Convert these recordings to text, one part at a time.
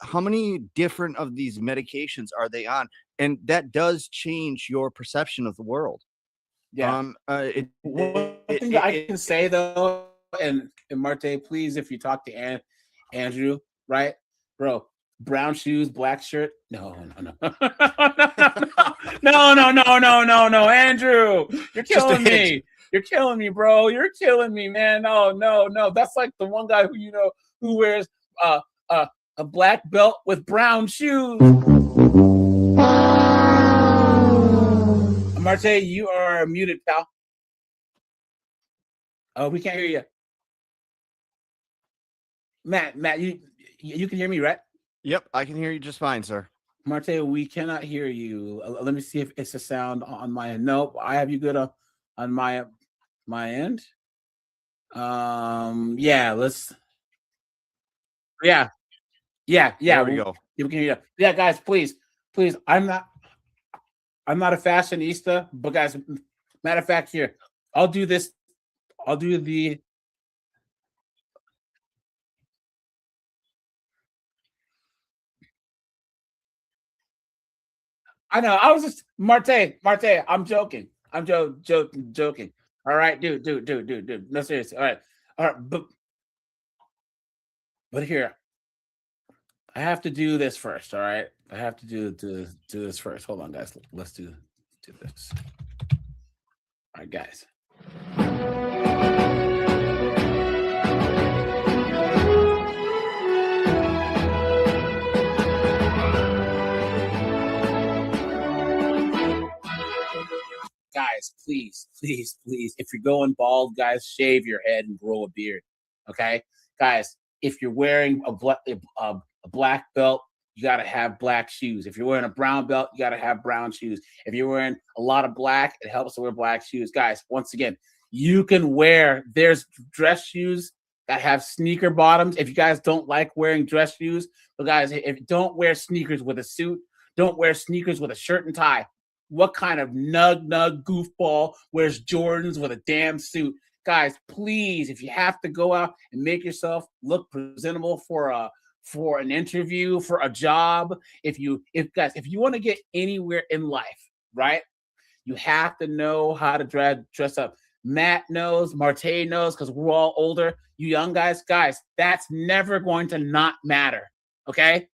how many different of these medications are they on? And that does change your perception of the world. Yeah. One thing that I can say though, and Marte, please, if you talk to Andrew, right, bro, brown shoes, black shirt. No, no, Andrew, you're Just a killing hint. me. You're killing me, bro. You're killing me, man. No. That's like the one guy who wears uh a black belt with brown shoes. Marte, you are muted, pal. Oh, we can't hear you. Matt, you can hear me, right? Yep, I can hear you just fine, sir. Marte, we cannot hear you. Let me see if it's a sound on my end. Nope, I have you good on my end. Yeah, let's. Yeah. There we go. You can hear. Yeah, guys, please. I'm not a fashionista, but guys, matter of fact, here, I'll do this. I'll do the. I know. I was just Marte. I'm joking. I'm joking. All right, dude. No, seriously. All right, but here, I have to do this first. All right, I have to do this first. Hold on, guys. Let's do this. All right, guys. Guys, please, if you're going bald, guys, shave your head and grow a beard. Okay, guys, if you're wearing a black belt, you got to have black shoes. If you're wearing a brown belt, you got to have brown shoes. If you're wearing a lot of black, it helps to wear black shoes. Guys, once again, there's dress shoes that have sneaker bottoms. If you guys don't like wearing dress shoes, but guys, if don't wear sneakers with a suit, don't wear sneakers with a shirt and tie. What kind of nug goofball wears Jordans with a damn suit? Guys, please, if you have to go out and make yourself look presentable for an interview, for a job, if you want to get anywhere in life, right? You have to know how to dress up. Matt knows, Marte knows, because we're all older. You young guys, that's never going to not matter. Okay?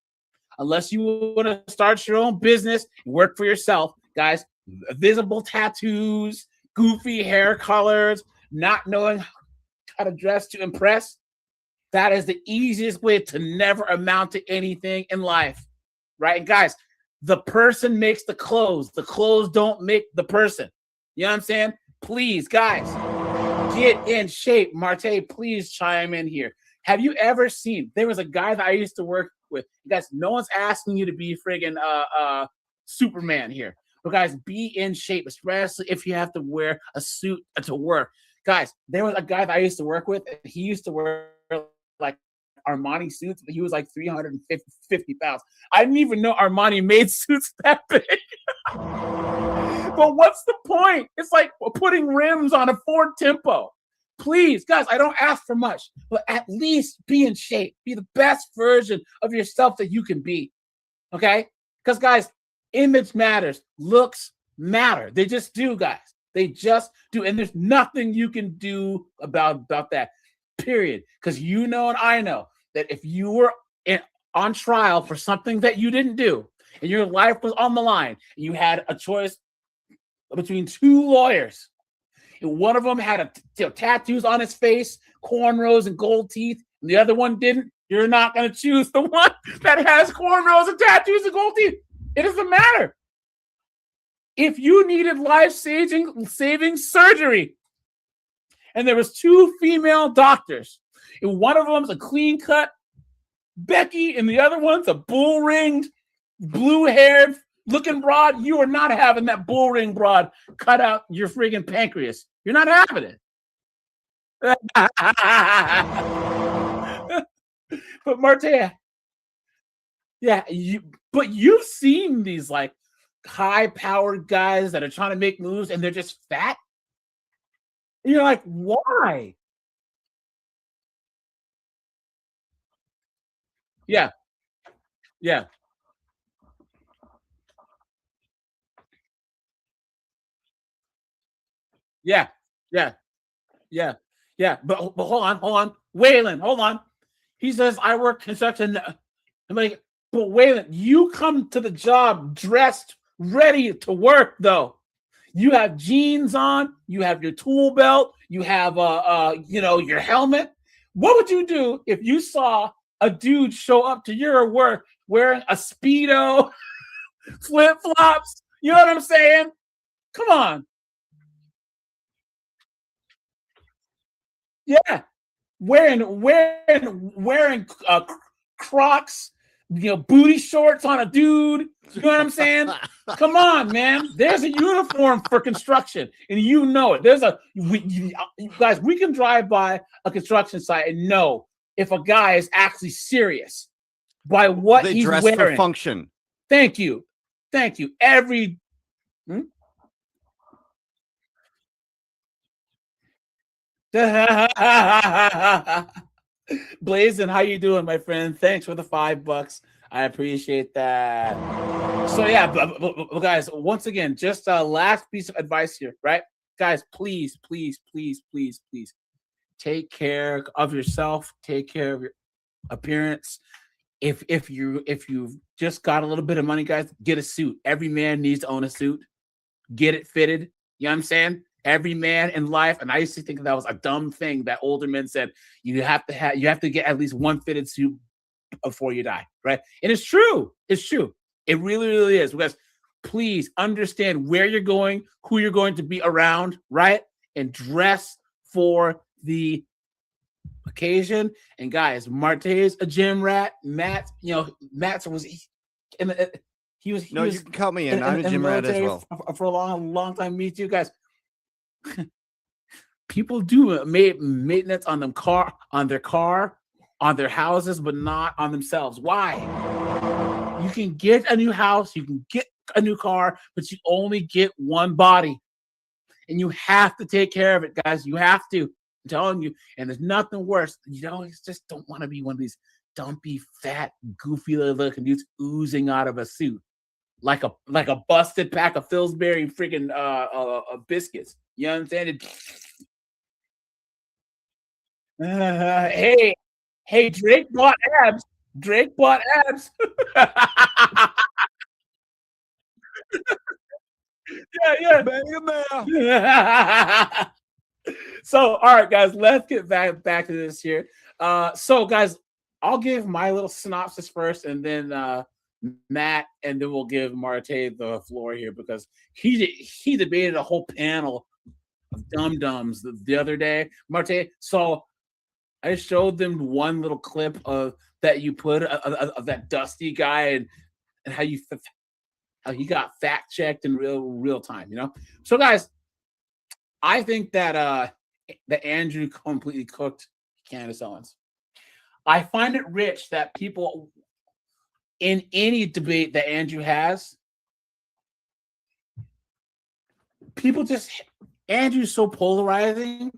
Unless you want to start your own business and work for yourself. Guys, visible tattoos, goofy hair colors, not knowing how to dress to impress, that is the easiest way to never amount to anything in life, right? And guys, the person makes the clothes. The clothes don't make the person. You know what I'm saying? Please, guys, get in shape. Marte, please chime in here. Have you ever seen, there was a guy that I used to work with. Guys, no one's asking you to be friggin' Superman here. But guys, be in shape, especially if you have to wear a suit to work. Guys, there was a guy that I used to work with, and he used to wear like Armani suits, but he was like 350 pounds. I didn't even know Armani made suits that big. But what's the point? It's like putting rims on a Ford Tempo. Please, guys, I don't ask for much, but at least be in shape. Be the best version of yourself that you can be. Okay? Because, guys, image matters. Looks matter. They just do, guys. They just do. And there's nothing you can do about that, period. Because you know and I know that if you were on trial for something that you didn't do and your life was on the line and you had a choice between two lawyers, and one of them had tattoos on his face, cornrows and gold teeth, and the other one didn't, you're not going to choose the one that has cornrows and tattoos and gold teeth. It doesn't matter. If you needed life-saving surgery, and there was two female doctors, and one of them's a clean-cut Becky, and the other one's a bull-ringed, blue-haired looking broad, you are not having that bull ring broad cut out your friggin' pancreas. You're not having it. But Marte, yeah, you've seen these like high-powered guys that are trying to make moves and they're just fat. And you're like, why? Yeah. Yeah. Yeah. Yeah. Yeah. Yeah. But hold on. Waylon, hold on. He says, I work construction. I'm like, but Waylon, you come to the job dressed, ready to work, though. You have jeans on, you have your tool belt, you have your helmet. What would you do if you saw a dude show up to your work wearing a Speedo, flip flops? You know what I'm saying? Come on. Yeah. Wearing Crocs, booty shorts on a dude. You know what I'm saying? Come on, man. There's a uniform for construction, and you know it. Guys, we can drive by a construction site and know if a guy is actually serious by what They he's dress wearing. for function. Thank you. Every Blazing, how you doing, my friend? Thanks for the $5. I appreciate that. So yeah, but guys, once again, just a last piece of advice here, right? Guys, please, please, please, please, please take care of yourself. Take care of your appearance. If you've just got a little bit of money, guys, get a suit. Every man needs to own a suit. Get it fitted. You know what I'm saying? Every man in life, and I used to think that was a dumb thing that older men said. You have to get at least one fitted suit before you die, right? And it's true. It's true. It really, really is. Because please understand where you're going, who you're going to be around, right? And dress for the occasion. And guys, Marte's a gym rat. Matt was he was No, you can count me in. I'm a gym rat as well. For a long time. Me too, guys. People do maintenance on their car, on their houses, but not on themselves. Why? You can get a new house, you can get a new car, but you only get one body. And you have to take care of it, guys. You have to. I'm telling you. And there's nothing worse. You just don't want to be one of these dumpy, fat, goofy looking dudes oozing out of a suit. Like a busted pack of Pillsbury freaking biscuits. You know what I'm saying? Hey, Drake bought abs. Yeah. So, all right, guys, let's get back to this here. So, guys, I'll give my little synopsis first, and then Matt, and then we'll give Marte the floor here because he debated a whole panel of dum-dums the other day. Marte, so I showed them one little clip of that you put of that Dusty guy and how he got fact checked in real time. So guys, I think that Andrew completely cooked Candace Owens. I find it rich that people in any debate that Andrew has, Andrew's so polarizing,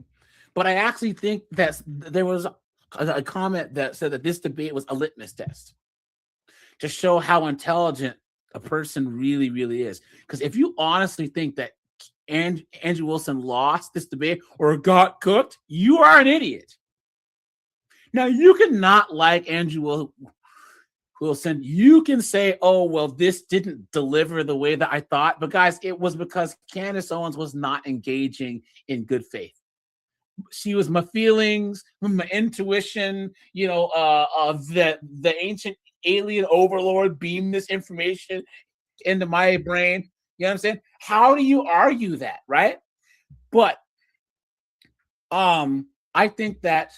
but I actually think that there was a comment that said that this debate was a litmus test to show how intelligent a person really, really is. Because if you honestly think that Andrew Wilson lost this debate or got cooked, you are an idiot. Now, you can not like Andrew Wilson. You can say, oh, well, this didn't deliver the way that I thought. But guys, it was because Candace Owens was not engaging in good faith. She was my feelings, my intuition, the ancient alien overlord beamed this information into my brain. You know what I'm saying? How do you argue that, right? But I think that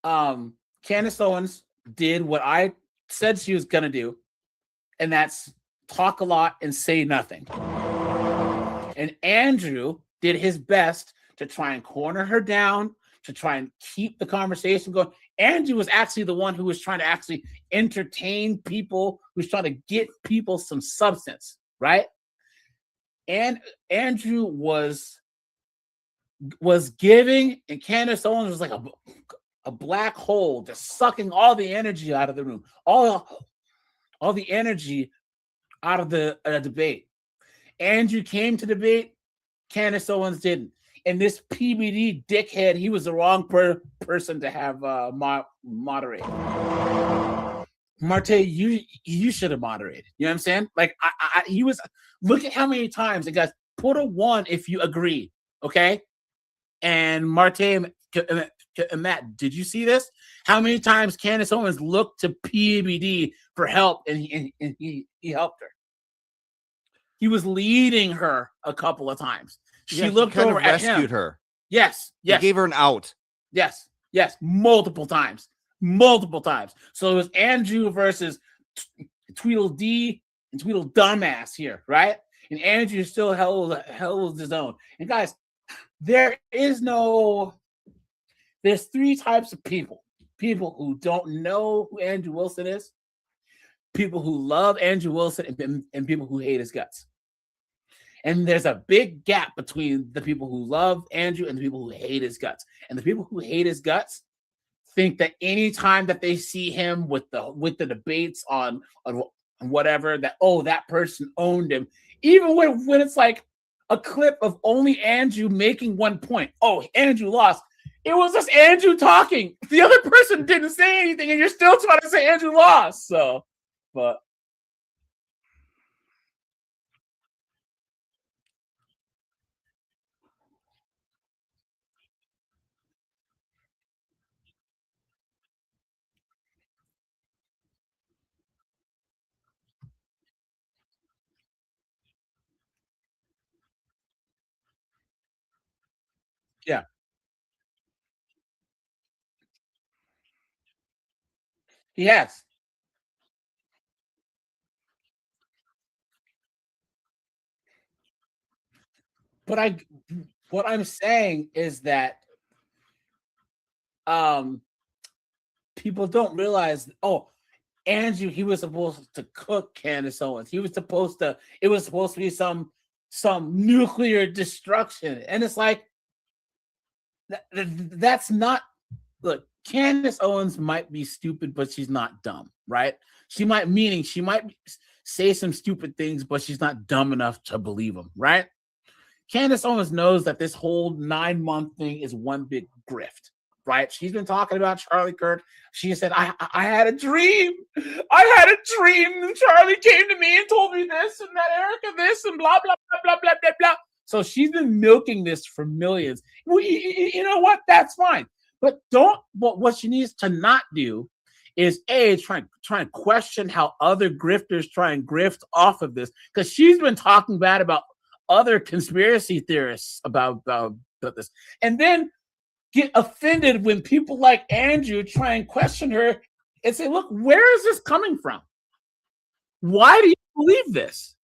Candace Owens did what I said she was gonna do, and that's talk a lot and say nothing. And Andrew did his best to try and corner her down, to try and keep the conversation going. Andrew was actually the one who was trying to actually entertain people, who's trying to get people some substance, right? And Andrew was giving, and Candace Owens was like a black hole just sucking all the energy out of the room, all the energy out of the debate. Andrew came to debate, Candace Owens didn't. And this PBD dickhead, he was the wrong person to have moderate. Marte, you should have moderated. You know what I'm saying? Like he was. Look at how many times it guys put a 1 if you agree. Okay, and Marte and Matt, did you see this? How many times Candace Owens looked to PBD for help, and he helped her. He was leading her a couple of times. She looked kind over of at him. rescued her. Yes, He yes. gave her an out. Yes, multiple times. So it was Andrew versus Tweedledee and Tweedle dumbass here, right? And Andrew still held his own. And guys, there's 3 types of people. People who don't know who Andrew Wilson is, people who love Andrew Wilson, and people who hate his guts. And there's a big gap between the people who love Andrew and the people who hate his guts. And the people who hate his guts think that any time that they see him with the debates on whatever, that that person owned him, even when it's like a clip of only Andrew making one point. Oh, Andrew lost. It was just Andrew talking. The other person didn't say anything, and you're still trying to say Andrew lost. So, but. Yeah, he has. But what I'm saying is that people don't realize. Oh, Andrew, he was supposed to cook Candace Owens. He was supposed to. It was supposed to be some nuclear destruction, and it's like that's not. Look, Candace Owens might be stupid, but she's not dumb, right? She might say some stupid things, but she's not dumb enough to believe them, right? Candace Owens knows that this whole 9-month thing is one big grift, right? She's been talking about Charlie Kirk. She said, I had a dream. I had a dream. And Charlie came to me and told me this and that, Erica this, and blah, blah, blah, blah, blah, blah, blah. So she's been milking this for millions. Well, you know what? That's fine. But what she needs to not do is try and question how other grifters try and grift off of this, because she's been talking bad about other conspiracy theorists about this, and then get offended when people like Andrew try and question her and say, look, where is this coming from? Why do you believe this?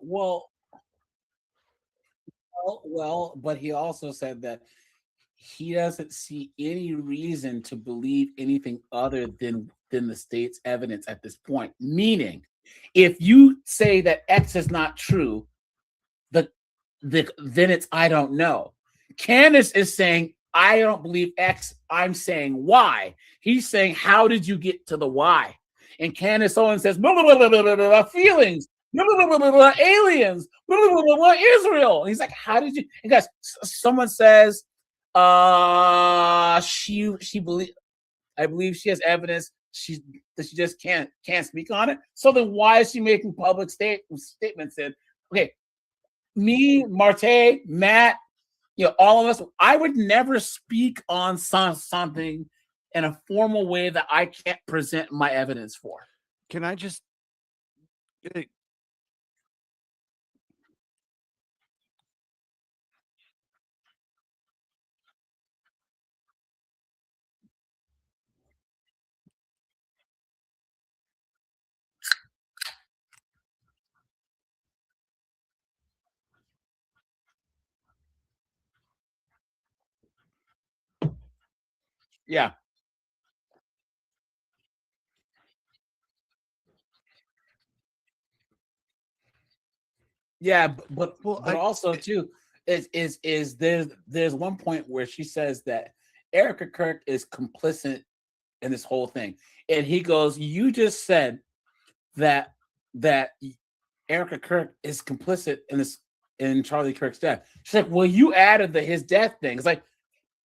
Well, but he also said that he doesn't see any reason to believe anything other than the state's evidence at this point. Meaning, if you say that X is not true, then it's I don't know. Candace is saying I don't believe X. I'm saying Y. He's saying how did you get to the Y? And Candace Owens says blah, blah, blah, blah, blah, blah, feelings, blah, blah, blah, blah, blah, aliens, blah, blah, blah, blah, blah, Israel. And he's like, how did you? And guys, someone says, she believe. I believe she has evidence. That she just can't speak on it. So then why is she making public statements? That okay, me, Marte, Matt, all of us, I would never speak on something in a formal way that I can't present my evidence for. Can I just Yeah. Yeah, Well, but also too is there's one point where she says that Erica Kirk is complicit in this whole thing, and he goes, "You just said that that Erica Kirk is complicit in this in Charlie Kirk's death." She's like, "Well, you added the his death thing." It's like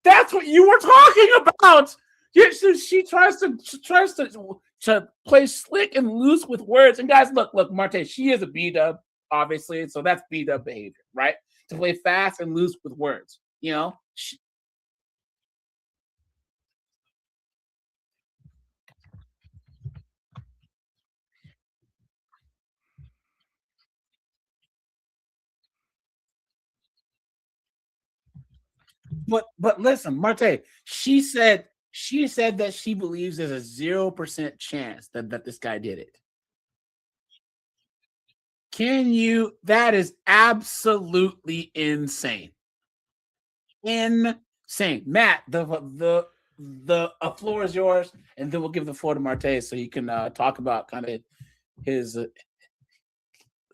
that's what you were talking about. Yeah, so she tries to play slick and loose with words. And guys, look, Marte, she is a B dub, obviously, so that's B dub behavior, right? To play fast and loose with words, you know. But listen, Marte, she said that she believes there's a 0% chance that this guy did it. Can you? That is absolutely insane. Insane. Matt, the floor is yours, and then we'll give the floor to Marte so he can talk about kind of his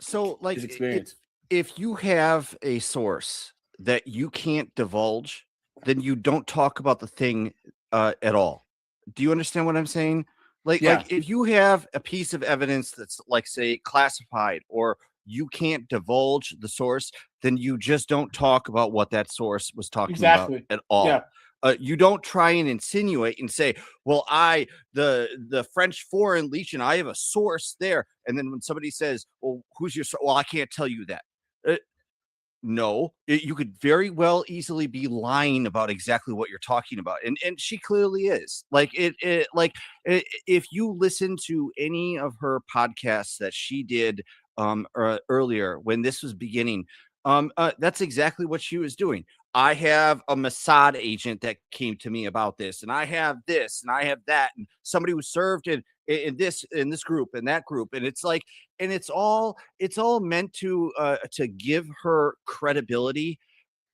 so like his experience. if you have a source that you can't divulge, then you don't talk about the thing at all. Do you understand what I'm saying? Yeah, If you have a piece of evidence that's like say classified or you can't divulge the source, then you just don't talk about what that source was talking about exactly. at Yeah, all. You don't try and insinuate and say, "Well, the French Foreign Legion, I have a source there." And then when somebody says, "Well, who's your source?" Well, I can't tell you that. Uh, no, you could very well easily be lying about exactly what you're talking about, and she clearly is. If you listen to any of her podcasts that she did earlier when this was beginning, that's exactly what she was doing. I have a Mossad agent that came to me about this, and I have this, and I have that, and somebody who served in this group and that group, and it's like, and it's all meant to give her credibility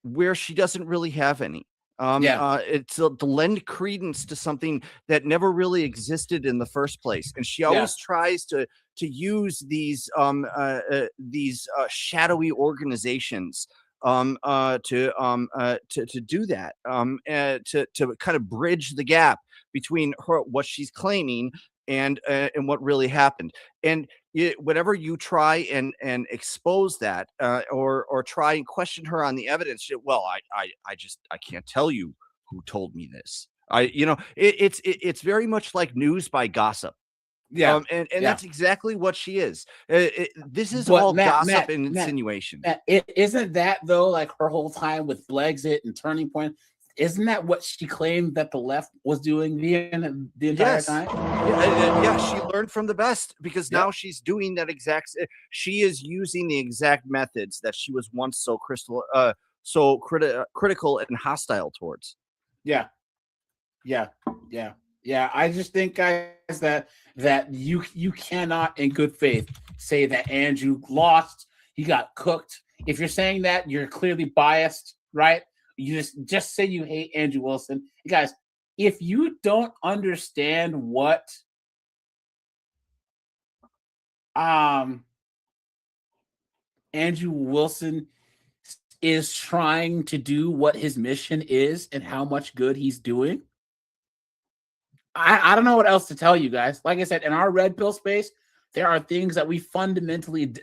where she doesn't really have any. yeah, It's to lend credence to something that never really existed in the first place, and she yeah, always tries to use these shadowy organizations to do that, to kind of bridge the gap between her what she's claiming and what really happened. And whenever you try and expose that, or try and question her on the evidence, well, I can't tell you who told me this. It's very much like news by gossip. yeah, And yeah. that's exactly what she is. This is But all Matt, gossip Matt, and Matt, insinuation. Matt, isn't that though like her whole time with Brexit and Turning Point? Isn't that what she claimed that the left was doing the entire Yes. time? Yeah, she learned from the best because Yep. now she's doing that she is using the exact methods that she was once so critical and hostile towards. Yeah. Yeah, yeah, yeah. I just think, guys, that you cannot, in good faith, say that Andrew lost. He got cooked. If you're saying that, you're clearly biased, right? You just say you hate Andrew Wilson, guys. If you don't understand what um Andrew Wilson is trying to do, what his mission is, and how much good he's doing, I don't know what else to tell you guys. Like I said, in our red pill space, there are things that we fundamentally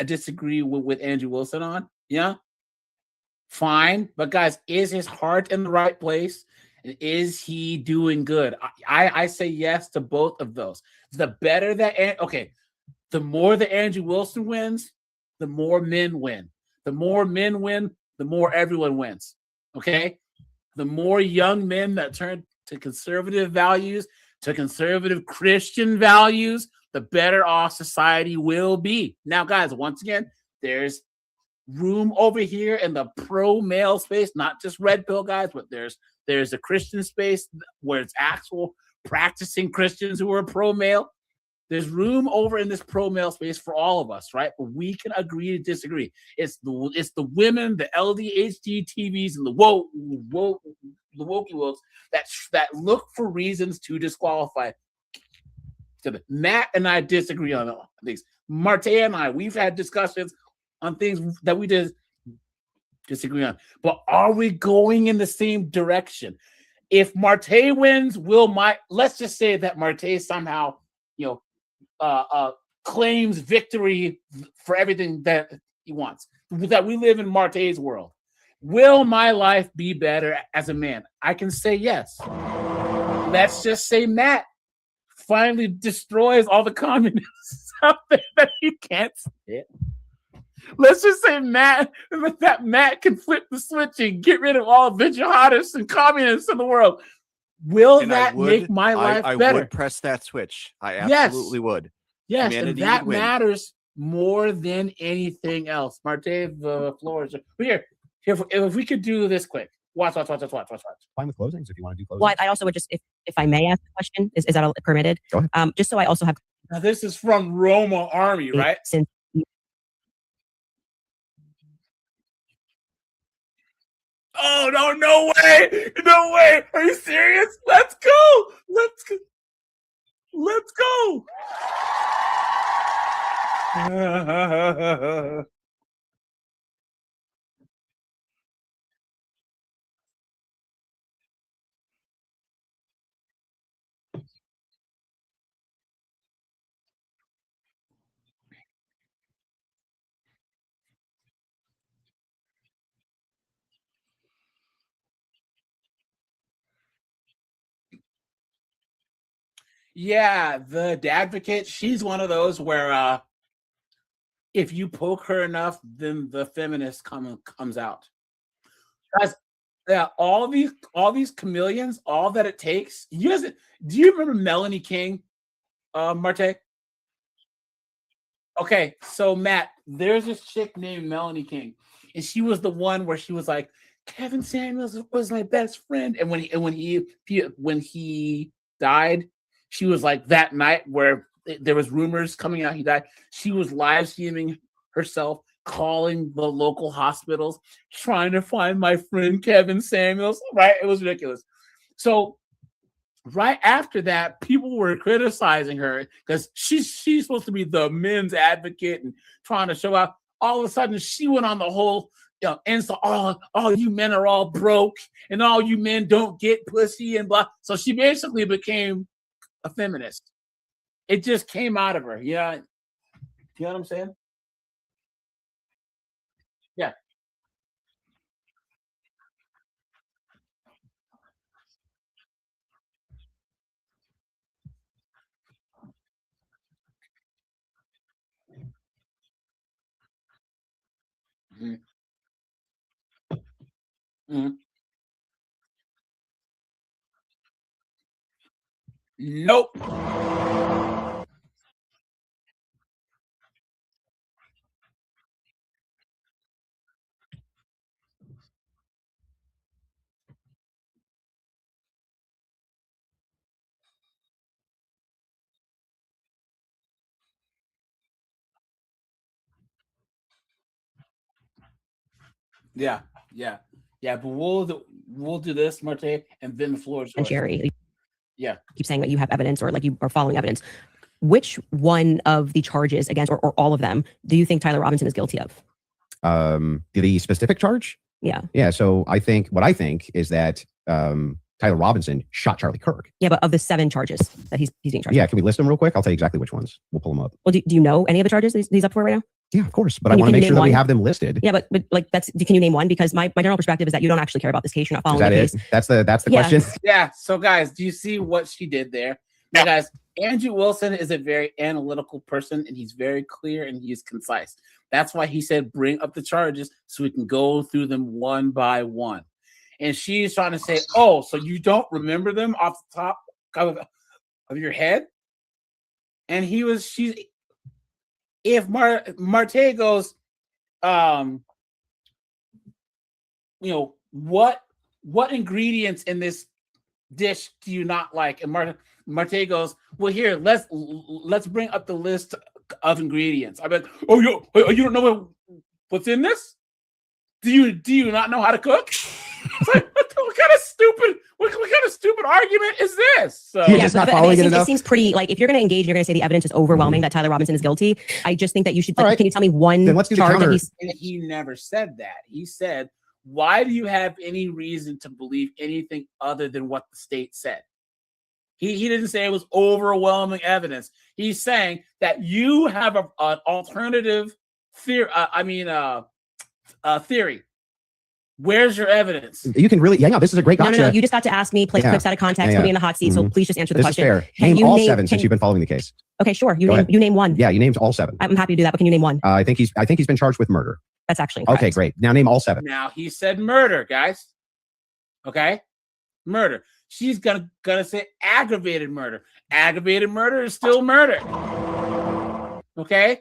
disagree with Andrew Wilson on. Yeah, fine. But guys, is his heart in the right place? And is he doing good? I say yes to both of those. The better that, okay, the more that Andrew Wilson wins, the more men win. The more men win, the more everyone wins. Okay? The more young men that turn to conservative values, to conservative Christian values, the better off society will be. Now, guys, once again, there's room over here in the pro male space, not just red pill guys, but there's a Christian space where it's actual practicing Christians who are pro male. There's room over in this pro male space for all of us, right? But we can agree to disagree. It's the women, the LDHD TVs, and the wokey wokes that look for reasons to disqualify. Matt and I disagree on things. Marte and I, we've had discussions on things that we just disagree on. But are we going in the same direction? If Marte wins, let's just say that Marte somehow, claims victory for everything that he wants. That we live in Marte's world. Will my life be better as a man? I can say yes. Let's just say Matt finally destroys all the communists out there that he can't stand. Let's just say Matt can flip the switch and get rid of all the jihadists and communists in the world. Will that make my life better? I would press that switch. I absolutely would. Yes, humanity, and that matters more than anything else. Marte, the floor is here. If we could do this quick. Watch. Fine with closings if you want to do closings. Well, I also would just, if I may ask a question, is that permitted? Go ahead. Just so I also have. Now, this is from Roma Army, right? Oh, no way. No way. Are you serious? Let's go. Let's go. Yeah, the advocate, she's one of those where if you poke her enough, then the feminist comes out. Guys, yeah, all these chameleons, all that it takes. Do you remember Melanie King, Marte? Okay, so Matt, there's this chick named Melanie King, and she was the one where she was like, Kevin Samuels was my best friend, and when he died, she was like that night where there was rumors coming out he died. She was live streaming herself, calling the local hospitals, trying to find my friend Kevin Samuels. Right? It was ridiculous. So right after that, people were criticizing her because she's supposed to be the men's advocate and trying to show out. All of a sudden, she went on the whole, and so all you men are all broke and all you men don't get pussy and blah. So she basically became a feminist. It just came out of her. Yeah. You know what I'm saying? Yeah. Mm-hmm. Mm-hmm. Nope. Yeah. But we'll do this, Marte, and then the floor is yours. And Jerry, yeah, keep saying that you have evidence or like you are following evidence. Which one of the charges against, or all of them, do you think Tyler Robinson is guilty of? The specific charge? Yeah. So what I think is that Tyler Robinson shot Charlie Kirk. Yeah, but of the 7 charges that he's being charged. Yeah, can we list them real quick? I'll tell you exactly which ones. We'll pull them up. Well, do you know any of the charges he's up for right now? Yeah, of course. But I want to make sure that we have them listed. Yeah, but like can you name one? Because my general perspective is that you don't actually care about this case. You're not following the case. That's the question. Yeah. So guys, do you see what she did there? Now, guys, Andrew Wilson is a very analytical person, and he's very clear and he's concise. That's why he said bring up the charges so we can go through them one by one. And she's trying to say, oh, so you don't remember them off the top of your head? And if Marte goes, what ingredients in this dish do you not like? And Marte goes, well, here, let's bring up the list of ingredients. I bet, oh, you don't know what's in this? Do you not know how to cook? It's like, what kind of kind of stupid argument is this? So You're just not but following it it enough? seems pretty like if you're going to engage, you're going to say the evidence is overwhelming that Tyler Robinson is guilty. I just think that you should. All right. Can you tell me one Then let's do the charge that counter. he's? and he never said that. He said, "Why do you have any reason to believe anything other than what the state said?" He didn't say it was overwhelming evidence. He's saying that you have an alternative theory. Theory. Where's your evidence? You can really, this is a great No, gotcha. no, no. You just got to ask me, play clips out of context, put me in the hot seat. So please just answer the This question. is fair. Can Name you all name- 7 since can- you've been following the case. Okay, sure. Go ahead. You name one. Yeah, you named all 7. I'm happy to do that, but can you name one? I think he's been charged with murder. That's actually incorrect. Okay, great. Now name all 7. Now he said murder, guys. Okay, murder. She's gonna say aggravated murder. Aggravated murder is still murder. Okay.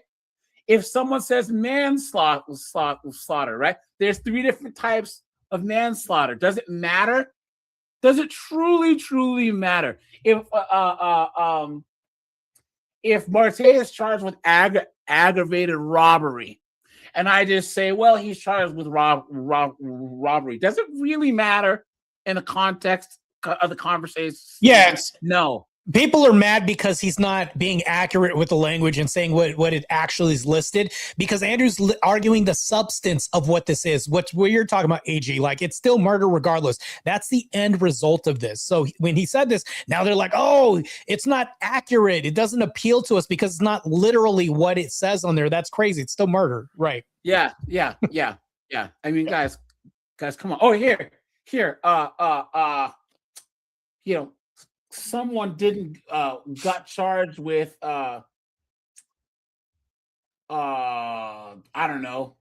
If someone says manslaughter, right? There's 3 different types of manslaughter. Does it matter? Does it truly matter? If Marte is charged with aggravated robbery, and I just say, well, he's charged with robbery, does it really matter in the context of the conversation? Yes. No. People are mad because he's not being accurate with the language and saying what it actually is listed, because Andrew's arguing the substance of what this is, what you're talking about, AG. Like, it's still murder regardless. That's the end result of this. So when he said this, now they're like, oh, it's not accurate. It doesn't appeal to us because it's not literally what it says on there. That's crazy. It's still murder. Right. Yeah. I mean, guys, come on. Oh, here. Someone got charged with I don't know,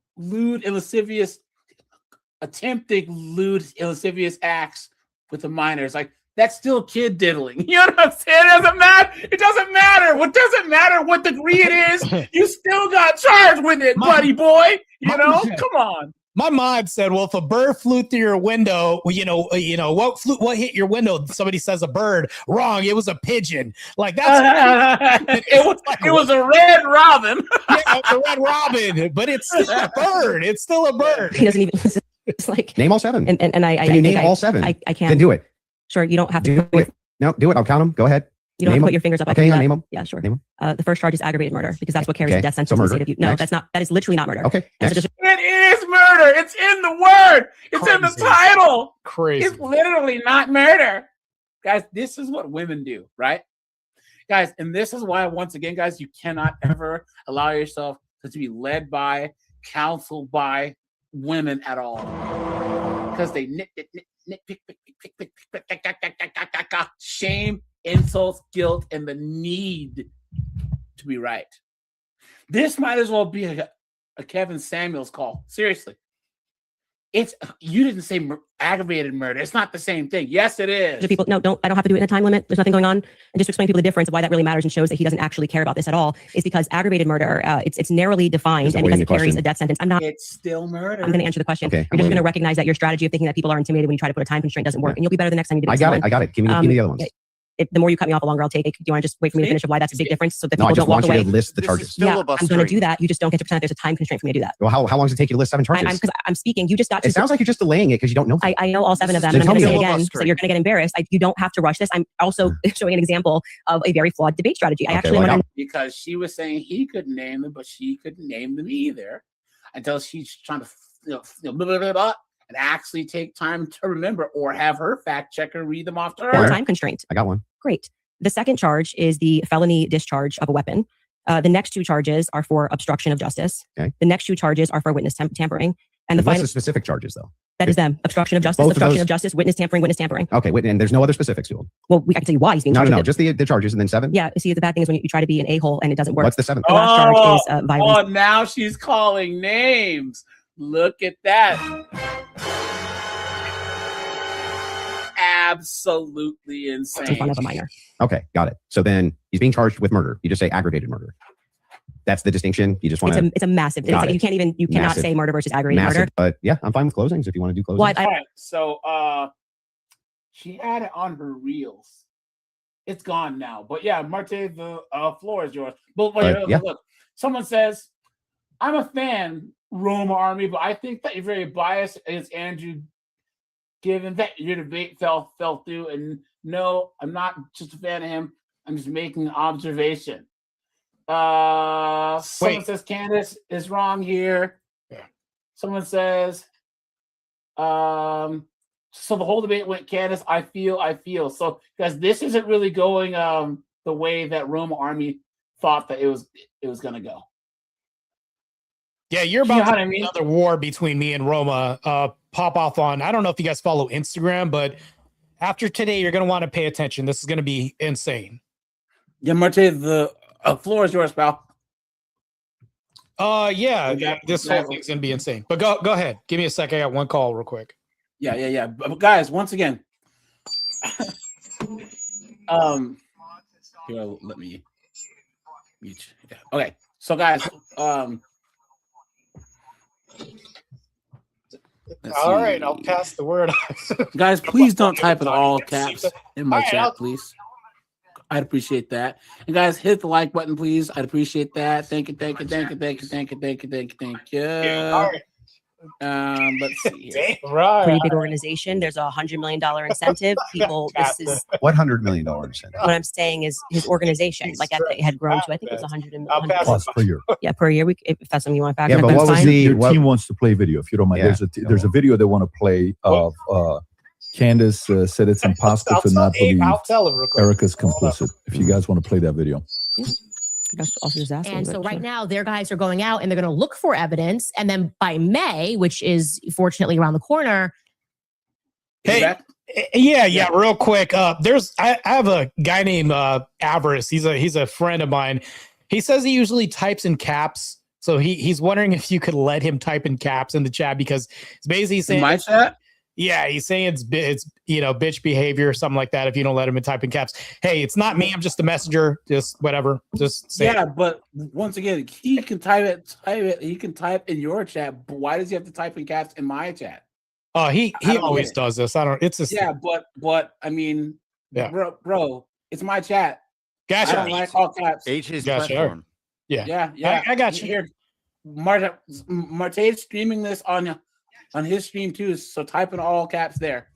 attempting lewd and lascivious acts with a minor. It's like, that's still kid diddling. You know what I'm saying? It doesn't matter. It doesn't matter. What doesn't matter what degree it is, you still got charged with it, buddy boy. You know, come on. My mom said, well, if a bird flew through your window, what hit your window? Somebody says a bird. Wrong. It was a pigeon. Like, that's it was a red robin. Yeah, it's a red robin, but it's still a bird. It's still a bird. He doesn't even. It's like Name all 7. And I Can you name all 7? I can't. Then do it. Sure, you don't have to. Do it. No, do it. I'll count them. Go ahead. You don't have to put your fingers up. I Okay, can do yeah, that. name them. Yeah, sure. Name The first charge is aggravated murder because that's what carries Okay, the death sentence so in the murder. state of Utah. No, Next. that's not. That is literally not murder. Okay. That's Next. just It is murder. It's in the word. It's in the Crazy. title. Crazy. It's literally not murder. Guys, this is what women do, right? Guys, and this is why, once again, guys, you cannot ever allow yourself to be led by, counseled by women at all. Because they nitpick, shame, insults, guilt, and the need to be right. This might as well be a Kevin Samuels call. Seriously. You didn't say aggravated murder. It's not the same thing. Yes, it is. people. No, I don't have to do it in a time limit. There's nothing going on. And just to explain to people the difference of why that really matters and shows that he doesn't actually care about this at all is because aggravated murder, it's narrowly defined and because it carries a death sentence. It's still murder. I'm going to answer the question. Okay, You're just going to recognize that your strategy of thinking that people are intimidated when you try to put a time constraint doesn't work, and you'll be better the next time you do it. I got it. Give me the other ones. The more you cut me off, the longer I'll take. Do you want to just wait for me to finish of why that's a big difference so that No, I people just don't walk want you away? to list the This charges. is Yeah, I'm going to filibustering. do that. You just don't get to pretend there's a time constraint for me to do that. Well, how long does it take you to list 7 charges? Because I'm speaking. You just got to. It sounds like you're just delaying it because you don't know. I know all 7 of them. Then And I'm going to tell say me. again, so you're going to get embarrassed. You don't have to rush this. I'm also showing an example of a very flawed debate strategy. I Okay, actually well, want to. Because she was saying he couldn't name them, but she couldn't name them either until she's trying to blah, blah, blah, blah, and actually take time to remember or have her fact checker read them off to her. Time constraint. I got one. Great. The second charge is the felony discharge of a weapon. The next 2 charges are for obstruction of justice. Okay. The next 2 charges are for witness tampering. And the What's final, the specific charges, though? that is them. Obstruction of justice, Both of obstruction those- of justice, witness tampering. Okay, and there's no other specifics to them. Well, I can tell you why he's being charged. No, with it. just the charges and then 7. Yeah, see, the bad thing is when you try to be an a-hole and it doesn't work. What's the 7th? The last charge is violence. Oh, now she's calling names. Look at that. Absolutely in front insane. of a minor. Okay, got it. So then he's being charged with murder. You just say aggravated murder. That's the distinction. You just want to It's a massive. It's like you cannot Massive. say murder versus aggravated massive. murder. But yeah, I'm fine with closings if you want to do closings. Well, All right, so she had it on her reels. It's gone now. But yeah, Marte, the floor is yours. But yeah. Look, someone says, I'm a fan, Roma Army, but I think that you're very biased against Andrew given that your debate fell through. And no, I'm not just a fan of him. I'm just making an observation. Someone says Candace is wrong here. Yeah. Someone says, so the whole debate went Candace. I feel. So guys, this isn't really going the way that Roma Army thought that it was gonna go. Yeah, you're about to I mean? another war between me and Roma pop off on. I don't know if you guys follow Instagram, but after today, you're going to want to pay attention. This is going to be insane. Yeah, Marte, the floor is yours, pal. Yeah, this whole thing's going to be insane. But go ahead. Give me a second. I got one call real quick. Yeah. But guys, once again, here, let me mute. Yeah. Okay, so guys, all right, I'll pass the word. Guys, please don't type in all caps in my chat, please. I'd appreciate that. And guys, hit the like button, please. I'd appreciate that. Thank you. Yeah, all right. Let's see here. Right. Pretty big organization. There's $100 million incentive. People, this is $100 million incentive. what I'm saying is his organization, like it had grown to, I think it was 100 plus per year. Yeah, per year. If that's something you want to factor. Yeah, but that's what was fine. the Your team wants to play video. If you don't mind, Yeah. there's a video they want to play of Candace said it's impossible to not believe I'll tell him real quick. Erica's complicit. If you guys want to play that video. Could also just ask And them, so but right sure. now, their guys are going out and they're going to look for evidence. And then by May, which is fortunately around the corner. Hey, yeah, real quick. I have a guy named Avarice. He's a friend of mine. He says he usually types in caps. So he's wondering if you could let him type in caps in the chat, because it's basically saying In my chat? Yeah, he's saying it's bitch behavior or something like that if you don't let him in type in caps. Hey, it's not me. I'm just a messenger. Just whatever. Just say Yeah, but once again, he can type it. He can type in your chat. But why does he have to type in caps in my chat? Oh, he don't always get it. does this. I don't. It's just Yeah, but I mean, Yeah. bro, it's my chat. I Gotcha. don't like all caps. HJ's Gotcha. platform. Yeah. I got you. Here, Marte's streaming this on his stream too, so type in all caps there.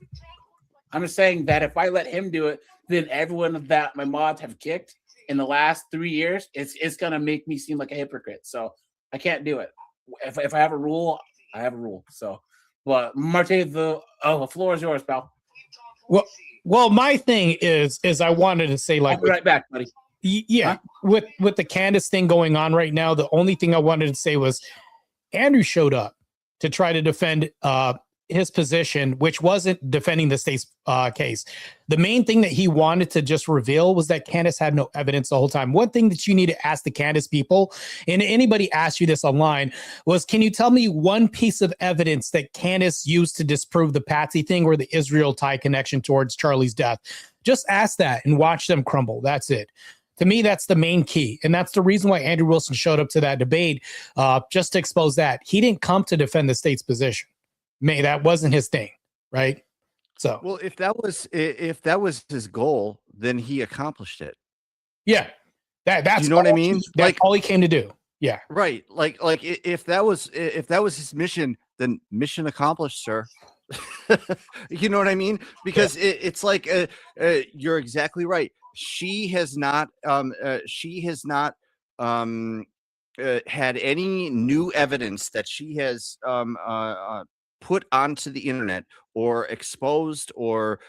I'm just saying that if I let him do it, then everyone that my mods have kicked in the last 3 years, it's gonna make me seem like a hypocrite. So I can't do it. If I have a rule, I have a rule. So, but Marte, the floor is yours, pal. Well, my thing is I wanted to say, like, I'll be right back, buddy. yeah, with the Candace thing going on right now, the only thing I wanted to say was Andrew showed up to try to defend his position, which wasn't defending the state's case. The main thing that he wanted to just reveal was that Candace had no evidence the whole time. One thing that you need to ask the Candace people, and anybody asked you this online, was, can you tell me one piece of evidence that Candace used to disprove the Patsy thing or the Israel tie connection towards Charlie's death? Just ask that and watch them crumble. That's it. To me, that's the main key. And that's the reason why Andrew Wilson showed up to that debate, just to expose that. He didn't come to defend the state's position. That wasn't his thing, right? So, Well, if that was his goal, then he accomplished it. yeah, that's you know what I all mean? That's Like- all he came to do. Yeah, Right. Like if that was his mission, then mission accomplished, sir. You know what I mean? Because it's like you're exactly right. She has not had any new evidence that she has put onto the internet or exposed or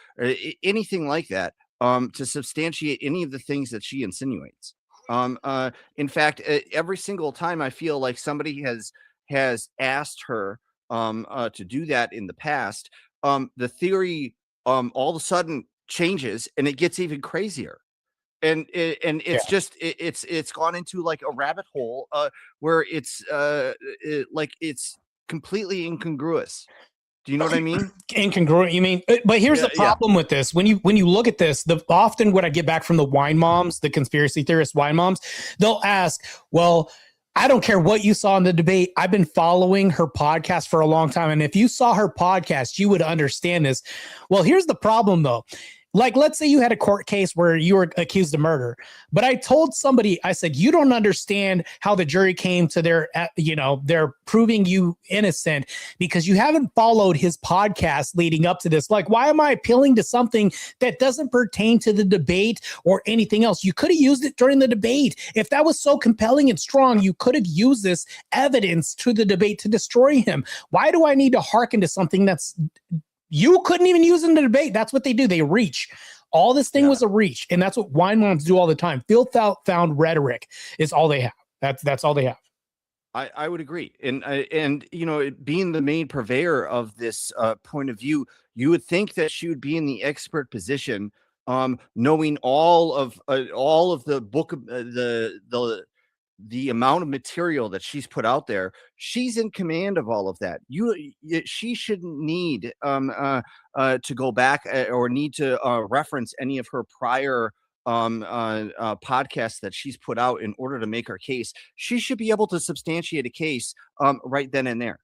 anything like that to substantiate any of the things that she insinuates. In fact, every single time I feel like somebody has asked her to do that in the past, the theory all of a sudden changes and it gets even crazier. And it's just it's gone into like a rabbit hole where it's it's completely incongruous. Do you know what I mean? incongruent. You mean? But here's the problem with this: when you look at this, often what I get back from the wine moms, the conspiracy theorist wine moms, they'll ask, "Well, I don't care what you saw in the debate. I've been following her podcast for a long time, and if you saw her podcast, you would understand this." Well, here's the problem, though. like, let's say you had a court case where you were accused of murder, but I told somebody, I said, you don't understand how the jury came to their, they're proving you innocent because you haven't followed his podcast leading up to this. Like, why am I appealing to something that doesn't pertain to the debate or anything else? You could have used it during the debate. If that was so compelling and strong, you could have used this evidence to the debate to destroy him. Why do I need to hearken to something that's you couldn't even use in the debate? That's what they do. They reach. All this thing was a reach, and that's what wine moms do all the time. Found rhetoric is all they have. That's all they have. I would agree, and being the main purveyor of this point of view, you would think that she would be in the expert position, knowing all of the book, the amount of material that she's put out there. She's in command of all of that. She shouldn't need to go back or need to reference any of her prior podcasts that she's put out in order to make her case. She should be able to substantiate a case right then and there.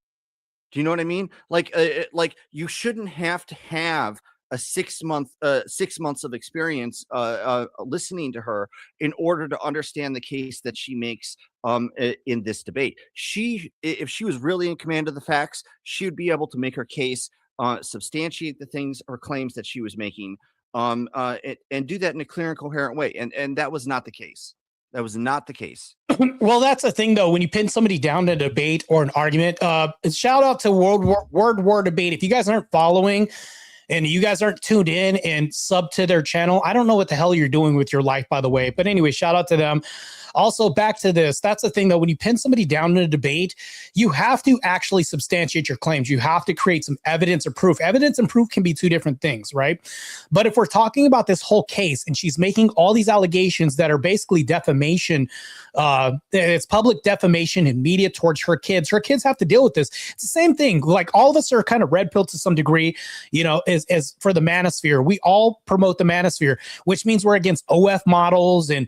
Do you know what I mean? Like you shouldn't have to have a 6 months of experience listening to her in order to understand the case that she makes in this debate. If she was really in command of the facts, she would be able to make her case, substantiate the things or claims that she was making, and do that in a clear and coherent way. And that was not the case. That was not the case. Well, that's the thing, though. When you pin somebody down to a debate or an argument, shout out to Word War Debate. If you guys aren't following and you guys aren't tuned in and sub to their channel, I don't know what the hell you're doing with your life, by the way. But anyway, shout out to them. Also, back to this. That's the thing, though. When you pin somebody down in a debate, you have to actually substantiate your claims. You have to create some evidence or proof. Evidence and proof can be two different things, right? But if we're talking about this whole case and she's making all these allegations that are basically defamation, it's public defamation and media towards her kids have to deal with this. It's the same thing. Like, all of us are kind of red pilled to some degree, as for the manosphere. We all promote the manosphere, which means we're against OF models and,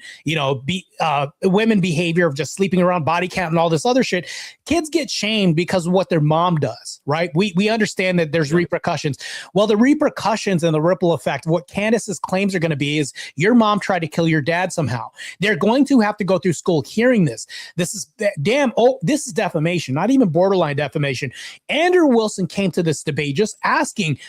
women behavior of just sleeping around, body count and all this other shit. Kids get shamed because of what their mom does, right? We understand that there's repercussions. Well, the repercussions and the ripple effect, what Candace's claims are going to be is your mom tried to kill your dad somehow. They're going to have to go through school hearing this. This is this is defamation, not even borderline defamation. Andrew Wilson came to this debate just asking,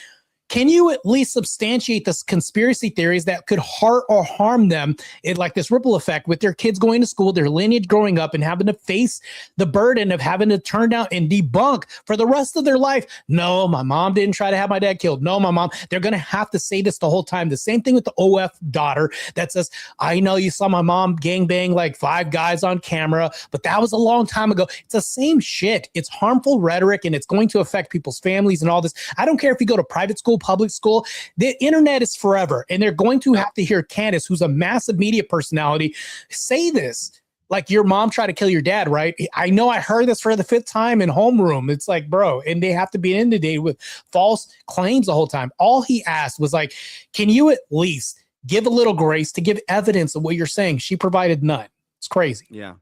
can you at least substantiate this conspiracy theories that could hurt or harm them in like this ripple effect with their kids going to school, their lineage growing up and having to face the burden of having to turn down and debunk for the rest of their life? No, my mom didn't try to have my dad killed. No, my mom. They're going to have to say this the whole time. The same thing with the OF daughter that says, I know you saw my mom gangbang like 5 guys on camera, but that was a long time ago. It's the same shit. It's harmful rhetoric and it's going to affect people's families and all this. I don't care if you go to private school, public school, the internet is forever. And they're going to have to hear Candace, who's a massive media personality, say this. Like, your mom tried to kill your dad, right? I know I heard this for the 5th time in homeroom. It's like, bro, and they have to be inundated with false claims the whole time. All he asked was like, can you at least give a little grace to give evidence of what you're saying? She provided none. It's crazy. Yeah.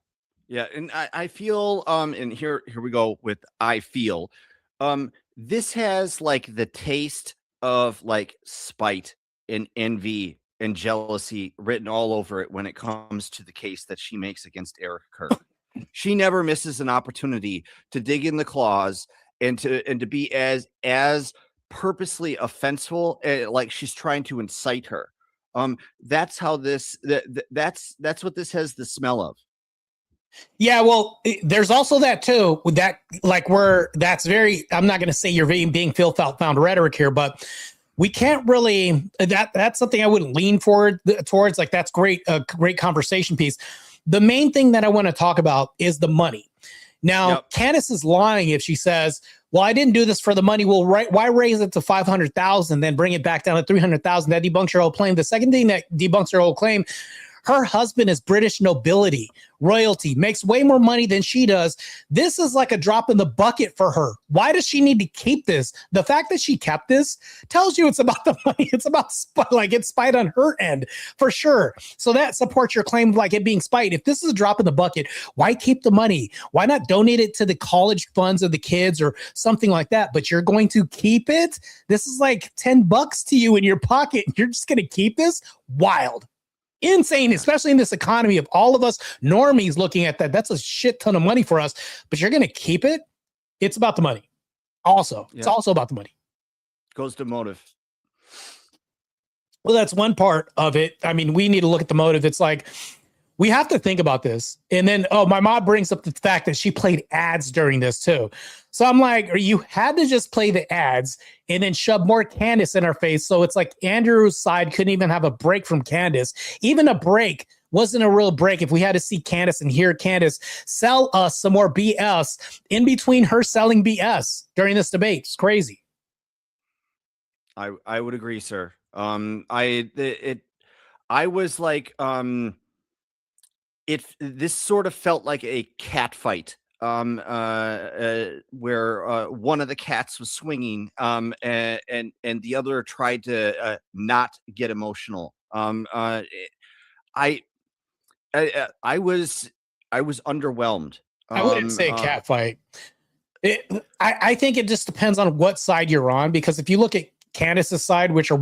Yeah. And I feel, and here we go with, I feel, this has like the taste of like spite and envy and jealousy written all over it when it comes to the case that she makes against Eric Kirk. She never misses an opportunity to dig in the claws and to be as purposely offenseful, like she's trying to incite her. That's how this that's what this has the smell of. Yeah, well, there's also that too. That like that's very. I'm not going to say you're being found rhetoric here, but we can't really. That's something I wouldn't lean towards. Like, that's great, a great conversation piece. The main thing that I want to talk about is the money. Now, Candace is lying if she says, well, I didn't do this for the money. Well, why raise it to 500,000, then bring it back down to 300,000? That debunks your whole claim. The second thing that debunks her whole claim, Her husband is British nobility, royalty, makes way more money than she does. This is like a drop in the bucket for her. Why does she need to keep this? The fact that she kept this tells you it's about the money. It's about it's spite on her end for sure. So that supports your claim of like it being spite. If this is a drop in the bucket, why keep the money? Why not donate it to the college funds of the kids or something like that? But you're going to keep it? This is like $10 to you in your pocket. You're just going to keep this? Wild. Insane, especially in this economy of all of us normies looking at that. That's a shit ton of money for us, but you're going to keep it? It's about the money. Also, it's also about the money. Goes to motive. Well, that's one part of it. I mean, we need to look at the motive. It's like, we have to think about this. And then, my mom brings up the fact that she played ads during this too. So I'm like, you had to just play the ads and then shove more Candace in her face. So it's like Andrew's side couldn't even have a break from Candace. Even a break wasn't a real break if we had to see Candace and hear Candace sell us some more BS in between her selling BS during this debate. It's crazy. I would agree, sir. I was like, this sort of felt like a cat fight, where one of the cats was swinging, and the other tried to not get emotional. I was underwhelmed. I wouldn't say a cat fight. I think it just depends on what side you're on, because if you look at Candace's side, which are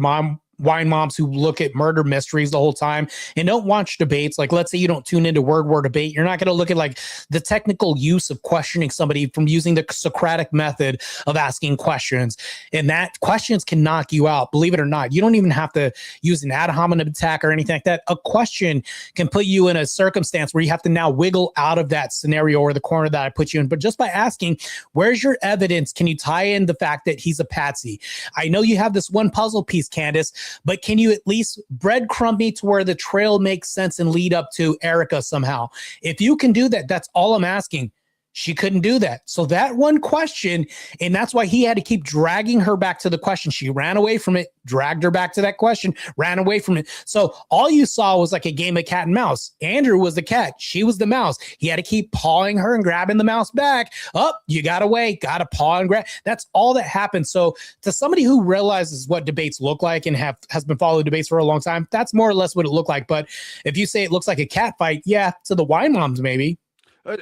wine moms who look at murder mysteries the whole time and don't watch debates. Like, let's say you don't tune into Word War Debate. You're not going to look at like the technical use of questioning somebody from using the Socratic method of asking questions. And that questions can knock you out. Believe it or not, you don't even have to use an ad hominem attack or anything like that. A question can put you in a circumstance where you have to now wiggle out of that scenario or the corner that I put you in. But just by asking, where's your evidence? Can you tie in the fact that he's a patsy? I know you have this one puzzle piece, Candace, but can you at least breadcrumb me to where the trail makes sense and lead up to Erica somehow? If you can do that, that's all I'm asking. She couldn't do that. So that one question, and that's why he had to keep dragging her back to the question. She ran away from it, dragged her back to that question, ran away from it. So all you saw was like a game of cat and mouse. Andrew was the cat. She was the mouse. He had to keep pawing her and grabbing the mouse back. Oh, you got away, got to paw and grab. That's all that happened. So to somebody who realizes what debates look like and has been following debates for a long time, that's more or less what it looked like. But if you say it looks like a cat fight, yeah, to the wine moms, maybe.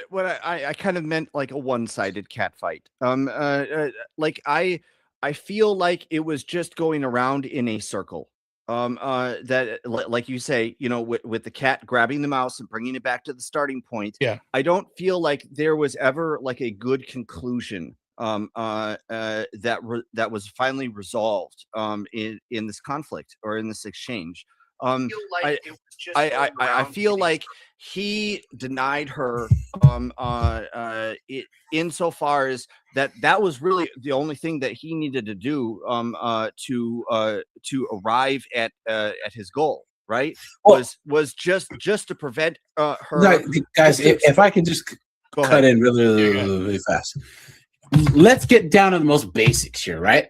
What I kind of meant like a one-sided cat fight. Like I feel like it was just going around in a circle. That like you say, you know, with the cat grabbing the mouse and bringing it back to the starting point. Yeah. I don't feel like there was ever like a good conclusion. That was finally resolved. In this conflict or in this exchange. I feel like he denied her insofar as that was really the only thing that he needed to do to arrive at his goal, right? Was just to prevent her. Guys, if I can just cut in really fast. Let's get down to the most basics here, right?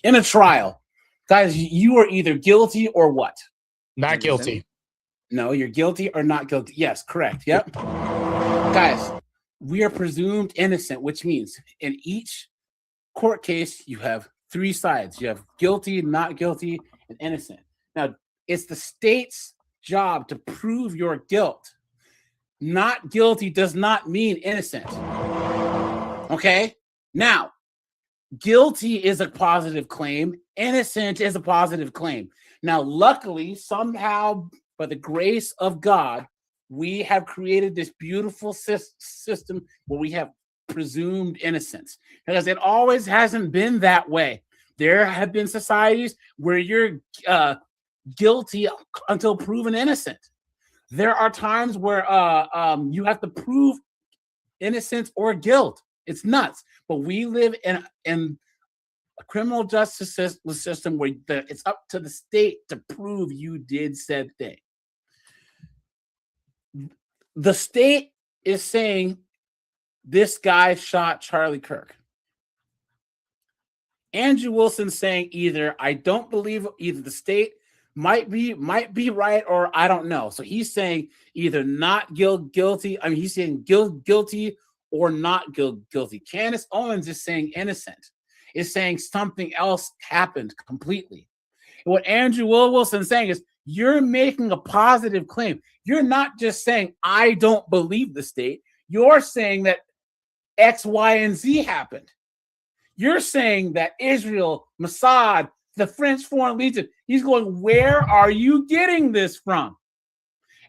In a trial, guys, you are either guilty or what? Not guilty. No, you're guilty or not guilty. Yes, correct. Yep. Guys, we are presumed innocent, which means in each court case, you have three sides. You have guilty, not guilty, and innocent. Now, it's the state's job to prove your guilt. Not guilty does not mean innocent. Okay? Now, guilty is a positive claim. Innocent is a positive claim. Now, luckily, somehow, by the grace of God, we have created this beautiful system where we have presumed innocence, because it always hasn't been that way. There have been societies where you're guilty until proven innocent. There are times where you have to prove innocence or guilt. It's nuts. But we live in a criminal justice system where it's up to the state to prove you did said thing. The state is saying this guy shot Charlie Kirk. Andrew Wilson's saying either I don't believe either the state might be right, or I don't know. So he's saying either not guilty. I mean, he's saying guilty or not guilty. Candace Owens is saying innocent. Is saying something else happened completely. And what Andrew Wilson's saying is you're making a positive claim. You're not just saying I don't believe the state. You're saying that X, Y, and Z happened. You're saying that Israel, Mossad, the French Foreign Legion, he's going, where are you getting this from?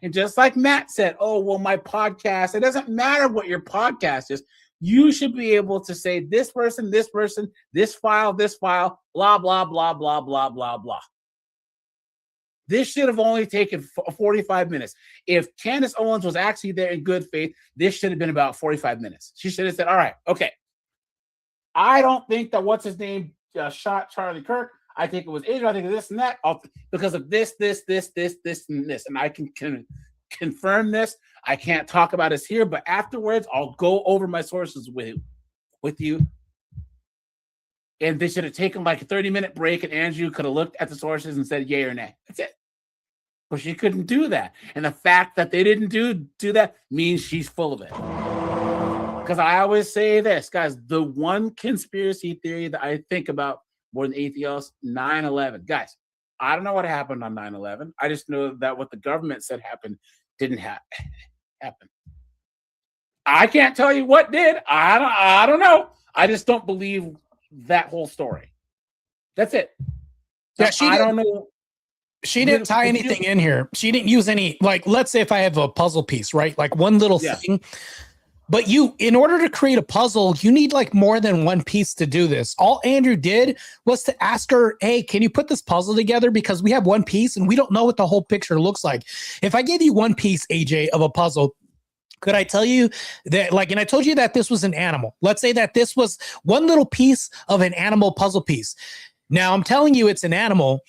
And just like Matt said, oh, well, my podcast, it doesn't matter what your podcast is. You should be able to say this person, this file, blah, blah, blah, blah, blah, blah, blah. This should have only taken 45 minutes. If Candace Owens was actually there in good faith, this should have been about 45 minutes. She should have said, all right, okay. I don't think that what's his name shot Charlie Kirk. I think it was Israel. I think of this and that because of this, and this. And I can confirm this. I can't talk about this here, but afterwards, I'll go over my sources with you. And they should have taken like a 30-minute break, and Andrew could have looked at the sources and said yay or nay. That's it. But she couldn't do that. And the fact that they didn't do that means she's full of it. Because I always say this, guys, the one conspiracy theory that I think about more than anything else, 9/11. Guys, I don't know what happened on 9/11. I just know that what the government said happened didn't happen. I can't tell you what did. I don't know. I just don't believe that whole story. That's it. Yeah, I don't know. She didn't tie anything in here. She didn't use any, like, let's say if I have a puzzle piece, right? Like one little thing. But in order to create a puzzle, you need like more than one piece to do this. All Andrew did was to ask her, hey, can you put this puzzle together? Because we have one piece and we don't know what the whole picture looks like. If I gave you one piece, AJ, of a puzzle, could I tell you that, like, and I told you that this was an animal. Let's say that this was one little piece of an animal puzzle piece. Now I'm telling you it's an animal.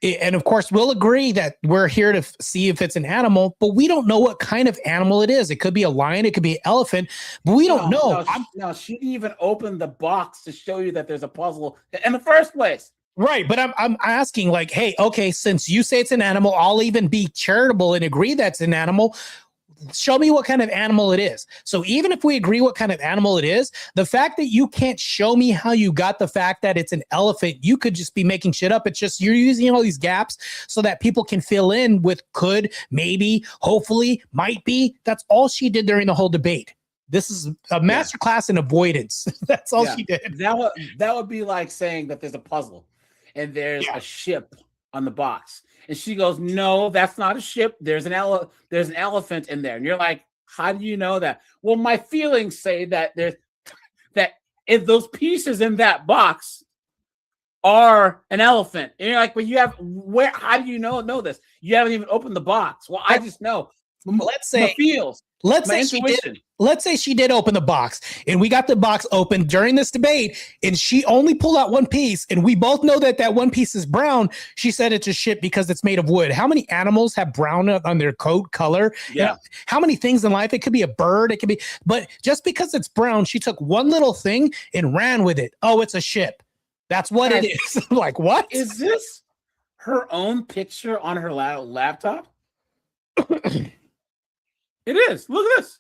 And of course, we'll agree that we're here to see if it's an animal, but we don't know what kind of animal it is. It could be a lion, it could be an elephant, but we don't know. No, she didn't even open the box to show you that there's a puzzle in the first place. Right, but I'm asking, like, hey, okay, since you say it's an animal, I'll even be charitable and agree that's an animal. Show me what kind of animal it is. So even if we agree what kind of animal it is, the fact that you can't show me how you got the fact that it's an elephant, you could just be making shit up. It's just you're using all these gaps so that people can fill in with could, maybe, hopefully, might be. That's all she did during the whole debate. This is a masterclass in avoidance. That's all she did. That would be like saying that there's a puzzle and there's a ship on the box. And she goes, no, that's not a ship. There's an elephant in there. And you're like, how do you know that? Well, my feelings say that if those pieces in that box are an elephant. And you're like, but how do you know this? You haven't even opened the box. Well, I just know. Let's say she did open the box and we got the box open during this debate and she only pulled out one piece and we both know that one piece is brown. She said it's a ship because it's made of wood. How many animals have brown on their coat color? Yeah. You know, how many things in life? It could be a bird. It could be, but just because it's brown, she took one little thing and ran with it. Oh, it's a ship. That's what it is. Like, what? Is this her own picture on her laptop? It is. Look at this.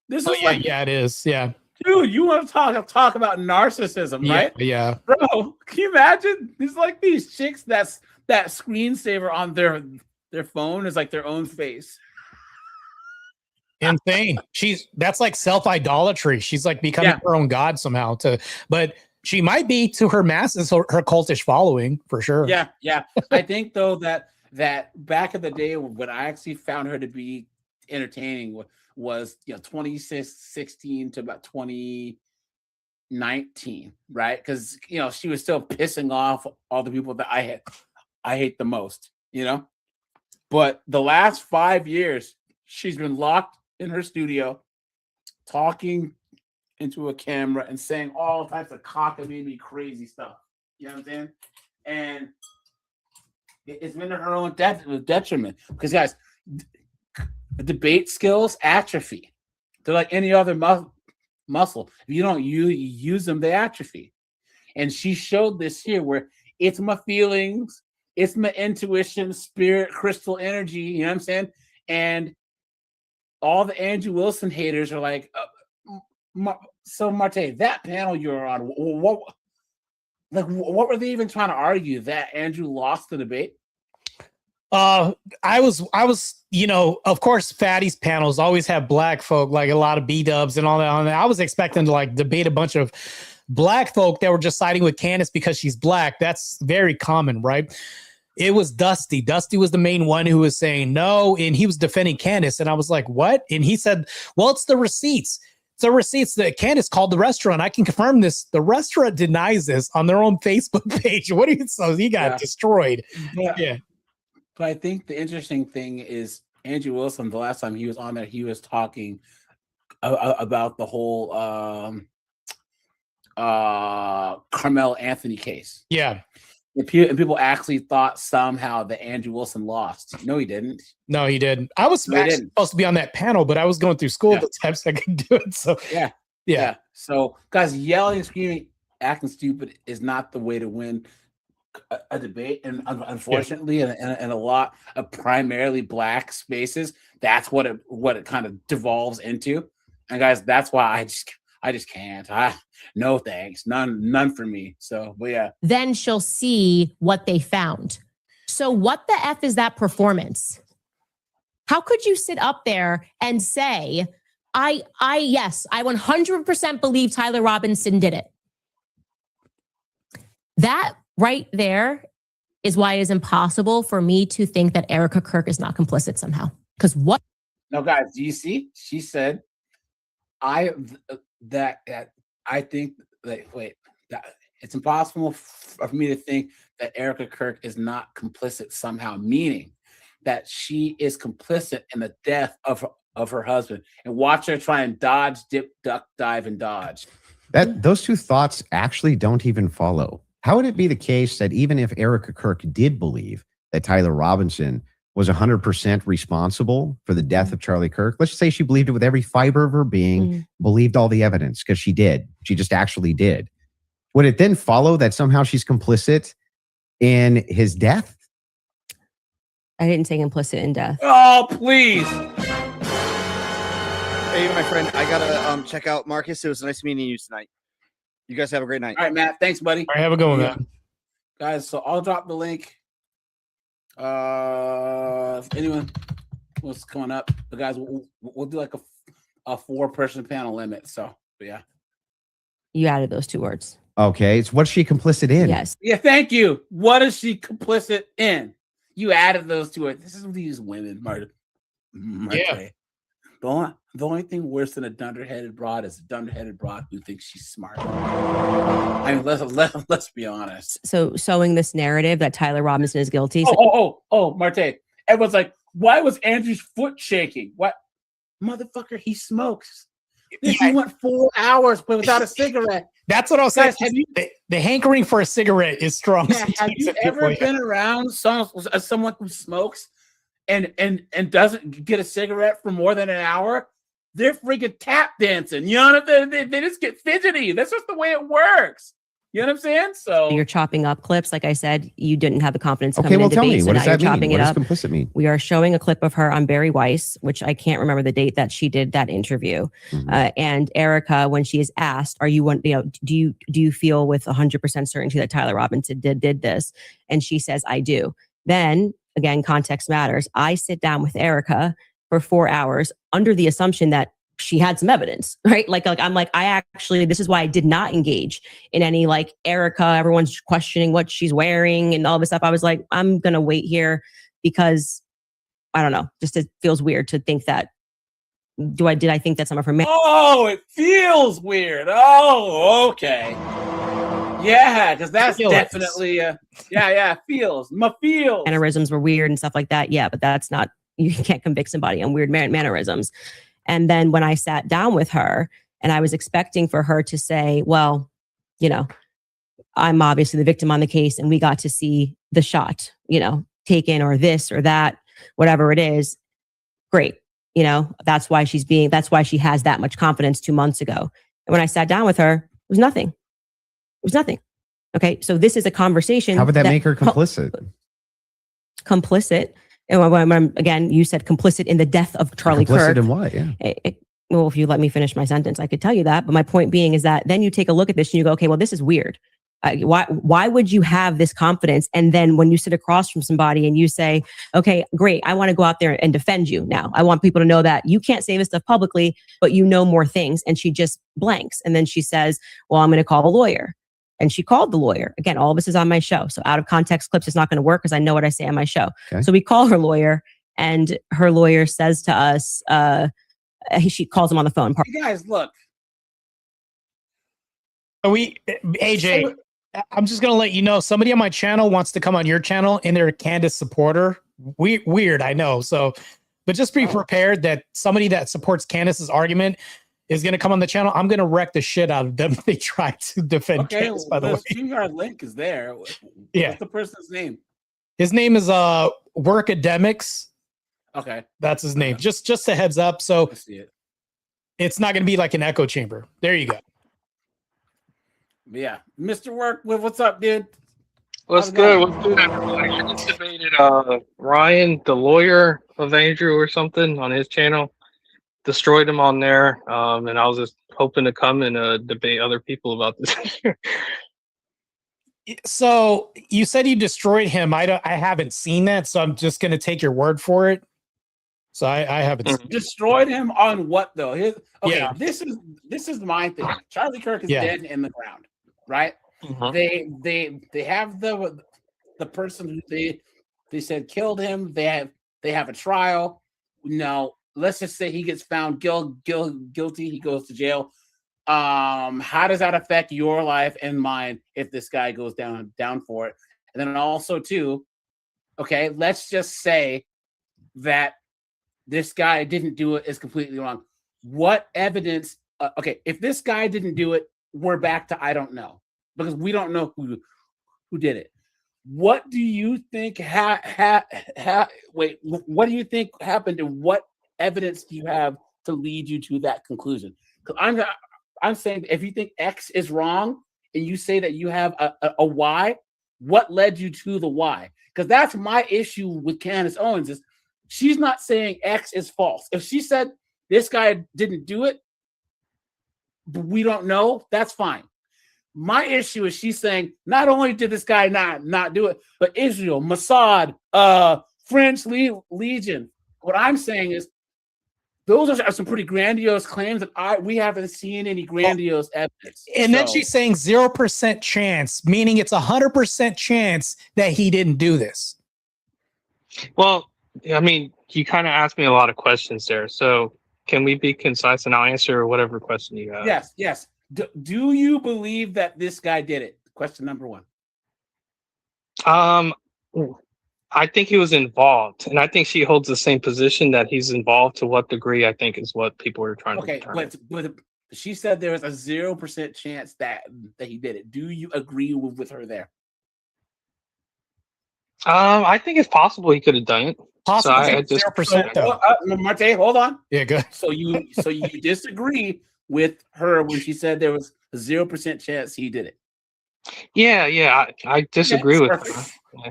This is it is. Yeah. Dude, you want to talk about narcissism, right? Yeah. Bro, can you imagine? It's like these chicks that screensaver on their phone is like their own face. Insane. That's like self-idolatry. She's like becoming her own god somehow but she might be to her masses, her cultish following for sure. Yeah. I think though that back in the day when I actually found her to be entertaining was 2016 to about 2019, right? Because she was still pissing off all the people that I hate the most, But the last 5 years, she's been locked in her studio, talking into a camera and saying all types of cockamamie crazy stuff. You know what I'm saying? And it's been to her own detriment because, guys, debate skills atrophy. They're like any other muscle. If you don't use them, they atrophy. And she showed this here where it's my feelings. It's my intuition, spirit, crystal energy. You know what I'm saying? And all the Andrew Wilson haters are like, so Marte, that panel you were on, what were they even trying to argue? That Andrew lost the debate? I was, of course, Fatty's panels always have black folk, like a lot of B-dubs and all that. I was expecting to like debate a bunch of black folk that were just siding with Candace because she's black. That's very common, right? It was Dusty. Dusty was the main one who was saying no, and he was defending Candace. And I was like, what? And he said, well, it's the receipts. It's the receipts that Candace called the restaurant. I can confirm this. The restaurant denies this on their own Facebook page. What do you, so he got destroyed. Yeah. But I think the interesting thing is Andrew Wilson, the last time he was on there, he was talking about the whole Carmel Anthony case. Yeah. And people actually thought somehow that Andrew Wilson lost. No, he didn't. No, he didn't. I was supposed to be on that panel, but I was going through school at the time, so I couldn't do it. So yeah. So guys, yelling and screaming, acting stupid is not the way to win a debate. And unfortunately, in a lot of primarily black spaces, that's what it kind of devolves into. And guys, that's why I just can't. No thanks. None for me. So, but yeah. Then she'll see what they found. So what the F is that performance? How could you sit up there and say, I 100% believe Tyler Robinson did it. That right there is why it is impossible for me to think that Erica Kirk is not complicit somehow. Because what? No, guys, do you see? She said, I think that it's impossible for me to think that Erica Kirk is not complicit somehow, meaning that she is complicit in the death of her husband. And watch her try and dodge, dip, duck, dive, and dodge. Those two thoughts actually don't even follow. How would it be the case that even if Erica Kirk did believe that Tyler Robinson was 100% responsible for the death of Charlie Kirk, let's just say she believed it with every fiber of her being, believed all the evidence, because she did. She just actually did. Would it then follow that somehow she's complicit in his death? I didn't say implicit in death. Oh, please. Hey, my friend, I gotta check out Marcus. It was nice meeting you tonight. You guys have a great night. All right, Matt. Thanks, buddy. All right, have a good one, man. Guys, so I'll drop the link. If anyone what's coming up, but guys, we'll do like a 4-person panel limit. So, but yeah. You added those 2 words. Okay, it's what's she complicit in? Yes. Yeah, thank you. What is she complicit in? You added those 2 words. This is these women, Marta. Yeah. The only thing worse than a dunderheaded broad is a dunderheaded broad who thinks she's smart. I mean, let's be honest. So sowing this narrative that Tyler Robinson is guilty. Oh, Marte. Everyone's like, why was Andrew's foot shaking? What? Motherfucker, he smokes. He went 4 hours without a cigarette. That's what I was saying. The hankering for a cigarette is strong. Yeah, have you ever been around someone who smokes and doesn't get a cigarette for more than an hour? They're freaking tap dancing. You know what I'm saying? They just get fidgety. That's just the way it works. You know what I'm saying? So you're chopping up clips. Like I said, you didn't have the confidence to come Okay, well, into tell debate, me. so What now does you're that mean? chopping What it does up. complicit mean? We are showing a clip of her on Barry Weiss, which I can't remember the date that she did that interview. And Erica, when she is asked, "Are you do you feel with 100% certainty that Tyler Robinson did this?" And she says, "I do." Then again, context matters. I sit down with Erica for 4 hours under the assumption that she had some evidence, right? Like I'm like, this is why I did not engage in any like Erica, everyone's questioning what she's wearing and all this stuff. I was like, I'm going to wait here because I don't know, just it feels weird to think that, did I think that some of her Oh, it feels weird. Oh, okay. Yeah, because that's definitely, feels. My feels. mannerisms were weird and stuff like that. Yeah, but that's not, you can't convict somebody on weird mannerisms. And then when I sat down with her and I was expecting for her to say, well, I'm obviously the victim on the case and we got to see the shot, taken or this or that, whatever it is. Great. That's why she has that much confidence 2 months ago. And when I sat down with her, it was nothing. It was nothing. Okay. So this is a conversation. How would that make her complicit? complicit. And again, you said complicit in the death of Charlie Complicit Kirk. in what? Yeah. Well, if you let me finish my sentence, I could tell you that. But my point being is that then you take a look at this and you go, okay, well, this is weird. Why would you have this confidence? And then when you sit across from somebody and you say, okay, great, I want to go out there and defend you now. I want people to know that you can't say this stuff publicly, but you know more things. And she just blanks. And then she says, well, I'm going to call a lawyer. And she called the lawyer. Again, all of this is on my show. So out of context clips is not going to work because I know what I say on my show. Okay. So we call her lawyer and her lawyer says to us, she calls him on the phone. You guys, look. AJ, I'm just going to let you know, somebody on my channel wants to come on your channel and they're a Candace supporter. Weird, I know. So, but just be prepared that somebody that supports Candace's argument is going to come on the channel. I'm going to wreck the shit out of them if they try to defend Candace, by the way. The StreamYard link is there. Yeah. What's the person's name? His name is Workademics. Okay. That's his name. Just a heads up. So I see it. It's not going to be like an echo chamber. There you go. Yeah. Mr. Work, what's up, dude? What's good? What's good, everybody? I just debated Ryan, the lawyer of Andrew or something, on his channel. Destroyed him on there. And I was just hoping to come and debate other people about this. So you said you destroyed him. I haven't seen that, so I'm just going to take your word for it. So I haven't seen Destroyed him on what though? Yeah. This is my thing. Charlie Kirk is dead in the ground, right? They have the person who they said killed him. They have a trial. Now let's just say he gets found guilty. He goes to jail. How does that affect your life and mine if this guy goes down for it? And then also too, okay, let's just say that this guy didn't do it is completely wrong. What evidence? Okay, if this guy didn't do it, we're back to I don't know, because we don't know who did it. What do you think? What do you think happened, and what evidence do you have to lead you to that conclusion? Because I'm saying if you think X is wrong and you say that you have a Y, what led you to the Y? Because that's my issue with Candace Owens is she's not saying X is false. If she said this guy didn't do it, but we don't know, that's fine. My issue is she's saying not only did this guy not do it, but Israel, Mossad, French Legion. What I'm saying is those are some pretty grandiose claims that we haven't seen any grandiose evidence. And then she's saying 0% chance, meaning it's 100% chance that he didn't do this. Well, I mean, you kind of asked me a lot of questions there. So can we be concise and I'll answer whatever question you have? Yes. Do you believe that this guy did it? Question number one. I think he was involved, and I think she holds the same position that he's involved. To what degree, I think, is what people are trying to determine. But she said there was a 0% chance that he did it. Do you agree with her there? I think it's possible he could have done it. Possible. So I just 0% though. Marte, hold on. Yeah, good. So you disagree with her when she said there was a 0% chance he did it? Yeah. I disagree with her.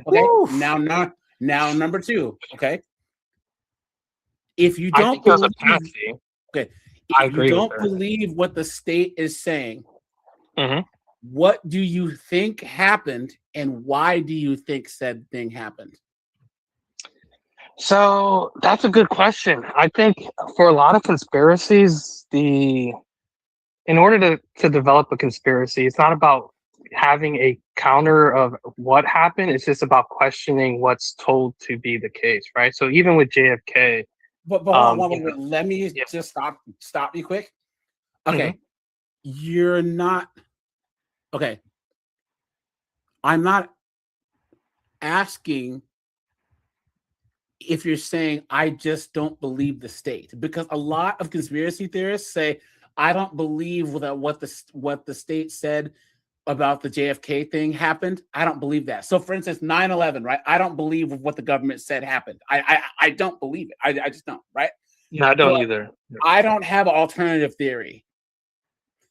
Okay. Woo. Now number two. Okay. If you don't believe, I agree. You don't believe what the state is saying, what do you think happened, and why do you think said thing happened? So that's a good question. I think for a lot of conspiracies, in order to develop a conspiracy, it's not about having a counter of what happened. It's just about questioning what's told to be the case, right? So even with JFK, but let me just stop you quick. Okay, you're not okay. I'm not asking if you're saying I just don't believe the state, because a lot of conspiracy theorists say I don't believe that what the state said about the JFK thing happened. I don't believe that. So for instance, 9/11, right? I don't believe what the government said happened. I don't believe it. I just don't, right? No, I don't either. I don't have an alternative theory.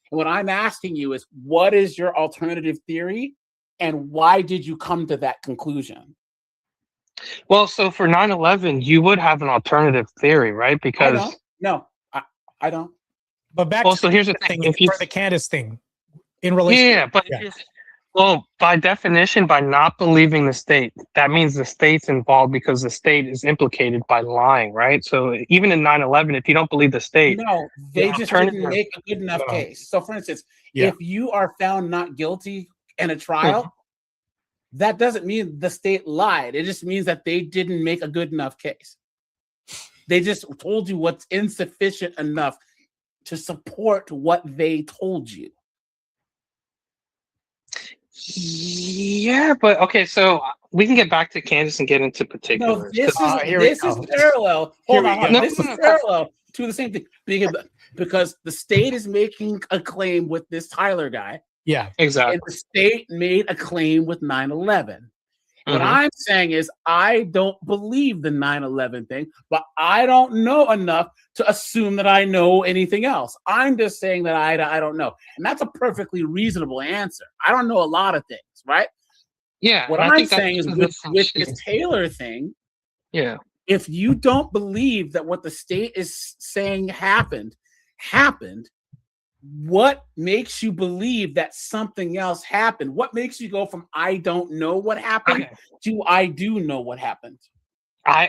What I'm asking you is, what is your alternative theory and why did you come to that conclusion? Well, so for 9/11, you would have an alternative theory, right? I Because don't. No, I don't. But back well, to so here's the the thing: thing if you for the Candace thing in relation. yeah, but Yeah. well, by definition, by not believing the state, that means the state's involved because the state is implicated by lying, right? So even in 9/11, if you don't believe the state, No, the they just didn't alternative, make a good enough no. case. So, for instance, Yeah. if you are found not guilty in a trial, that doesn't mean the state lied. It just means that they didn't make a good enough case. They just told you what's insufficient enough to support what they told you. Yeah, but okay, so we can get back to Kansas and get into No, particulars. this 'cause- is here we this is go. parallel. Here Hold we on, hold go. on. No, This no, is no. parallel to the same thing because the state is making a claim with this Tyler guy, Yeah. and exactly. the state made a claim with 9/11. What Mhm. I'm saying is, I don't believe the 9/11 thing, but I don't know enough to assume that I know anything else. I'm just saying that I don't know. And that's a perfectly reasonable answer. I don't know a lot of things, right? Yeah, What and I I'm think that's saying is, the with difference. this Taylor thing, Yeah. if you don't believe that what the state is saying happened, what makes you believe that something else happened? What makes you go from I don't know what happened Okay. to I do know what happened?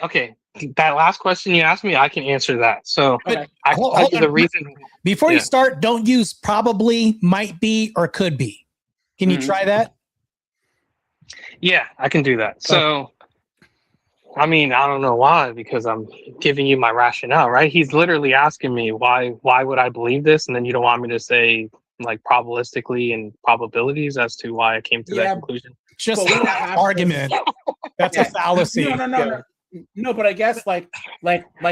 Okay. That last question you asked me, I can answer that. So Okay. I can Hold- tell hold you on. the reason. Before you Yeah. start, don't use probably, might be, or could be. Can you Mhm. try that? Yeah, I can do that. So, I mean, I don't know why, because I'm giving you my rationale, right? He's literally asking me why would I believe this, and then you don't want me to say like probabilistically and probabilities as to why I came to that Yeah, conclusion. Just but we don't that have to- argument. That's a Yeah. fallacy. No, but I guess like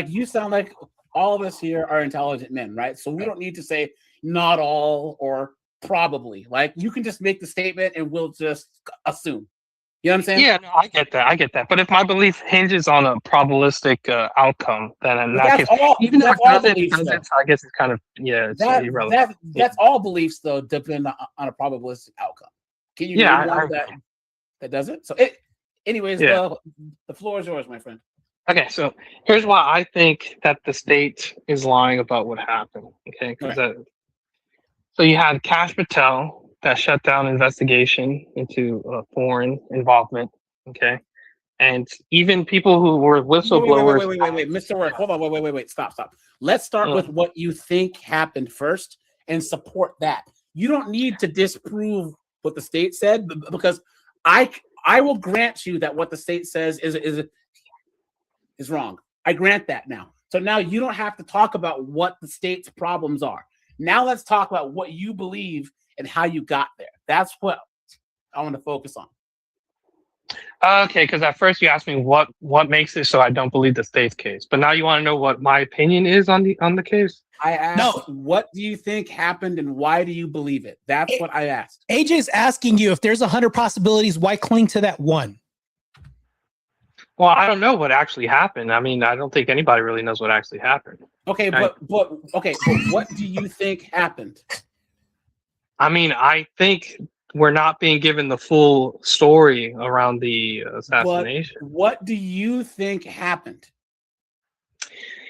you sound like all of us here are intelligent men, right? So we don't need to say not all or probably. Like, you can just make the statement and we'll just assume. You know what I'm saying? Yeah, no, I get that. I get that. But if my belief hinges on a probabilistic outcome, then in But that that's case, all. even if That's it all doesn't, beliefs, though. I guess it's kind of it's irrelevant. That's all beliefs, though, depend on a probabilistic outcome. Can you Yeah, name one that doesn't? So anyways, Yeah. the floor is yours, my friend. Okay, so here's why I think that the state is lying about what happened. Okay, because so you had Kash Patel that shut down investigation into foreign involvement. Okay, and even people who were whistleblowers. Wait, Mr. Work, hold on, wait, stop. Let's start with what you think happened first and support that. You don't need to disprove what the state said, because I will grant you that what the state says is wrong. I grant that now. So now you don't have to talk about what the state's problems are. Now let's talk about what you believe and how you got there. That's what I want to focus on. Okay, because at first you asked me what makes it so I don't believe the state's case, but now you want to know what my opinion is on the case. I asked, what do you think happened and why do you believe it? That's what I asked. AJ's asking you if there's 100 possibilities, why cling to that one? Well, I don't know what actually happened. I mean, I don't think anybody really knows what actually happened. Okay, but what do you think happened? I mean, I think we're not being given the full story around the assassination. But what do you think happened?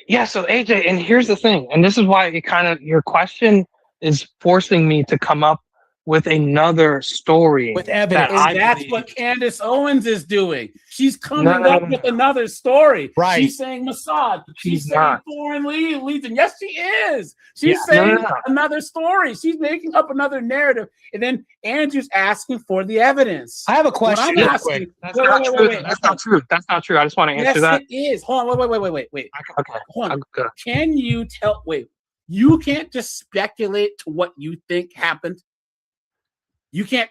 Yeah, so AJ, and here's the thing, and this is why it kind of your question is forcing me to come up with another story with evidence. And that's what Candace Owens is doing. She's coming up with another story. Right. She's saying Mossad. She's saying not. Foreign Legion. Yes, she is. She's saying another story. She's making up another narrative. And then Andrew's asking for the evidence. I have a question. I'm asking, That's not true. That's not true. That's not true. I just want to answer that. Yes, it is. Hold on. Wait. Okay. Hold on. Can you tell? Wait. You can't just speculate to what you think happened. You can't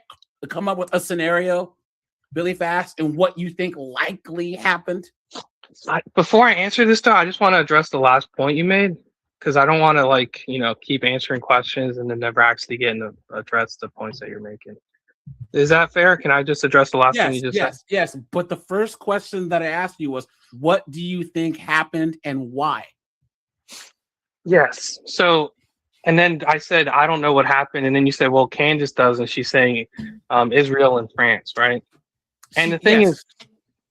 come up with a scenario really fast and what you think likely happened. Before I answer this, though, I just want to address the last point you made, because I don't want to keep answering questions and then never actually getting to address the points that you're making. Is that fair? Can I just address the last thing you just said? Yes. But the first question that I asked you was, what do you think happened and why? Yes. So, and then I said, I don't know what happened. And then you said, well, Candace does. And she's saying Israel and France, right? And the thing is,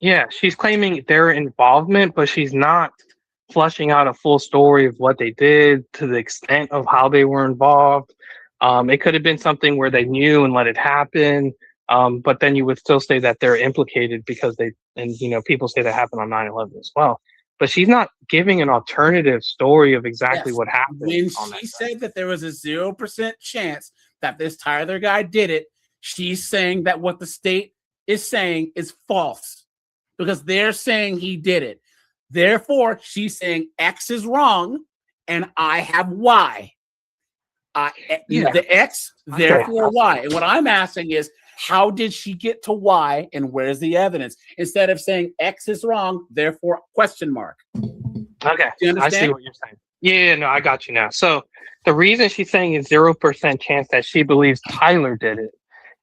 Yeah, she's claiming their involvement, but she's not flushing out a full story of what they did to the extent of how they were involved. It could have been something where they knew and let it happen, but then you would still say that they're implicated because they, and people say that happened on 9/11 as well. But she's not giving an alternative story of exactly Yes. what happened. When she said that there was a 0% chance that this Tyler guy did it, she's saying that what the state is saying is false because they're saying he did it. Therefore, she's saying X is wrong and I have Y. The X, therefore Y. And what I'm asking is, how did she get to Y and where's the evidence? Instead of saying X is wrong, therefore question mark. Okay, Do you understand? I see what you're saying. Yeah, no, I got you now. So the reason she's saying is 0% chance that she believes Tyler did it.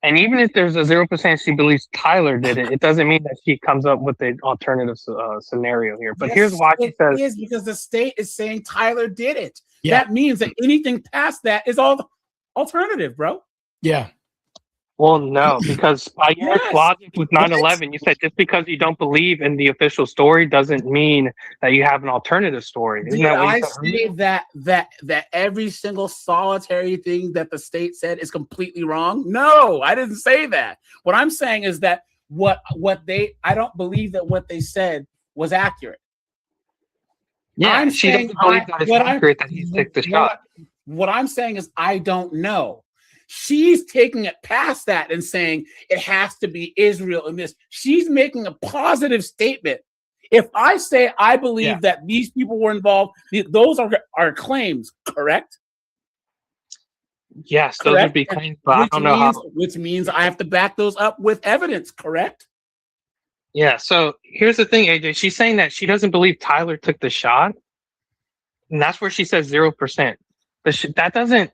And even if there's a 0% she believes Tyler did it, it doesn't mean that she comes up with an alternative scenario here. But here's why she says, it is because the state is saying Tyler did it. Yeah. That means that anything past that is all alternative, bro. Yeah. well, no, because by your Yes. logic with 9/11, you said just because you don't believe in the official story doesn't mean that you have an alternative story. Isn't Did that what I you said? say that every single solitary thing that the state said is completely wrong? No, I didn't say that. What I'm saying is that I don't believe that what they said was accurate. Yeah, she doesn't believe that it's accurate that he took the shot. What I'm saying is I don't know. She's taking it past that and saying it has to be Israel in this. She's making a positive statement. If I say I believe that these people were involved, those are claims, correct? Yes, those would be claims, but I don't know how. Which means I have to back those up with evidence, correct? Yeah, so here's the thing, AJ. She's saying that she doesn't believe Tyler took the shot, and that's where she says 0%. That doesn't.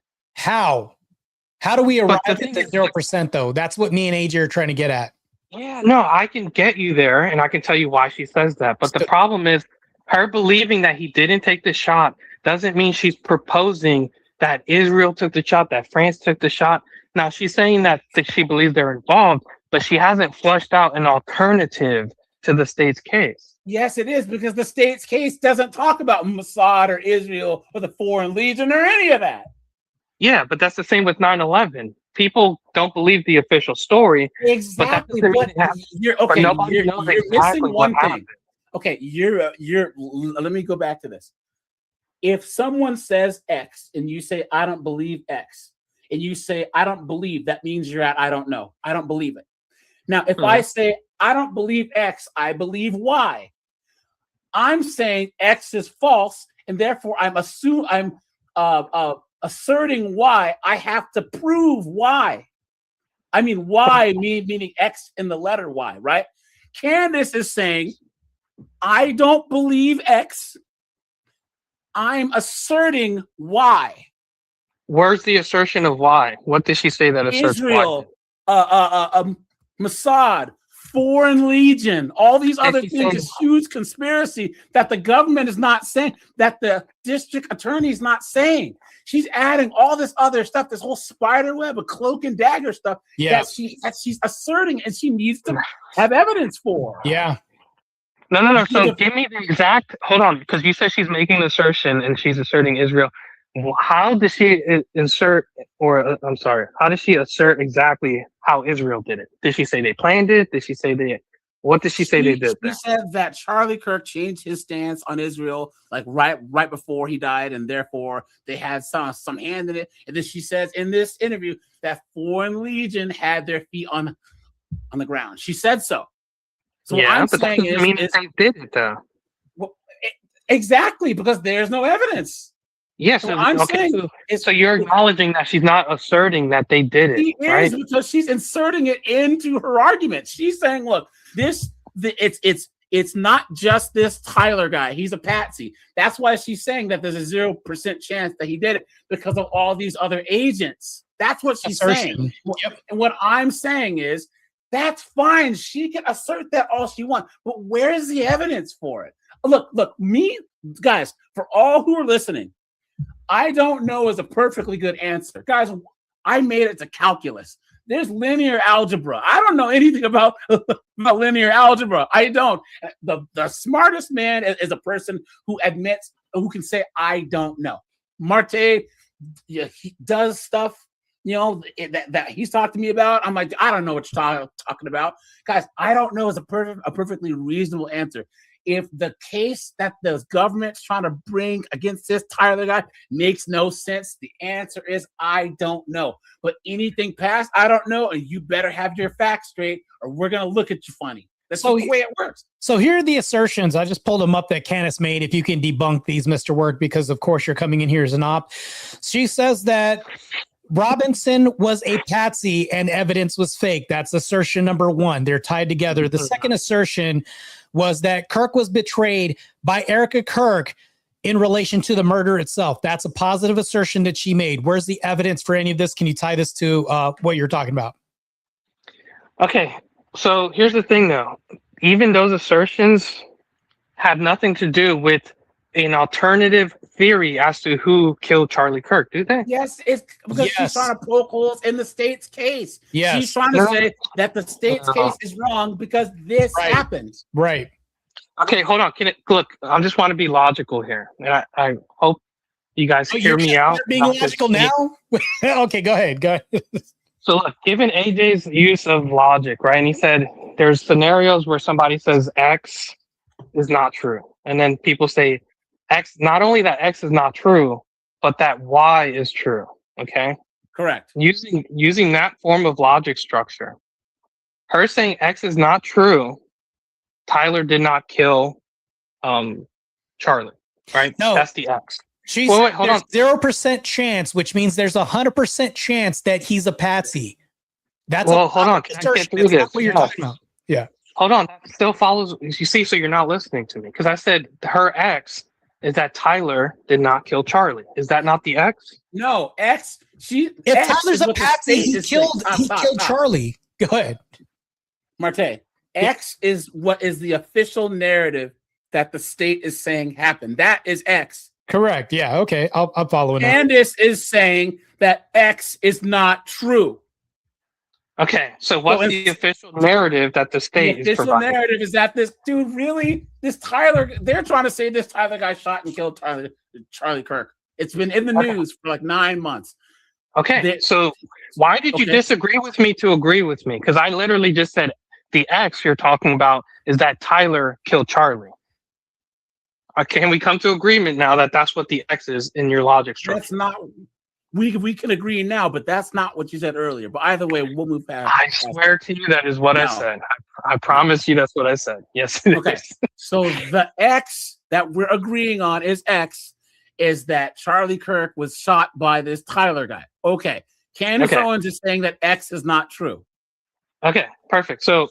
How do we arrive the at thing the is, 0% though? That's what me and AJ are trying to get at. Yeah, no, I can get you there, and I can tell you why she says that. But the problem is, her believing that he didn't take the shot doesn't mean she's proposing that Israel took the shot, that France took the shot. Now, she's saying that she believes they're involved, but she hasn't flushed out an alternative to the state's case. Yes, it is, because the state's case doesn't talk about Mossad or Israel or the Foreign Legion or any of that. Yeah, but that's the same with 9/11. People don't believe the official story. Exactly. But You're missing one thing. Okay, let me go back to this. If someone says X and you say I don't believe X, and you say I don't believe, that means you're at I don't know. I don't believe it. Now, if I say I don't believe X, I believe Y. I'm saying X is false, and therefore I'm asserting Y. I have to prove Y. I mean, Y meaning X in the letter Y, right? Candace is saying, I don't believe X. I'm asserting Y. Where's the assertion of Y? What did she say that asserts Israel, Y? Mossad, Foreign Legion, all these other things, this huge conspiracy that the government is not saying, that the district attorney is not saying. She's adding all this other stuff, this whole spider web of cloak and dagger stuff that she's asserting, and she needs to have evidence for. Yeah. No. So give me the exact. Hold on, because you said she's making an assertion and she's asserting Israel. How does she insert, or I'm sorry, how does she assert exactly how Israel did it? Did she say they planned it? Did she say they? What did she say they did? She said that Charlie Kirk changed his stance on Israel like right before he died, and therefore they had some hand in it. And then she says in this interview that Foreign Legion had their feet on the ground. She said so. So yeah, what I'm but saying that doesn't mean is they did it though. Well, exactly, because there's no evidence. Yes, so you're acknowledging that she's not asserting that they did it, right? Because she's inserting it into her argument. She's saying, "Look, it's not just this Tyler guy. He's a patsy." That's why she's saying that there's a 0% chance that he did it because of all these other agents. That's what she's saying. Yep. And what I'm saying is, that's fine. She can assert that all she wants, but where's the evidence for it? Look, me, guys, for all who are listening, I don't know is a perfectly good answer. Guys, I made it to calculus. there's linear algebra. I don't know anything about linear algebra. I don't. The smartest man is a person who admits, who can say, I don't know. Marte, yeah, he does stuff, that he's talked to me about. I'm like, I don't know what you're talking about. Guys, I don't know is a perfectly reasonable answer. If the case that the government's trying to bring against this Tyler guy makes no sense, the answer is I don't know. But anything past I don't know, and you better have your facts straight, or we're gonna look at you funny. That's the way it works. So here are the assertions. I just pulled them up that Candace made. If you can debunk these, Mr. Work, because of course you're coming in here as an op. She says that Robinson was a patsy and evidence was fake. That's assertion number one. They're tied together. The second assertion was that Kirk was betrayed by Erica Kirk in relation to the murder itself. That's a positive assertion that she made. Where's the evidence for any of this? Can you tie this to what you're talking about? Okay, so here's the thing, though. Even those assertions have nothing to do with an alternative theory as to who killed Charlie Kirk, do they? Yes, it's because she's trying to poke holes in the state's case. Yes. She's trying to say that the state's case is wrong because this happened. Right. Okay, hold on. Look, I just want to be logical here. And I hope you guys hear me out. You're being logical now? Okay, go ahead. Go ahead. So look, given AJ's use of logic, right? And he said there's scenarios where somebody says X is not true. And then people say X, not only that X is not true, but that Y is true. Okay. Correct. Using that form of logic structure, her saying X is not true, Tyler did not kill Charlie. Right? No. That's the X. She's wait, hold on. 0% chance, which means there's 100% chance that he's a patsy. That's hold on. Can I get through this? What you're talking about. Yeah. Hold on. That still follows. You see, so you're not listening to me because I said her X is that Tyler did not kill Charlie. Is that not the X? No, X. If X Tyler's a patsy, he killed Charlie. Go ahead, Marte. X is what is the official narrative that the state is saying happened. That is X. Correct. Yeah. Okay. I'm following. Candace is saying that X is not true. Okay. So what's the official narrative that the state is providing? The official narrative is that this dude this Tyler, they're trying to say this Tyler guy shot and killed Charlie Kirk. It's been in the news for like 9 months. Okay. So why did you disagree with me to agree with me? Because I literally just said the X you're talking about is that Tyler killed Charlie. Can we come to agreement now that that's what the X is in your logic structure? That's not. We can agree now, but that's not what you said earlier. But either way, we'll move past. I swear to you, that is what I said. I promise you, that's what I said. Yes. Okay. So the X that we're agreeing on is X, is that Charlie Kirk was shot by this Tyler guy. Okay. Candace Owens is saying that X is not true. Okay. Perfect. So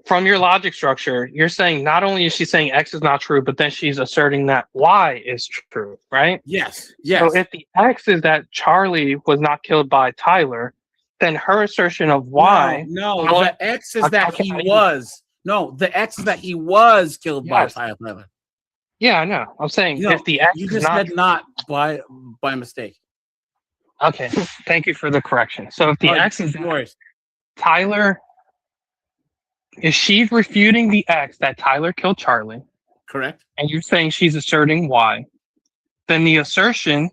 from your logic structure, you're saying not only is she saying X is not true, but then she's asserting that Y is true, right? Yes. So if the X is that Charlie was not killed by Tyler, then her assertion of Y. No, the X is that he was. No, the X is that he was killed by Tyler. Yeah, I know. I'm saying if the X you just said not by mistake. Okay. Thank you for the correction. So if the X is yours, Tyler. Is she refuting the X that Tyler killed Charlie? Correct. And you're saying she's asserting Y. Then the assertion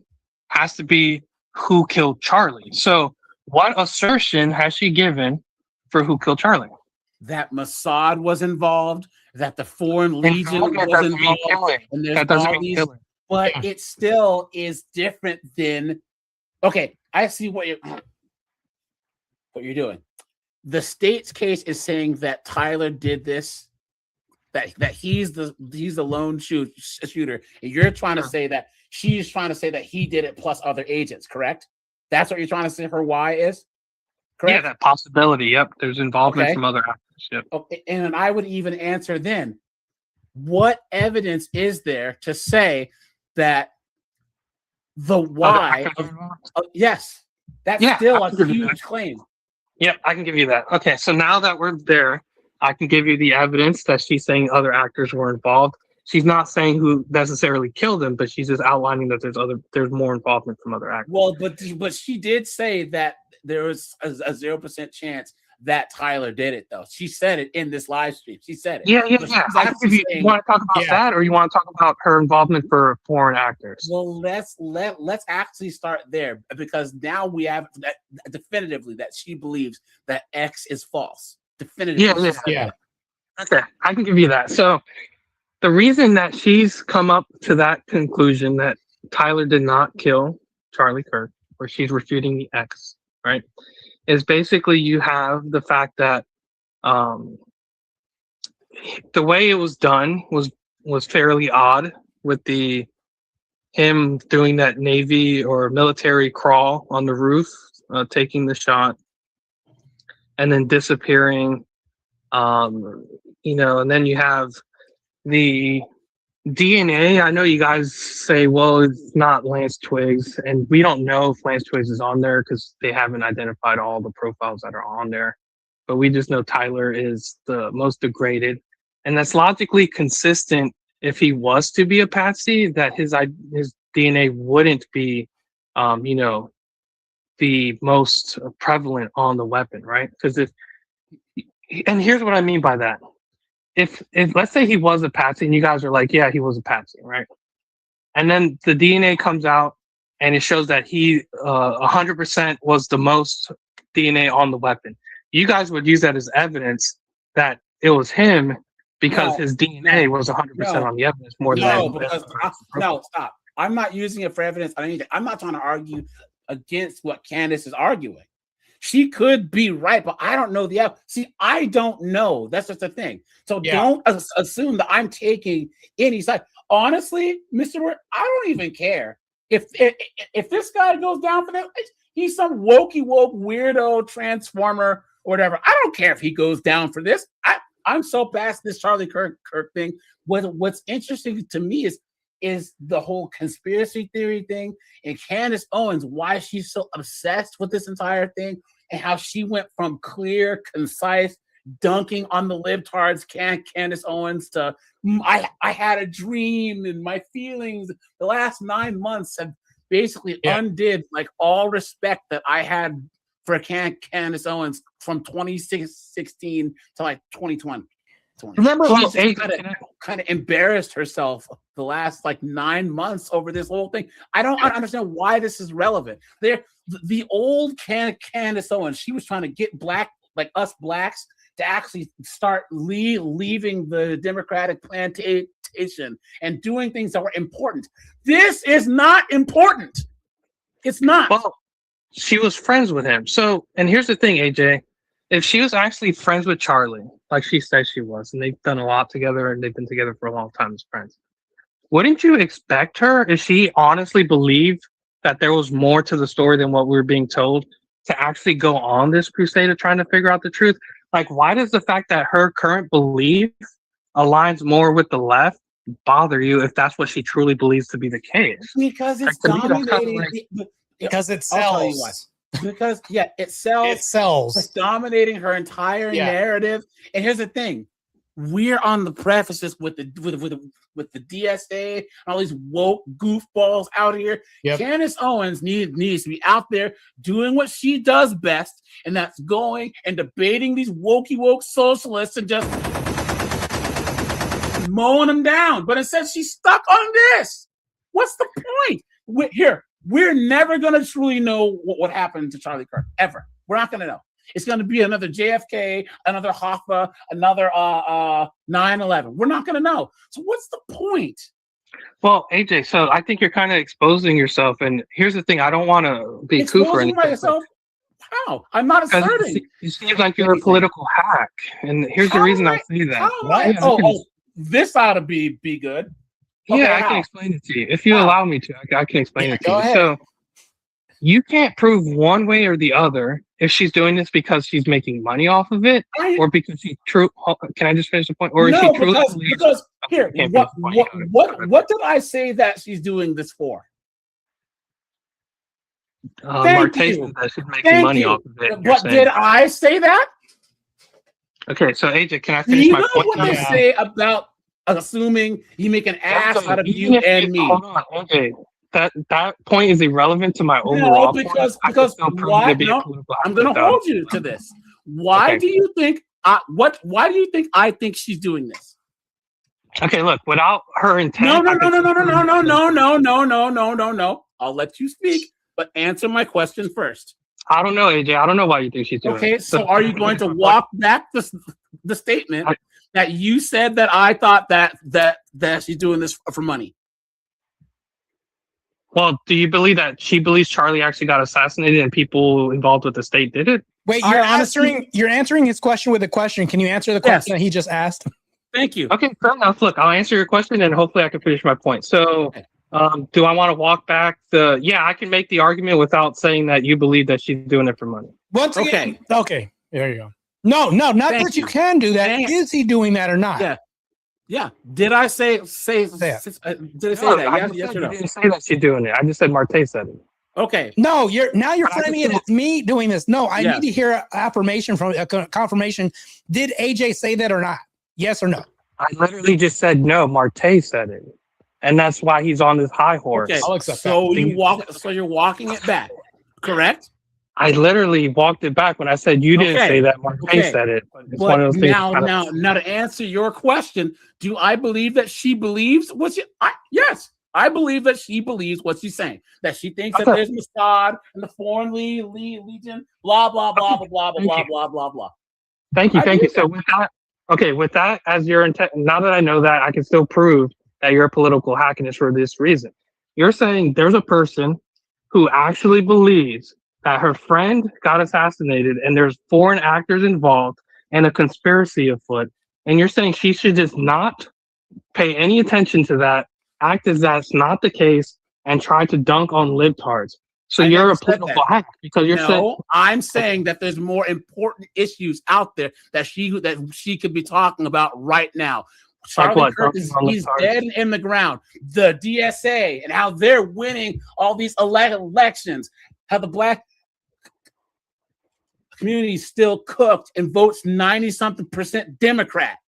has to be who killed Charlie. So what assertion has she given for who killed Charlie? That Mossad was involved, that the Foreign Legion was involved. And that doesn't mean killing. But it still is different than... Okay, I see what you're doing. The state's case is saying that Tyler did this, that he's the lone shooter, and you're trying to say that she's trying to say that he did it plus other agents, correct? That's what you're trying to say her why is? Correct? Yeah, that possibility. Yep, there's involvement from other actors. Yep. Okay, and I would even answer then, what evidence is there to say that the why yes, that's still a huge claim. Yep, I can give you that. Okay, so now that we're there, I can give you the evidence that she's saying other actors were involved. She's not saying who necessarily killed him, but she's just outlining that there's more involvement from other actors. Well, but she did say that there was a 0% chance that Tyler did it, though. She said it in this live stream. She said it. Yeah. She's I think if you want to talk about that, or you want to talk about her involvement for foreign actors. Well, let's actually start there, because now we have that definitively that she believes that X is false. Definitively. Yeah. Okay, I can give you that. So the reason that she's come up to that conclusion that Tyler did not kill Charlie Kirk, or she's refuting the X, right, is basically you have the fact that the way it was done was fairly odd, with him doing that Navy or military crawl on the roof, taking the shot, and then disappearing. And then you have the DNA. I know you guys say, well, it's not Lance Twiggs, and we don't know if Lance Twiggs is on there because they haven't identified all the profiles that are on there. But we just know Tyler is the most degraded, and that's logically consistent. If he was to be a patsy, that his DNA wouldn't be, the most prevalent on the weapon, right? Because and here's what I mean by that. If let's say he was a patsy, and you guys are like, yeah, he was a patsy, right? And then the DNA comes out, and it shows that he 100% was the most DNA on the weapon. You guys would use that as evidence that it was him, because his DNA was 100% on the evidence more than stop. I'm not using it for evidence. I'm not trying to argue against what Candace is arguing. She could be right, but I don't know the evidence. See, I don't know. That's just the thing. So don't assume that I'm taking any side. Honestly, Mr. Word, I don't even care if this guy goes down for that. He's some woke weirdo transformer or whatever. I don't care if he goes down for this. I'm so past this Charlie Kirk thing. What's interesting to me is the whole conspiracy theory thing, and Candace Owens, why she's so obsessed with this entire thing, and how she went from clear, concise, dunking on the libtards, Candace Owens, to I had a dream, and my feelings the last 9 months have basically undid like all respect that I had for Candace Owens from 2016 to like 2020. Remember, she kind of embarrassed herself the last like 9 months over this whole thing. I don't understand why this is relevant. The old Candace Owens, she was trying to get us blacks to actually start leaving the Democratic plantation and doing things that were important. This is not important. It's not. Well, she was friends with him. So, and here's the thing, AJ. If she was actually friends with Charlie, like she said she was, and they've done a lot together, and they've been together for a long time as friends, wouldn't you expect her, if she honestly believed that there was more to the story than what we were being told, to actually go on this crusade of trying to figure out the truth? Like, why does the fact that her current belief aligns more with the left bother you if that's what she truly believes to be the case? Because it's dominating. Because it I'll tell you sells. what. Because it sells. It sells. It's dominating her entire narrative. And here's the thing: we're on the precipice with the DSA and all these woke goofballs out here. Yep. Candace Owens needs to be out there doing what she does best, and that's going and debating these woke socialists and just mowing them down. But instead, she's stuck on this. What's the point? We're never going to truly know what happened to Charlie Kirk, ever. We're not going to know. It's going to be another JFK, another Hoffa, another 9/11. We're not going to know. So what's the point? Well, AJ, so I think you're kind of exposing yourself. And here's the thing. I don't want to be Exposing cool for anything. myself? How? I'm not asserting. It seems like you're a political hack. And here's the reason I say that. This ought to be good. Okay, Okay, I can explain it to you. If you allow me to, I can explain it to you. Ahead. So you can't prove one way or the other if she's doing this because she's making money off of it, or because she true. Can I just finish the point? Or is she truly because here, what did I say that she's doing this for? Martez that she's making money off of it. But did I say that? Okay, so AJ, can I finish my point? What I say about assuming you make an ass out of you and me? Hold on, AJ. that point is irrelevant to my No, overall because point. I can still prove why? to be a No, political I'm going to activist. hold you to this. Why Okay. do you think? Why do you think I think she's doing this? Okay, look, without her intent, No. I can still prove- No. I'll let you speak, but answer my question first. I don't know, AJ. I don't know why you think she's doing Okay, it. so are you going to walk back the statement that you said that I thought that she's doing this for money? Well, do you believe that she believes Charlie actually got assassinated and people involved with the state did it? Wait, I asked you're answering his question with a question. Can you answer the question that he just asked? Thank you. Okay, fair enough. Look, I'll answer your question and hopefully I can finish my point. So, do I want to walk back yeah, I can make the argument without saying that you believe that she's doing it for money. Once again, okay, there you go. No, not Thank that you you. can do that. Thank- Is he doing that or not? Yeah. Did I say? Did I say No, that? I Yes, just yes said or you no? didn't say that she's doing it. I just said Marte said it. Okay. No, you're But I framing just it as me doing this. No, I Yeah. need to hear a affirmation from a confirmation. Did AJ say that or not? Yes or no? I literally just said no. Marte said it, and that's why he's on this high horse. Okay. I'll accept So that. So you're walking it back, correct? I literally walked it back when I said you didn't Okay. say that. Marte Okay. said it. But it's one of But those things. now to answer your question, do I believe that she believes what she? Yes, I believe that she believes what she's saying. That she thinks that Okay. there's Mossad and the Foreign Legion, blah blah blah blah blah blah blah blah blah blah. Thank you. I Thank you. believe So with that as your intent, now that I know that, I can still prove that you're a political hackness for this reason. You're saying there's a person who actually believes that her friend got assassinated and there's foreign actors involved and a conspiracy afoot. And you're saying she should just not pay any attention to that, act as that's not the case, and try to dunk on libtards. So I you're never a said political that. hack because you're saying No, I'm saying that there's more important issues out there that she could be talking about right now. Charlie what? Kirk is Dunking on he's libtards? dead and in the ground. The DSA and how they're winning all these elections. How the black community is still cooked and votes 90-something% Democrat.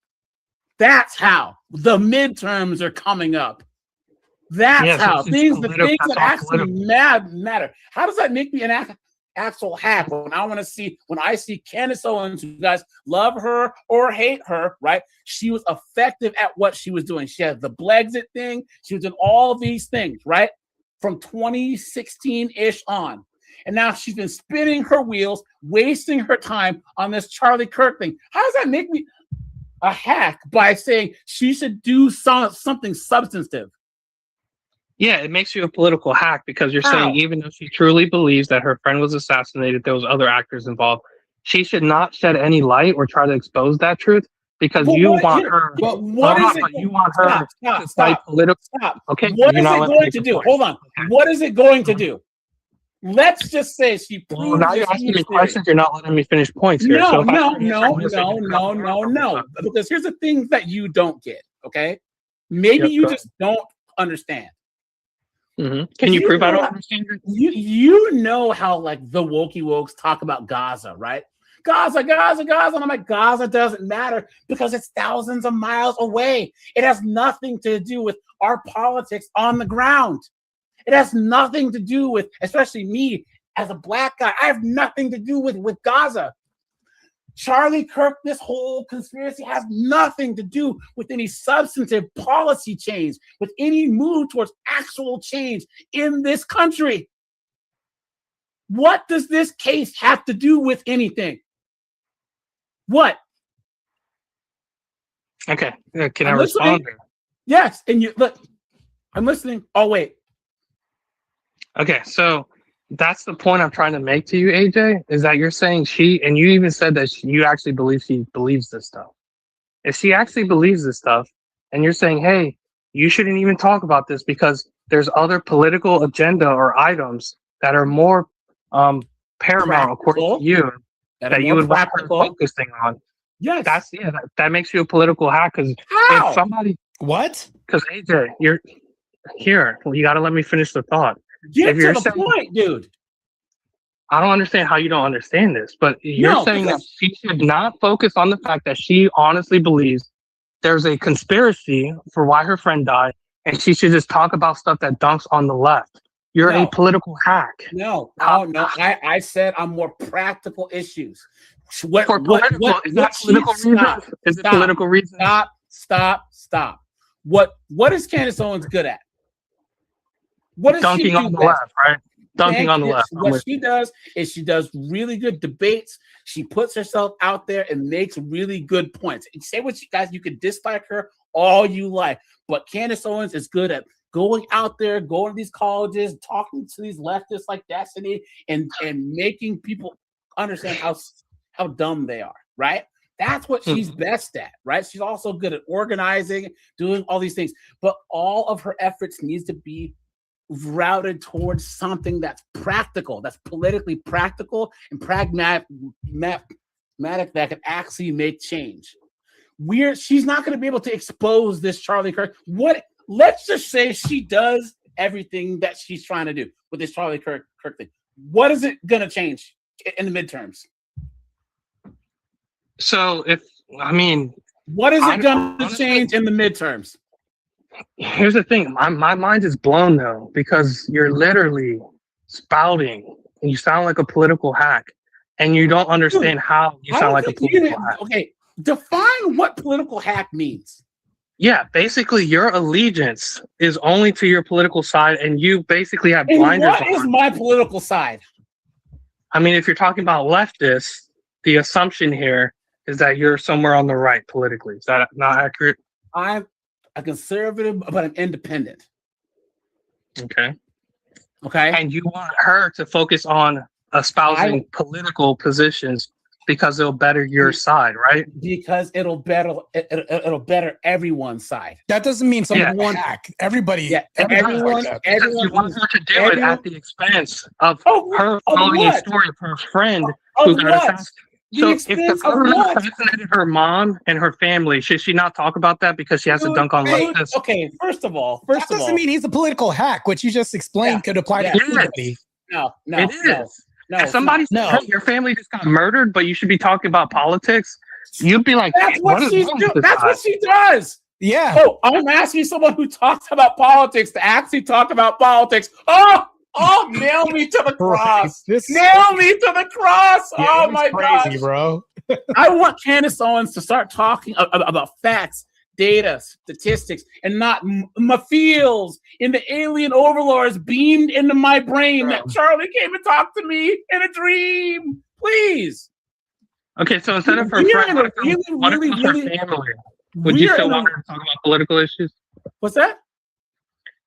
That's how the midterms are coming up. That's Yes, how it's things political. that That's all actually political. matter. How does that make me an actual hack when I see Candace Owens, you guys love her or hate her, right? She was effective at what she was doing. She had the Brexit thing. She was doing all of these things, right? From 2016-ish on. And now she's been spinning her wheels, wasting her time on this Charlie Kirk thing. How does that make me a hack by saying she should do something substantive? Yeah, it makes you a political hack because you're How? saying even though she truly believes that her friend was assassinated, there was other actors involved. She should not shed any light or try to expose that truth because you want her. But what is it? You want her to fight Stop. political. Stop. Okay, What you're is not it letting me going make to the do? point. Hold on. Okay. What is it going to do? Let's just say she proves Well, now you're this asking me theory. questions. You're not letting me finish points here. No, So if I no, start answering no, this, no, you're gonna no, cut me no, off. no. Because here's the things that you don't get. Okay, maybe Yep, you go just don't understand. Can you prove I don't know- understand it? You know how like the wokey wokes talk about Gaza, right? Gaza, and I'm like, Gaza doesn't matter because it's thousands of miles away. It has nothing to do with our politics on the ground. It has nothing to do with, especially me as a black guy, I have nothing to do with Gaza. Charlie Kirk, this whole conspiracy has nothing to do with any substantive policy change, with any move towards actual change in this country. What does this case have to do with anything? What? Okay, can I I'm respond? listening. Yes, and you look, I'm listening. Oh, wait. Okay, so that's the point I'm trying to make to you, AJ, is that you're saying and you even said that you actually believe she believes this stuff. If she actually believes this stuff, and you're saying, hey, you shouldn't even talk about this because there's other political agenda or items that are more paramount, according to you, that you would want her focusing on. Yes. That makes you a political hack because if somebody, What? because AJ, you're here. Well, you got to let me finish the thought. Get If to you're the saying- point, dude. I don't understand how you don't understand this, but you're saying that she should not focus on the fact that she honestly believes there's a conspiracy for why her friend died, and she should just talk about stuff that dunks on the left. You're a political hack. No. I said I'm more practical issues. What political reasons? Is it political reasons? Stop. What is Candace Owens good at? What is dunking on the left, right? Dunking on the left. What she does is she does really good debates. She puts herself out there and makes really good points. And say what you guys, you can dislike her all you like, but Candace Owens is good at going out there, going to these colleges, talking to these leftists like Destiny, and making people understand how dumb they are, right? That's what she's best at, right? She's also good at organizing, doing all these things, but all of her efforts needs to be routed towards something that's practical, that's politically practical and pragmatic that can actually make change. She's not going to be able to expose this Charlie Kirk. Let's just say she does everything that she's trying to do with this Charlie Kirk thing. What is it going to change in the midterms? So what is it going to change in the midterms? Here's the thing. My mind is blown though, because you're literally spouting and you sound like a political hack, and you don't understand how you sound like a political hack. Okay, define what political hack means. Yeah, basically your allegiance is only to your political side, and you basically have blinders on. What is my political side? I mean, if you're talking about leftists, the assumption here is that you're somewhere on the right politically. Is that not accurate? I'm a conservative, but I'm independent. Okay. And you want her to focus on espousing political positions because it'll better your side, right? Because it'll better everyone's side. That doesn't mean someone hack. Everybody. Everyone. You want her to do it at the expense of her following a story of her friend who got assassinated. So if the government assassinated her mom and her family, should she not talk about that because she has to dunk on leftists? Okay, first of all, that doesn't mean he's a political hack, which you just explained could apply to everybody. No, it is. No, if somebody's your family just got murdered, but you should be talking about politics, you'd be like, that's what she does. Yeah. Oh, I'm asking someone who talks about politics to actually talk about politics. Oh, nail me to the cross. Nail me to the cross. Yeah, oh my god, bro. I want Candace Owens to start talking about facts, data, statistics, and not my feels and the alien overlords beamed into my brain that Charlie came and talked to me in a dream. Please. Okay, so instead of her friend, her family, would you still want her to talk about political issues? What's that?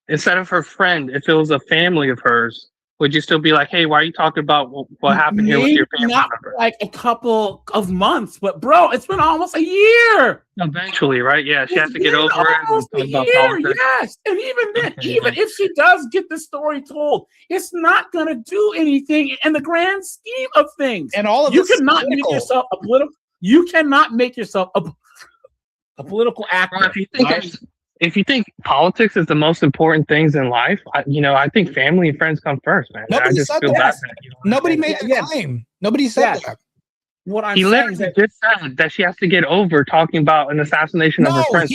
Instead of her friend, if it was a family of hers, would you still be like, hey, why are you talking about what happened here with your family member? Like a couple of months, but bro, it's been almost a year. Eventually, right? Yeah, she has to get over it. And talk about politics. Yes, and even then, even if she does get the story told, it's not going to do anything in the grand scheme of things. And all of you cannot make yourself a political. You cannot make yourself a political actor. Well, if you think politics is the most important things in life, I think family and friends come first, man. Nobody said that. Nobody made the claim. Nobody said that. What I'm he literally just said that she has to get over talking about an assassination of her friends.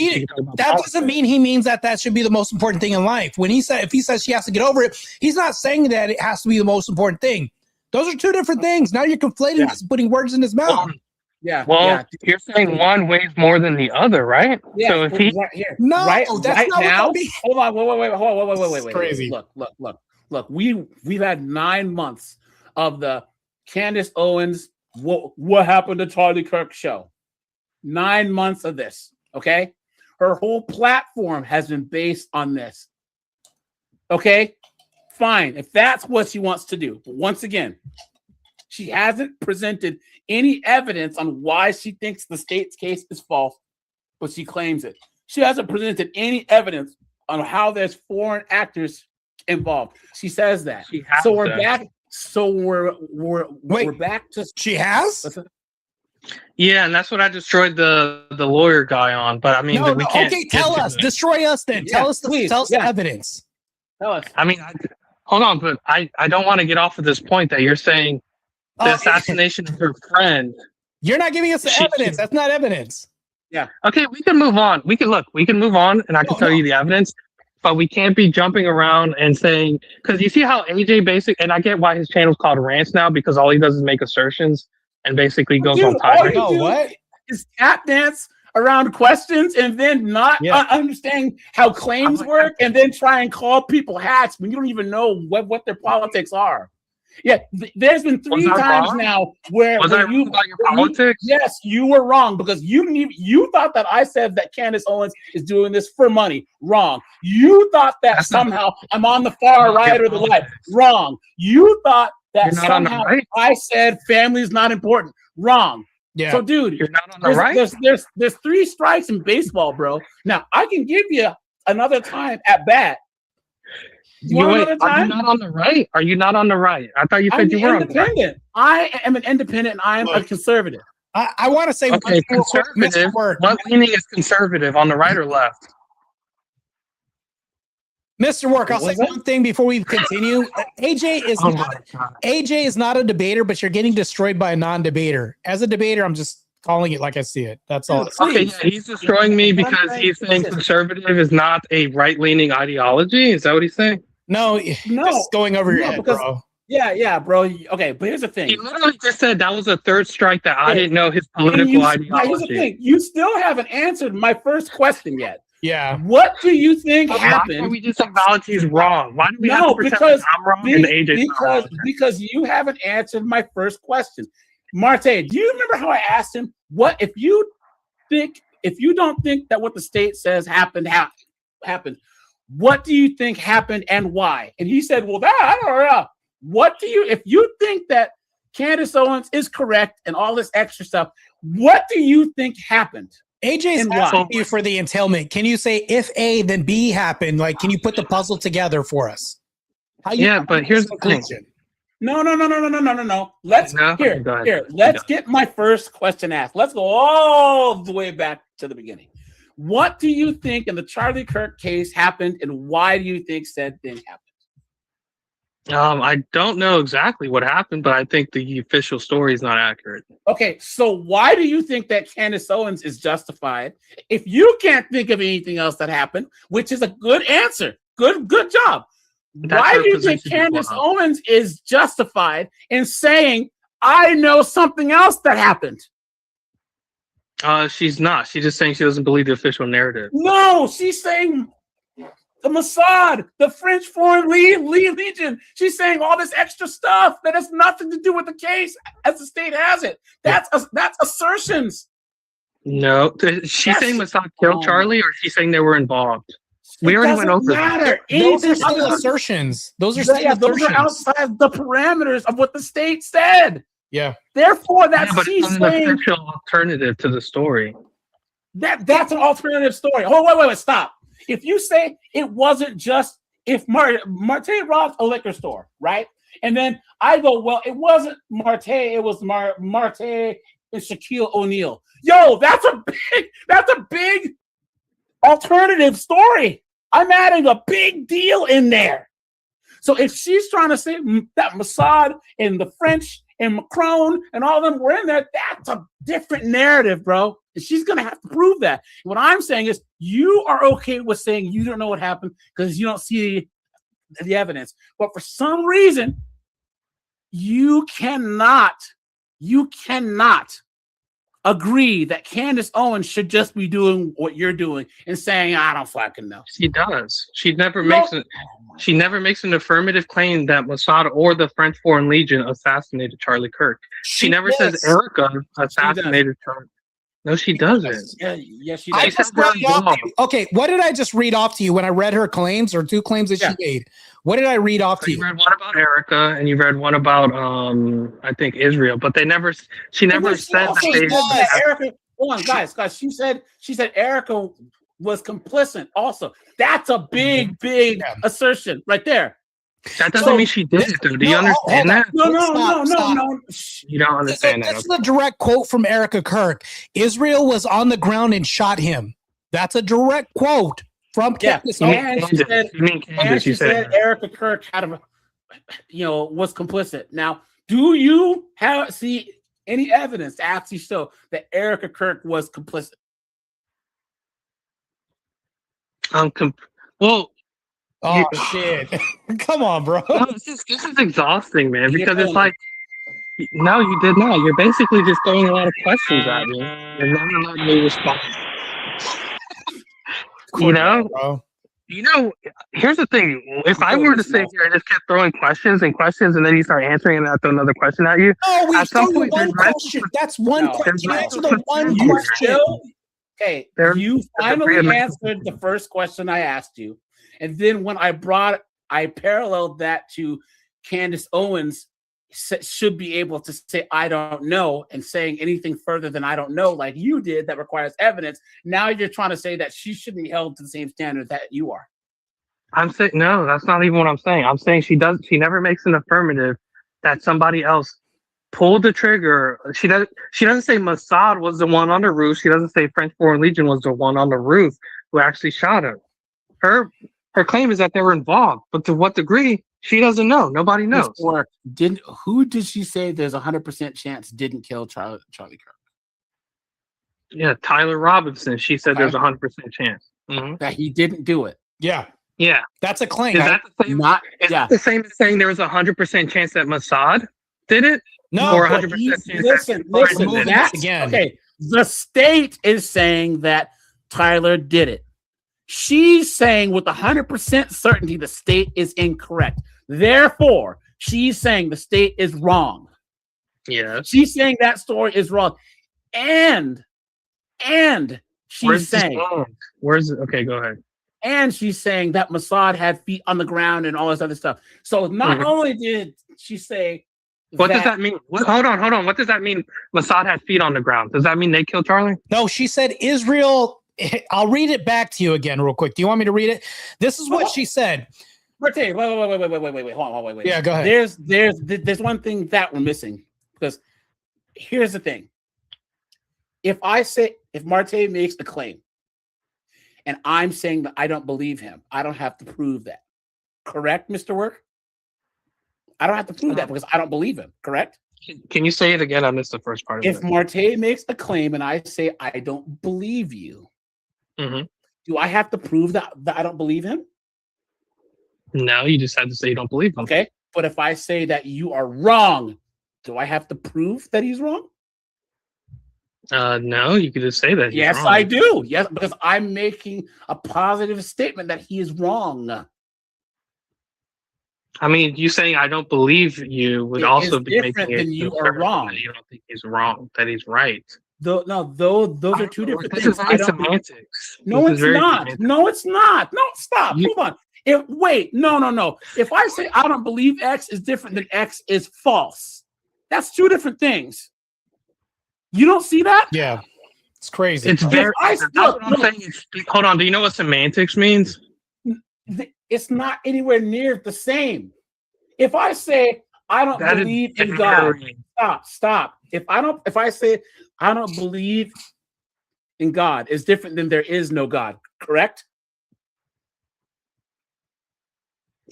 That doesn't mean he means that should be the most important thing in life. If he says she has to get over it, he's not saying that it has to be the most important thing. Those are two different things. Now you're conflating this, putting words in his mouth. You're saying one weighs more than the other, right? Yeah, so if he that's not now, hold on, wait. Crazy. Look. We've had 9 months of the Candace Owens what happened to Charlie Kirk show. 9 months of this, okay? Her whole platform has been based on this. Okay? Fine, if that's what she wants to do. But once again, she hasn't presented any evidence on why she thinks the state's case is false, but she claims it. She hasn't presented any evidence on how there's foreign actors involved. She says that. So we're back. So we're back to. She has. Yeah, and that's what I destroyed the lawyer guy on. But I mean, we can't. Okay, tell us. Destroy us then. Yeah, tell us the evidence. Tell us. I mean, hold on, but I don't want to get off of this point that you're saying. The assassination of her friend. You're not giving us the evidence. That's not evidence. Yeah. Okay, we can move on. We can move on, and I can tell you the evidence. but we can't be jumping around and saying, because you see how AJ and I get why his channel's called Rants now, because all he does is make assertions and basically goes on all tirades. you No, do what? is tap dance around questions and then not understand how claims work, and then try and call people hats when you don't even know what their politics are. Yeah, there's been 3 times wrong? now where Was I wrong about your politics? Yes, you were wrong, because you thought that I said that Candace Owens is doing this for money. Wrong. You thought that somehow I'm on the far right or the left. Wrong. You thought that somehow I said family is not important. Wrong. Yeah. So, dude, you're not on the right. There's 3 strikes in baseball, bro. Now I can give you another time at bat. Are you not on the right? Are you not on the right? I thought you said you were on the right. I am an independent, and I am a conservative. I want to say, okay, conservative. What leaning is conservative, on the right or left? Mr. Work, I'll say one thing before we continue. AJ is not a debater, but you're getting destroyed by a non-debater. As a debater, I'm just calling it like I see it. That's all. Okay, yeah, he's destroying me because he's saying conservative is not a right-leaning ideology. Is that what he's saying? No, this is going over your head, bro. Yeah, bro. Okay, but here's the thing. He literally just said that was a third strike that I didn't know his political ideology. Here's the thing. You still haven't answered my first question yet. Yeah. What do you think happened? Why do we just acknowledge he's wrong? Why do we have to pretend like I'm wrong and AJ's wrong? Because you haven't answered my first question. Marte, do you remember how I asked him, what if you don't think that what the state says happened, what do you think happened and why? And he said, well, I don't know. If you think that Candace Owens is correct and all this extra stuff, what do you think happened? AJ's asking you for the entailment. Can you say if A, then B happened? Like, can you put the puzzle together for us? But here's the thing. No. Let's get my first question asked. Let's go all the way back to the beginning. What do you think in the Charlie Kirk case happened, and why do you think said thing happened? I don't know exactly what happened, but I think the official story is not accurate. Okay, so why do you think that Candace Owens is justified? If you can't think of anything else that happened, which is a good answer, good job. Why do you think Candace Owens is justified in saying, I know something else that happened? She's not. She's just saying she doesn't believe the official narrative. No, she's saying the Mossad, the French Foreign Legion. She's saying all this extra stuff that has nothing to do with the case as the state has it. That's assertions. No, she's saying Mossad killed Charlie, or she's saying they were involved. We already went over that. Those are still assertions. Those are outside the parameters of what the state said. Yeah. Therefore, that's she's saying an official alternative to the story. That's an alternative story. Oh, wait, stop. If you say it wasn't just if Marte robbed a liquor store, right? And then I go, well, it wasn't Marte, it was Marte and Shaquille O'Neal. Yo, that's a big alternative story. I'm adding a big deal in there. So if she's trying to say that Mossad and the French and Macron and all of them were in there, that's a different narrative, bro. And she's going to have to prove that. What I'm saying is you are okay with saying you don't know what happened because you don't see the evidence. But for some reason, you cannot agree that Candace Owens should just be doing what you're doing and saying, I don't fucking know. She does. She never makes an affirmative claim that Mossad or the French Foreign Legion assassinated Charlie Kirk. She never says Erica assassinated Charlie. No, she doesn't. Yeah, she does. Okay, what did I just read off to you when I read her claims or 2 claims that she made? What did I read off to you? You read one about Erica and you read one about I think Israel, but she never said that Erica. Hold on, guys. She said Erica was complicit also. That's a big assertion right there. That doesn't mean she did it, though. Do you understand that? No. You don't understand that. That's the direct quote from Erica Kirk. Israel was on the ground and shot him. That's a direct quote from Candace. And she said Erica Kirk was complicit. Now, do you see any evidence to actually show that Erica Kirk was complicit? Well, Oh shit! Come on, bro. No, this is exhausting, man, because it's like, no, you did not. You're basically just throwing a lot of questions at me. You're never letting me respond. You know? Bro. You know, here's the thing. If I were to sit here and just kept throwing questions and questions, and then you start answering and I throw another question at you, Oh, we at some threw point, one there's mental question. That's one No, question. there's Answer mental the one confusion. question. Okay, There's you a degree finally of mental answered the first question I asked you, and then when I paralleled that to Candace Owens should be able to say I don't know, and saying anything further than I don't know, like you did, that requires evidence. Now you're trying to say that she shouldn't be held to the same standard that you are. I'm saying no, that's not even what I'm saying. I'm saying she never makes an affirmative that somebody else pulled the trigger. She doesn't say Mossad was the one on the roof. She doesn't say French Foreign Legion was the one on the roof who actually shot him. Her claim is that they were involved, but to what degree, she doesn't know. Nobody knows. Who did she say there's 100% chance didn't kill Charlie Kirk? Yeah, Tyler Robinson. She said there's 100% chance. That he didn't do it. Yeah, Yeah. that's a claim. Is that the same? Is that the same as saying there was 100% chance that Mossad did it? No, or but 100% chance Listen, moving that's again. okay. The state is saying that Tyler did it. She's saying with 100% certainty the state is incorrect. Therefore, she's saying the state is wrong. Yeah. She's saying that story is wrong. And she's saying, okay, go ahead. and she's saying that Mossad had feet on the ground and all this other stuff. So not only did she say, what does that mean? Hold on. What does that mean? Mossad had feet on the ground. Does that mean they killed Charlie? No, she said Israel. I'll read it back to you again real quick. Do you want me to read it? This is what she said. Wait. Hold on, wait. Yeah, go ahead. There's one thing that we're missing, because here's the thing. If Marte makes a claim and I'm saying that I don't believe him, I don't have to prove that. Correct, Mr. Work? I don't have to prove that because I don't believe him. Correct? Can you say it again? I missed the first part of it. If Marte makes a claim and I say I don't believe you, do I have to prove that I don't believe him? No, you just had to say you don't believe him. Okay. But if I say that you are wrong, do I have to prove that he's wrong? No, you could just say that. Yes, wrong. I do. Yes, because I'm making a positive statement that he is wrong. I mean, you saying I don't believe you would also be making it than you are wrong. That you don't think he's wrong, that he's right. Those are two different this things. Is very semantics. No, this it's not. No, it's not. No, stop. Hold on. No. If I say I don't believe X is different than X is false, that's two different things. You don't see that? Yeah, it's crazy. It's very. Hold on. Do you know what semantics means? It's not anywhere near the same. If I say I don't believe in God, stop. If I say I don't believe in God, is different than there is no God. Correct?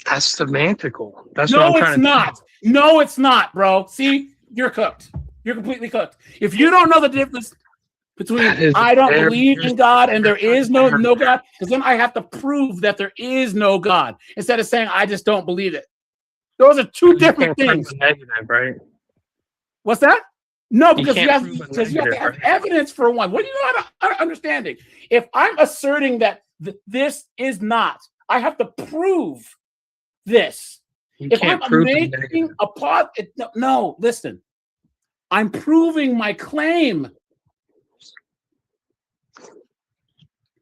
That's semantical. That's no, what I'm it's not. No, it's not, bro. See, you're cooked. You're completely cooked. If you don't know the difference between I don't believe in God and there is no God, because then I have to prove that there is no God instead of saying I just don't believe it. Those are two different things. Negative, right? What's that? No, because you have to have evidence for one. What do you not understanding? If I'm asserting that this is not, I have to prove this. If I'm making a part, no, listen. I'm proving my claim.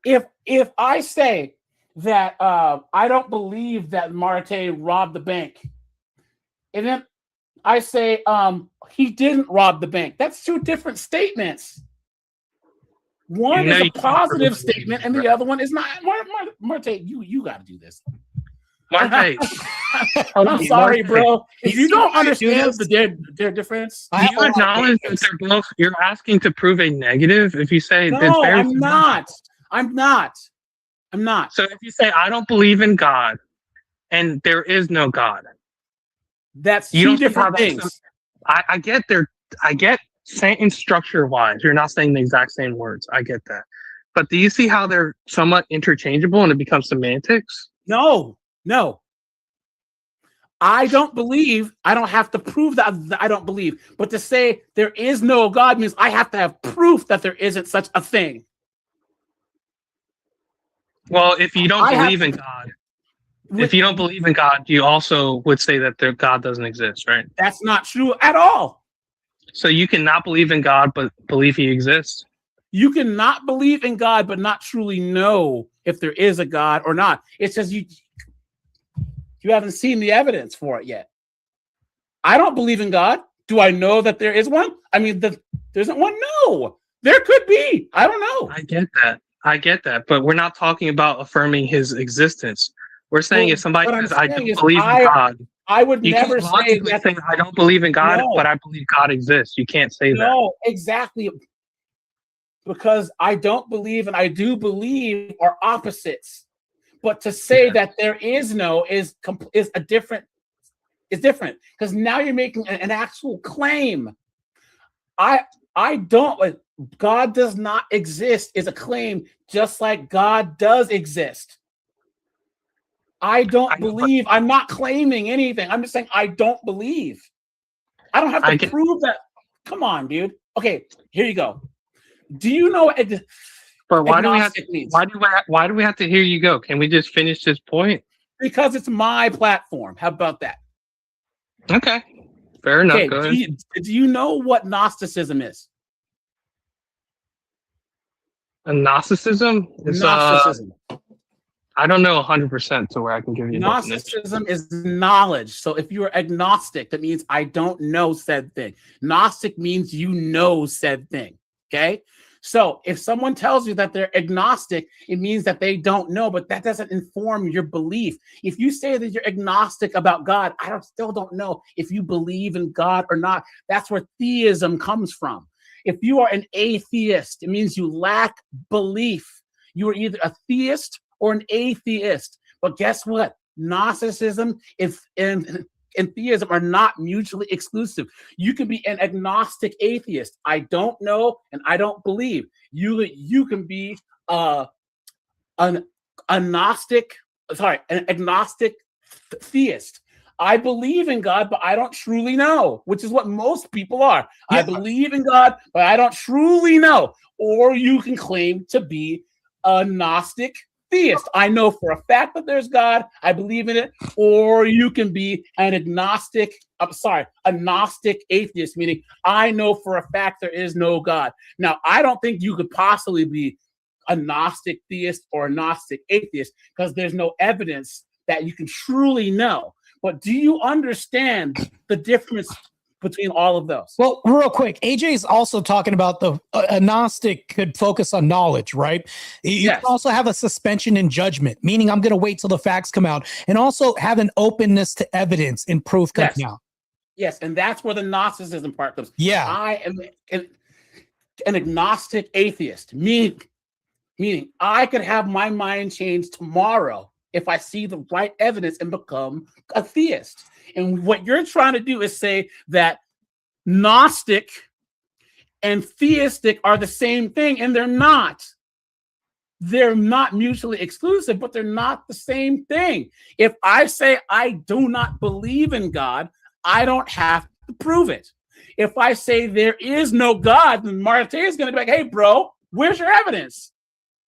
If I say that I don't believe that Marte robbed the bank, and then I say he didn't rob the bank, that's two different statements. One is a positive statement, and the other one is not. Marte, you got to do this. Marte, I'm sorry, bro. If you don't understand their difference, do you acknowledge that they're both? You're asking to prove a negative. If you say no, I'm not. So if you say I don't believe in God, and there is no God, that's two different things. I get saying structure wise, you're not saying the exact same words. I get that, but do you see how they're somewhat interchangeable and it becomes semantics? No, No. I don't believe. I don't have to prove that I don't believe. But to say there is no God means I have to have proof that there isn't such a thing. Well, if you don't I have believe in God, if you don't believe in God, you also would say that God doesn't exist, right? That's not true at all. So you cannot believe in God but believe he exists. You cannot believe in God but not truly know if there is a God or not. It's just you haven't seen the evidence for it yet. I don't believe in God. Do I know that there is one? I mean, there isn't one? No. There could be. I don't know. I get that. But we're not talking about affirming his existence. We're saying if somebody says, I don't believe in God, I would you never can't logically say say, I don't believe in God, No. but I believe God exists. You can't say that. No, exactly. Because I don't believe and I do believe are opposites. But to say that there is no is a different. It's different because now you're making an actual claim. I don't. God does not exist is a claim, just like God does exist. I don't believe. I'm not claiming anything. I'm just saying I don't believe. I don't have to prove that. Come on, dude. Okay, here you go. Do you know? But why do we have to? Why do we have to hear you go? Can we just finish this point? Because it's my platform. How about that? Okay, fair enough. Okay, go ahead. Do you know what Gnosticism is? Gnosticism is Gnosticism. I don't know 100% to where I can give you Gnosticism is knowledge. So if you're agnostic, that means I don't know said thing. Gnostic means you know said thing. Okay. So if someone tells you that they're agnostic, it means that they don't know, but that doesn't inform your belief. If you say that you're agnostic about God, I still don't know if you believe in God or not. That's where theism comes from. If you are an atheist, it means you lack belief. You are either a theist or an atheist. But guess what? Gnosticism and theism are not mutually exclusive. You can be an agnostic atheist. I don't know and I don't believe. You can be an agnostic theist. I believe in God, but I don't truly know, which is what most people are. Yeah. I believe in God, but I don't truly know. Or you can claim to be a Gnostic theist. I know for a fact that there's God. I believe in it. Or you can be a Gnostic atheist, meaning I know for a fact there is no God. Now, I don't think you could possibly be a Gnostic theist or a Gnostic atheist because there's no evidence that you can truly know. But do you understand the difference between all of those? Well, real quick, AJ is also talking about the agnostic could focus on knowledge, right? You can also have a suspension in judgment, meaning I'm going to wait till the facts come out, and also have an openness to evidence and proof coming out. Yes, and that's where the Gnosticism part comes. Yeah. I am an agnostic atheist, meaning I could have my mind changed tomorrow if I see the right evidence and become a theist. And what you're trying to do is say that Gnostic and theistic are the same thing, and they're not. They're not mutually exclusive, but they're not the same thing. If I say I do not believe in God, I don't have to prove it. If I say there is no God, then Marte is going to be like, hey, bro, where's your evidence?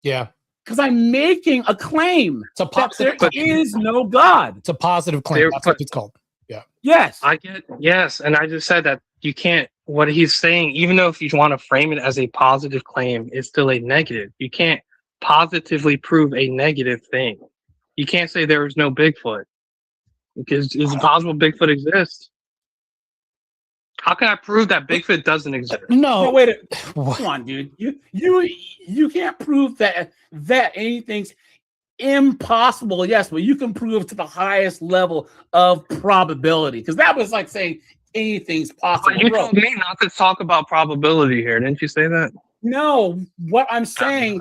Yeah. Because I'm making a claim that there is no God. It's a positive claim. That's what it's called. Yeah. Yes. Yes. And I just said that you can't, what he's saying, even though if you want to frame it as a positive claim, it's still a negative. You can't positively prove a negative thing. You can't say there is no Bigfoot because it's possible Bigfoot exists. How can I prove that Bigfoot doesn't exist? No, wait. Come on, dude. You can't prove that anything's impossible. Yes, but you can prove to the highest level of probability because that was like saying anything's possible. But you told me not to talk about probability here. Didn't you say that? No, what I'm saying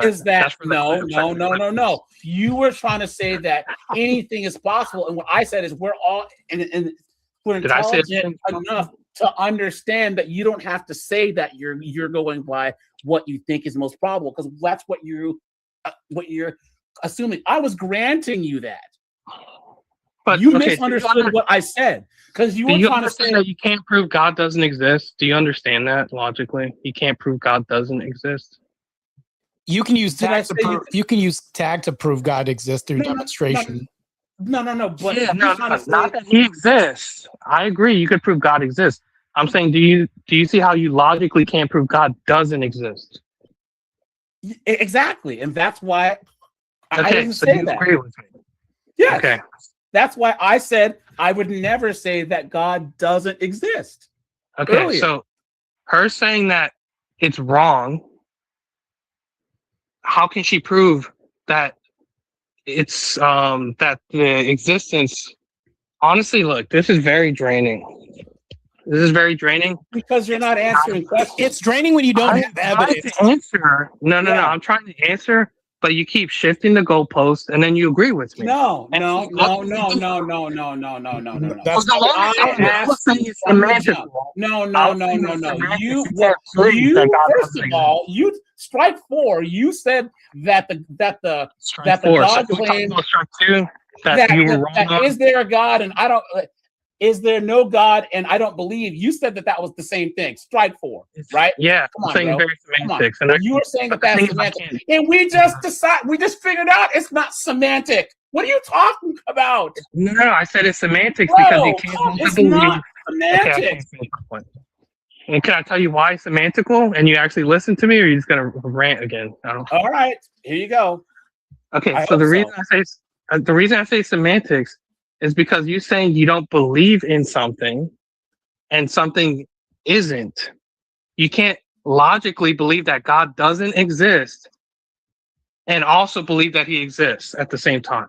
is that no. You were trying to say that anything is possible, and what I said is we're all and we're intelligent enough to understand that you don't have to say that you're going by what you think is most probable because that's what you're assuming. I was granting you that. But you okay, misunderstood what I said because you do were you trying to say understand that you can't prove God doesn't exist? Do you understand that logically? You can't prove God doesn't exist. You can use Did I tag to say you prove. You can use tag to prove God exists through No, no, demonstration. no. But Yeah, you're no, trying no, to say not that he exists. I agree. You could prove God exists. I'm saying, do you see how you logically can't prove God doesn't exist? exactly, and that's why I Okay, didn't so say you that. agree with me. Yes, Okay. that's why I said I would never say that God doesn't exist. Okay, Earlier. so her saying that it's wrong, how can she prove that it's that the existence, honestly, look, this is very draining. This is very draining. Because you're not answering questions. It's draining when you don't I'm have trying evidence. to answer. No. Yeah. I'm trying to answer, but you keep shifting the goalpost, and then you agree with me. No. That's So the longest I I was asked saying you it's from the jump. semantical. No. I was saying it's semantics. You can't prove that God first doesn't of all, you strike 4. You said that the exist. Strike that the 4. God So we talking claim about strike 2 that you were wrong that on. is there a God and I don't is there no God and I don't believe. You said that was the same thing. Strike 4, right? Yeah, Come I'm on, saying bro. very Come on. semantics. And You were saying but that the thing that's is, I semantic. can't. And we just figured out it's not semantic. What are you talking about? No, I said it's semantics because you Bro, can't hold the it's belief. not Okay, I semantic. can't finish my point. And can I tell you why it's semantical? And you actually listen to me, or are you just gonna rant again? I don't. All right, here you go. Okay, I so hope the reason I say semantics is because you saying you don't believe in something, and something isn't. You can't logically believe that God doesn't exist, and also believe that He exists at the same time.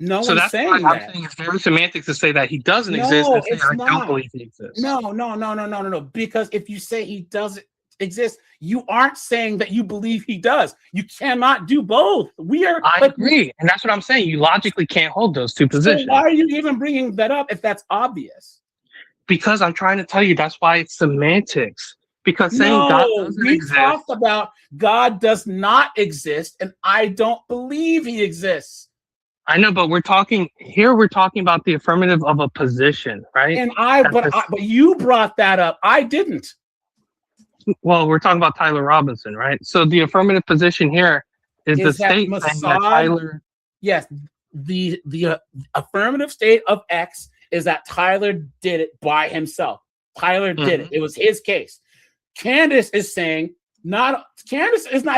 No So one's that's why saying I'm that. saying it's very semantics to say that He doesn't exist No, and say it's I don't not. believe He exists. No. Because if you say he doesn't exist, you aren't saying that you believe he does. You cannot do both. We are. I agree, and that's what I'm saying. You logically can't hold those two So positions. why are you even bringing that up if that's obvious? Because I'm trying to tell you that's why it's semantics. Because saying God No, doesn't we exist. talked about God does not exist, and I don't believe he exists. I know, but we're talking about the affirmative of a position, right? And but you brought that up. I didn't. Well, we're talking about Tyler Robinson, right? So the affirmative position here is the Is that state saying that Mossad? Tyler. Yes, the affirmative state of X is that Tyler did it by himself. Tyler did it. It was his case. Candace is not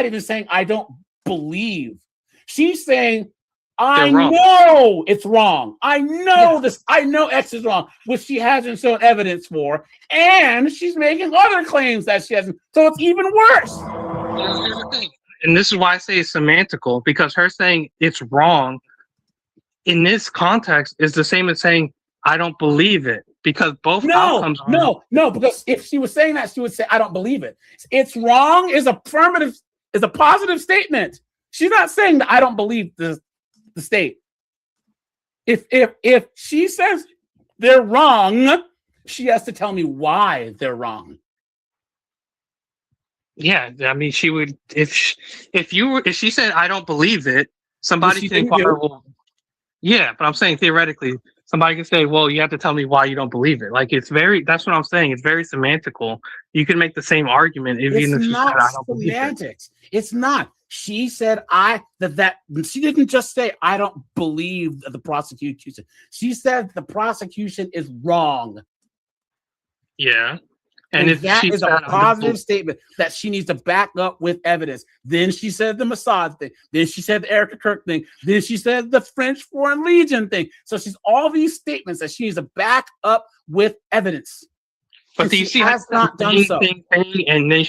even saying I don't believe. She's saying I know it's wrong. I know this. I know X is wrong, which she hasn't shown evidence for, and she's making other claims that she hasn't. So it's even worse. Here's the thing, and this is why I say it's semantical, because her saying it's wrong in this context is the same as saying I don't believe it, because both outcomes are no. Because if she was saying that, she would say I don't believe it. It's wrong is a positive statement. She's not saying that I don't believe the state. If she says they're wrong, she has to tell me why they're wrong. Yeah, I mean, she would if she said I don't believe it, somebody can inquire. Well, yeah, but I'm saying theoretically, somebody can say, well, you have to tell me why you don't believe it. Like that's what I'm saying. It's very semantical. You can make the same argument even if she said I don't believe it. It's not. She said that she didn't just say I don't believe the prosecution. She said the prosecution is wrong. Yeah. And if that is a positive statement that she needs to back up with evidence. Then she said the Mossad thing. Then she said the Erica Kirk thing. Then she said the French Foreign Legion thing. So she's all these statements that she needs to back up with evidence. But do you see has not done so? And then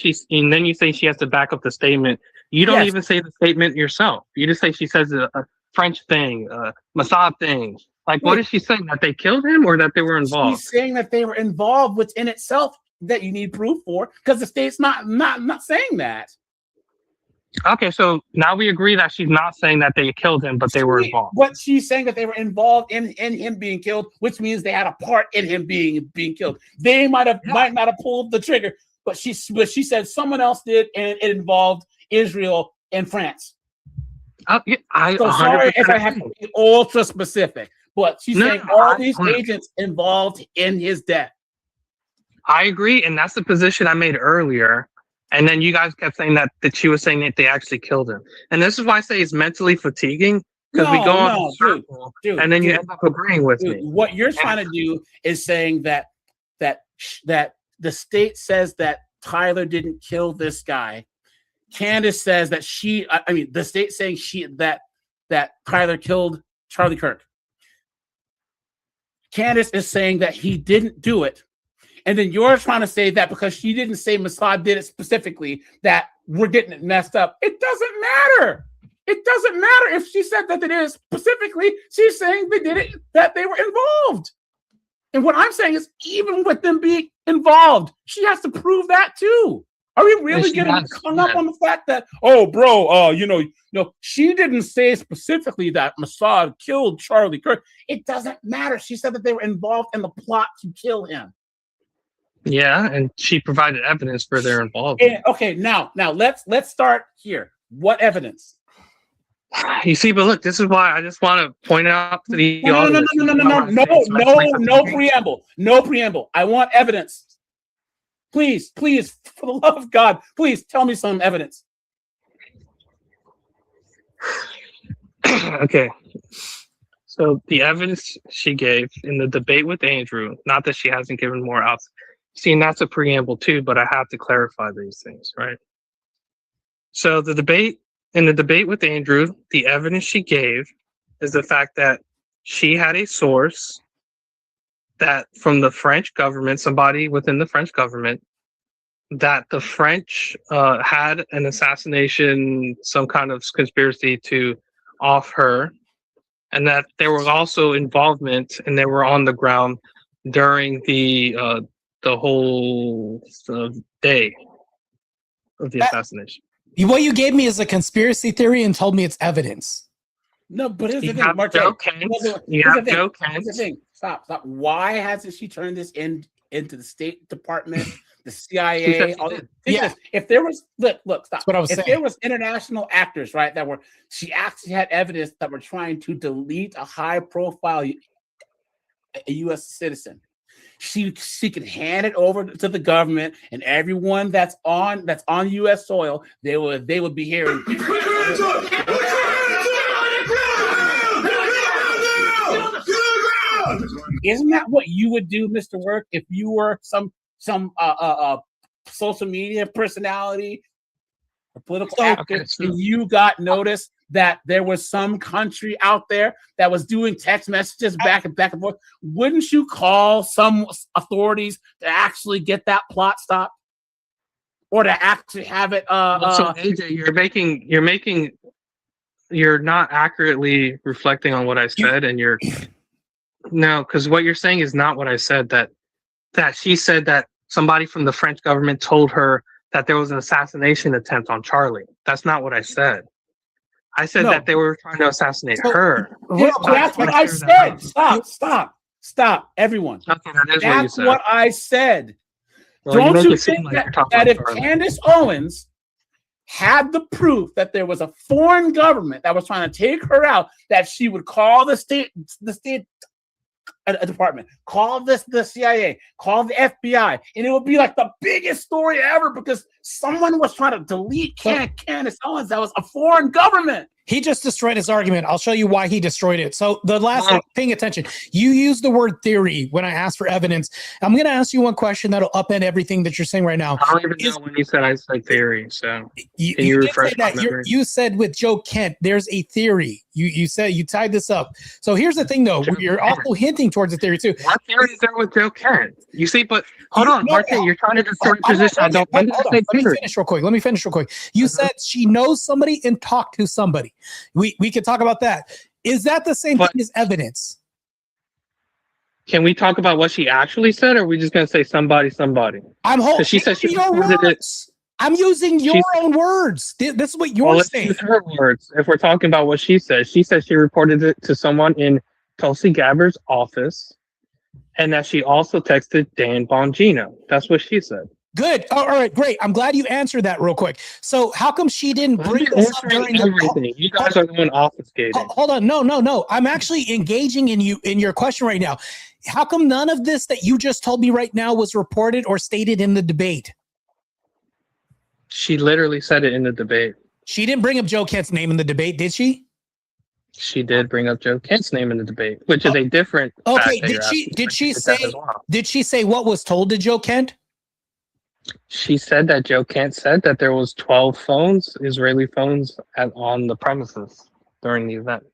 you say she has to back up the statement. You don't even say the statement yourself. You just say she says a French thing, a Mossad thing. Like, what is she saying? That they killed him or that they were involved? She's saying that they were involved, which in itself that you need proof for, because the state's not saying that. Okay, so now we agree that she's not saying that they killed him, but they were involved. But she's saying that they were involved in him being killed, which means they had a part in him being killed. They might not have pulled the trigger, but she said someone else did, and it involved Israel and France. So sorry if I have to be ultra specific, but she's No, saying no, all these agents involved in his death. I agree, and that's the position I made earlier. And then you guys kept saying that she was saying that they actually killed him. And this is why I say it's mentally fatiguing, because we go on a circle, and then you end up agreeing with me. What you're trying to do is saying that the state says that Tyler didn't kill this guy. Candace says that the state saying that Tyler killed Charlie Kirk. Candace is saying that he didn't do it. And then you're trying to say that because she didn't say Mossad did it specifically, that we're getting it messed up. It doesn't matter. It doesn't matter if she said that it is specifically. She's saying they did it, that they were involved. And what I'm saying is, even with them being involved, she has to prove that too. Are we really getting hung up on the fact that, oh, bro, she didn't say specifically that Mossad killed Charlie Kirk. It doesn't matter. She said that they were involved in the plot to kill him. Yeah, and she provided evidence for their involvement. And, okay, now let's start here. What evidence? You see, but look, this is why I just want to point out to the audience. No preamble. I want evidence. Please, for the love of God, please tell me some evidence. Okay. So the evidence she gave in the debate with Andrew, not that she hasn't given more out. See, and that's a preamble too, but I have to clarify these things, right? So in the debate with Andrew, the evidence she gave is the fact that she had a source that from the French government, somebody within the French government, that the French had an assassination, some kind of conspiracy to off her, and that there was also involvement, and they were on the ground during the whole day of the assassination. What you gave me is a conspiracy theory and told me it's evidence. No, but here's the You thing, have Martin. Joe Kent. You have Joe Kent. Here's the thing. Stop. Why hasn't she turned this into the State Department, the CIA? If there was look, stop. That's what I was saying. If there was international actors, right, she actually had evidence that were trying to delete a high-profile U.S. citizen. She could hand it over to the government, and everyone that's on U.S. soil, they would be hearing. Isn't that what you would do, Mr. Work, if you were some social media personality, a political activist, and you got notice that there was some country out there that was doing text messages back and forth? Wouldn't you call some authorities to actually get that plot stopped, or to actually have it? So AJ, you're not accurately reflecting on what I said, and no, because what you're saying is not what I said. That she said that somebody from the French government told her that there was an assassination attempt on Charlie. That's not what I said. I said that they were trying to assassinate her. That's what I said. Stop, everyone. Okay, that is That's what I said. Well, Don't you think that if Candace Owens had the proof that there was a foreign government that was trying to take her out, that she would call the state department, call the CIA, call the FBI, and it would be like the biggest story ever because someone was trying to delete Candace Owens. That was a foreign government. He just destroyed his argument. I'll show you why he destroyed it. So the last thing, paying attention, you used the word theory when I asked for evidence. I'm going to ask you one question that'll upend everything that you're saying right now. I don't even know when you said I said theory. So can you refresh my memory? You said with Joe Kent, there's a theory. You said you tied this up. So here's the thing, though. You're also hinting towards a theory too. What theory is there with Joe Kent? You see, but hold on, Martin, you're trying to destroy position. I don't. Let me finish real quick. You said she knows somebody and talked to somebody. We could talk about that. Is that the same thing as evidence? Can we talk about what she actually said, or are we just going to say somebody? She said she reported it. I'm using your own words. This is what you're saying. Let's use her words. If we're talking about what she said she reported it to someone in Tulsi Gabbard's office, and that she also texted Dan Bongino. That's what she said. Good. All right, great. I'm glad you answered that real quick. So how come she didn't bring this up during everything? You guys are the one obfuscating. Hold on. No. I'm actually engaging in your question right now. How come none of this that you just told me right now was reported or stated in the debate? She literally said it in the debate. She didn't bring up Joe Kent's name in the debate, did she? She did bring up Joe Kent's name in the debate, which is a different. Okay. Did she say what was told to Joe Kent? She said that Joe Kent said that there was 12 phones, Israeli phones, on the premises during the event.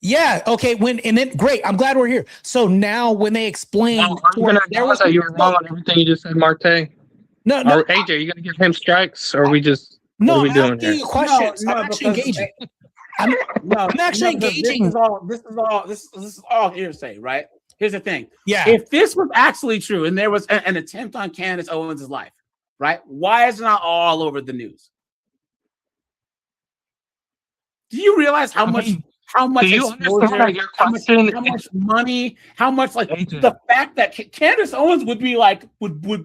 Yeah. Okay. Great. I'm glad we're here. So now, when they explain, There was that you were wrong on everything you just said, Marte. No. Or AJ, you gonna give him strikes, or we just? No, what are we doing asking here? you questions. I'm actually engaging. I'm actually engaging. This is all hearsay, right? Here's the thing. Yeah. If this was actually true and there was an attempt on Candace Owens' life, right? Why is it not all over the news? Do you realize how much exposure, how much money, how much the fact that Candace Owens would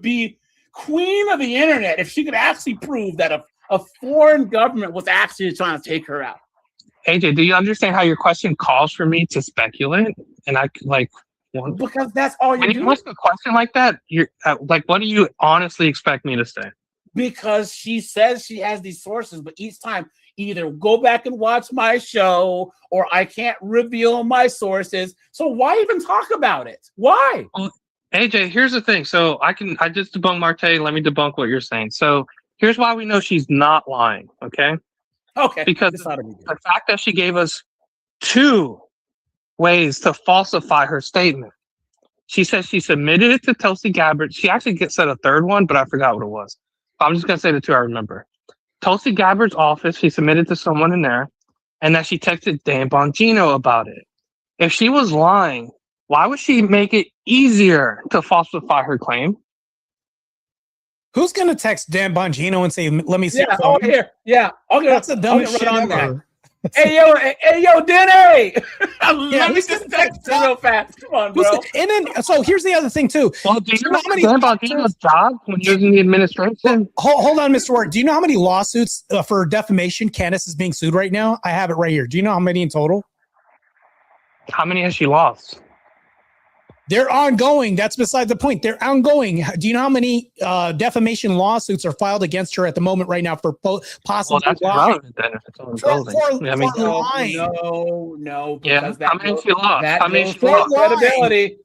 be queen of the internet if she could actually prove that a foreign government was actually trying to take her out? AJ, do you understand how your question calls for me to speculate? And I because that's all you're doing. When you ask a question like that, you're what do you honestly expect me to say? Because she says she has these sources, but each time either go back and watch my show or I can't reveal my sources. So why even talk about it? Why? Well, AJ, here's the thing. So I just debunked Marte. Let me debunk what you're saying. So here's why we know she's not lying. Okay. Because the fact that she gave us 2 ways to falsify her statement. She says she submitted it to Tulsi Gabbard. She actually said a third one, but I forgot what it was. I'm just going to say the 2 I remember. Tulsi Gabbard's office, she submitted to someone in there, and that she texted Dan Bongino about it. If she was lying, why would she make it easier to falsify her claim? Who's going to text Dan Bongino and say, let me see? Yeah, oh, here. Yeah. Okay, that's the dumbest shit ever. Hey, yo, Denny. Let me just text you real fast. Come on, bro. And then, so here's the other thing, too. Well, do you know how many Dan Bongino's job when he was in the administration? Hold on, Mr. Ward. Do you know how many lawsuits for defamation Candace is being sued right now? I have it right here. Do you know how many in total? How many has she lost? They're ongoing. That's beside the point. They're ongoing. Do you know how many defamation lawsuits are filed against her at the moment right now for possible? Well, that's relevant then if it's ongoing. No. Yeah. How many has she lost? How many has she lost? Credibility.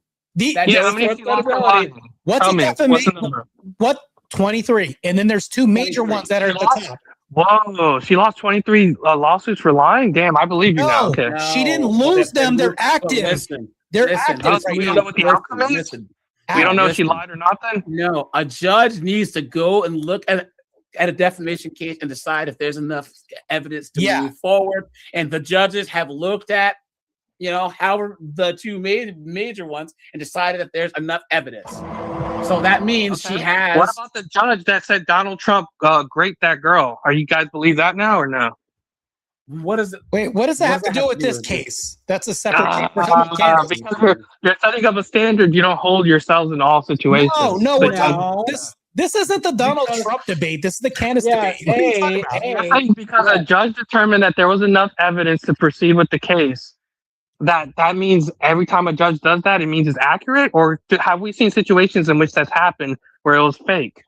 How many has she lost for lying? What's Tell me, what's the number? What? 23. And then there's 2 major ones that are at the top. Whoa, she lost 23 lawsuits for lying? Damn, I believe you now. Okay. She didn't lose them. They're active. They're active. We don't know what the outcome is? We don't know if she lied or not then? No, a judge needs to go and look at a defamation case and decide if there's enough evidence to move forward. And the judges have looked at, however, the 2 major ones and decided that there's enough evidence. So that means she has. What about the judge that said Donald Trump raped that girl? Are you guys believe that now or no? What is it? Wait, what does that have to do with this case? That's a separate case. Because you're setting up a standard. You don't hold yourselves in all situations. No, we're talking. This isn't the Donald Trump debate. This is the Candace debate. Because a judge determined that there was enough evidence to proceed with the case. That means every time a judge does that, it means it's accurate? Or have we seen situations in which that's happened where it was fake?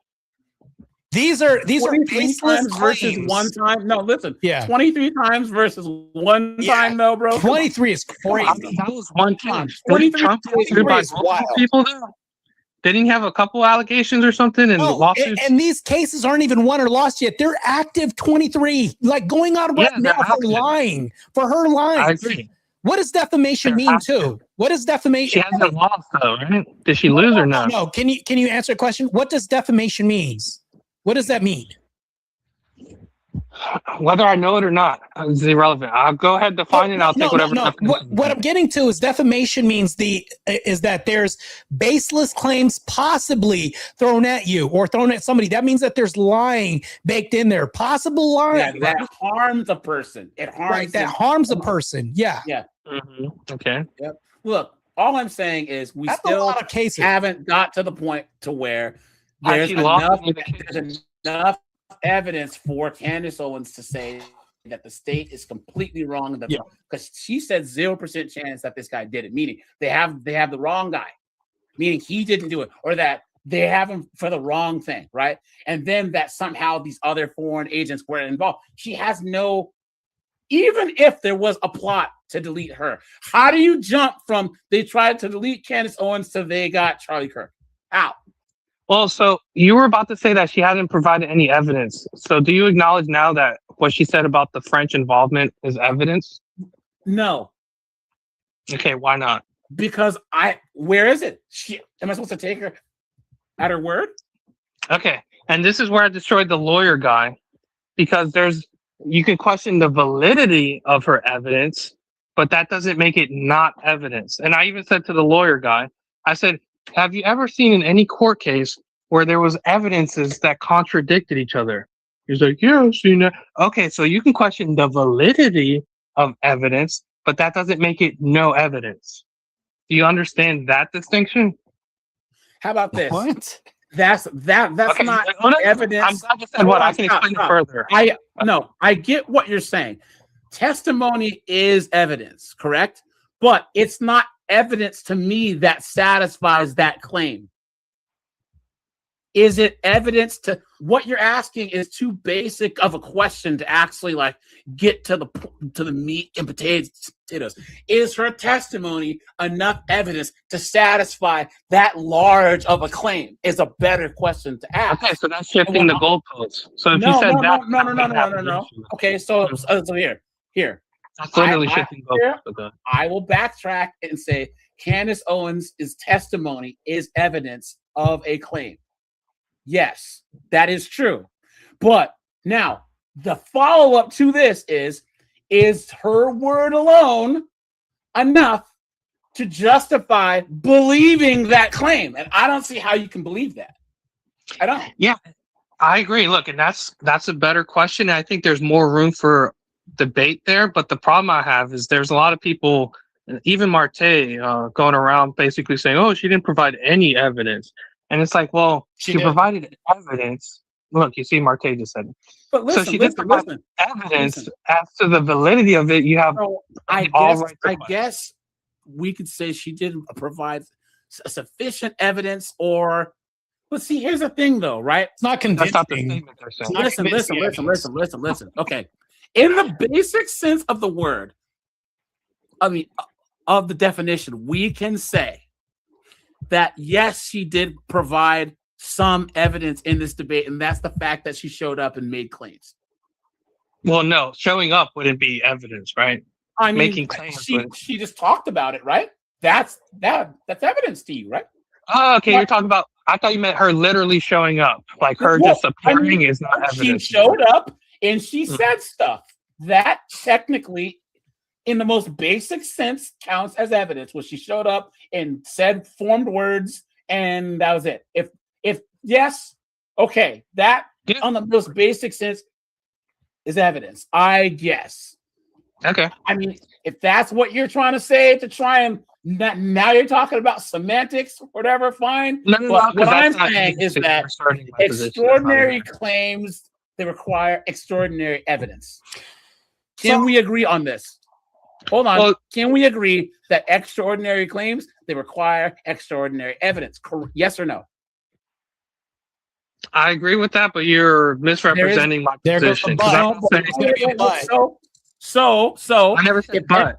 These are baseless versus one time. No, listen. Yeah, 23 times versus one time, though, bro. 23 is crazy. That was one time. 23 is wild. People do. Didn't he have a couple allegations or something and lawsuits? And these cases aren't even won or lost yet. They're active 23, going on right now for lying. For her lying. I agree. What does defamation mean too? What does defamation? She hasn't lost though, right? Did she lose or not? No. Can you answer a question? What does defamation means? What does that mean? Whether I know it or not is irrelevant. I'll go ahead and define it. I'll take whatever. What I'm getting to is defamation means is that there's baseless claims possibly thrown at you or thrown at somebody. That means that there's lying baked in there, possible lying that harms a person. It harms harms a person. Yeah. Mm-hmm. Okay. Yep. Look, all I'm saying is we still haven't got to the point to where there's she lost enough, any of the cases? there's enough evidence for Candace Owens to say that the state is completely wrong. Yeah. Because she said 0% chance that this guy did it, meaning they have the wrong guy, meaning he didn't do it, or that they have him for the wrong thing, right? And then that somehow these other foreign agents were involved. She has no, even if there was a plot to delete her, how do you jump from they tried to delete Candace Owens to they got Charlie Kirk? How? Well, so you were about to say that she hadn't provided any evidence. So do you acknowledge now that what she said about the French involvement is evidence? No, Okay, why not? because where is it? Am I supposed to take her at her word? Okay, and this is where I destroyed the lawyer guy, because you can question the validity of her evidence, but that doesn't make it not evidence. And I even said to the lawyer guy, I said, have you ever seen in any court case where there was evidences that contradicted each other? He's like, yeah, I've seen that. Okay, so you can question the validity of evidence, but that doesn't make it no evidence. Do you understand that distinction? How about this? What? That's Okay, not hold on. evidence. I'm glad you said what. I can explain it further. I get what you're saying. Testimony is evidence, correct? But it's not evidence to me that satisfies that claim. Is it evidence to what you're asking is too basic of a question to actually like get to the meat and potatoes. Is her testimony enough evidence to satisfy that large of a claim? Is a better question to ask. Okay, so that's shifting the goalposts. So if you said No. Okay, so here. That's literally shifting goalposts. Okay. I will backtrack and say Candace Owens' testimony is evidence of a claim. Yes, that is true. But now the follow-up to this is her word alone enough to justify believing that claim? And I don't see how you can believe that. I don't. Yeah, I agree. Look, and that's a better question. I think there's more room for debate there. But the problem I have is there's a lot of people, even Marte, going around basically saying, oh, she didn't provide any evidence. And it's like, well, she provided evidence. Look, you see, Marte just said it. But listen, so she did provide evidence as to the validity of it. You have I guess we could say she didn't provide sufficient evidence, or but see, here's the thing, though, right? It's not convincing. That's not the statement they're saying. Listen. Okay, in the basic sense of the word, I mean, of the definition, we can say that yes, she did provide some evidence in this debate, and that's the fact that she showed up and made claims. Well, no, showing up wouldn't be evidence, right? I mean, making claims. She just talked about it, right? That's evidence to you, right? Oh, okay. You're talking about. I thought you meant her literally showing up, like her just appearing is not evidence. She showed up and she said stuff that technically, in the most basic sense, counts as evidence. When she showed up and said formed words, and that was it. If yes, okay, that on the most basic sense is evidence, I guess. Okay. I mean, if that's what you're trying to say to try and now you're talking about semantics, whatever, fine. No, but what I'm saying is that extraordinary claims, they require extraordinary evidence. Can we agree on this? Hold on. Well, can we agree that extraordinary claims, they require extraordinary evidence? Yes or no? I agree with that, but you're misrepresenting my position. So I never said but.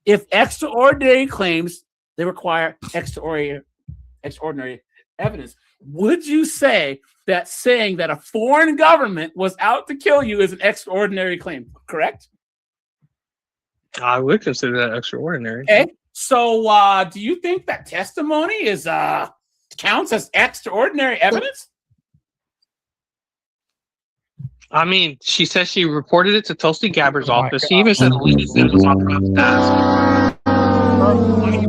If extraordinary claims, they require extraordinary evidence, would you say that saying that a foreign government was out to kill you is an extraordinary claim, correct? I would consider that extraordinary. Okay. So do you think that testimony is counts as extraordinary evidence? I mean, she says she reported it to Tulsi Gabbard's office. She even said the witness was on Trump's desk.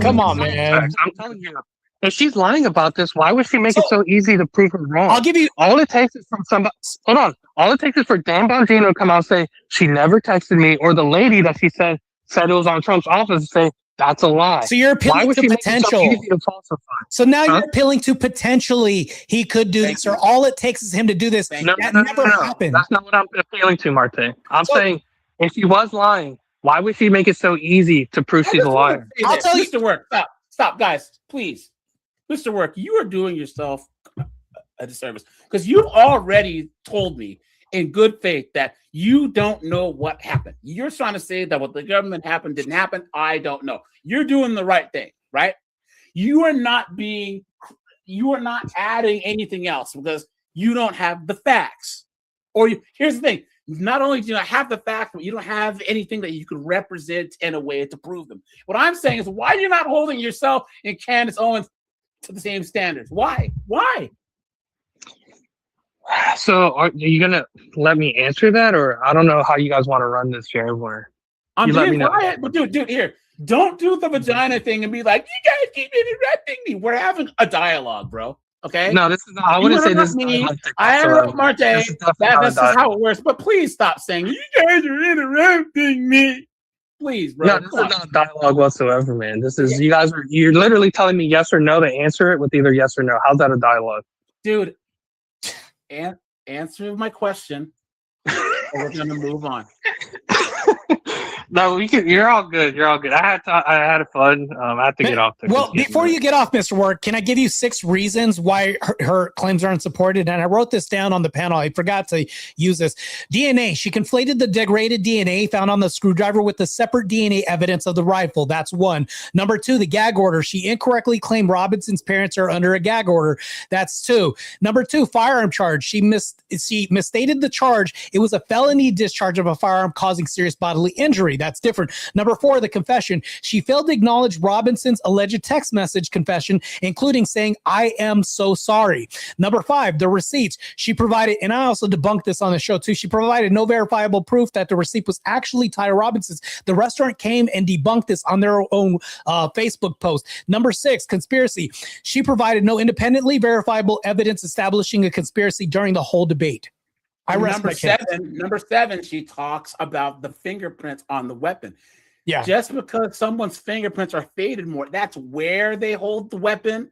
Come on, man. I'm telling you. If she's lying about this, why would she make it so easy to prove her wrong? I'll give you all it takes is from somebody. Hold on. All it takes is for Dan Bongino to come out and say she never texted me, or the lady that she said it was on Trump's office and say That's a lie. So you're Why appealing would to she make it so potential. easy to falsify? So now Huh? you're appealing to potentially he could do Thank this, you. or all it takes is him to do this. Thank No, you. That no, never no, no. happened. That's not what I'm appealing to, Marte. I'm So- saying if she was lying, why would she make it so easy to prove I she's a just wanna liar? say I'll this. tell you- Mr. Work, stop, guys, please. Mr. Work, you are doing yourself a disservice because you already told me in good faith that you don't know what happened. You're trying to say that what the government happened didn't happen. I don't know. You're doing the right thing, right? You are not adding anything else because you don't have the facts. Here's the thing. Not only do you not have the facts, but you don't have anything that you could represent in a way to prove them. What I'm saying is why you're not holding yourself and Candace Owens to the same standards. Why? So are you gonna let me answer that, or I don't know how you guys want to run this for everywhere? I'm You let being me know. quiet, but dude, here. Don't do the vagina thing and be like, you guys keep interrupting me. We're having a dialogue, bro. Okay? No, this is not. I You wouldn't say this interrupt is me. dialectic I whatsoever. interrupt Marte. This is definitely not a That's just how dialogue. it works. But please stop saying you guys are interrupting me. Please, bro. No, this Come is on. not dialogue whatsoever, man. This is you're literally telling me yes or no to answer it with either yes or no. How's that a dialogue? Dude, answer my question. Or we're gonna move on. No, you're all good. You're all good. I had fun. I have to get off. Well, before you get off, Mr. Work, can I give you 6 reasons why her claims aren't supported? And I wrote this down on the panel. I forgot to use this. DNA. She conflated the degraded DNA found on the screwdriver with the separate DNA evidence of the rifle. That's 1. Number 2, the gag order. She incorrectly claimed Robinson's parents are under a gag order. That's 2. Number 2, firearm charge. She misstated the charge. It was a felony discharge of a firearm causing serious bodily injury. That's different. Number 4, the confession. She failed to acknowledge Robinson's alleged text message confession, including saying, "I am so sorry." Number 5, the receipts. She provided, and I also debunked this on the show too, she provided no verifiable proof that the receipt was actually Tyler Robinson's. The restaurant came and debunked this on their own Facebook post. Number 6, conspiracy. She provided no independently verifiable evidence establishing a conspiracy during the whole debate. I rest my case. Number 7, she talks about the fingerprints on the weapon. Yeah. Just because someone's fingerprints are faded more, that's where they hold the weapon,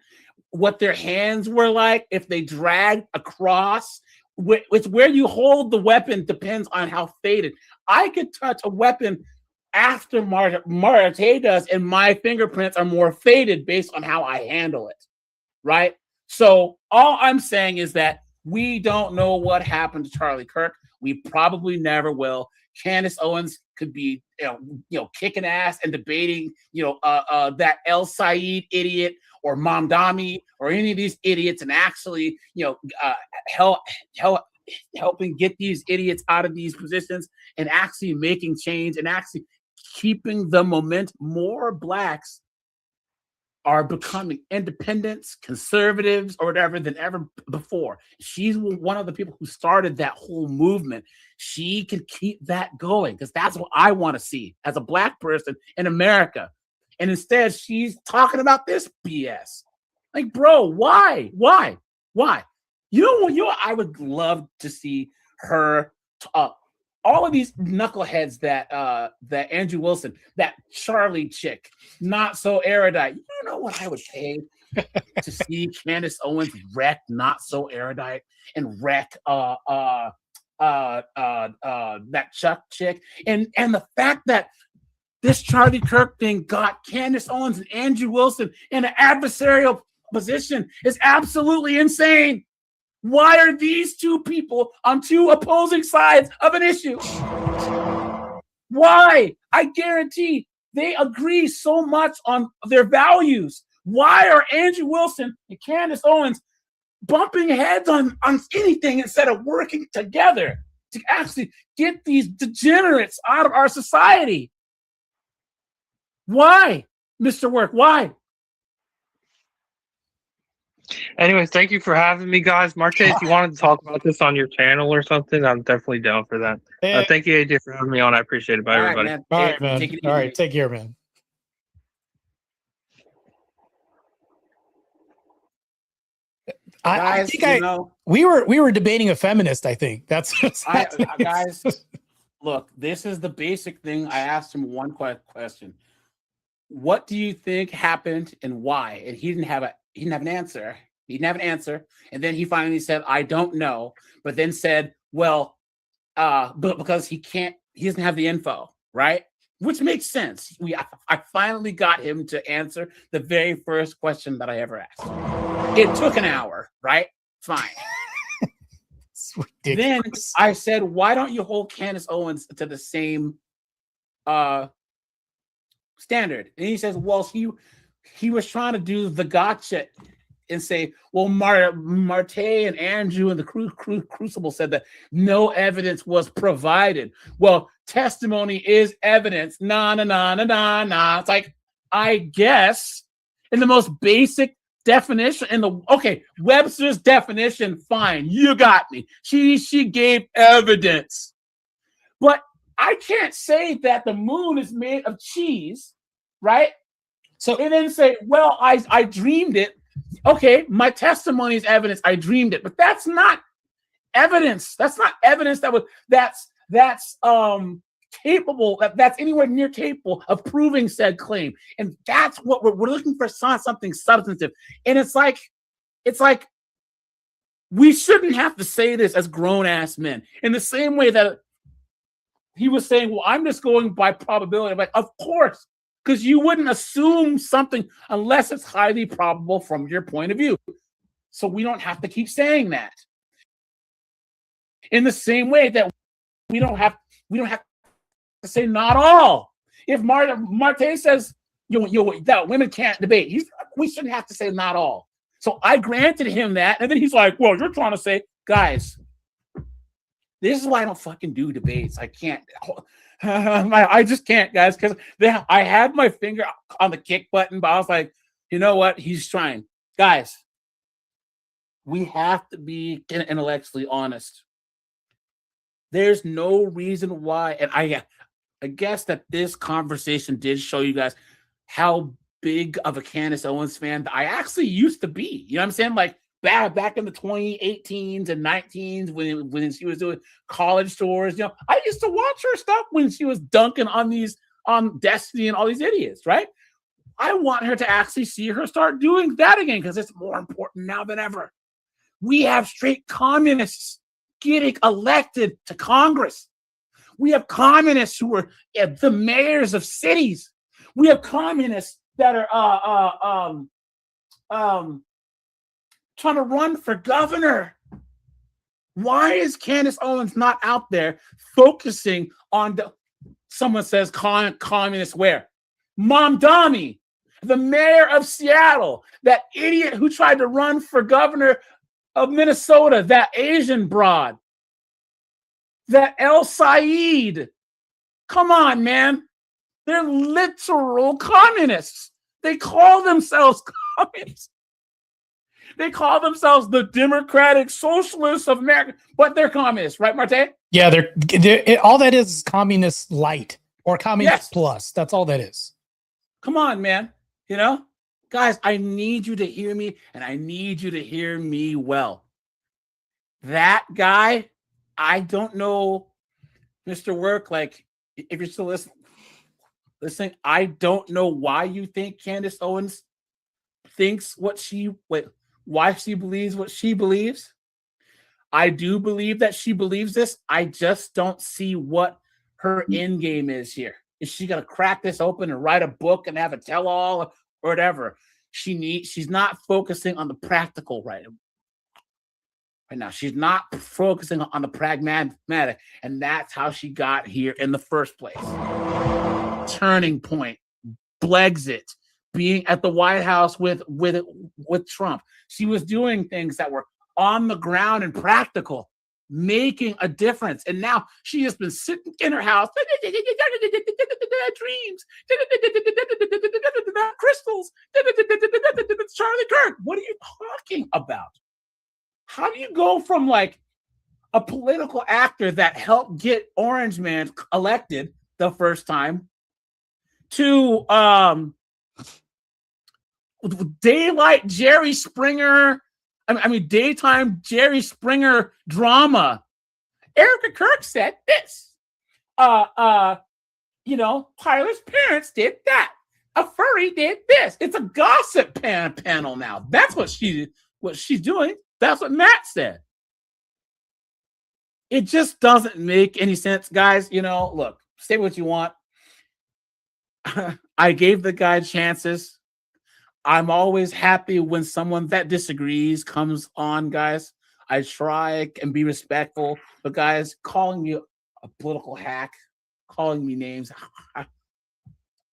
what their hands were like, if they dragged across. It's where you hold the weapon depends on how faded. I could touch a weapon after Marte does, and my fingerprints are more faded based on how I handle it, right? So all I'm saying is that we don't know what happened to Charlie Kirk. We probably never will. Candace Owens could be, kicking ass and debating, that El Said idiot or Mamdani or any of these idiots, and actually, helping get these idiots out of these positions and actually making change and actually keeping the momentum. More blacks are becoming independents, conservatives, or whatever than ever before. She's one of the people who started that whole movement. She can keep that going because that's what I want to see as a black person in America. And instead, she's talking about this BS. Like, bro, why? You know, I would love to see her all of these knuckleheads that Andrew Wilson, that Charlie chick, not so erudite. You know what I would pay to see Candace Owens wreck not so erudite and wreck that Chuck chick, and the fact that this Charlie Kirk thing got Candace Owens and Andrew Wilson in an adversarial position is absolutely insane. Why are these two people on two opposing sides of an issue? Why? I guarantee they agree so much on their values. Why are Andrew Wilson and Candace Owens bumping heads on anything instead of working together to actually get these degenerates out of our society? Why, Mr. Work? Why? Anyways, thank you for having me, guys. Marte, if you wanted to talk about this on your channel or something, I'm definitely down for that. Thank you, AJ, for having me on. I appreciate it. Bye, everybody. Man. All right, man. Take it All easy. right, take care, man. I think we were debating a feminist. I think that's guys. Look, this is the basic thing. I asked him one question: what do you think happened and why? And he didn't have an answer. He didn't have an answer. And then he finally said, I don't know. But then said, well, but because he doesn't have the info, right? Which makes sense. I finally got him to answer the very first question that I ever asked. It took an hour, right? Fine. Then I said, why don't you hold Candace Owens to the same standard? And he says, well, he was trying to do the gotcha and say, well, Marte and Andrew and the Crucible said that no evidence was provided. Well, testimony is evidence. Nah. It's like, I guess in the most basic definition, Webster's definition, fine, you got me. She gave evidence. But I can't say that the moon is made of cheese, right? So and then say, well, I dreamed it. Okay, my testimony is evidence. I dreamed it, but that's not evidence. That's not evidence that's capable. That's anywhere near capable of proving said claim. And that's what we're looking for. Something substantive. And it's like we shouldn't have to say this as grown ass men. In the same way that he was saying, well, I'm just going by probability. I'm like, of course. Because you wouldn't assume something unless it's highly probable from your point of view. So we don't have to keep saying that. In the same way that we don't have to say not all. If Marte says that women can't debate, we shouldn't have to say not all. So I granted him that, and then he's like, well, you're trying to say, guys, this is why I don't fucking do debates. I can't. I just can't, guys, because I had my finger on the kick button, but I was like, you know what? He's trying. Guys, we have to be intellectually honest. There's no reason why, and I guess that this conversation did show you guys how big of a Candace Owens fan I actually used to be. You know what I'm saying? Like, back in the 2018s and 19s when she was doing college tours, I used to watch her stuff when she was dunking on Destiny and all these idiots, right? I want her to actually see her start doing that again because it's more important now than ever. We have straight communists getting elected to Congress. We have communists who are the mayors of cities. We have communists that are trying to run for governor. Why is Candace Owens not out there focusing on someone says communist where? Mamdani, the mayor of Seattle, that idiot who tried to run for governor of Minnesota, that Asian broad, that El Said. Come on, man. They're literal communists. They call themselves communists. They call themselves the Democratic Socialists of America, but they're communists, right, Marte? Yeah, they're all that is communist light or communist plus. That's all that is. Come on, man. Guys, I need you to hear me, and I need you to hear me well. That guy, I don't know, Mr. Work, like, if you're still listening, I don't know why you think Candace Owens thinks why she believes what she believes. I do believe that she believes this. I just don't see what her end game is here. Is she going to crack this open and write a book and have a tell-all or whatever? She's not focusing on the practical right now. She's not focusing on the pragmatic, and that's how she got here in the first place. Turning point, Brexit, being at the White House with Trump. She was doing things that were on the ground and practical, making a difference. And now she has been sitting in her house, dreams, crystals, Charlie Kirk. What are you talking about? How do you go from like a political actor that helped get Orange Man elected the first time to daylight Jerry Springer, daytime Jerry Springer drama? Erica Kirk said this. Tyler's parents did that. a furry did this. It's a gossip panel now. That's what she's doing. That's what Matt said. It just doesn't make any sense, guys. Look, say what you want. I gave the guy chances. I'm always happy when someone that disagrees comes on, guys. I try and be respectful, but guys, calling me a political hack, calling me names.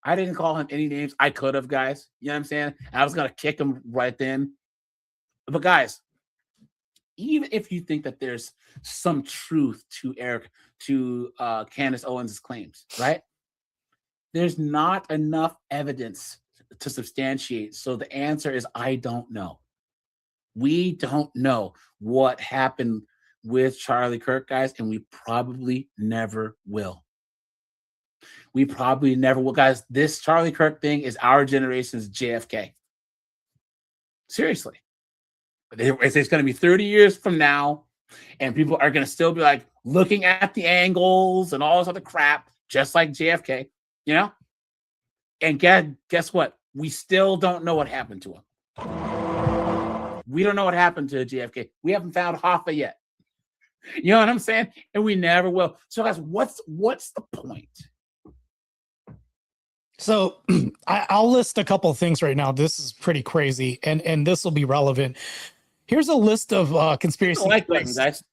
I didn't call him any names. I could have, guys. You know what I'm saying? I was gonna kick him right then. But guys, even if you think that there's some truth to Candace Owens' claims, right? There's not enough evidence to substantiate. So the answer is I don't know. We don't know what happened with Charlie Kirk, guys, and we probably never will. We probably never will, guys. This Charlie Kirk thing is our generation's JFK. Seriously. It's going to be 30 years from now, and people are going to still be like looking at the angles and all this other crap, just like JFK, And guess what? We still don't know what happened to him. We don't know what happened to JFK. We haven't found Hoffa yet. You know what I'm saying? And we never will. So, guys, what's the point? So I'll list a couple of things right now. This is pretty crazy, and this will be relevant. Here's a list of conspiracy theories. Guys.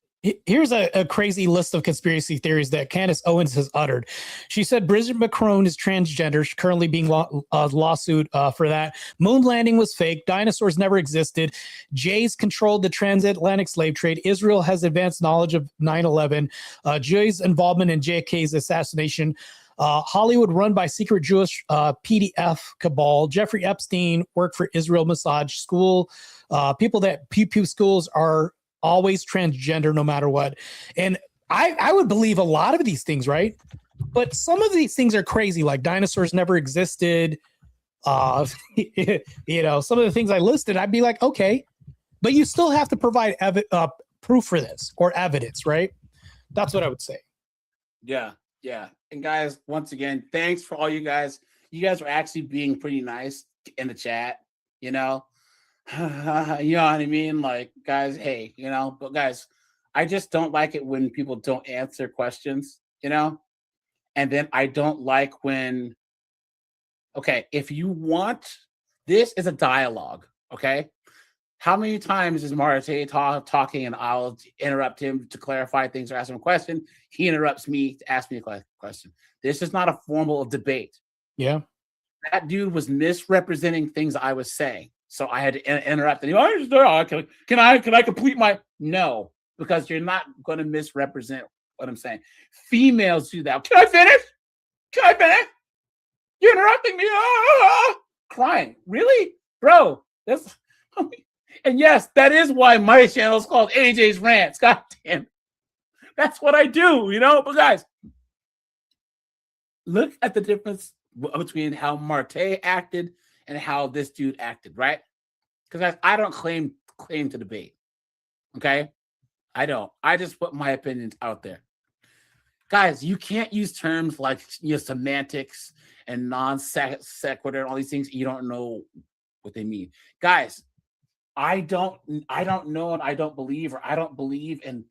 Here's a crazy list of conspiracy theories that Candace Owens has uttered. She said Bridget Macron is transgender. She's currently being lawsuit for that. Moon landing was fake. Dinosaurs never existed. Jays controlled the transatlantic slave trade. Israel has advanced knowledge of 9/11. Jay's involvement in JFK's assassination. Hollywood run by secret Jewish PDF cabal. Jeffrey Epstein worked for Israel Massage School. People that pew schools are always transgender no matter what. And I would believe a lot of these things, right? But some of these things are crazy, like dinosaurs never existed. Some of the things I listed, I'd be like, okay, but you still have to provide proof for this or evidence, right? That's what I would say. Yeah. And guys, once again, thanks for all you guys. You guys are actually being pretty nice in the chat, you know what I mean? Like, guys, hey, but guys, I just don't like it when people don't answer questions, and then I don't like when, okay, if you want, this is a dialogue, okay? How many times is Marte talking and I'll interrupt him to clarify things or ask him a question? He interrupts me to ask me a question. This is not a formal debate. Yeah. That dude was misrepresenting things I was saying. So I had to interrupt him. Can I complete my? No, because you're not going to misrepresent what I'm saying. Females do that. Can I finish? You're interrupting me. Crying. Really? Bro, that's... And yes, that is why my channel is called AJ's Rants. God damn. That's what I do, But guys, look at the difference between how Marte acted and how this dude acted, right? Because guys, I don't claim to debate. Okay? I don't. I just put my opinions out there. Guys, you can't use terms like semantics and non sequitur and all these things. You don't know what they mean. Guys, I don't know and I don't believe, or I don't believe in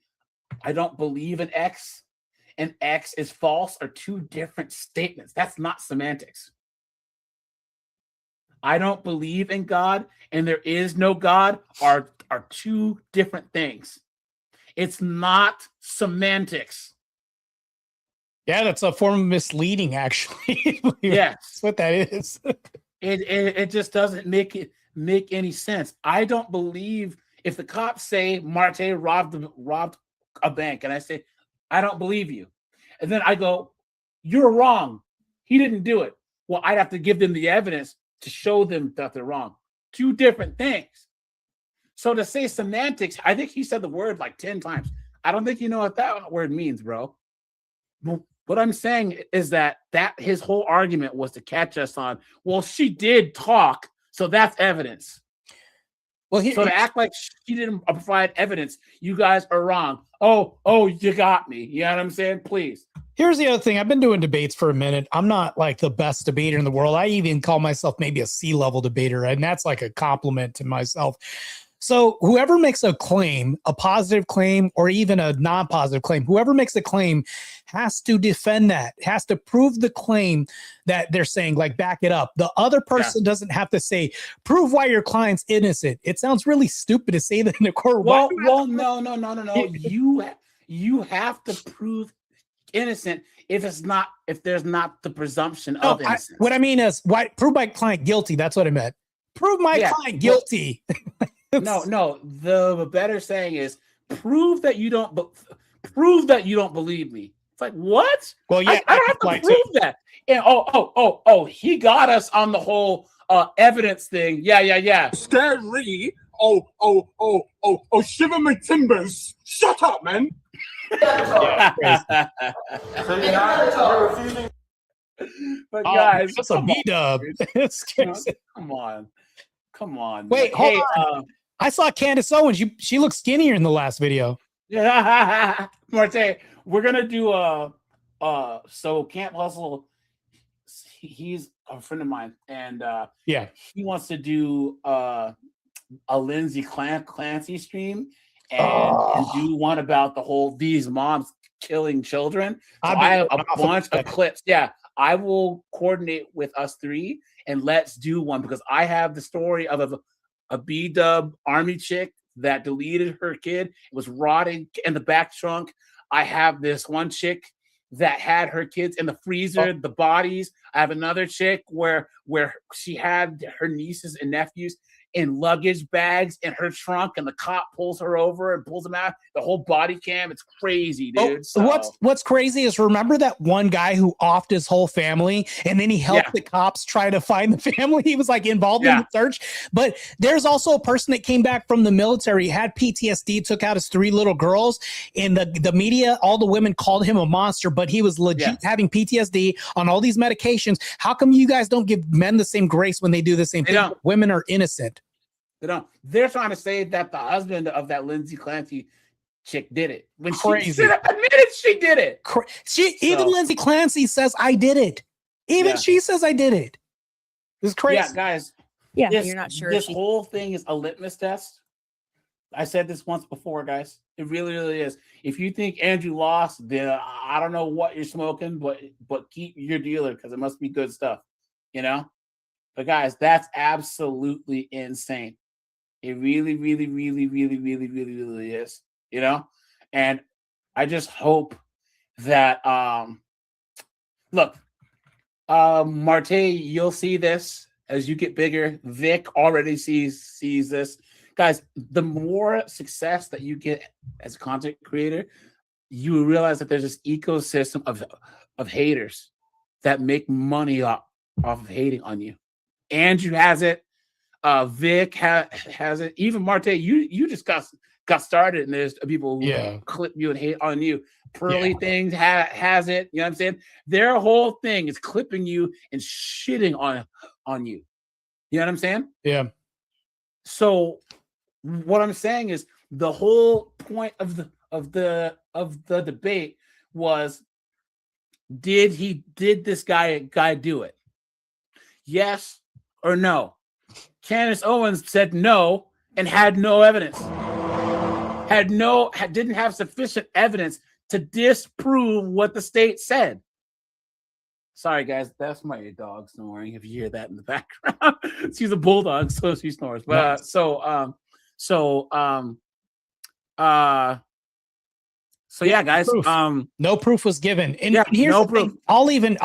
X and X is false are two different statements. That's not semantics. I don't believe in God and there is no God are two different things. It's not semantics. Yeah, that's a form of misleading, actually. Yes. That's what that is. It just doesn't make any sense. I don't believe if the cops say Marte robbed a bank and I say, I don't believe you. And then I go, you're wrong. He didn't do it. Well, I'd have to give them the evidence to show them that they're wrong. Two different things. So to say semantics, I think he said the word like 10 times. I don't think you know what that word means, bro. What I'm saying is that his whole argument was to catch us on, well, she did talk, so that's evidence. Well, so to act like she didn't provide evidence, you guys are wrong. Oh, you got me. You know what I'm saying? Please. Here's the other thing. I've been doing debates for a minute. I'm not like the best debater in the world. I even call myself maybe a C-level debater, and that's like a compliment to myself. So whoever makes a claim, a positive claim or even a non-positive claim, whoever makes a claim has to defend that, has to prove the claim that they're saying, like back it up. The other person doesn't have to say, prove why your client's innocent. It sounds really stupid to say that in a court. Well, no. You have to prove innocent if there's not the presumption of innocence. What I mean is, why prove my client guilty? That's what I meant. Prove my client guilty. No. The better saying is prove that you don't believe me. It's like, what? Well, yeah, I don't have to prove that. And he got us on the whole evidence thing. Yeah. Scary. Shiver my timbers. Shut up, man. But guys, that's a B-dub. Come on. Wait, hold on. I saw Candace Owens. She looks skinnier in the last video. Yeah, Marte, we're gonna do so Camp Hustle. He's a friend of mine, and he wants to do a Lindsay Clancy stream and do one about these moms killing children. So I have a bunch of clips. Yeah, I will coordinate with us three and let's do one, because I have the story of a B-dub army chick that deleted her kid. It was rotting in the back trunk. I have this one chick that had her kids in the freezer, the bodies. I have another chick where she had her nieces and nephews in luggage bags in her trunk, and the cop pulls her over and pulls them out. The whole body cam. It's crazy, dude. What's crazy is, remember that one guy who offed his whole family and then he helped the cops try to find the family? He was like involved in the search. But there's also a person that came back from the military, had PTSD, took out his 3 little girls. In the media, all the women called him a monster, but he was legit having PTSD on all these medications. How come you guys don't give men the same grace when they do the same thing? Women are innocent. They don't. They're trying to say that the husband of that Lindsay Clancy chick did it. When she admitted she did it. Even Lindsay Clancy says, I did it. Even she says, I did it. It's crazy. Yeah, guys. Yeah, you're not sure. This whole thing is a litmus test. I said this once before, guys. It really, really is. If you think Andrew lost, then I don't know what you're smoking, but keep your dealer, because it must be good stuff, you know? But guys, that's absolutely insane. It really, really, really, really, really, really, really is, you know? And I just hope that, look, Marte, you'll see this as you get bigger. Vic already sees this. Guys, the more success that you get as a content creator, you realize that there's this ecosystem of haters that make money off of hating on you. Andrew has it. Vic has it. Even Marte, you just got started, and there's people who clip you and hate on you. Pearly Things has it. You know what I'm saying? Their whole thing is clipping you and shitting on you. You know what I'm saying? Yeah. So what I'm saying is, the whole point of the debate was, did this guy do it? Yes or no? Candace Owens said no and had no evidence. Didn't have sufficient evidence to disprove what the state said. Sorry, guys, that's my dog snoring. If you hear that in the background, she's a bulldog, so she snores. But So yeah, guys. No proof was given, and here's no proof. I'll even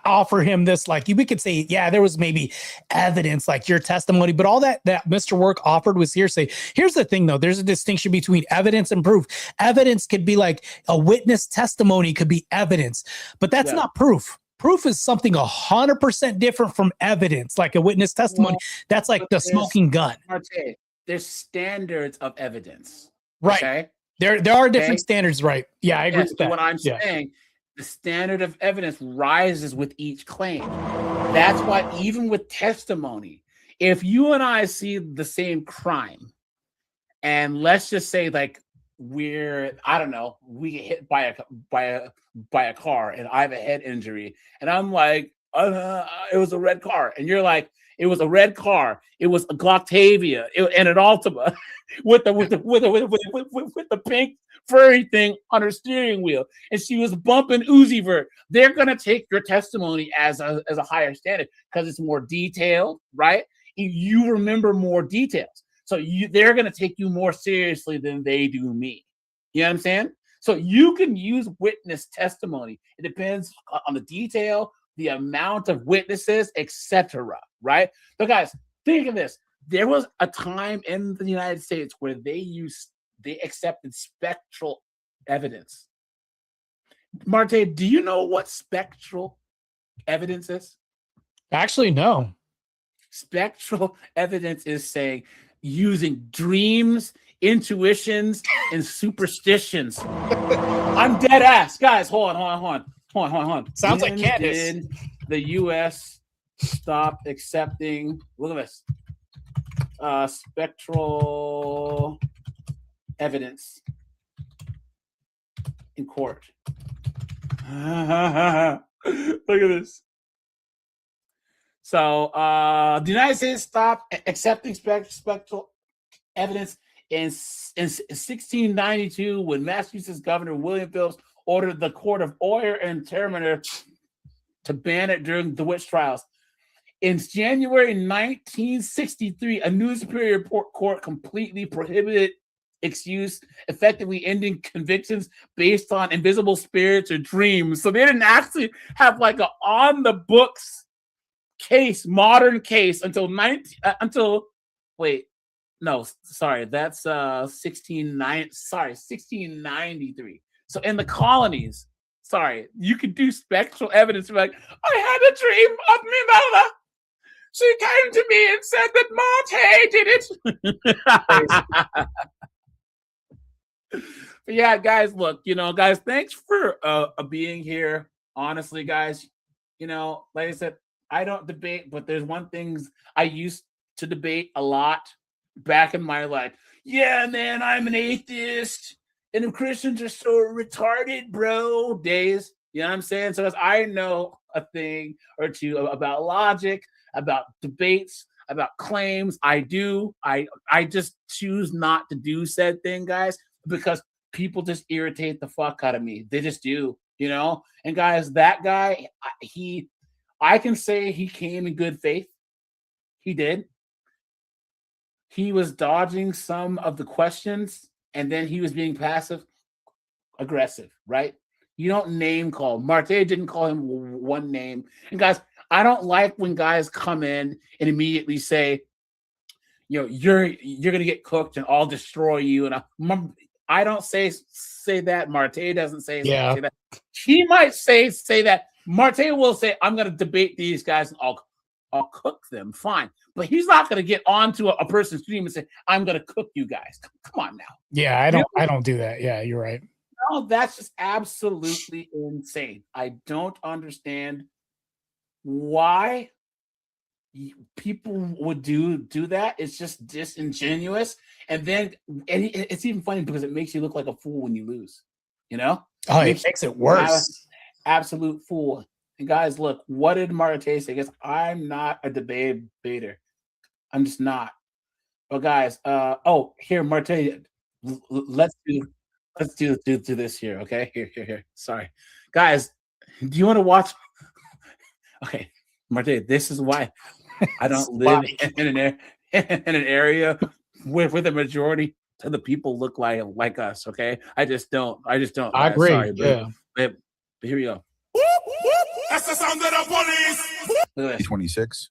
offer him this. Like, we could say, yeah, there was maybe evidence, like your testimony, but all that Mr. Work offered was hearsay. Here's the thing, though: there's a distinction between evidence and proof. Evidence could be like a witness testimony, could be evidence, but that's not proof. Proof is something 100% different from evidence, like a witness testimony. That's like the smoking gun. There's standards of evidence, right? Okay? There are different standards, right? Yeah, I agree with that. What I'm saying, the standard of evidence rises with each claim. That's why even with testimony, if you and I see the same crime, and let's just say, like, I don't know, we get hit by a car and I have a head injury, and I'm like, it was a red car, and you're like, it was a red car, it was a Glocktavia and an Altima with the pink furry thing on her steering wheel, and she was bumping Uzi Vert. They're gonna take your testimony as a higher standard because it's more detailed, right? You remember more details. So they're going to take you more seriously than they do me. You know what I'm saying? So you can use witness testimony. It depends on the detail, the amount of witnesses, etc. Right? So guys, think of this. There was a time in the United States where they accepted spectral evidence. Marte, do you know what spectral evidence is? Actually, no. Spectral evidence is saying using dreams, intuitions, and superstitions. I'm dead ass. Guys, hold on. Sounds like Candace. Did the U.S. stop accepting, look at this, spectral evidence in court? Look at this. So the United States stopped accepting spectral evidence in 1692 when Massachusetts Governor William Phillips ordered the Court of Oyer and Terminer to ban it during the witch trials. In January 1963, a new superior court completely prohibited its use, effectively ending convictions based on invisible spirits or dreams. So they didn't actually have like an on the books modern case until 1693. So in the colonies, you could do spectral evidence. Like, I had a dream of me mother. She came to me and said that Marte did it. But yeah, guys, look, guys, thanks for being here. Honestly, guys, like I said, I don't debate, but there's one thing I used to debate a lot back in my life. Yeah, man, I'm an atheist, and Christians are so retarded, bro. Days, you know what I'm saying? So as I know a thing or two about logic, about debates, about claims, I just choose not to do said thing, guys, because people just irritate the fuck out of me. They just do, And guys, that guy, I can say he came in good faith. He did. He was dodging some of the questions, and then he was being passive aggressive, right? You don't name call. Marte didn't call him one name. And guys, I don't like when guys come in and immediately say, you're going to get cooked and I'll destroy you. And I don't say that. Marte doesn't say that. He might say that. Marte will say, I'm going to debate these guys and I'll cook them. Fine. But he's not going to get onto a person's stream and say, I'm going to cook you guys. Come on now. Yeah, I don't do that. Yeah, you're right. No, that's just absolutely insane. I don't understand why people would do that. It's just disingenuous. And it's even funny because it makes you look like a fool when you lose. Oh, it makes it worse. Absolute fool. And guys, look, what did Marte say? I guess I'm not a debater. I'm just not. But guys, here, Marte, let's do this here, okay? Here. Sorry. Guys, do you want to watch? Okay, Marte, this is why I don't live in an area where the majority of the people look like us, okay? I just don't. I agree. Sorry, yeah. But here we go. That's the sound of the police. Look at this. 26.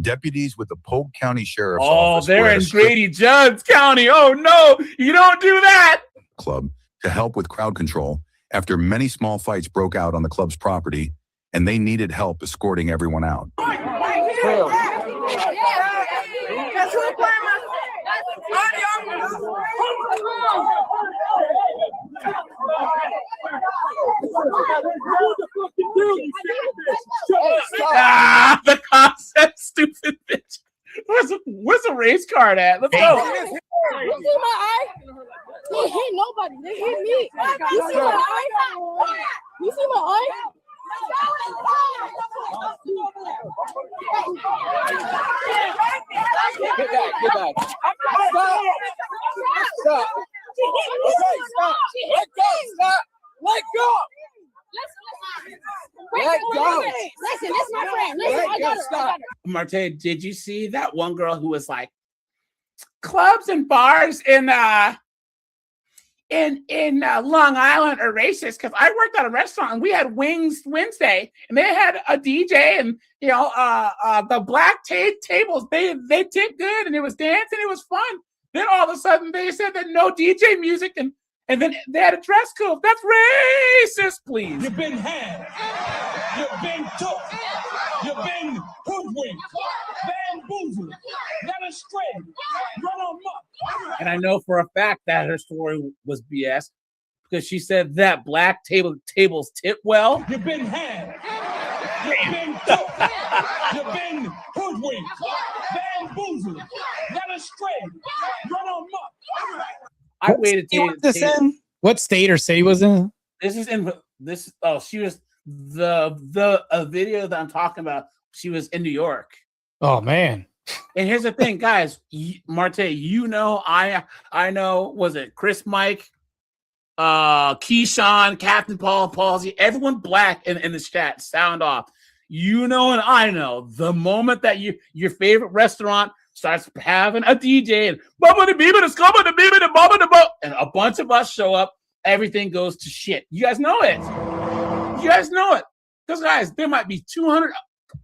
Deputies with the Polk County Sheriff's Oh, Office they're in Grady Judd's County. Oh, no, you don't do that. Club to help with crowd control after many small fights broke out on the club's property, and they needed help escorting everyone out. The concept, stupid bitch. Where's the race card at? Let's go. didn't hit nobody. They hit me. You see my eye? You see my eye? Get back. Stop. Okay, stop. Let go. Stop. Let go. Let go. Listen, this is my friend. Listen, I got her. Stop. Marte, did you see that one girl who was like, clubs and bars in Long Island are racist? Because I worked at a restaurant and we had Wings Wednesday, and they had a DJ, and the black tables they tipped good, and it was dancing, it was fun. Then all of a sudden they said that no DJ music, and then they had a dress code. That's racist, please. You've been had. You've been took. You've been hoodwinked, bamboozled, led astray, run amok. And I know for a fact that her story was BS, because she said that black tables tip well. You've been had. You've been took. You've been hoodwinked, bamboozled, led astray, run amok. I waited to this in? What state or city was in? This is in this. Oh, she was the video that I'm talking about. She was in New York. Oh man! And here's the thing, guys. Marte, I know. Was it Chris, Mike, Keyshawn, Captain Paul, Palsy, everyone black in the chat? Sound off. You know, and I know. The moment that your favorite restaurant starts having a DJ and and a bunch of us show up, everything goes to shit. You guys know it. Because guys, there might be 200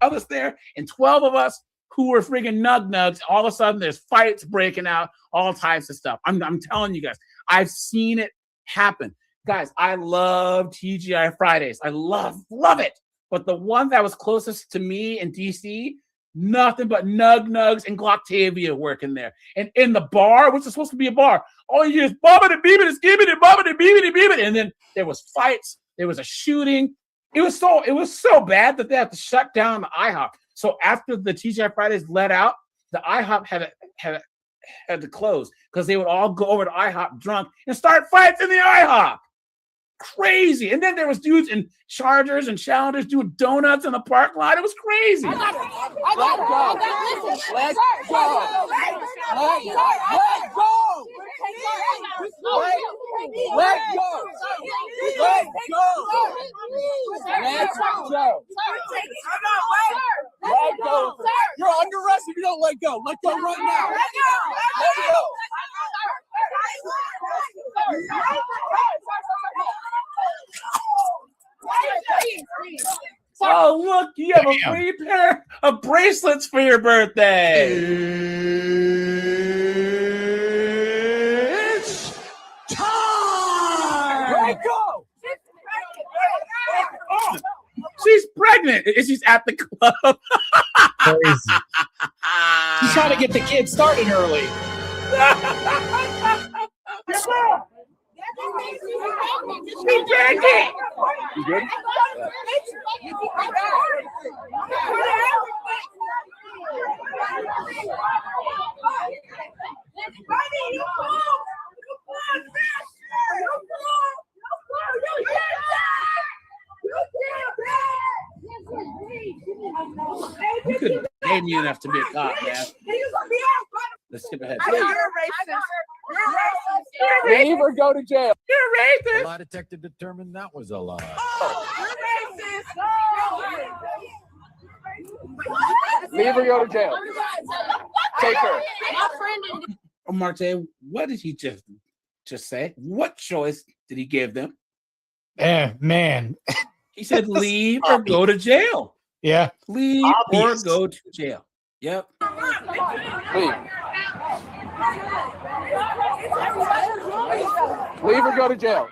of us there and 12 of us who were freaking nugs. All of a sudden, there's fights breaking out, all types of stuff. I'm telling you guys, I've seen it happen. Guys, I love TGI Fridays. I love it. But the one that was closest to me in DC, nothing but nugs and Glocktavia working there. And in the bar, which is supposed to be a bar, all you hear is bobbity beebity skibbity bobbity beebity beebity. And then there was fights, there was a shooting. It was so bad that they had to shut down the IHOP. So after the TGI Fridays let out, the IHOP had to close because they would all go over to IHOP drunk and start fights in the IHOP. Crazy. And then there was dudes in Chargers and Challengers doing donuts in the park lot. It was crazy. Let go. Let go. You're under arrest if you don't let go. Let go right now. Let go. Oh, look, you have a free pair of bracelets for your birthday. It's time. Let go. She's pregnant. She's at the club. Crazy. She's trying to get the kid started early. She's pregnant. You good? You couldn't pay me enough to be a cop, man. Let's skip ahead. Leave or go to jail. You're racist. Lie detector determined that was a lie. Leave or go to jail. Take her. Marte, what did he just say? What choice did he give them? Man. He said leave or go to jail. Yeah. Leave Obvious. or go to jail. Yep. Leave. Leave or go to jail.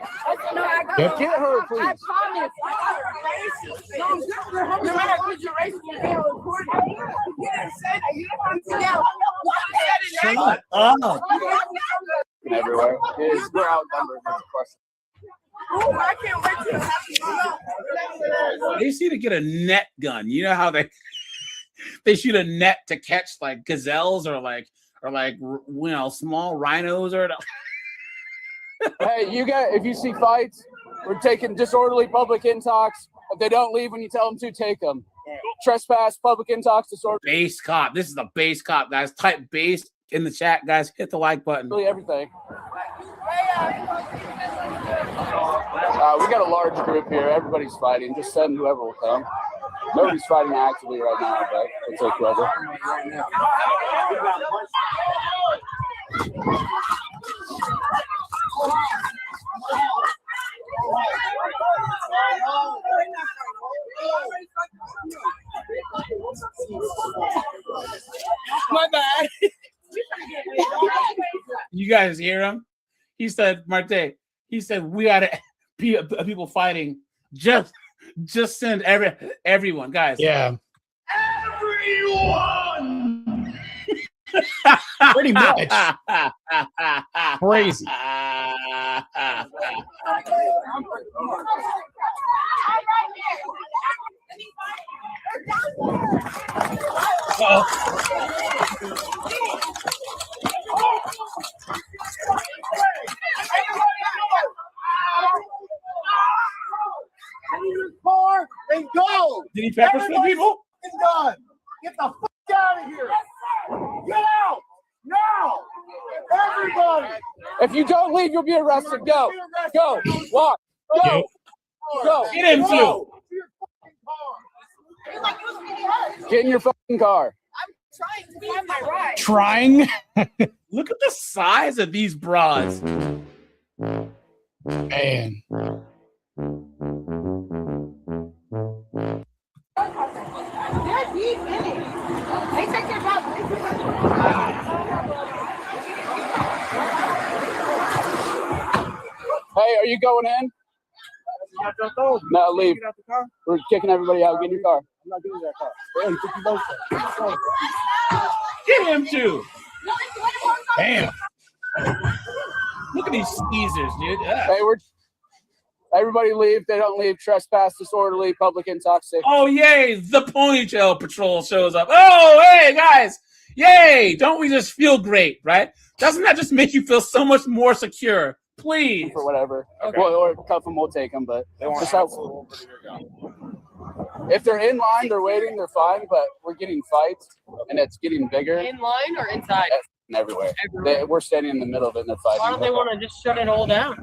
Yep. Get her, please. Shut up. Everywhere. We're outnumbered. They just need to get a net gun. You know how they shoot a net to catch like gazelles or like small rhinos or Hey, you guys, if you see fights, we're taking disorderly public intox. If they don't leave when you tell them to, take them. Trespass, public intox, disorderly. Base cop. This is the base cop, guys. Type base in the chat, guys. Hit the like button. Really everything. We got a large group here. Everybody's fighting. Just send whoever will come. Nobody's fighting actively right now, but we'll take whoever. My bad. You guys hear him? He said, Marte, he said, we gotta be people fighting. Just send everyone, guys. Yeah. Everyone. Pretty much. Crazy. Car and go. Did he pepper spray people? It's done. Get the fuck out of here. Get out now. Everybody. If you don't leave, you'll be arrested. Go. Go. Walk. Go. Go. Get him too. Get in your fucking car. Trying to find my ride. Trying. Look at the size of these bras. Man. They're deep in it. They take their job. Hey, are you going in? No, leave. We're kicking everybody out. Get in your car. I'm not getting that car. Get him too. Damn. Look at these skeezers, dude. Hey, everybody leave. They don't leave. Trespass, disorderly, public intoxication. Oh, yay. The ponytail patrol shows up. Oh, hey, guys. Yay. Don't we just feel great, right? Doesn't that just make you feel so much more secure? Please. For whatever. Okay. Well, or cuff them, we'll take them, but just how, if they're in line, they're waiting, they're fine, but we're getting fights, and it's getting bigger. In line or inside? Everywhere. We're standing in the middle of it, and they're fighting. Why don't they want to just shut it all down?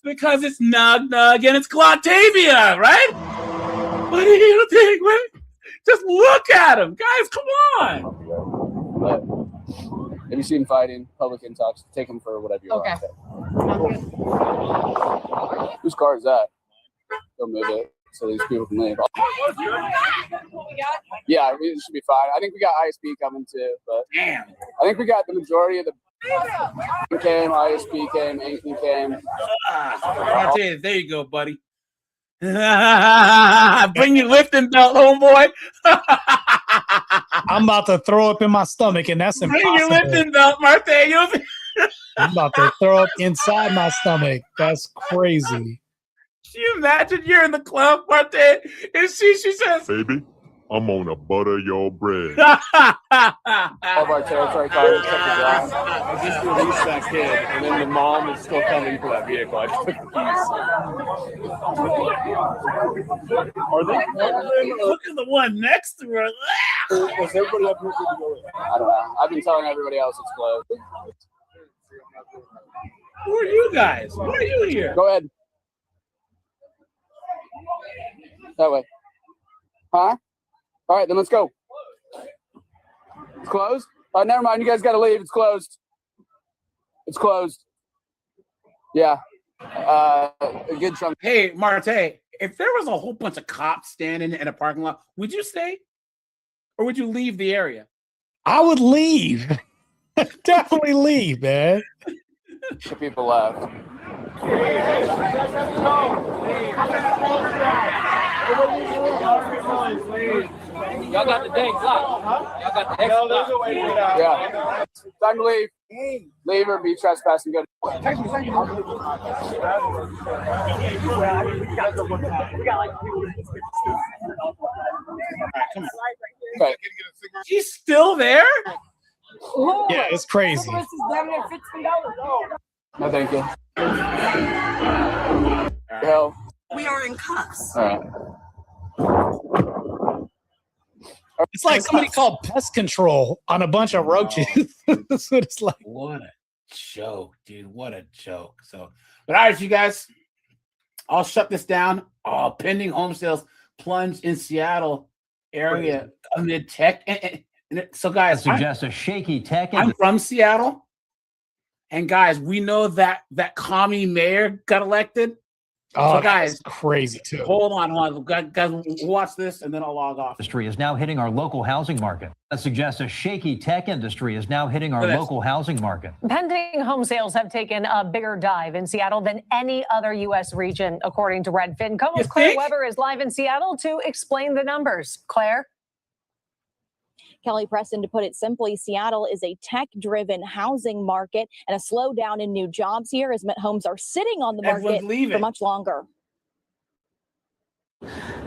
Because it's Nug Nug and it's Clautavia, right? What do you think? Just look at him. Guys, come on. But if you see them fighting, public intox, take them for whatever you want. Whose car is that? Go move it so these people can leave. Yeah, it should be fine. I think we got ISP coming too, but damn, I think we got the majority of the came, ISP came, Inky came. There you go, buddy. Bring your lifting belt, homeboy. I'm about to throw up in my stomach, and that's impossible. Bring your lifting belt, Martha. I'm about to throw up inside my stomach. That's crazy. Can you imagine you're in the club, Martha, and she says, "Baby, I'm gonna butter your bread." All of our territory cars except for John. I just released that kid, and then the mom is still coming for that vehicle. I just took the keys. Are they? Look at the one next to her. Was everybody up here? I don't know. I've been telling everybody else it's closed. Who are you guys? Why are you here? Go ahead. That way. Huh? All right, then let's go. It's closed? Never mind. You guys got to leave. It's closed. It's closed. Yeah. A good chunk. Hey, Marte, if there was a whole bunch of cops standing in a parking lot, would you stay? Or would you leave the area? I would leave. Definitely leave, man. The people left. Y'all got the dang clock. Y'all got the extra clock. Yeah. Time to leave. Leave or be trespassing. Go. Okay. She's still there? Yeah, it's crazy. This is damn near $15. No, thank you. Hell. We are in cuffs. All right. It's like somebody called pest control on a bunch of roaches. That's what it's like. What a joke, dude. What a joke. So, but all right, you guys, I'll shut this down. Oh, pending home sales plunge in Seattle area amid tech. So, guys, suggests a shaky tech. I'm from Seattle. And, guys, we know that commie mayor got elected. Oh, so guys, that's crazy too. Hold on. Guys, watch this, and then I'll log off. Industry is now hitting our local housing market. That suggests a shaky tech industry is now hitting our local housing market. Pending home sales have taken a bigger dive in Seattle than any other U.S. region, according to Redfin. Como's Claire Weber is live in Seattle to explain the numbers. Claire? Kelly Preston, to put it simply, Seattle is a tech-driven housing market, and a slowdown in new jobs here has meant homes are sitting on the market for much longer.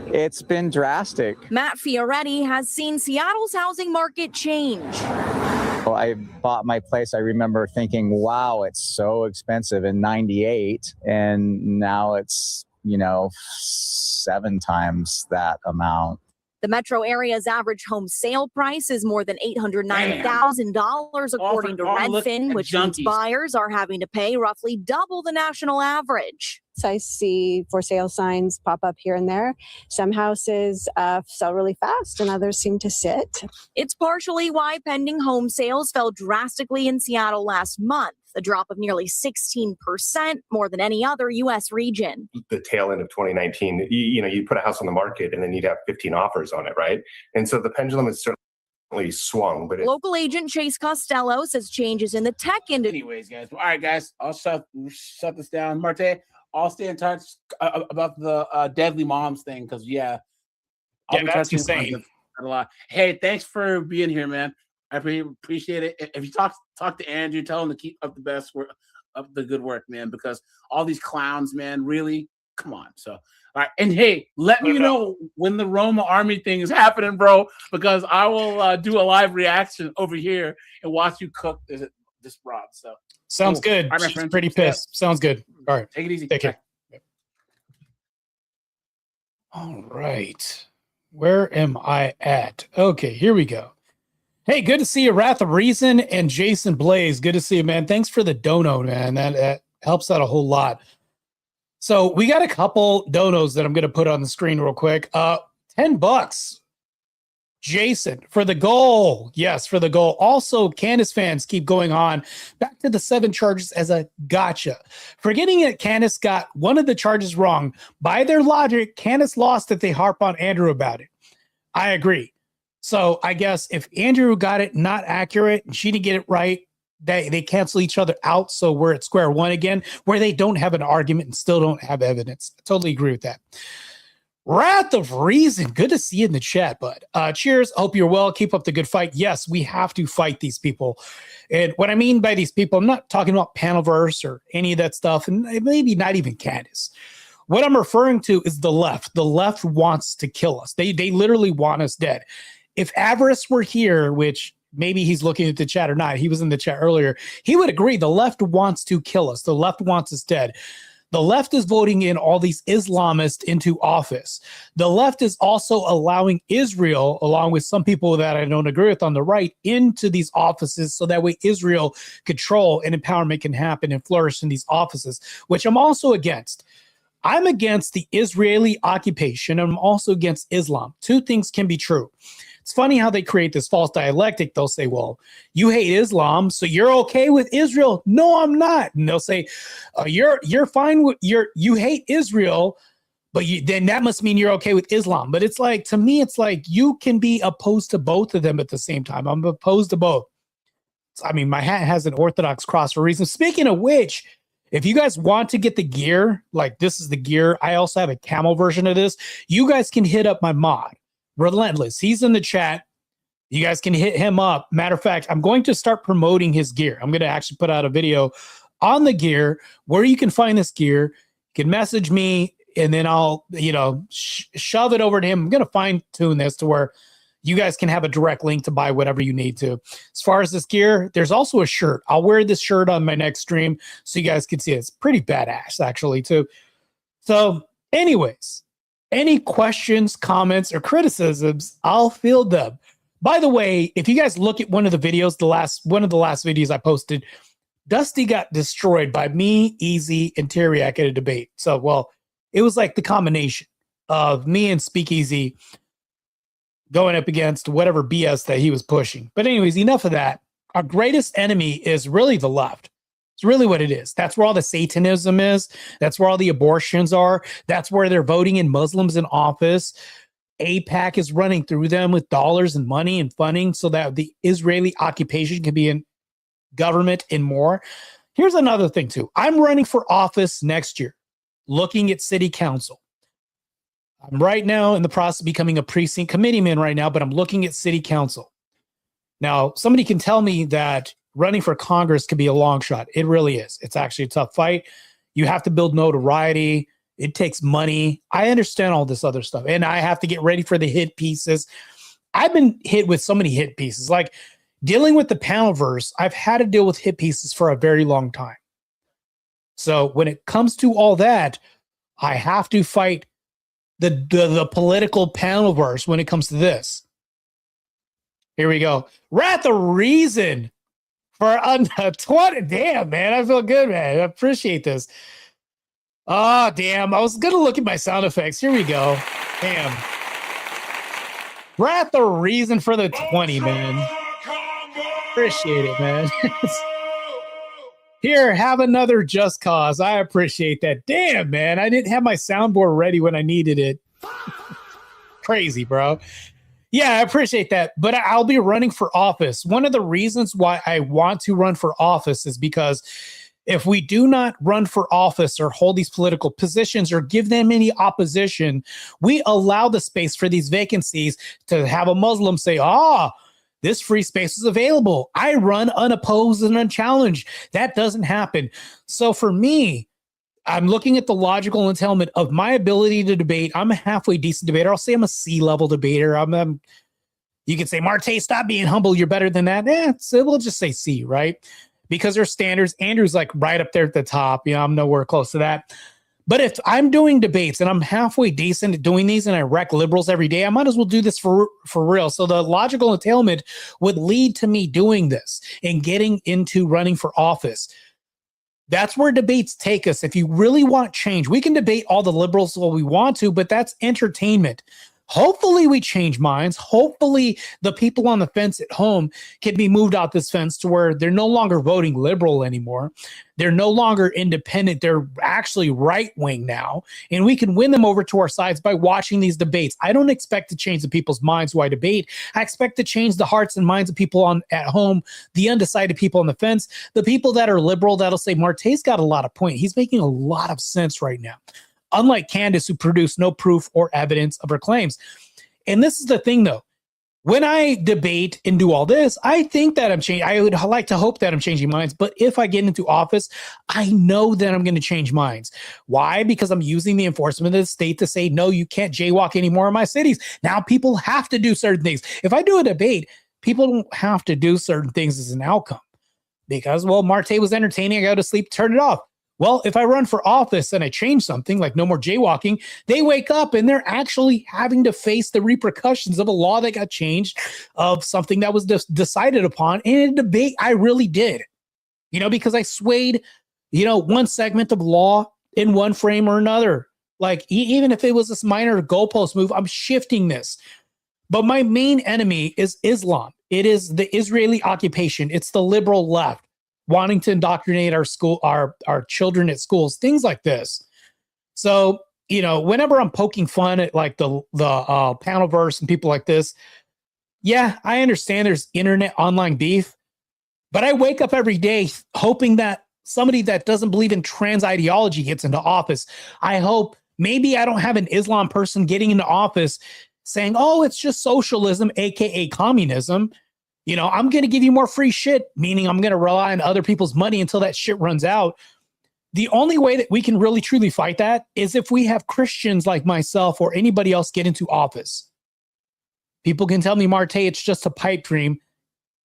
It's been drastic. Matt Fioretti has seen Seattle's housing market change. Well, I bought my place. I remember thinking, wow, it's so expensive in '98, and now it's, 7 times that amount. The metro area's average home sale price is more than $809,000, according to Redfin, which means buyers are having to pay roughly double the national average. I see for sale signs pop up here and there. Some houses sell really fast and others seem to sit. It's partially why pending home sales fell drastically in Seattle last month, a drop of nearly 16%, more than any other U.S. region. The tail end of 2019, you put a house on the market and then you'd have 15 offers on it, right? And so the pendulum has certainly swung. But local agent Chase Costello says changes in the tech industry. Anyways, guys. All right, guys. I'll shut this down. Marte, I'll stay in touch about the Deadly Moms thing because, I'll be that's touching insane. a lot. Hey, thanks for being here, man. I appreciate it. If you talk to Andrew, tell him to keep up the best work, up the good work, man. Because all these clowns, man, really, come on. So, all right, and hey, let me know when the Roma Army thing is happening, bro. Because I will do a live reaction over here and watch you cook this broad. So sounds good. All right, my She's friend. pretty pissed. Sounds good. All right, take it easy. Take care. All right, where am I at? Okay, here we go. Hey, good to see you, Wrath of Reason and Jason Blaze. Good to see you, man. Thanks for the dono, man. That helps out a whole lot. So we got a couple donos that I'm going to put on the screen real quick. $10. Jason for the goal. Yes, for the goal. Also, Candace fans keep going on. Back to the 7 charges as a gotcha. Forgetting that Candace got one of the charges wrong. By their logic, Candace lost if they harp on Andrew about it. I agree. So I guess if Andrew got it not accurate and she didn't get it right, they cancel each other out. So we're at square one again, where they don't have an argument and still don't have evidence. I totally agree with that. Wrath of Reason. Good to see you in the chat, bud. Cheers. Hope you're well. Keep up the good fight. Yes, we have to fight these people. And what I mean by these people, I'm not talking about Panelverse or any of that stuff, and maybe not even Candace. What I'm referring to is the left. The left wants to kill us. They literally want us dead. If Avarice were here, which maybe he's looking at the chat or not, he was in the chat earlier, he would agree. The left wants to kill us. The left wants us dead. The left is voting in all these Islamists into office. The left is also allowing Israel, along with some people that I don't agree with on the right, into these offices so that way Israel control and empowerment can happen and flourish in these offices, which I'm also against. I'm against the Israeli occupation, and I'm also against Islam. Two things can be true. It's funny how they create this false dialectic. They'll say, well, you hate Islam, so you're okay with Israel. No, I'm not. And they'll say, you're fine with you hate Israel, but then that must mean you're okay with Islam. But it's like, to me, it's like you can be opposed to both of them at the same time. I'm opposed to both. I mean, my hat has an Orthodox cross for a reason. Speaking of which, if you guys want to get the gear, like this is the gear, I also have a camel version of this. You guys can hit up my mod, Relentless. He's in the chat. You guys can hit him up. Matter of fact, I'm going to start promoting his gear. I'm going to actually put out a video on the gear, where you can find this gear. You can message me, and then I'll, shove it over to him. I'm going to fine tune this to where you guys can have a direct link to buy whatever you need to. As far as this gear, there's also a shirt. I'll wear this shirt on my next stream so you guys can see it. It's pretty badass, actually, too. So, anyways, any questions, comments, or criticisms, I'll field them. By the way, if you guys look at one of the videos, one of the last videos I posted, Dusty got destroyed by me, Easy, and Teriak at a debate. So, well, it was like the combination of me and Speakeasy going up against whatever BS that he was pushing. But anyways, enough of that. Our greatest enemy is really the left. It's really what it is. That's where all the Satanism is. That's where all the abortions are. That's where they're voting in Muslims in office. AIPAC is running through them with dollars and money and funding so that the Israeli occupation can be in government and more. Here's another thing too. I'm running for office next year, looking at city council. I'm right now in the process of becoming a precinct committeeman right now, but I'm looking at city council. Now, somebody can tell me that running for Congress could be a long shot. It really is. It's actually a tough fight. You have to build notoriety. It takes money. I understand all this other stuff. And I have to get ready for the hit pieces. I've been hit with so many hit pieces. Like dealing with the Panelverse, I've had to deal with hit pieces for a very long time. So when it comes to all that, I have to fight the political Panelverse when it comes to this. Here we go. We're at the reason for 20. Damn, man. I feel good, man. I appreciate this. Oh, damn. I was going to look at my sound effects. Here we go. Damn. We're at the reason for the 20, man. Appreciate it, man. Here, have another Just Cause. I appreciate that. Damn, man. I didn't have my soundboard ready when I needed it. Crazy, bro. Yeah, I appreciate that. But I'll be running for office. One of the reasons why I want to run for office is because if we do not run for office or hold these political positions or give them any opposition, we allow the space for these vacancies to have a Muslim say, this free space is available. I run unopposed and unchallenged. That doesn't happen. So for me, I'm looking at the logical entailment of my ability to debate. I'm a halfway decent debater. I'll say I'm a C-level debater. You can say, Marte, stop being humble. You're better than that. So we'll just say C, right? Because there's standards. Andrew's like right up there at the top. I'm nowhere close to that. But if I'm doing debates and I'm halfway decent at doing these and I wreck liberals every day, I might as well do this for real. So the logical entailment would lead to me doing this and getting into running for office. That's where debates take us. If you really want change, we can debate all the liberals what we want to, but that's entertainment. Hopefully we change minds. Hopefully the people on the fence at home can be moved out this fence to where they're no longer voting liberal anymore. They're no longer independent. They're actually right-wing now. And we can win them over to our sides by watching these debates. I don't expect to change the people's minds who I debate. I expect to change the hearts and minds of people at home, the undecided people on the fence, the people that are liberal that'll say, Marte's got a lot of point. He's making a lot of sense right now. Unlike Candace, who produced no proof or evidence of her claims. And this is the thing, though. When I debate and do all this, I think that I'm changing. I would like to hope that I'm changing minds. But if I get into office, I know that I'm going to change minds. Why? Because I'm using the enforcement of the state to say, no, you can't jaywalk anymore in my cities. Now people have to do certain things. If I do a debate, people don't have to do certain things as an outcome. Because, well, Marte was entertaining. I go to sleep, turn it off. Well, if I run for office and I change something like no more jaywalking, they wake up and they're actually having to face the repercussions of a law that got changed, of something that was decided upon in a debate. I really did, because I swayed, one segment of law in one frame or another. Like even if it was this minor goalpost move, I'm shifting this. But my main enemy is Islam. It is the Israeli occupation. It's the liberal left. Wanting to indoctrinate our children at schools, things like this. So, whenever I'm poking fun at like the Panelverse and people like this, yeah, I understand there's internet online beef, but I wake up every day hoping that somebody that doesn't believe in trans ideology gets into office. I hope maybe I don't have an Islam person getting into office saying, oh, it's just socialism, aka communism. I'm going to give you more free shit, meaning I'm going to rely on other people's money until that shit runs out. The only way that we can really truly fight that is if we have Christians like myself or anybody else get into office. People can tell me, Marte, it's just a pipe dream.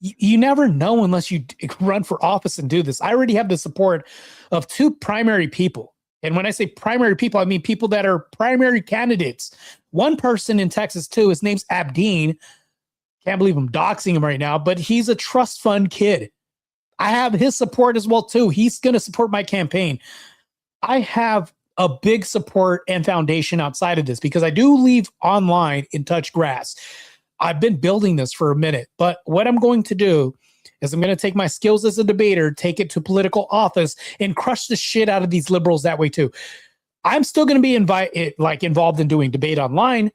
You never know unless you run for office and do this. I already have the support of 2 primary people. And when I say primary people, I mean people that are primary candidates. One person in Texas, too, his name's Abdeen. Can't believe I'm doxing him right now, but he's a trust fund kid. I have his support as well, too. He's going to support my campaign. I have a big support and foundation outside of this because I do leave online in touch grass. I've been building this for a minute, but what I'm going to do is I'm going to take my skills as a debater, take it to political office, and crush the shit out of these liberals that way too. I'm still going to be involved in doing debate online,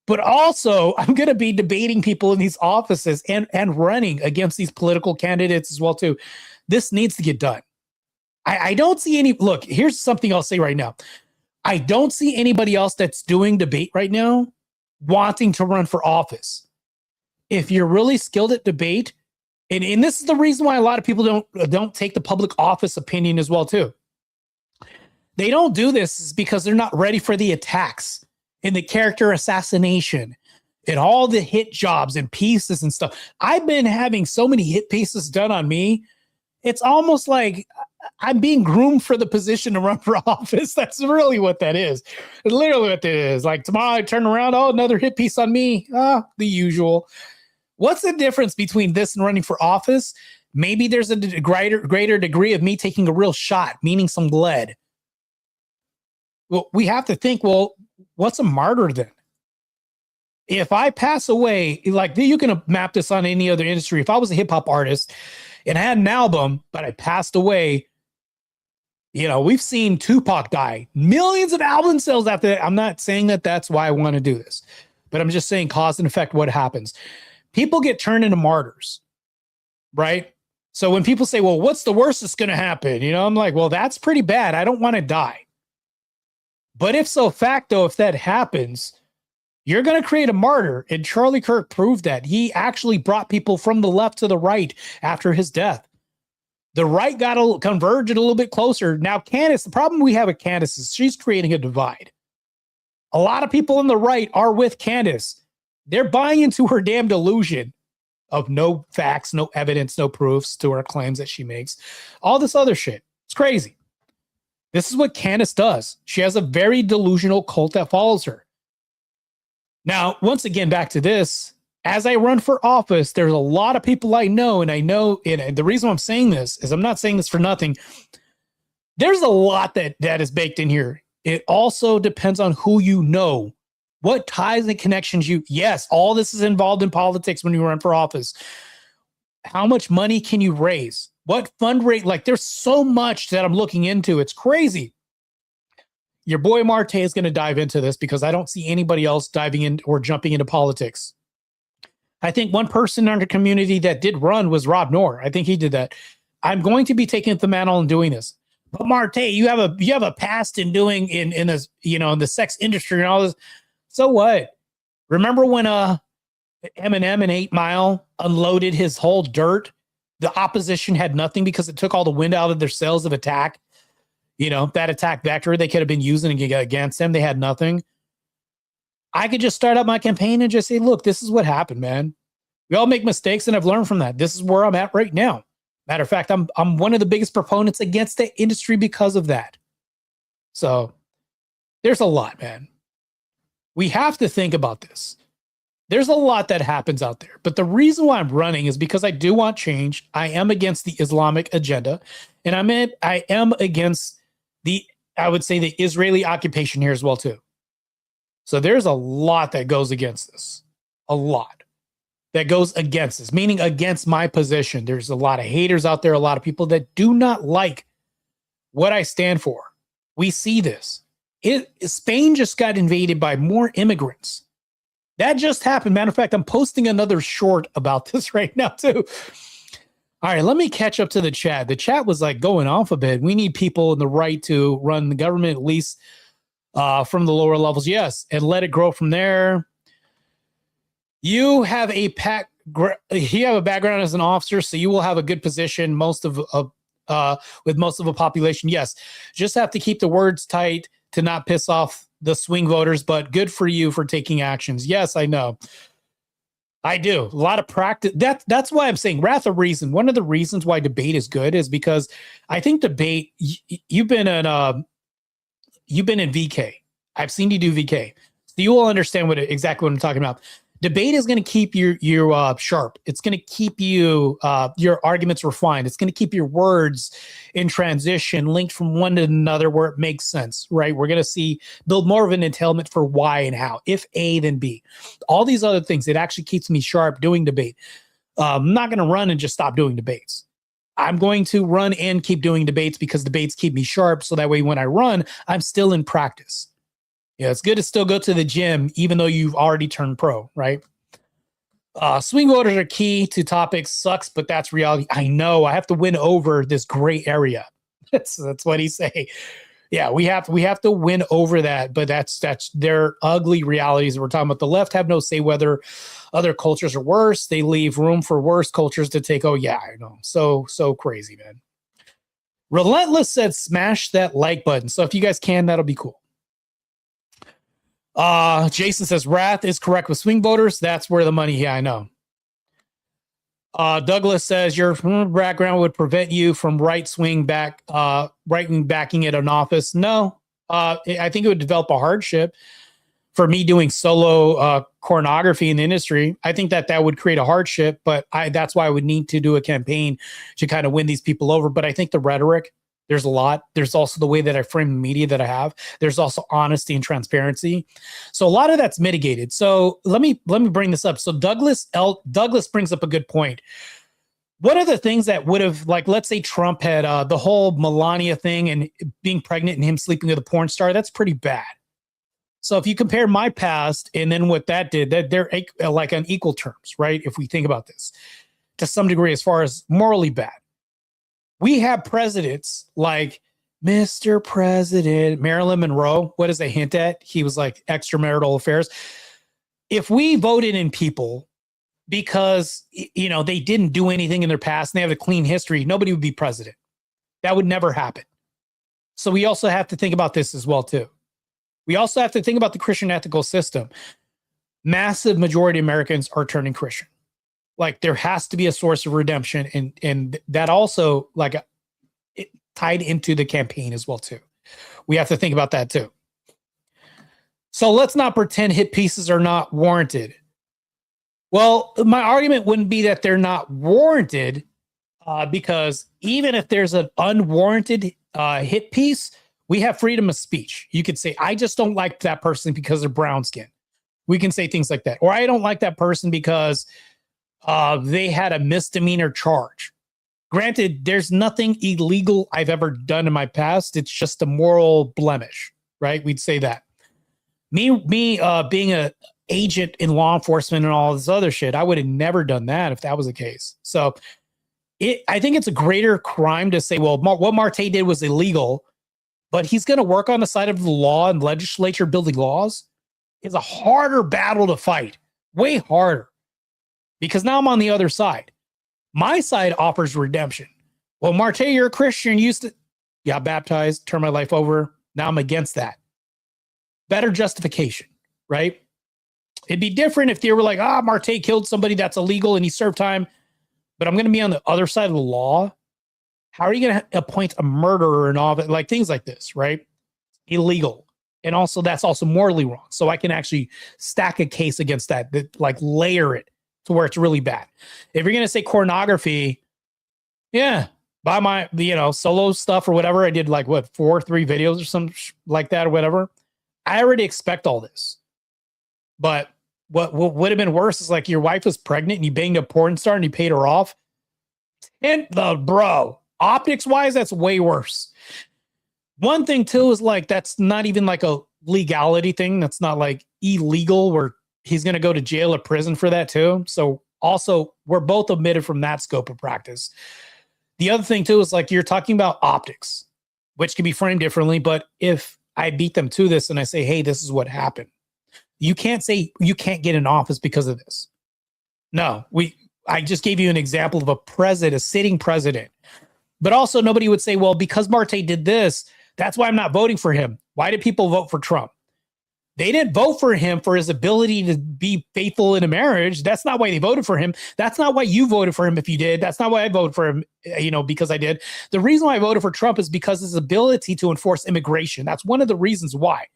but also I'm going to be debating people in these offices and running against these political candidates as well too. This needs to get done. I don't see any. Look, here's something I'll say right now. I don't see anybody else that's doing debate right now wanting to run for office. If you're really skilled at debate, and this is the reason why a lot of people don't take the public office opinion as well too. They don't do this is because they're not ready for the attacks and the character assassination and all the hit jobs and pieces and stuff. I've been having so many hit pieces done on me. It's almost like I'm being groomed for the position to run for office. That's really what that is. It's literally what it is. Like tomorrow I turn around, oh, another hit piece on me. The usual. What's the difference between this and running for office? Maybe there's a greater degree of me taking a real shot, meaning some lead. Well, we have to think, well, what's a martyr then? If I pass away, like you can map this on any other industry. If I was a hip hop artist and I had an album, but I passed away, we've seen Tupac die. Millions of album sales after that. I'm not saying that that's why I want to do this, but I'm just saying cause and effect, what happens. People get turned into martyrs, right? So when people say, well, what's the worst that's going to happen? I'm like, well, that's pretty bad. I don't want to die. But if that happens, you're going to create a martyr. And Charlie Kirk proved that. He actually brought people from the left to the right after his death. The right got to converge a little bit closer. Now, Candace, the problem we have with Candace is she's creating a divide. A lot of people on the right are with Candace. They're buying into her damn delusion of no facts, no evidence, no proofs to her claims that she makes. All this other shit. It's crazy. This is what Candace does. She has a very delusional cult that follows her. Now, once again, back to this. As I run for office, there's a lot of people I know, and the reason I'm saying this is I'm not saying this for nothing. There's a lot that is baked in here. It also depends on who you know, what ties and connections yes, all this is involved in politics when you run for office. How much money can you raise? What fundraise? Like, there's so much that I'm looking into. It's crazy. Your boy Marte is going to dive into this because I don't see anybody else diving in or jumping into politics. I think one person in our community that did run was Rob Noor. I think he did that. I'm going to be taking the mantle and doing this. But Marte, you have a past in doing in this, in the sex industry and all this. So what? Remember when Eminem in 8 Mile unloaded his whole dirt? The opposition had nothing because it took all the wind out of their sails of attack. That attack vector they could have been using against them. They had nothing. I could just start up my campaign and just say, look, this is what happened, man. We all make mistakes, and I've learned from that. This is where I'm at right now. Matter of fact, I'm one of the biggest proponents against the industry because of that. So there's a lot, man. We have to think about this. There's a lot that happens out there. But the reason why I'm running is because I do want change. I am against the Islamic agenda. And I am against the Israeli occupation here as well, too. So there's a lot that goes against this. A lot that goes against this, meaning against my position. There's a lot of haters out there, a lot of people that do not like what I stand for. We see this. Spain just got invaded by more immigrants. That just happened. Matter of fact, I'm posting another short about this right now, too. All right, let me catch up to the chat. The chat was like going off a bit. We need people in the right to run the government, at least from the lower levels. Yes, and let it grow from there. You have a background as an officer, so you will have a good position with most of the population. Yes, just have to keep the words tight to not piss off the swing voters, but good for you for taking actions. Yes, I know. I do. A lot of practice. That's why I'm saying wrath of reason. One of the reasons why debate is good is because I think debate. You've been in VK. I've seen you do VK, so you will understand exactly what I'm talking about. Debate is going to keep you sharp. It's going to keep you your arguments refined. It's going to keep your words in transition, linked from one to another where it makes sense, right? We're going to build more of an entailment for why and how. If A, then B. All these other things, it actually keeps me sharp doing debate. I'm not going to run and just stop doing debates. I'm going to run and keep doing debates because debates keep me sharp. So that way when I run, I'm still in practice. Yeah, it's good to still go to the gym, even though you've already turned pro, right? Swing voters are key to topics. Sucks, but that's reality. I know. I have to win over this gray area. That's what he's saying. Yeah, we have to win over that, but that's their ugly realities. We're talking about the left have no say whether other cultures are worse. They leave room for worse cultures to take. Oh yeah, I know. So crazy, man. Relentless said, smash that like button. So if you guys can, that'll be cool. Jason says wrath is correct with swing voters. That's where the money. Yeah, I know. Douglas says your background would prevent you from right wing backing it in office. No, I think it would develop a hardship for me doing solo pornography in the industry. I think that would create a hardship, but that's why I would need to do a campaign to kind of win these people over. But I think the rhetoric, there's a lot. There's also the way that I frame the media that I have. There's also honesty and transparency. So a lot of that's mitigated. So let me bring this up. So Douglas brings up a good point. What are the things that would have, like, let's say Trump had the whole Melania thing and being pregnant and him sleeping with a porn star? That's pretty bad. So if you compare my past and then what that did, that they're like on equal terms, right? If we think about this to some degree, as far as morally bad. We have presidents like Mr. President, Marilyn Monroe. What does they hint at? He was like extramarital affairs. If we voted in people because, they didn't do anything in their past and they have a clean history, nobody would be president. That would never happen. So we also have to think about this as well, too. We also have to think about the Christian ethical system. Massive majority of Americans are turning Christian. Like there has to be a source of redemption, and that also it tied into the campaign as well too. We have to think about that too. So let's not pretend hit pieces are not warranted. Well, my argument wouldn't be that they're not warranted, because even if there's an unwarranted hit piece, we have freedom of speech. You could say, I just don't like that person because they're brown skin. We can say things like that. Or I don't like that person because they had a misdemeanor charge. Granted, there's nothing illegal I've ever done in my past. It's just a moral blemish, right? We'd say that. Me being a agent in law enforcement and all this other shit, I would have never done that if that was the case. So I think it's a greater crime to say, well, what Marte did was illegal, but he's going to work on the side of the law and legislature building laws. It's a harder battle to fight, way harder. Because now I'm on the other side. My side offers redemption. Well, Marte, you're a Christian. Got baptized, turned my life over. Now I'm against that. Better justification, right? It'd be different if they were like, Marte killed somebody that's illegal and he served time, but I'm going to be on the other side of the law. How are you going to appoint a murderer and all that? Like things like this, right? Illegal. And also that's also morally wrong. So I can actually stack a case against that like layer it to where it's really bad. If you're going to say pornography, yeah, buy my, solo stuff or whatever. I did like 3 videos or something like that or whatever. I already expect all this. But what would have been worse is like your wife was pregnant and you banged a porn star and you paid her off. And optics wise, that's way worse. One thing too is like, that's not even like a legality thing. That's not like illegal where he's going to go to jail or prison for that too. So also we're both omitted from that scope of practice. The other thing too is like you're talking about optics, which can be framed differently. But if I beat them to this and I say, hey, this is what happened, you can't say you can't get in office because of this. No, I just gave you an example of a sitting president. But also nobody would say, well, because Marte did this, that's why I'm not voting for him. Why did people vote for Trump? They didn't vote for him for his ability to be faithful in a marriage. That's not why they voted for him. That's not why you voted for him if you did. That's not why I voted for him, because I did. The reason why I voted for Trump is because his ability to enforce immigration. That's one of the reasons why.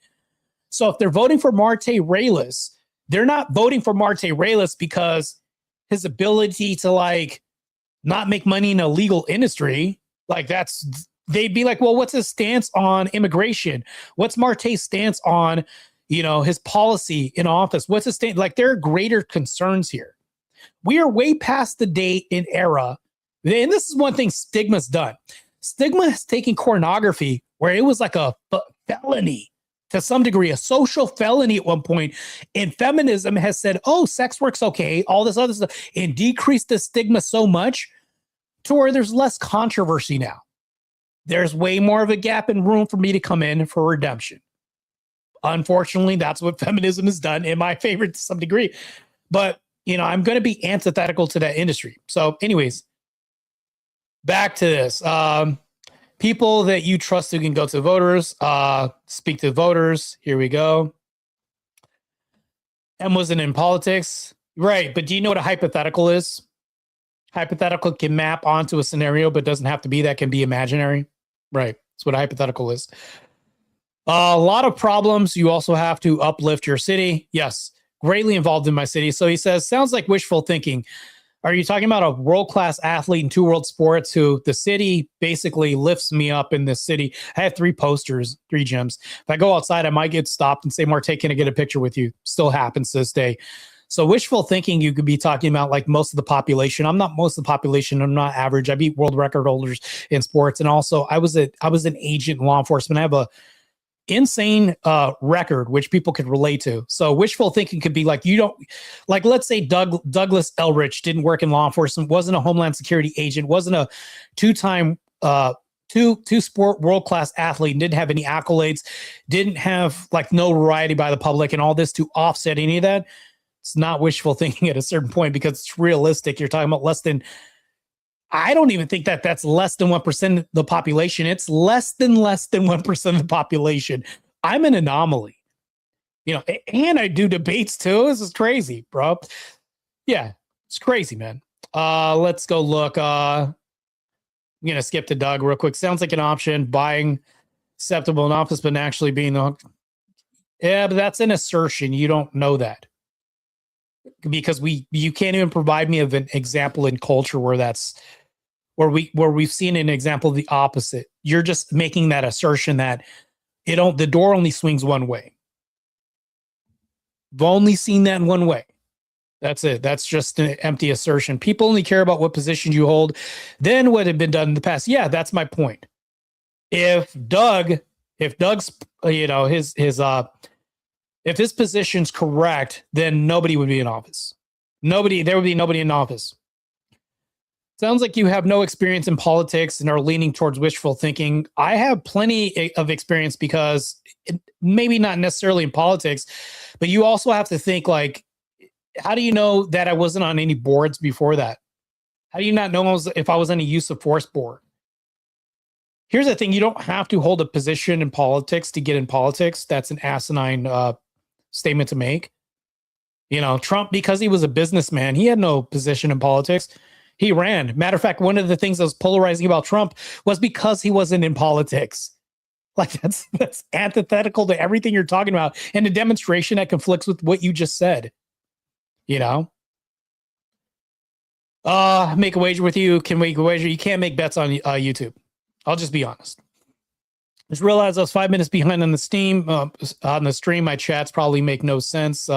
So if they're voting for Marte Reyes, they're not voting for Marte Reyes because his ability to like not make money in a legal industry. Like they'd be like, well, what's his stance on immigration? What's Marte's stance on, his policy in office? What's his stance? Like there are greater concerns here. We are way past the date and era. And this is one thing Stigma's done. Stigma has taken pornography where it was like a felony to some degree, a social felony at one point. And feminism has said, oh, sex work's okay, all this other stuff, and decreased the stigma so much to where there's less controversy now. There's way more of a gap and room for me to come in for redemption. Unfortunately, that's what feminism has done in my favor to some degree. But, I'm going to be antithetical to that industry. So anyways, back to this. People that you trust who can go to voters, speak to voters. Here we go. M wasn't in politics. Right. But do you know what a hypothetical is? Hypothetical can map onto a scenario, but doesn't have to be. That can be imaginary. Right. That's what a hypothetical is. A lot of problems. You also have to uplift your city. Yes. Greatly involved in my city. So he says, sounds like wishful thinking. Are you talking about a world-class athlete in 2 world sports who the city basically lifts me up in this city? I have 3 posters, 3 gyms. If I go outside, I might get stopped and say, Marte, can I get a picture with you? Still happens to this day. So wishful thinking, you could be talking about like most of the population. I'm not most of the population. I'm not average. I beat world record holders in sports. And also I was an agent in law enforcement. I have a insane record, which people could relate to. So wishful thinking could be like, let's say Douglas Elrich didn't work in law enforcement, wasn't a Homeland Security agent, wasn't a 2-time two-sport world-class athlete, and didn't have any accolades, didn't have like notoriety by the public and all this to offset any of that. It's not wishful thinking at a certain point because it's realistic. You're talking about I don't even think that's less than 1% of the population. It's less than 1% of the population. I'm an anomaly, and I do debates too. This is crazy, bro. Yeah, it's crazy, man. Let's go look. I'm going to skip to Doug real quick. Sounds like an option, buying acceptable in office, but actually being yeah, but that's an assertion. You don't know that because you can't even provide me of an example in culture where we've seen an example of the opposite. You're just making that assertion that the door only swings one way. I've only seen that in one way. That's it. That's just an empty assertion. People only care about what position you hold than what had been done in the past. Yeah, that's my point. If Doug's, if his position's correct, then nobody would be in office. There would be nobody in office. Sounds like you have no experience in politics and are leaning towards wishful thinking. I have plenty of experience because maybe not necessarily in politics, but you also have to think like, how do you know that I wasn't on any boards before that? How do you not know if I was on a use of force board? Here's the thing. You don't have to hold a position in politics to get in politics. That's an asinine statement to make. Trump, because he was a businessman, he had no position in politics. He ran. Matter of fact, one of the things that was polarizing about Trump was because he wasn't in politics. Like that's antithetical to everything you're talking about, and a demonstration that conflicts with what you just said. Make a wager with you. Can make a wager? You can't make bets on YouTube. I'll just be honest. Just realized I was 5 minutes behind on the stream. My chats probably make no sense.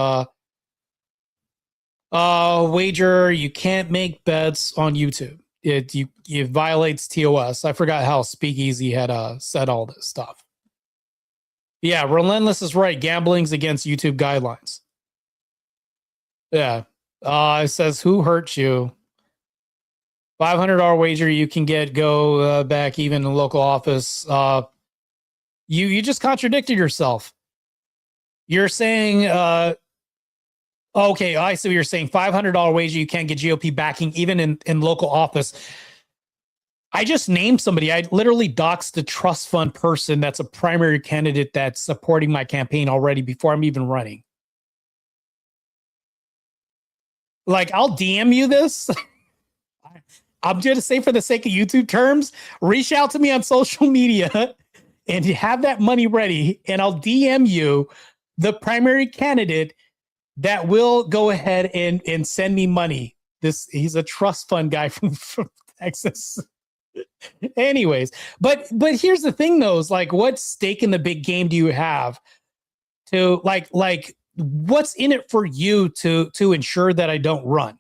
Wager, you can't make bets on YouTube. It violates TOS. I forgot how Speakeasy had said all this stuff. Yeah, Relentless is right. Gambling's against YouTube guidelines. Yeah. It says, who hurt you? $500 wager you can go back even in local office. You just contradicted yourself. You're saying okay, I see what you're saying. $500 wager you can't get GOP backing even in local office. I just named somebody. I literally doxed the trust fund person that's a primary candidate that's supporting my campaign already before I'm even running. Like, I'll DM you this. I'm just to say, for the sake of YouTube terms, reach out to me on social media and you have that money ready, and I'll DM you the primary candidate that will go ahead and send me money. He's a trust fund guy from Texas. Anyways, but here's the thing though, is like, what stake in the big game do you have to like what's in it for you to ensure that I don't run?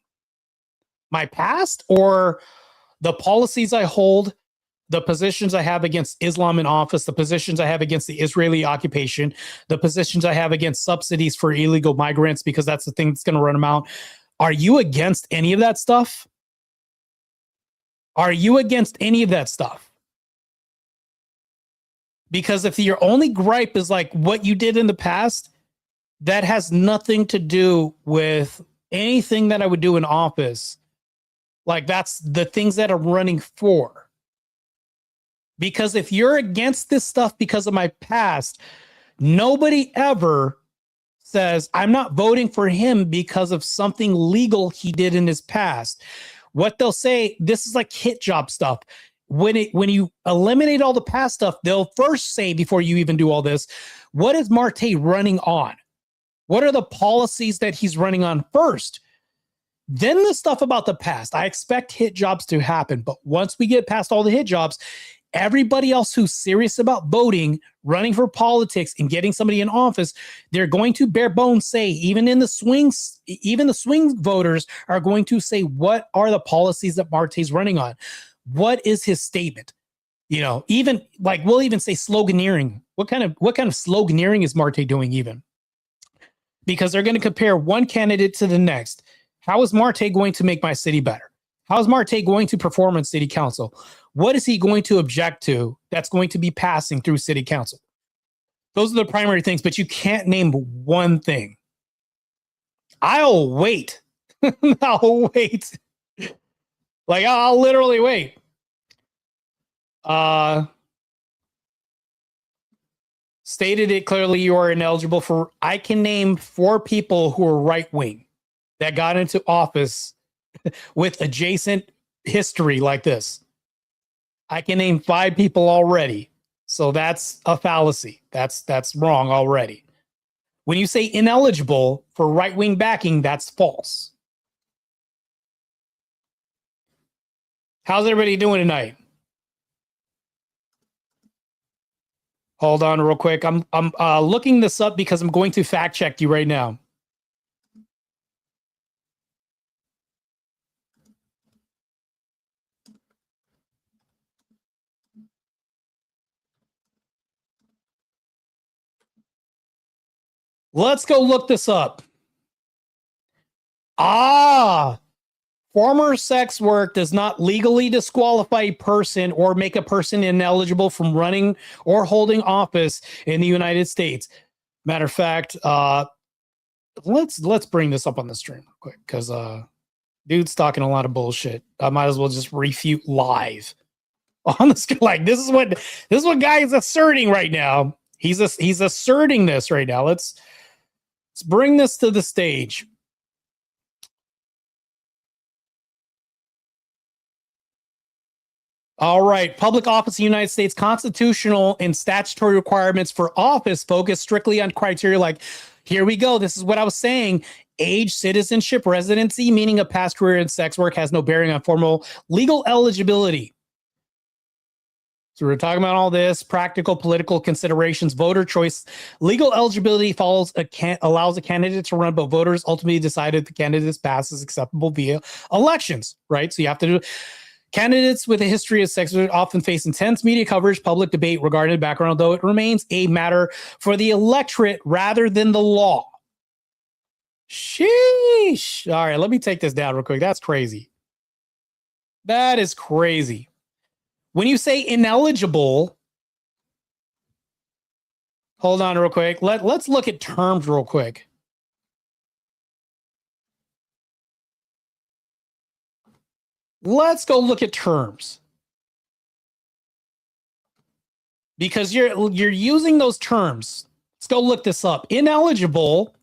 My past or the policies I hold, the positions I have against Islam in office, the positions I have against the Israeli occupation, the positions I have against subsidies for illegal migrants, because that's the thing that's going to run them out. Are you against any of that stuff? Are you against any of that stuff? Because if your only gripe is like what you did in the past, that has nothing to do with anything that I would do in office. Like, that's the things that I'm running for. Because if you're against this stuff because of my past, nobody ever says, I'm not voting for him because of something legal he did in his past. What they'll say, this is like hit job stuff. When you eliminate all the past stuff, they'll first say, before you even do all this, what is Marte running on? What are the policies that he's running on first? Then the stuff about the past. I expect hit jobs to happen, but once we get past all the hit jobs, everybody else who's serious about voting, running for politics, and getting somebody in office, they're going to bare bones say, even the swing voters are going to say, what are the policies that Marte's running on? What is his statement? You know, even like, we'll even say sloganeering. What kind of sloganeering is Marte doing even? Because they're going to compare one candidate to the next. How is Marte going to make my city better? How is Marte going to perform in city council? What is he going to object to that's going to be passing through city council? Those are the primary things, but you can't name one thing. I'll wait. I'll wait. Like, I'll literally wait. Stated it clearly, you are ineligible for. I can name 4 people who are right wing that got into office with adjacent history like this. I can name 5 people already. So that's a fallacy. That's wrong already. When you say ineligible for right wing backing, that's false. How's everybody doing tonight? Hold on real quick. I'm looking this up because I'm going to fact check you right now. Let's go look this up. Former sex work does not legally disqualify a person or make a person ineligible from running or holding office in the United States. Matter of fact, let's bring this up on the stream real quick, because dude's talking a lot of bullshit. I might as well just refute live on the screen. Like, this is what guy is asserting right now. He's asserting this right now. Let's bring this to the stage. All right. Public office in the United States, constitutional and statutory requirements for office focus strictly on criteria like, here we go. This is what I was saying. Age, citizenship, residency, meaning a past career in sex work has no bearing on formal legal eligibility. So we're talking about all this, practical political considerations, voter choice. Legal eligibility allows a candidate to run, but voters ultimately decide if the candidate's pass is acceptable via elections, right? So you have to do. Candidates with a history of sex work often face intense media coverage, public debate regarding the background, though it remains a matter for the electorate rather than the law. Sheesh. All right, let me take this down real quick. That's crazy. That is crazy. When you say ineligible, hold on real quick. Let's look at terms real quick. Let's go look at terms. because you're using those terms. Let's go look this up. Ineligible,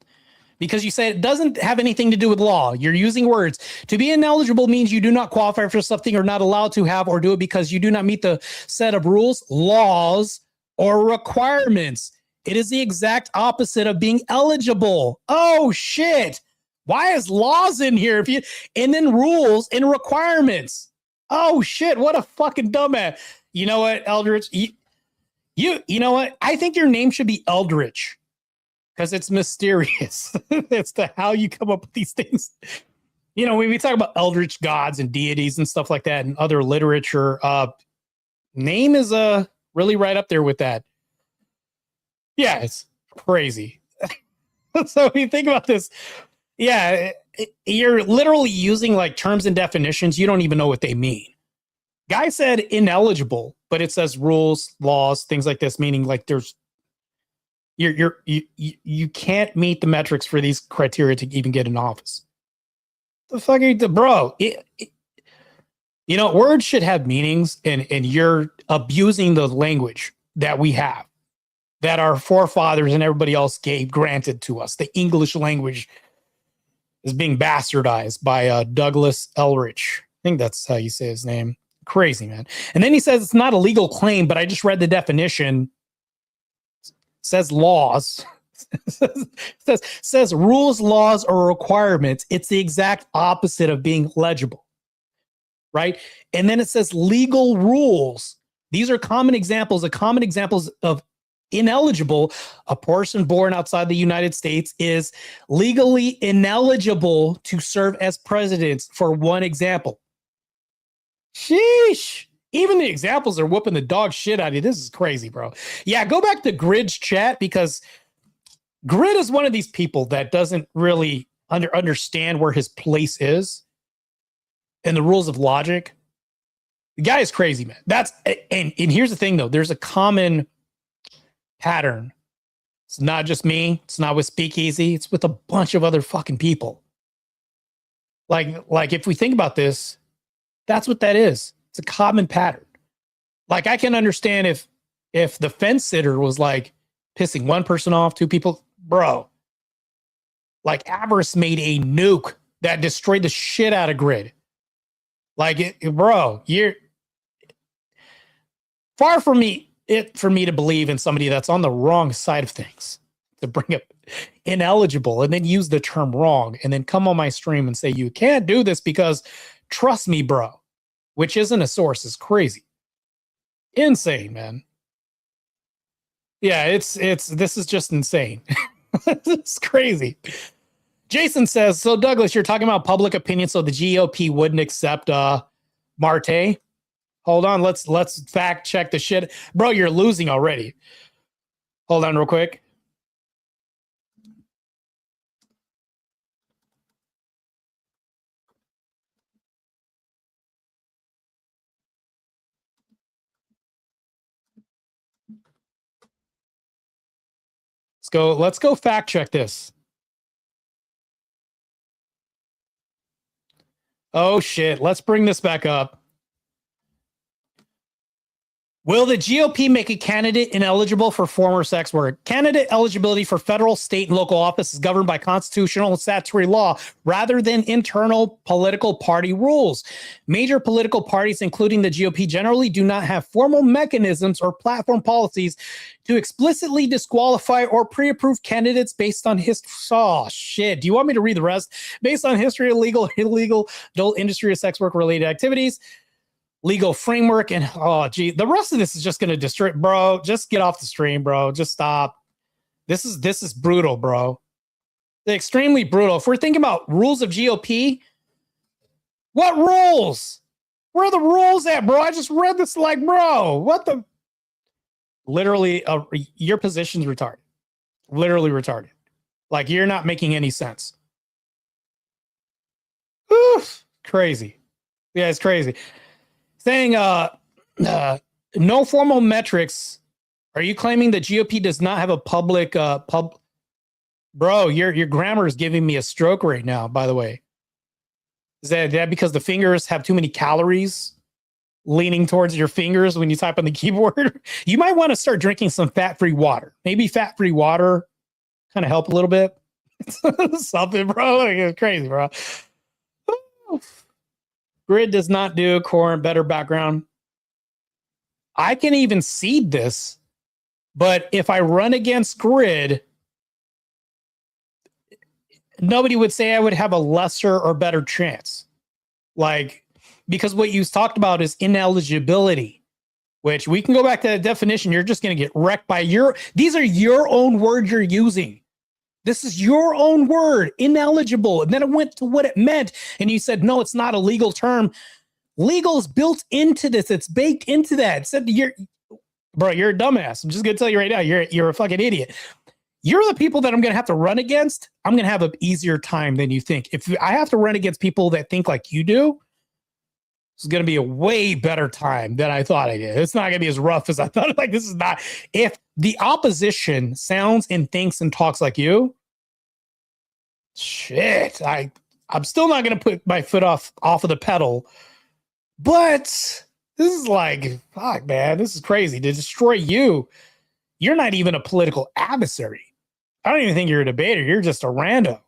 because you say it doesn't have anything to do with law. You're using words. To be ineligible means you do not qualify for something or not allowed to have or do it because you do not meet the set of rules, laws, or requirements. It is the exact opposite of being eligible. Oh shit. Why is laws in here? And then rules and requirements. Oh shit, what a fucking dumbass. You know what, Eldritch? You know what? I think your name should be Eldritch because it's mysterious. It's how you come up with these things. You know, when we talk about eldritch gods and deities and stuff like that and other literature, name is really right up there with that. Yeah, it's crazy. So if you think about this, yeah, you're literally using like terms and definitions. You don't even know what they mean. Guy said ineligible, but it says rules, laws, things like this, meaning like there's you can't meet the metrics for these criteria to even get in office. The fuck are you, bro? You know, words should have meanings, and you're abusing the language that we have, that our forefathers and everybody else granted to us. The English language is being bastardized by Douglas Elrich. I think that's how you say his name. Crazy, man. And then he says it's not a legal claim, but I just read the definition. It says laws. says rules, laws, or requirements. It's the exact opposite of being legible, right? And then it says legal rules. These are common examples of ineligible. A person born outside the United States is legally ineligible to serve as president, for one example. Sheesh. Even the examples are whooping the dog shit out of you. This is crazy, bro. Yeah, go back to Grid's chat, because Grid is one of these people that doesn't really understand where his place is and the rules of logic. The guy is crazy, man. And here's the thing, though. There's a common pattern. It's not just me. It's not with Speakeasy. It's with a bunch of other fucking people. Like if we think about this, that's what that is. It's a common pattern. Like I can understand if the fence sitter was like pissing one person off, two people, bro. Like Avarice made a nuke that destroyed the shit out of Grid. Like bro, you're far from me to believe in somebody that's on the wrong side of things to bring up ineligible and then use the term wrong and then come on my stream and say you can't do this because trust me, bro, which isn't a source, is crazy. Insane, man. Yeah, this is just insane. It's crazy. Jason says, so Douglas, you're talking about public opinion, so the GOP wouldn't accept Marte. Hold on, let's fact check the shit. Bro, you're losing already. Hold on real quick. Let's go fact check this. Oh shit, let's bring this back up. Will the GOP make a candidate ineligible for former sex work? Candidate eligibility for federal, state, and local office is governed by constitutional and statutory law rather than internal political party rules. Major political parties, including the GOP, generally do not have formal mechanisms or platform policies to explicitly disqualify or pre-approve candidates based on history. Oh, shit. Do you want me to read the rest? Based on history of illegal, adult industry or sex work related activities, legal framework, and oh gee, the rest of this is just going to destroy, bro. Just get off the stream, bro. Just stop. This is brutal, bro. Extremely brutal. If we're thinking about rules of GOP, what rules? Where are the rules at, bro? I just read this, like, bro, what the? Literally, your position's retarded. Literally retarded. Like, you're not making any sense. Oof, crazy. Yeah, it's crazy. Saying no formal metrics. Are you claiming the GOP does not have a public Bro, your grammar is giving me a stroke right now, by the way. Is that because the fingers have too many calories? leaning towards your fingers when you type on the keyboard. You might want to start drinking some fat-free water. Maybe fat-free water kind of help a little bit. Something, bro. Like, it's crazy, bro. Grid does not do core better background. I can even seed this, but if I run against Grid, nobody would say I would have a lesser or better chance. Like, because what you talked about is ineligibility, which we can go back to the definition. You're just going to get wrecked by these are your own words you're using. This is your own word, ineligible. And then it went to what it meant. And you said, no, it's not a legal term. Legal is built into this. It's baked into that. It said bro, you're a dumbass. I'm just going to tell you right now, you're a fucking idiot. You're the people that I'm going to have to run against. I'm going to have an easier time than you think. If I have to run against people that think like you do, it's going to be a way better time than I thought I did. It's not going to be as rough as I thought. Like, this is not. If the opposition sounds and thinks and talks like you, shit, I'm still not going to put my foot off of the pedal. But this is like, fuck, man, this is crazy. To destroy you, you're not even a political adversary. I don't even think you're a debater. You're just a rando.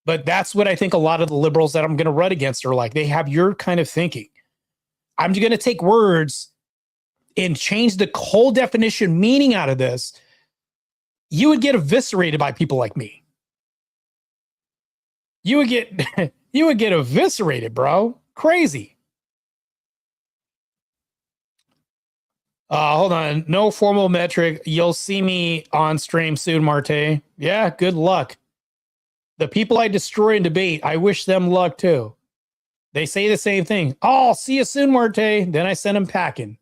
But that's what I think a lot of the liberals that I'm going to run against are like. They have your kind of thinking. I'm going to take words and change the whole definition meaning out of this. You would get eviscerated by people like me. You would get eviscerated, bro. Crazy. Hold on. No formal metric. You'll see me on stream soon, Marte. Yeah, good luck. The people I destroy in debate, I wish them luck too. They say the same thing. Oh, I'll see you soon, Marte. Then I send them packing.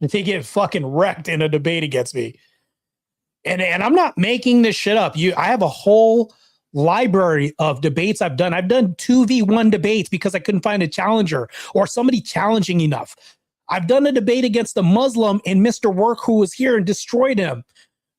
They get fucking wrecked in a debate against me. And I'm not making this shit up. I have a whole library of debates I've done. I've done 2v1 debates because I couldn't find a challenger or somebody challenging enough. I've done a debate against a Muslim and Mr. Work who was here and destroyed him.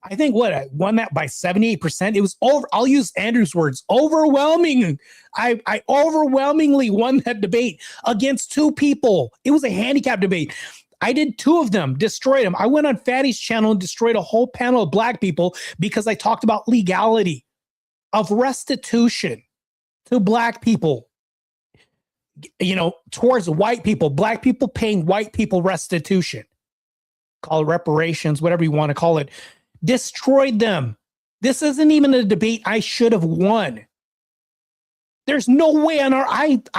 I think I won that by 78%. It was I'll use Andrew's words, overwhelming. I overwhelmingly won that debate against two people. It was a handicap debate. I did two of them, destroyed them. I went on Fatty's channel and destroyed a whole panel of black people because I talked about legality of restitution to black people, towards white people, black people paying white people restitution. Call it reparations, whatever you want to call it. Destroyed them. This isn't even a debate I should have won. There's no way on I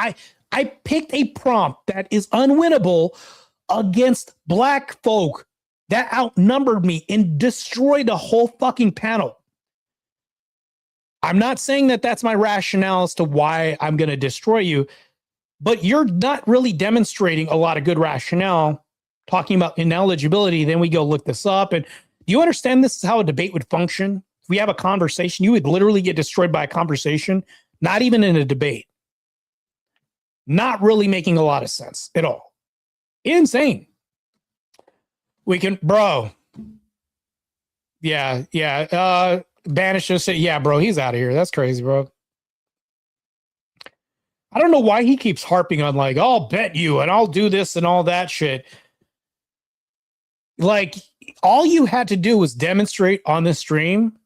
picked a prompt that is unwinnable against black folk that outnumbered me and destroyed the whole fucking panel. I'm not saying that that's my rationale as to why I'm going to destroy you, but you're not really demonstrating a lot of good rationale talking about ineligibility. Then we go look this up. And do you understand this is how a debate would function? If we have a conversation, you would literally get destroyed by a conversation, not even in a debate. Not really making a lot of sense at all. Insane. We can, bro. Yeah. Banish just said, yeah, bro, he's out of here. That's crazy, bro. I don't know why he keeps harping on like, I'll bet you and I'll do this and all that shit. Like, all you had to do was demonstrate on the stream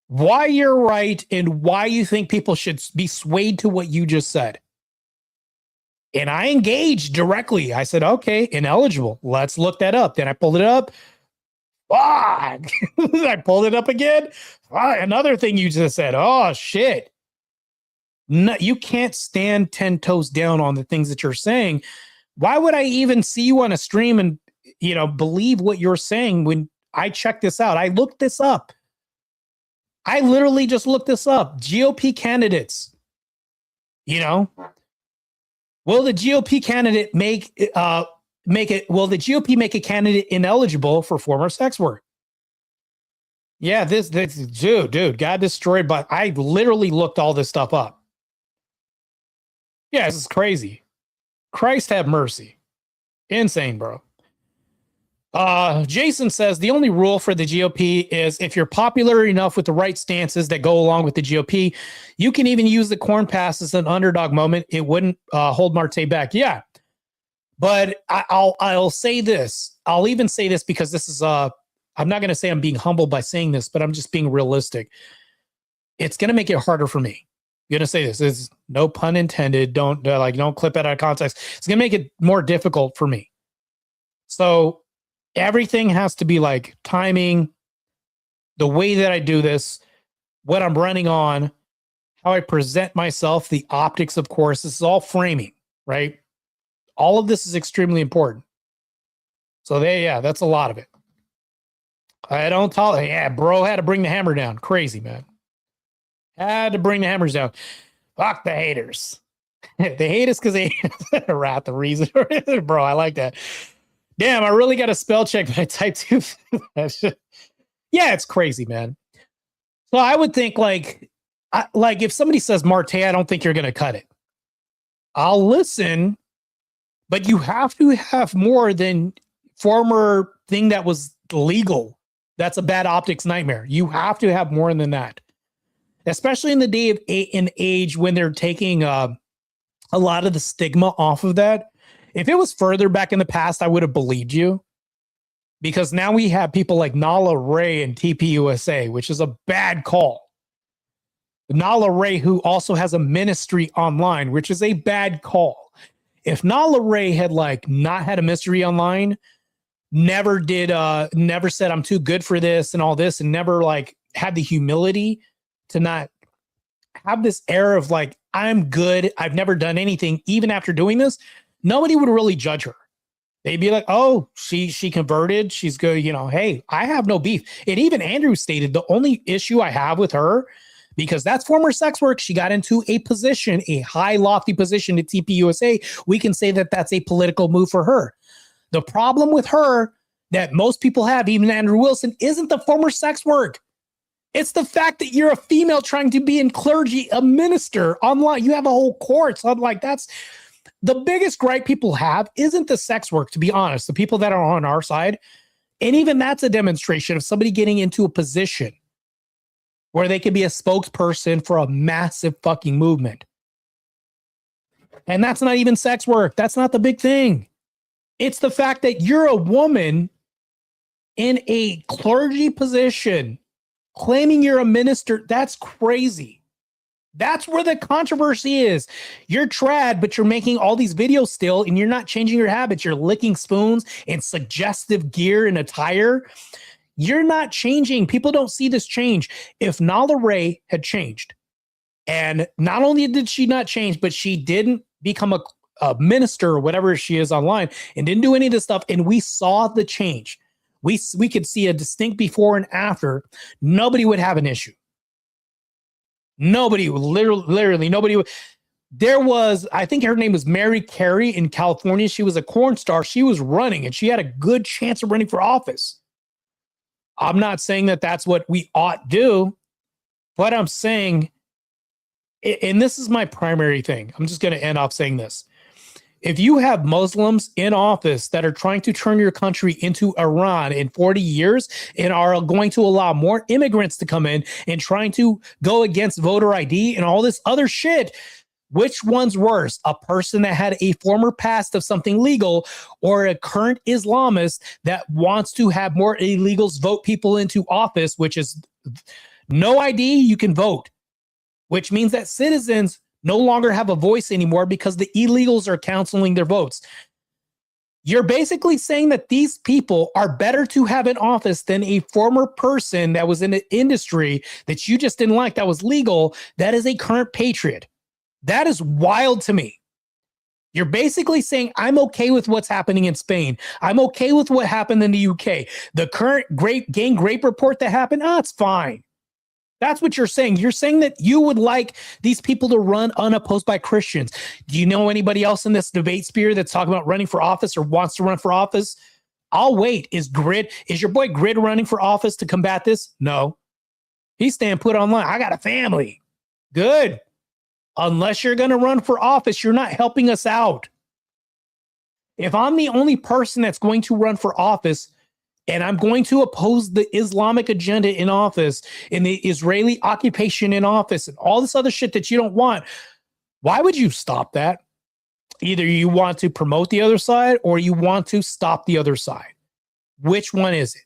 why you're right and why you think people should be swayed to what you just said. And I engaged directly. I said, okay, ineligible. Let's look that up. Then I pulled it up. Fuck. I pulled it up again. Another thing you just said. Oh, shit. No, you can't stand 10 toes down on the things that you're saying. Why would I even see you on a stream and, believe what you're saying when I check this out? I looked this up. I literally just looked this up. GOP candidates. Will the GOP candidate make it? Will the GOP make a candidate ineligible for former sex work? Yeah, this dude got destroyed, but I literally looked all this stuff up. Yeah, this is crazy. Christ have mercy. Insane, bro. Jason says the only rule for the GOP is if you're popular enough with the right stances that go along with the GOP, you can even use the corn pass as an underdog moment. It wouldn't hold Marte back. Yeah. But I'll say this. I'll even say this because this is I'm not going to say I'm being humble by saying this, but I'm just being realistic. It's going to make it harder for me. I'm going to say this is no pun intended. Don't clip it out of context. It's going to make it more difficult for me. So everything has to be like timing, the way that I do this, what I'm running on, how I present myself, the optics, of course. This is all framing, right? All of this is extremely important. So that's a lot of it. I don't tolerate. Yeah, bro had to bring the hammer down. Crazy, man. Had to bring the hammers down. Fuck the haters. They hate us because they rat the reason. Bro, I like that. Damn, I really got a spell check, but I typed too fast. Yeah, it's crazy, man. So I would think like if somebody says Marte, I don't think you're going to cut it. I'll listen, but you have to have more than former thing that was legal. That's a bad optics nightmare. You have to have more than that, especially in the day of an age when they're taking a lot of the stigma off of that. If it was further back in the past, I would have believed you, because now we have people like Nala Ray and TPUSA, which is a bad call. Nala Ray, who also has a ministry online, which is a bad call. If Nala Ray had like not had a ministry online, never said I'm too good for this and all this, and never like had the humility to not have this air of like, I'm good, I've never done anything, even after doing this, nobody would really judge her. They'd be like, oh, she converted, she's good, hey, I have no beef. And even Andrew stated the only issue I have with her, because that's former sex work, she got into a position, a high lofty position at TPUSA, we can say that that's a political move for her. The problem with her that most people have, even Andrew Wilson, isn't the former sex work. It's the fact that you're a female trying to be in clergy, a minister online. You have a whole court. So I'm like, that's the biggest gripe people have isn't the sex work, to be honest. The people that are on our side, and even that's a demonstration of somebody getting into a position where they can be a spokesperson for a massive fucking movement. And that's not even sex work. That's not the big thing. It's the fact that you're a woman in a clergy position claiming you're a minister. That's crazy. That's where the controversy is. You're trad, but you're making all these videos still, and you're not changing your habits. You're licking spoons and suggestive gear and attire. You're not changing. People don't see this change. If Nala Ray had changed, and not only did she not change, but she didn't become a minister or whatever she is online and didn't do any of this stuff, and we saw the change, we could see a distinct before and after, nobody would have an issue. Nobody would, literally nobody would. There was, I think her name was Mary Carey in California. She was a corn star. She was running, and she had a good chance of running for office. I'm not saying that that's what we ought do, but I'm saying, and this is my primary thing, I'm just going to end off saying this. If you have Muslims in office that are trying to turn your country into Iran in 40 years and are going to allow more immigrants to come in and trying to go against voter ID and all this other shit, which one's worse? A person that had a former past of something legal, or a current Islamist that wants to have more illegals vote people into office, which is no ID, you can vote, which means that citizens no longer have a voice anymore because the illegals are canceling their votes. You're basically saying that these people are better to have in office than a former person that was in the industry that you just didn't like, that was legal, that is a current patriot. That is wild to me. You're basically saying, I'm okay with what's happening in Spain. I'm okay with what happened in the UK. The current gang rape report that happened, it's fine. That's what you're saying. You're saying that you would like these people to run unopposed by Christians. Do you know anybody else in this debate sphere that's talking about running for office or wants to run for office? I'll wait. Is your boy Grid running for office to combat this? No. He's staying put online. I got a family. Good. Unless you're going to run for office, you're not helping us out. If I'm the only person that's going to run for office, and I'm going to oppose the Islamic agenda in office, and the Israeli occupation in office, and all this other shit that you don't want, why would you stop that? Either you want to promote the other side or you want to stop the other side. Which one is it?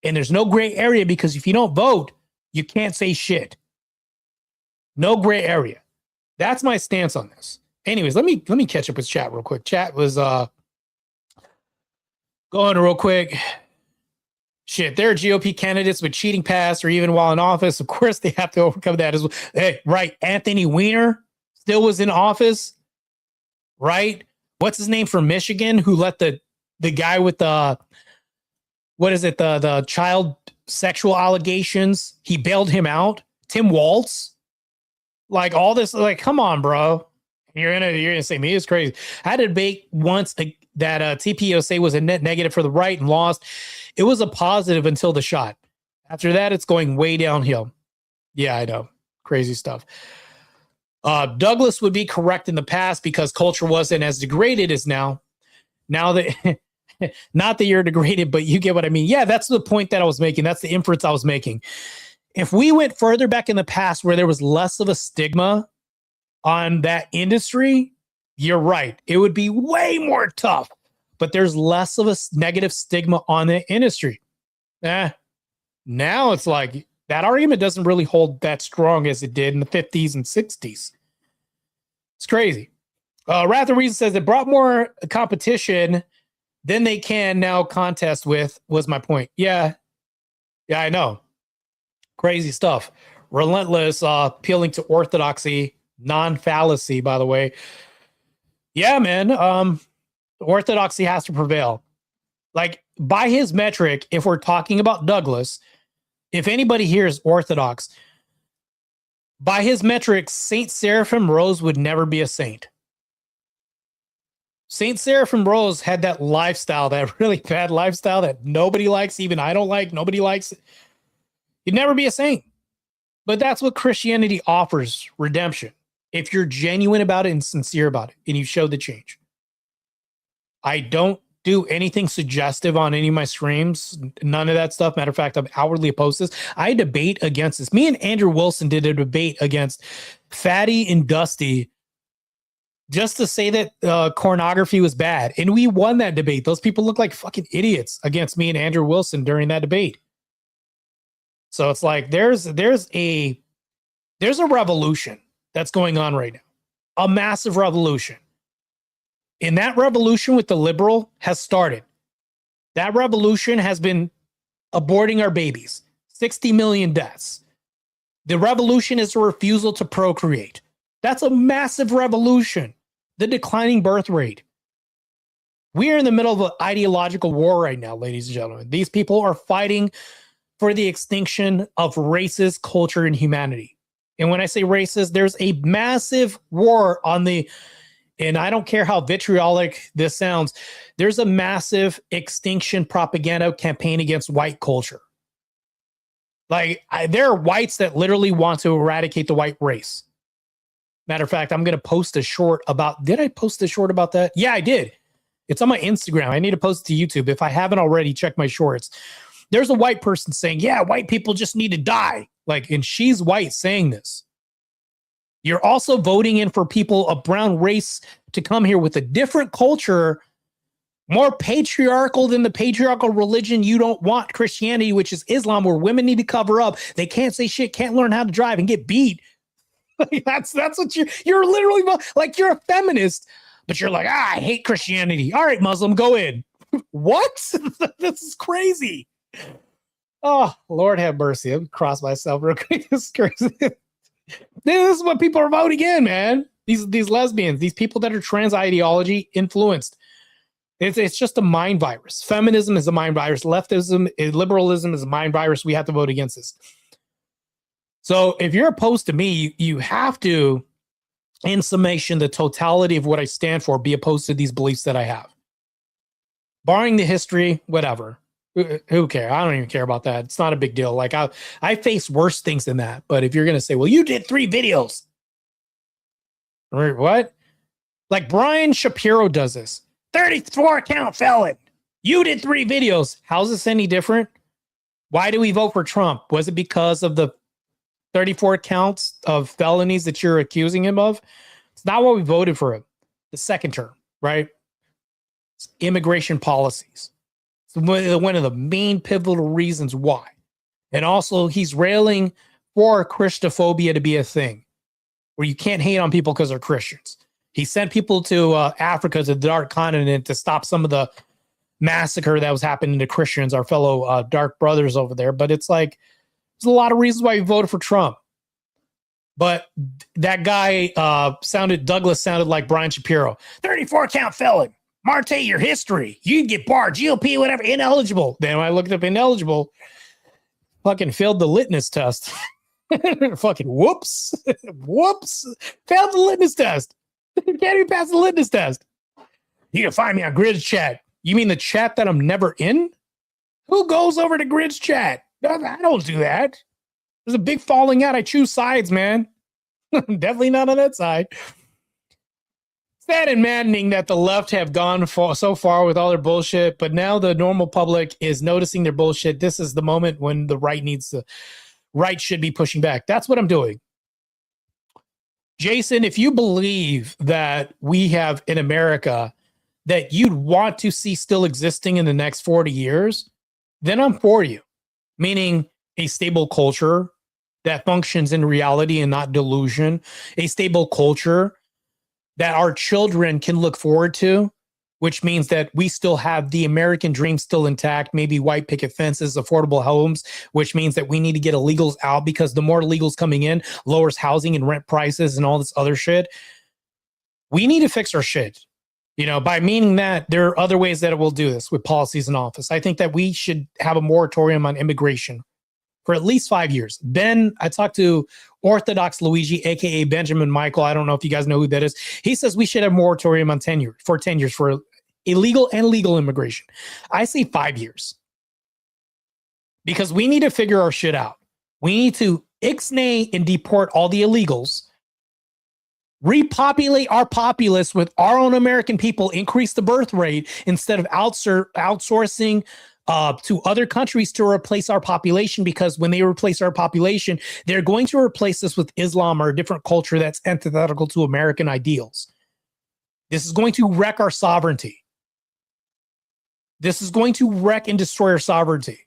And there's no gray area, because if you don't vote, you can't say shit. No gray area. That's my stance on this. Anyways, let me catch up with chat real quick. Chat was going real quick. Shit, there are GOP candidates with cheating past or even while in office. Of course, they have to overcome that as well. Hey, right. Anthony Weiner still was in office, right? What's his name from Michigan who let the guy with the, what is it, the child sexual allegations, he bailed him out? Tim Walz? Like all this, like, come on, bro. You're gonna say me is crazy. I had a debate once that TPOSA was a net negative for the right and lost. It was a positive until the shot. After that, it's going way downhill. Yeah, I know. Crazy stuff. Douglas would be correct in the past because culture wasn't as degraded as now. Now that, not that you're degraded, but you get what I mean. Yeah, that's the point that I was making. That's the inference I was making. If we went further back in the past where there was less of a stigma on that industry, you're right. It would be way more tough, but there's less of a negative stigma on the industry. Now it's like that argument doesn't really hold that strong as it did in the 50s and 60s. It's crazy. Rather Reason says it brought more competition than they can now contest with, was my point. Yeah, I know. Crazy stuff. Relentless, appealing to orthodoxy, non-fallacy, by the way. Yeah, man. Orthodoxy has to prevail. Like, by his metric, if we're talking about Douglas, if anybody here is Orthodox, by his metric, Saint Seraphim Rose would never be a saint. Saint Seraphim Rose had that lifestyle, that really bad lifestyle that nobody likes, even I don't like, nobody likes. He'd never be a saint. But that's what Christianity offers, redemption. If you're genuine about it and sincere about it, and you show the change. I don't do anything suggestive on any of my streams. None of that stuff. Matter of fact, I'm outwardly opposed to this. I debate against this. Me and Andrew Wilson did a debate against Fatty and Dusty just to say that pornography was bad. And we won that debate. Those people look like fucking idiots against me and Andrew Wilson during that debate. So it's like there's a revolution that's going on right now. A massive revolution. And that revolution with the liberal has started. That revolution has been aborting our babies. 60 million deaths. The revolution is a refusal to procreate. That's a massive revolution. The declining birth rate. We are in the middle of an ideological war right now, ladies and gentlemen. These people are fighting for the extinction of races, culture, and humanity. And when I say races, there's a massive war on the, and I don't care how vitriolic this sounds, there's a massive extinction propaganda campaign against white culture. Like, there are whites that literally want to eradicate the white race. Matter of fact, I'm going to post a short about, did I post a short about that? Yeah, I did. It's on my Instagram. I need to post it to YouTube. If I haven't already, check my shorts. There's a white person saying, yeah, white people just need to die. Like, and she's white saying this. You're also voting in for people of brown race to come here with a different culture, more patriarchal than the patriarchal religion you don't want, Christianity, which is Islam, where women need to cover up. They can't say shit, can't learn how to drive, and get beat. That's what you're literally like, you're a feminist, but you're like, I hate Christianity. All right, Muslim, go in. What? This is crazy. Oh, Lord have mercy. I'm cross myself real quick. This is crazy. This is what people are voting in, man. These lesbians, these people that are trans ideology influenced. It's just a mind virus. Feminism is a mind virus. Leftism, liberalism is a mind virus. We have to vote against this. So if you're opposed to me, you have to, in summation, the totality of what I stand for, be opposed to these beliefs that I have. Barring the history, whatever. Who cares? I don't even care about that. It's not a big deal. Like, I face worse things than that. But if you're going to say, well, you did 3 videos. What? Like Brian Shapiro does this. 34 count felon. You did 3 videos. How's this any different? Why do we vote for Trump? Was it because of the 34 counts of felonies that you're accusing him of? It's not what we voted for him. the second term, right? It's immigration policies. It's one of the main pivotal reasons why. And also, he's railing for Christophobia to be a thing, where you can't hate on people because they're Christians. He sent people to Africa, to the Dark Continent, to stop some of the massacre that was happening to Christians, our fellow dark brothers over there. But it's like, there's a lot of reasons why he voted for Trump. But that guy Douglas sounded like Brian Shapiro. 34 count felon. Marte, your history. You'd get barred. GOP, whatever, ineligible. Then when I looked up ineligible, fucking failed the litmus test. Fucking whoops. Whoops. Failed the litmus test. Can't even pass the litmus test. You can find me on Grid's chat. You mean the chat that I'm never in? Who goes over to Grid's chat? I don't do that. There's a big falling out. I choose sides, man. Definitely not on that side. Sad and maddening that the left have gone so far with all their bullshit, but now the normal public is noticing their bullshit. This is the moment when the right should be pushing back. That's what I'm doing. Jason, if you believe that we have in America that you'd want to see still existing in the next 40 years, then I'm for you. Meaning a stable culture that functions in reality and not delusion, a stable culture that our children can look forward to, which means that we still have the American dream still intact, maybe white picket fences, affordable homes, which means that we need to get illegals out, because the more illegals coming in lowers housing and rent prices and all this other shit. We need to fix our shit. You know, by meaning that there are other ways that it will do this with policies in office. I think that we should have a moratorium on immigration for at least 5 years. Then I talked to Orthodox Luigi, aka Benjamin Michael. I don't know if you guys know who that is. He says we should have a moratorium on 10 years for illegal and legal immigration. I say 5 years, because we need to figure our shit out. We need to ixnay and deport all the illegals, repopulate our populace with our own American people, increase the birth rate instead of outsourcing to other countries to replace our population, because when they replace our population, they're going to replace us with Islam or a different culture that's antithetical to American ideals. This is going to wreck our sovereignty. This is going to wreck and destroy our sovereignty.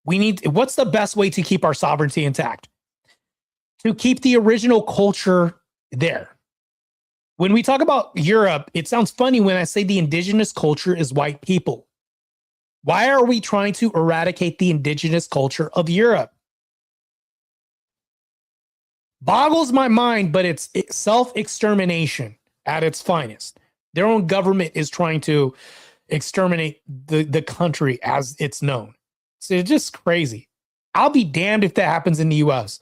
What's the best way to keep our sovereignty intact? To keep the original culture there. When we talk about Europe, it sounds funny when I say the indigenous culture is white people. Why are we trying to eradicate the indigenous culture of Europe? Boggles my mind, but it's self-extermination at its finest. Their own government is trying to exterminate the country as it's known. So it's just crazy. I'll be damned if that happens in the US.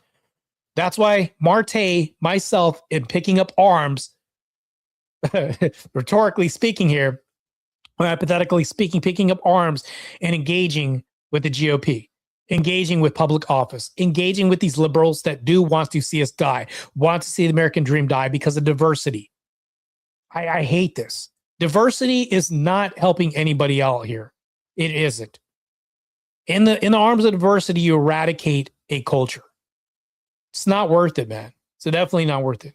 That's why Marte, myself, in picking up arms, rhetorically speaking here, or hypothetically speaking, picking up arms and engaging with the GOP, engaging with public office, engaging with these liberals that do want to see us die, want to see the American dream die because of diversity. I hate this. Diversity is not helping anybody out here. It isn't. In the arms of diversity, you eradicate a culture. It's not worth it, man. It's definitely not worth it.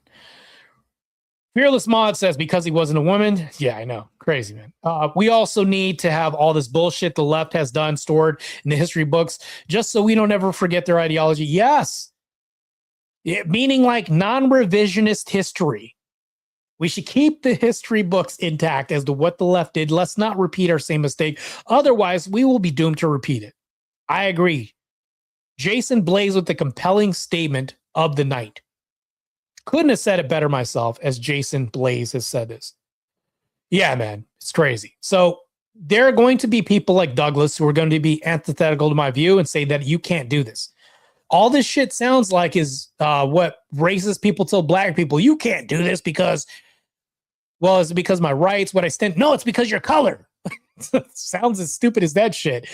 Fearless Mod says, because he wasn't a woman. Yeah, I know. Crazy, man. We also need to have all this bullshit the left has done stored in the history books just so we don't ever forget their ideology. Yes. Meaning like non-revisionist history. We should keep the history books intact as to what the left did. Let's not repeat our same mistake. Otherwise, we will be doomed to repeat it. I agree. Jason Blaze with the compelling statement of the night. Couldn't have said it better myself, as Jason Blaze has said this. Yeah, man, it's crazy. So there are going to be people like Douglas who are going to be antithetical to my view and say that you can't do this. All this shit sounds like is what racist people tell black people. You can't do this because, well, is it because of my rights, what I stand? No, it's because your color. Sounds as stupid as that shit.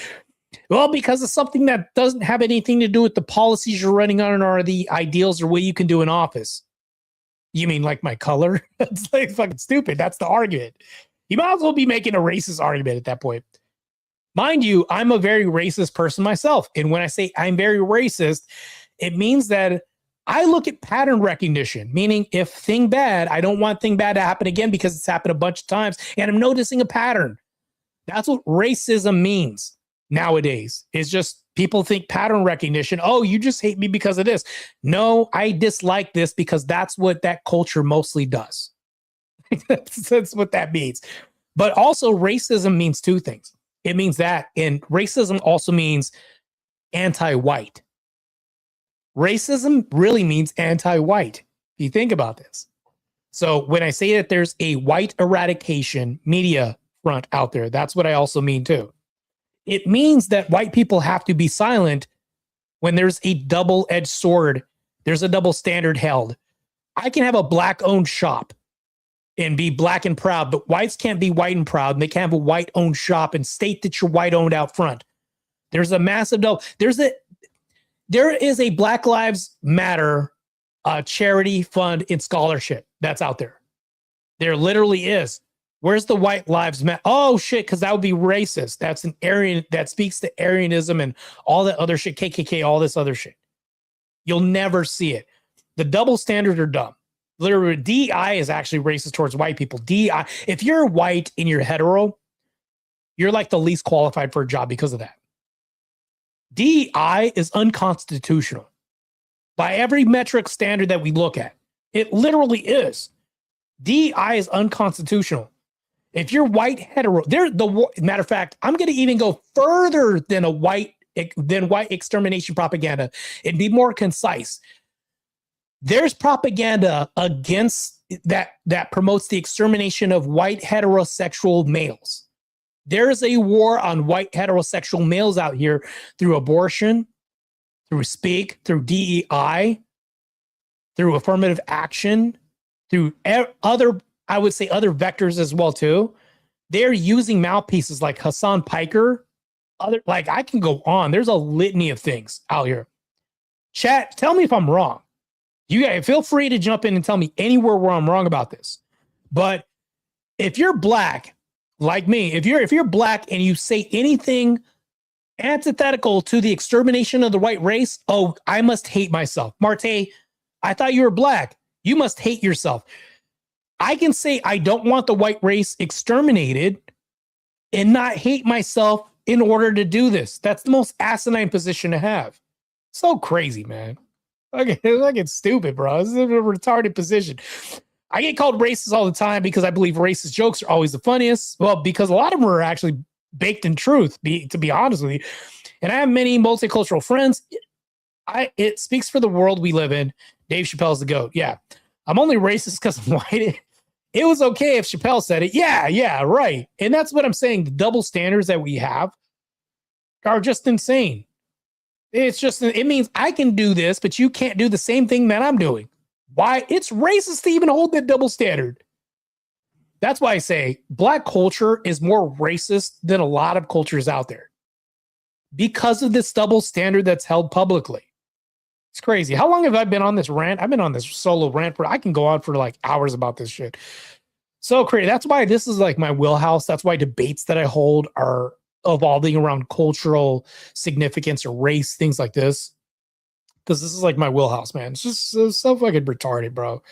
Well, because of something that doesn't have anything to do with the policies you're running on or the ideals or what you can do in office. You mean like my color? It's like fucking stupid. That's the argument. You might as well be making a racist argument at that point. Mind you, I'm a very racist person myself. And when I say I'm very racist, it means that I look at pattern recognition, meaning if thing bad, I don't want thing bad to happen again because it's happened a bunch of times and I'm noticing a pattern. That's what racism means nowadays. It's just people think pattern recognition. Oh, you just hate me because of this. No, I dislike this because that's what that culture mostly does. That's what that means. But also racism means two things. It means that, and racism also means anti-white. Racism really means anti-white. If you think about this. So when I say that there's a white eradication media front out there, that's what I also mean too. It means that white people have to be silent when there's a double-edged sword. There's a double standard held. I can have a black-owned shop and be black and proud, but whites can't be white and proud, and they can't have a white-owned shop and state that you're white-owned out front. There's a massive double. There is a Black Lives Matter charity fund and scholarship that's out there. There literally is. Where's the White Lives Matter? Oh shit, because that would be racist. That's an Aryan, that speaks to Aryanism and all that other shit, KKK, all this other shit. You'll never see it. The double standards are dumb. Literally, DEI is actually racist towards white people. DEI, if you're white and you're hetero, you're like the least qualified for a job because of that. DEI is unconstitutional by every metric standard that we look at. It literally is. DEI is unconstitutional. If you're white hetero, matter of fact, I'm going to even go further than white extermination propaganda and be more concise. There's propaganda against that promotes the extermination of white heterosexual males. There's a war on white heterosexual males out here through abortion, through speak, through DEI, through affirmative action, through other, I would say other vectors as well too. They're using mouthpieces like Hassan Piker. I can go on. There's a litany of things out here. Chat, tell me if I'm wrong. You guys feel free to jump in and tell me anywhere where I'm wrong about this. But if you're black, like me, if you're black and you say anything antithetical to the extermination of the white race, oh, I must hate myself. Marte, I thought you were black. You must hate yourself. I can say I don't want the white race exterminated and not hate myself in order to do this. That's the most asinine position to have. So crazy, man. Like it's stupid, bro. This is a retarded position. I get called racist all the time because I believe racist jokes are always the funniest. Well, because a lot of them are actually baked in truth, to be honest with you. And I have many multicultural friends. It speaks for the world we live in. Dave Chappelle's the GOAT. Yeah. I'm only racist because I'm white. It was okay if Chappelle said it. Yeah, right. And that's what I'm saying. The double standards that we have are just insane. It means I can do this, but you can't do the same thing that I'm doing. Why? It's racist to even hold that double standard. That's why I say black culture is more racist than a lot of cultures out there because of this double standard that's held publicly. It's crazy. How long have I been on this rant? I've been on this solo rant I can go on for like hours about this shit. So crazy. That's why this is like my wheelhouse. That's why debates that I hold are evolving around cultural significance or race, things like this. Because this is like my wheelhouse, man. It's just so fucking retarded, bro.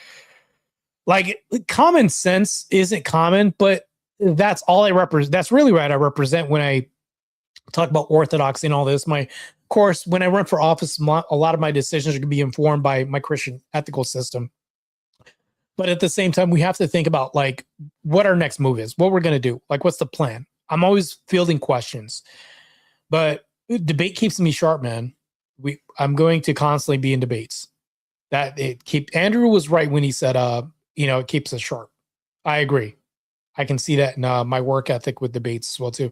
Like, common sense isn't common, but that's all I represent. That's really what I represent when I talk about orthodoxy and all this. Of course, when I run for office, a lot of my decisions are going to be informed by my Christian ethical system. But at the same time, we have to think about like what our next move is, what we're going to do. Like, what's the plan? I'm always fielding questions, but debate keeps me sharp, man. I'm going to constantly be in debates. Andrew was right when he said, it keeps us sharp. I agree. I can see that in my work ethic with debates as well too.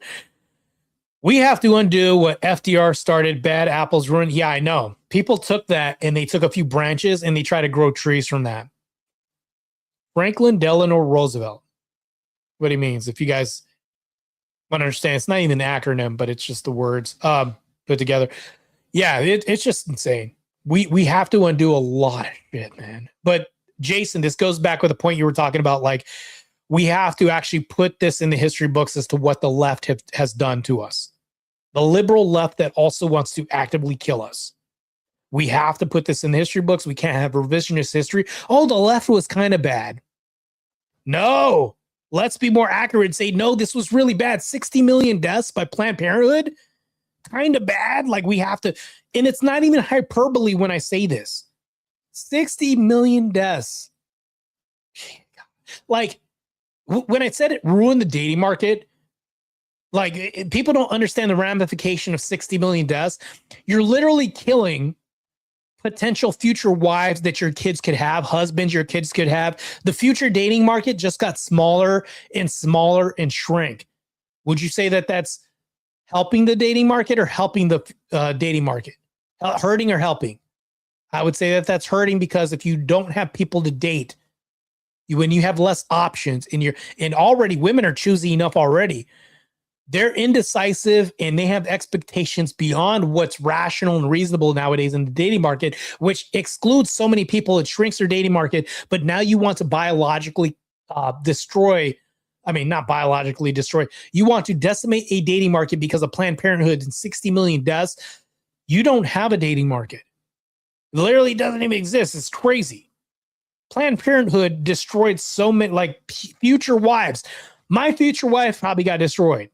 We have to undo what FDR started. Bad apples ruin. Yeah, I know. People took that and they took a few branches and they try to grow trees from that. Franklin Delano Roosevelt. What he means, if you guys want to understand, it's not even an acronym, but it's just the words put together. Yeah, it's just insane. We have to undo a lot of shit, man. But Jason, this goes back with the point you were talking about. Like, we have to actually put this in the history books as to what the left has done to us. The liberal left that also wants to actively kill us. We have to put this in the history books. We can't have revisionist history. Oh, the left was kind of bad. No, let's be more accurate and say, no, this was really bad. 60 million deaths by Planned Parenthood. Kind of bad. Like we have to, and it's not even hyperbole when I say this. 60 million deaths. Like when I said it ruined the dating market, like people don't understand the ramification of 60 million deaths. You're literally killing potential future wives that your kids could have, husbands your kids could have. The future dating market just got smaller and smaller and shrink. Would you say that that's helping the dating market or helping the dating market? Hurting or helping? I would say that that's hurting, because if you don't have people to date, when you have less options and already women are choosy enough already, they're indecisive and they have expectations beyond what's rational and reasonable nowadays in the dating market, which excludes so many people. It shrinks their dating market. But now you want to biologically destroy. I mean, not biologically destroy. You want to decimate a dating market because of Planned Parenthood and 60 million deaths. You don't have a dating market. It literally doesn't even exist. It's crazy. Planned Parenthood destroyed so many, like future wives. My future wife probably got destroyed.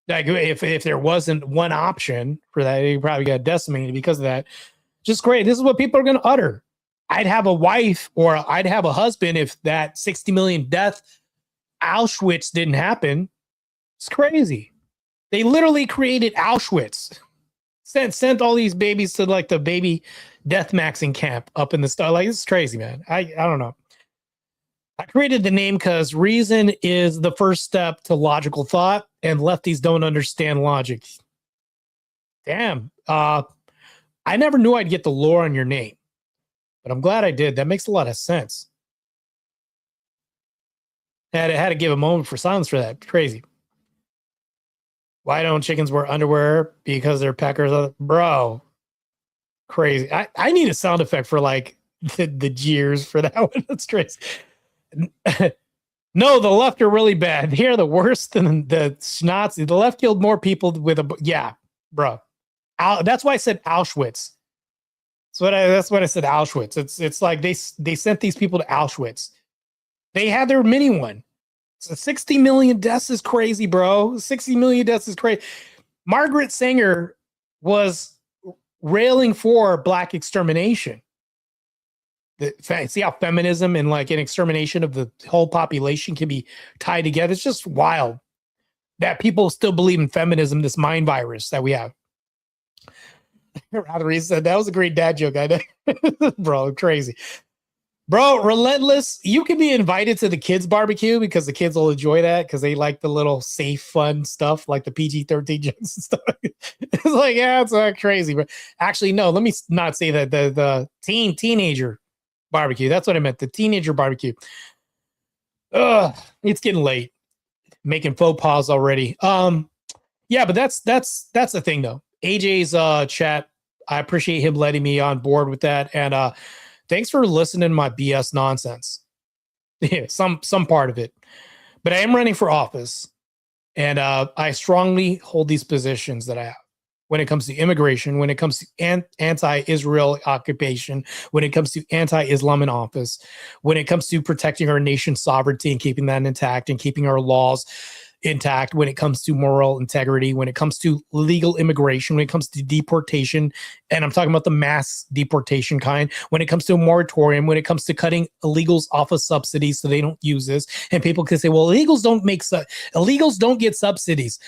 Like if there wasn't one option for that, he probably got decimated because of that. Just great. This is what people are going to utter. I'd have a wife or I'd have a husband if that 60 million death Auschwitz didn't happen. It's crazy. They literally created Auschwitz. Sent all these babies to like the baby death maxing camp up in the star. Like, this is crazy, man. I don't know. I created the name because reason is the first step to logical thought, and lefties don't understand logic. Damn. I never knew I'd get the lore on your name, but I'm glad I did. That makes a lot of sense. I had to give a moment for silence for that. Crazy. Why don't chickens wear underwear? Because they're peckers. Bro. Crazy. I need a sound effect for like the jeers for that one. That's crazy. No, the left are really bad. They're the worst than the Nazi. The left killed more people with a, yeah, bro. That's why I said Auschwitz. That's what I said, Auschwitz. It's like they sent these people to Auschwitz. They had their mini one. So 60 million deaths is crazy, bro. 60 million deaths is crazy. Margaret Sanger was railing for Black extermination. See how feminism and like an extermination of the whole population can be tied together? It's just wild that people still believe in feminism, this mind virus that we have. Rather, said that was a great dad joke. I know. Bro, crazy. Bro, relentless. You can be invited to the kids' barbecue because the kids will enjoy that because they like the little safe, fun stuff like the PG-13 jokes and stuff. It's like, yeah, it's not crazy. But actually, no, let me not say that. The teenager barbecue. That's what I meant. The teenager barbecue. Ugh, it's getting late. Making faux pas already. Yeah, but that's the thing though. AJ's chat. I appreciate him letting me on board with that. And thanks for listening to my BS nonsense. Yeah, some part of it. But I am running for office. And I strongly hold these positions that I have. When it comes to immigration, when it comes to anti-Israel occupation, when it comes to anti-Islam in office, when it comes to protecting our nation's sovereignty and keeping that intact and keeping our laws intact, when it comes to moral integrity, when it comes to legal immigration, when it comes to deportation, and I'm talking about the mass deportation kind, when it comes to a moratorium, when it comes to cutting illegals off of subsidies so they don't use this, and people can say, well, illegals don't get subsidies.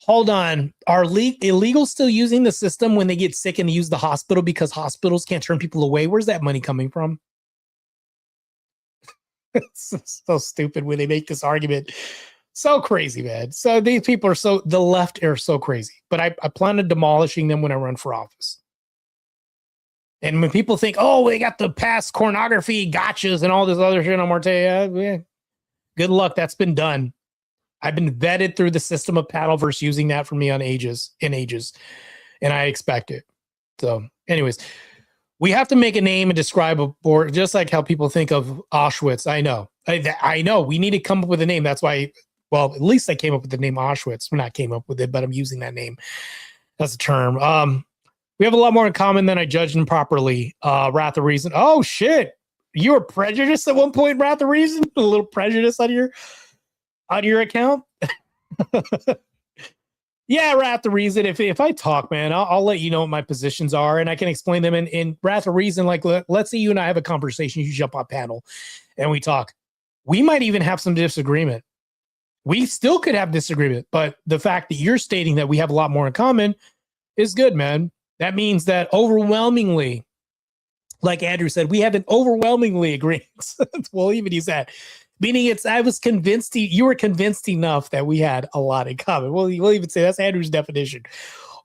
Hold on. Are illegals still using the system when they get sick and they use the hospital because hospitals can't turn people away? Where's that money coming from? It's so stupid when they make this argument. So crazy, man. So these people are the left are so crazy. But I plan on demolishing them when I run for office. And when people think, oh, they got the past pornography gotchas and all this other shit, I'm going to tell you, yeah, good luck. That's been done. I've been vetted through the system of Paddleverse using that for me on ages, and I expect it. So anyways, we have to make a name and describe a board, just like how people think of Auschwitz. I know. I know. We need to come up with a name. That's why, well, at least I came up with the name Auschwitz. We're not came up with it, but I'm using that name as a term. We We have a lot more in common than I judged improperly. Wrath of Reason. Oh shit. You were prejudiced at one point, Wrath of Reason? A little prejudice on your account? Yeah, Wrath of Reason. If I talk, man, I'll let you know what my positions are, and I can explain them in Wrath of Reason. Like, let's say you and I have a conversation, you jump on panel, and we talk. We might even have some disagreement. We still could have disagreement, but the fact that you're stating that we have a lot more in common is good, man. That means that overwhelmingly, like Andrew said, we have an overwhelmingly agreement. We'll even use that. Meaning I was convinced, you were convinced enough that we had a lot in common. We'll even say that's Andrew's definition.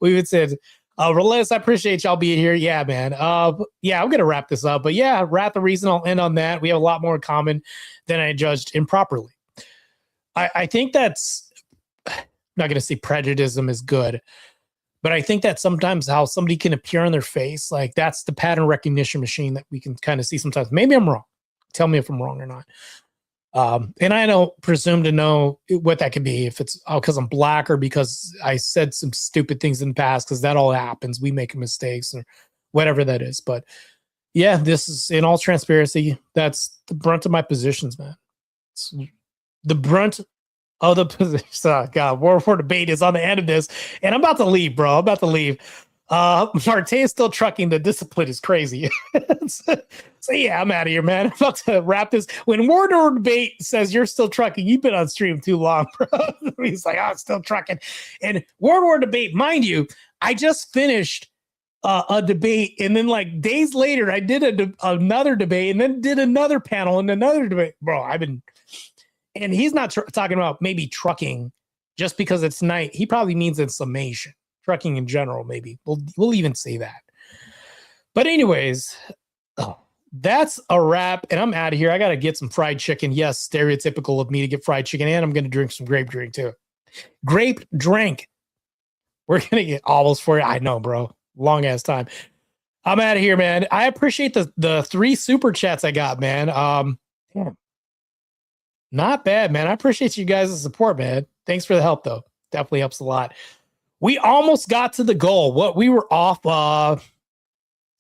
We even said, Relentless, I appreciate y'all being here. Yeah, man. Yeah, I'm going to wrap this up. But yeah, Wrath of Reason, I'll end on that. We have a lot more in common than I judged improperly. I think that's, I'm not going to say prejudice is good, but I think that sometimes how somebody can appear on their face, like that's the pattern recognition machine that we can kind of see sometimes. Maybe I'm wrong. Tell me if I'm wrong or not. And I don't presume to know what that could be, if it's because I'm black or because I said some stupid things in the past, because that all happens. We make mistakes or whatever that is. But yeah, this is in all transparency. That's the brunt of my positions, man. It's the brunt of the positions. Oh, God, World War debate is on the end of this. And I'm about to leave, bro. I'm about to leave. Marte is still trucking. The discipline is crazy. So yeah, I'm out of here, man. I'm about to wrap this. When World War debate says you're still trucking, you've been on stream too long, bro. He's like, I'm still trucking. And World War debate, mind you, I just finished a debate, and then like days later, I did another debate, and then did another panel and another debate, bro. And he's not talking about maybe trucking just because it's night. He probably means in summation. Trucking in general, maybe. We'll even say that. But anyways, that's a wrap, and I'm out of here. I got to get some fried chicken. Yes, stereotypical of me to get fried chicken, and I'm going to drink some grape drink too. Grape drink. We're going to get almost for you. I know, bro. Long ass time. I'm out of here, man. I appreciate the 3 super chats I got, man. Damn. Not bad, man. I appreciate you guys' support, man. Thanks for the help, though. Definitely helps a lot. We almost got to the goal. We were off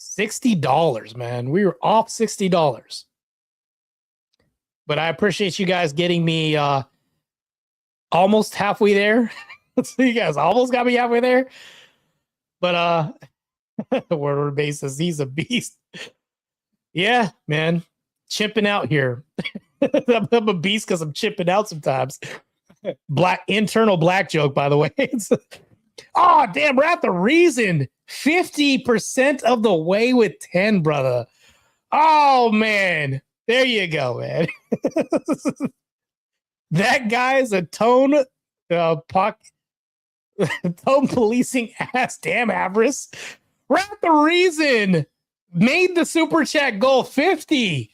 $60, man. We were off $60. But I appreciate you guys getting me almost halfway there. So you guys almost got me halfway there. But Word basis, he's a beast. Yeah, man. Chipping out here. I'm a beast because I'm chipping out sometimes. Internal black joke, by the way. Oh, damn, Wrath of Reason. 50% of the way with 10, brother. Oh, man. There you go, man. That guy is a tone policing ass. Damn, Avarice. Wrath of Reason made the super chat goal 50.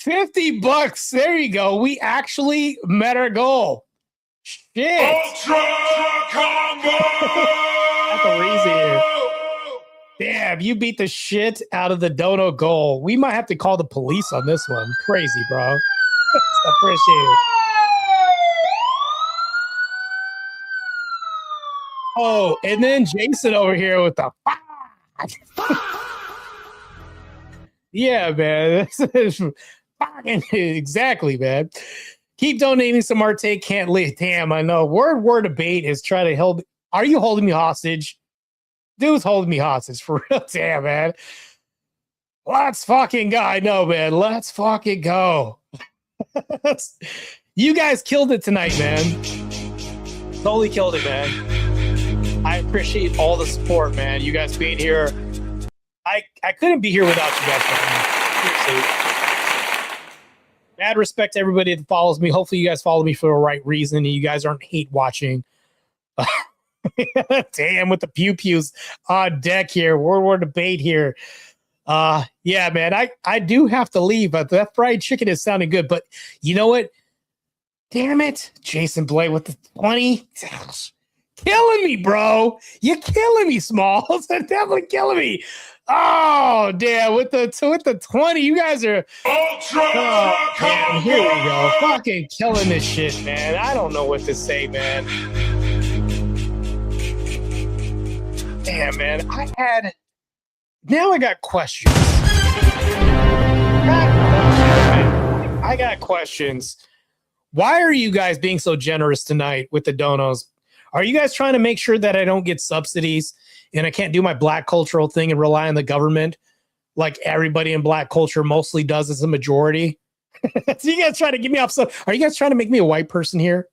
$50. There you go. We actually met our goal. Shit. Ultra combo. That's a reason here. Damn, you beat the shit out of the dono goal. We might have to call the police on this one. Crazy, bro. Appreciate it. Oh, and then Jason over here with the yeah, man. Exactly, man. Keep donating some Marte. Can't leave. Damn, I know. Word debate is trying to help. Are you holding me hostage? Dude's holding me hostage for real. Damn, man. Let's fucking go. I know, man. Let's fucking go. You guys killed it tonight, man. Totally killed it, man. I appreciate all the support, man. You guys being here. I couldn't be here without you guys, man. Seriously. Mad respect to everybody that follows me. Hopefully you guys follow me for the right reason and you guys aren't hate watching. Damn, with the pew-pews on deck here. World War debate here. Yeah, man, I do have to leave, but that fried chicken is sounding good. But you know what? Damn it. Jason Blade with the 20. Killing me, bro. You're killing me, Smalls. They're definitely killing me. Oh, damn. With the 20, you guys are man, here we go. Fucking killing this shit, man. I don't know what to say, man. Damn, man. Now I got questions. I got questions. Why are you guys being so generous tonight with the donos? Are you guys trying to make sure that I don't get subsidies and I can't do my black cultural thing and rely on the government like everybody in black culture mostly does as a majority? So you guys trying to get me off? Are you guys trying to make me a white person here?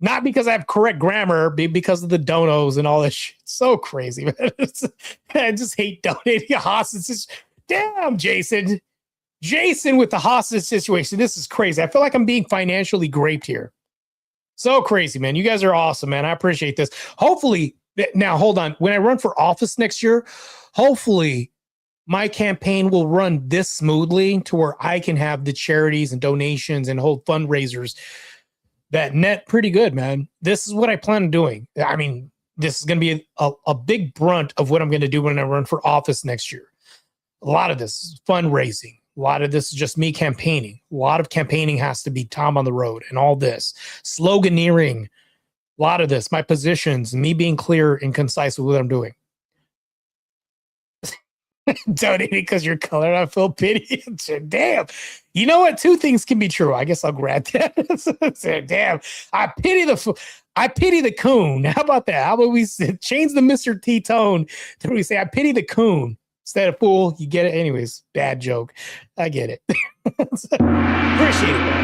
Not because I have correct grammar, because of the donos and all this shit. So crazy, man. I just hate donating hostages. Damn, Jason. Jason with the hostage situation. This is crazy. I feel like I'm being financially raped here. So crazy, man. You guys are awesome, man. I appreciate this. Hopefully, now hold on. When I run for office next year, hopefully my campaign will run this smoothly to where I can have the charities and donations and hold fundraisers that net pretty good, man. This is what I plan on doing. I mean, this is going to be a big brunt of what I'm going to do when I run for office next year. A lot of this is fundraising. A lot of this is just me campaigning. A lot of campaigning has to be Tom on the road and all this. Sloganeering. A lot of this. My positions. Me being clear and concise with what I'm doing. Donating because you're colored. I feel pity. Damn. You know what? Two things can be true. I guess I'll grab that. Damn. I pity the coon. How about that? How about we change the Mr. T tone to we say I pity the coon instead of fool? You get it? Anyways, bad joke. I get it. Appreciate it.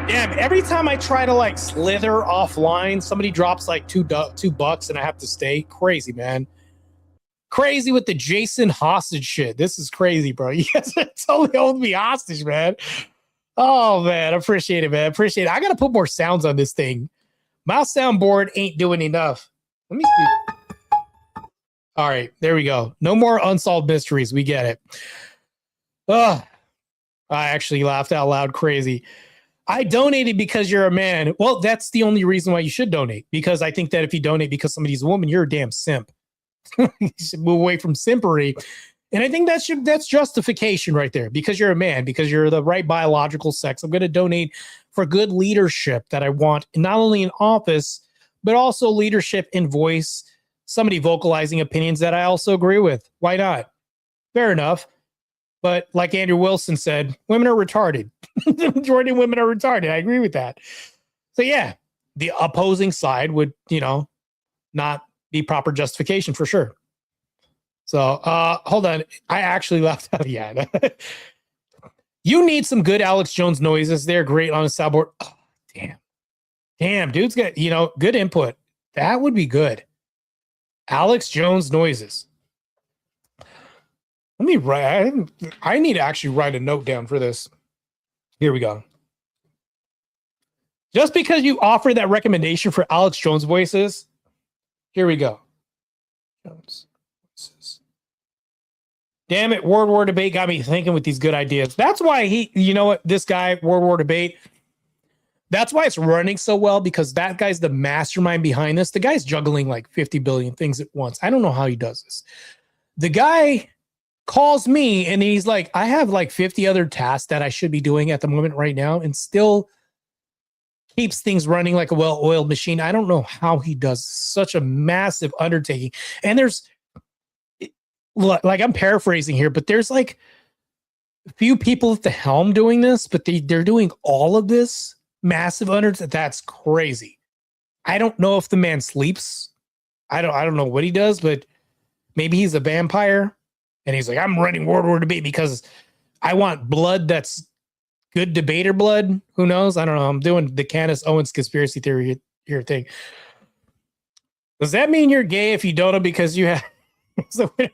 Damn. Every time I try to like slither offline, somebody drops like $2 and I have to stay. Crazy, man. Crazy with the Jason hostage shit. This is crazy, bro. You guys totally hold me hostage, man. Oh, man. I appreciate it, man. Appreciate it. I got to put more sounds on this thing. My soundboard ain't doing enough. Let me see. All right. There we go. No more unsolved mysteries. We get it. Oh, I actually laughed out loud. Crazy. I donated because you're a man. Well, that's the only reason why you should donate. Because I think that if you donate because somebody's a woman, you're a damn simp. You should move away from simpery. And I think that's justification right there. Because you're a man, because you're the right biological sex, I'm going to donate for good leadership that I want, not only in office, but also leadership in voice, somebody vocalizing opinions that I also agree with. Why not? Fair enough. But like Andrew Wilson said, women are retarded. The majority of women are retarded. I agree with that. So yeah, the opposing side would, not be proper justification for sure. So hold on. I actually left out. Yeah. You need some good Alex Jones noises. They're great on a soundboard. Oh, damn, dude's got, good input. That would be good. Alex Jones noises. Let me write. I need to actually write a note down for this. Here we go. Just because you offer that recommendation for Alex Jones voices, here we go. Jones voices. Damn it, World War Debate got me thinking with these good ideas. That's why this guy, World War Debate, that's why it's running so well, because that guy's the mastermind behind this. The guy's juggling like 50 billion things at once. I don't know how he does this. The guy calls me and he's like, I have like 50 other tasks that I should be doing at the moment right now, and still keeps things running like a well-oiled machine. I don't know how he does such a massive undertaking. And there's, like, I'm paraphrasing here, but there's like a few people at the helm doing this, but they're doing all of this massive undertaking. That's crazy. I don't know if the man sleeps. I don't know what he does, but maybe he's a vampire and he's like, I'm running World War Debate because I want blood that's good debater blood. Who knows? I don't know. I'm doing the Candace Owens conspiracy theory here thing. Does that mean you're gay if you don't know because you have...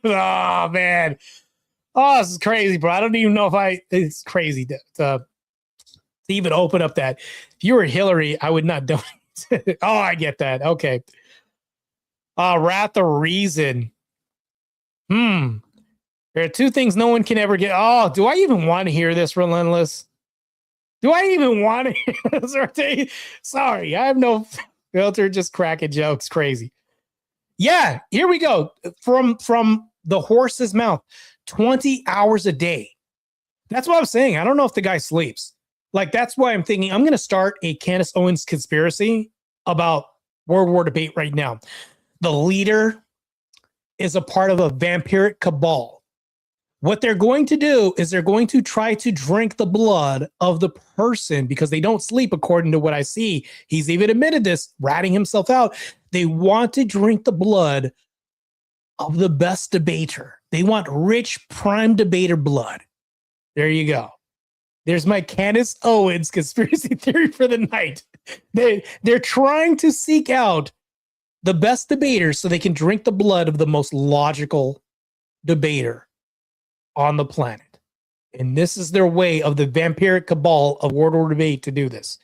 Oh, man. Oh, this is crazy, bro. I don't even know if it's crazy to even open up that. If you were Hillary, I would not donate. Oh, I get that. Okay. Wrath of Reason. There are two things no one can ever get. Oh, do I even want to hear this, Relentless? Do I even want to hear this? Sorry, I have no filter, just cracking jokes. Crazy. Yeah, here we go. From the horse's mouth, 20 hours a day. That's what I'm saying. I don't know if the guy sleeps. Like, that's why I'm thinking I'm going to start a Candace Owens conspiracy about World War debate right now. The leader is a part of a vampiric cabal. What they're going to do is they're going to try to drink the blood of the person because they don't sleep, according to what I see. He's even admitted this, ratting himself out. They want to drink the blood of the best debater. They want rich prime debater blood. There you go. There's my Candace Owens conspiracy theory for the night. They're trying to seek out the best debaters so they can drink the blood of the most logical debater on the planet. And this is their way of the vampiric cabal of World War debate to do this.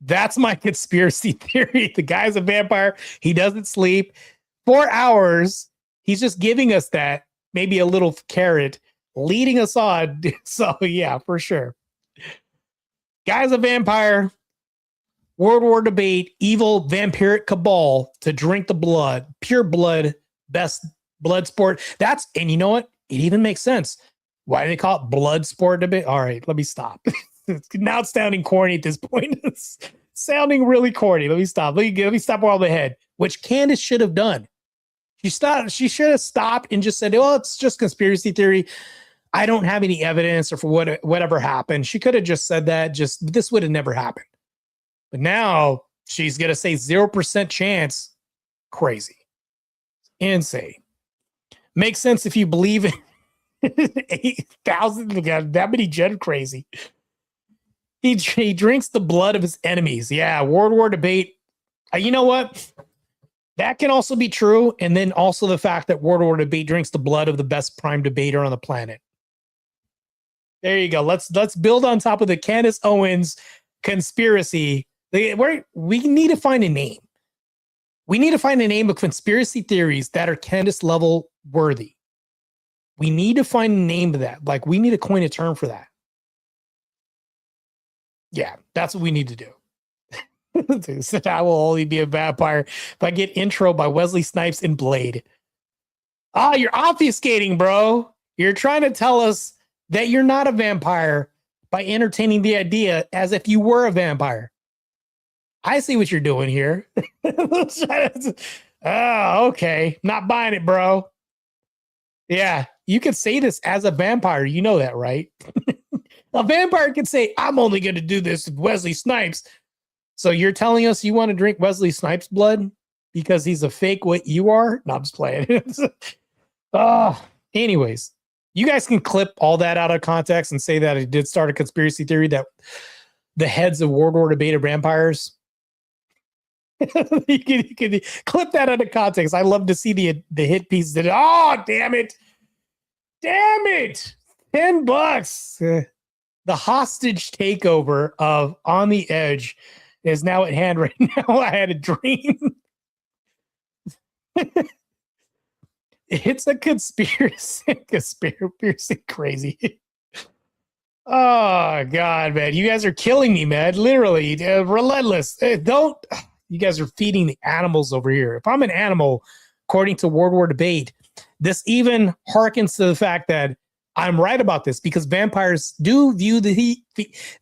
That's my conspiracy theory. The guy's a vampire. He doesn't sleep. 4 hours. He's just giving us that, maybe a little carrot, leading us on. So yeah, for sure. Guy's a vampire. World War debate, evil vampiric cabal to drink the blood, pure blood, best blood sport. And you know what? It even makes sense. Why do they call it blood sport debate? All right, let me stop. Now it's sounding corny at this point. It's sounding really corny. Let me stop. Let me stop while the head, which Candace should have done. She should have stopped and just said, "Oh, it's just conspiracy theory. I don't have any evidence or for whatever happened." She could have just said that. This would have never happened. But now she's going to say 0% chance. Crazy. Insane. Makes sense if you believe in 8,000. That many gen crazy. He drinks the blood of his enemies. Yeah, World War debate. You know what? That can also be true. And then also the fact that World War debate drinks the blood of the best prime debater on the planet. There you go. Let's build on top of the Candace Owens conspiracy. We need to find a name. We need to find a name of conspiracy theories that are Candace level worthy. We need to find a name of that. Like, we need to coin a term for that. Yeah, that's what we need to do. I will only be a vampire if I get intro by Wesley Snipes in Blade. You're obfuscating, bro. You're trying to tell us that you're not a vampire by entertaining the idea as if you were a vampire. I see what you're doing here. Okay. Not buying it, bro. Yeah, you can say this as a vampire. You know that, right? A vampire can say, I'm only going to do this with Wesley Snipes. So you're telling us you want to drink Wesley Snipes' blood because he's a fake what you are? No, I'm just playing. Anyways, you guys can clip all that out of context and say that it did start a conspiracy theory that the heads of World War debate are vampires. you can clip that out of context. I love to see the hit pieces. Oh, damn it. Damn it. $10. The hostage takeover of On the Edge is now at hand right now. I had a dream. It's a conspiracy crazy. Oh, God, man. You guys are killing me, man. Literally. Relentless. You guys are feeding the animals over here. If I'm an animal, according to World War debate, this even harkens to the fact that I'm right about this because vampires do view the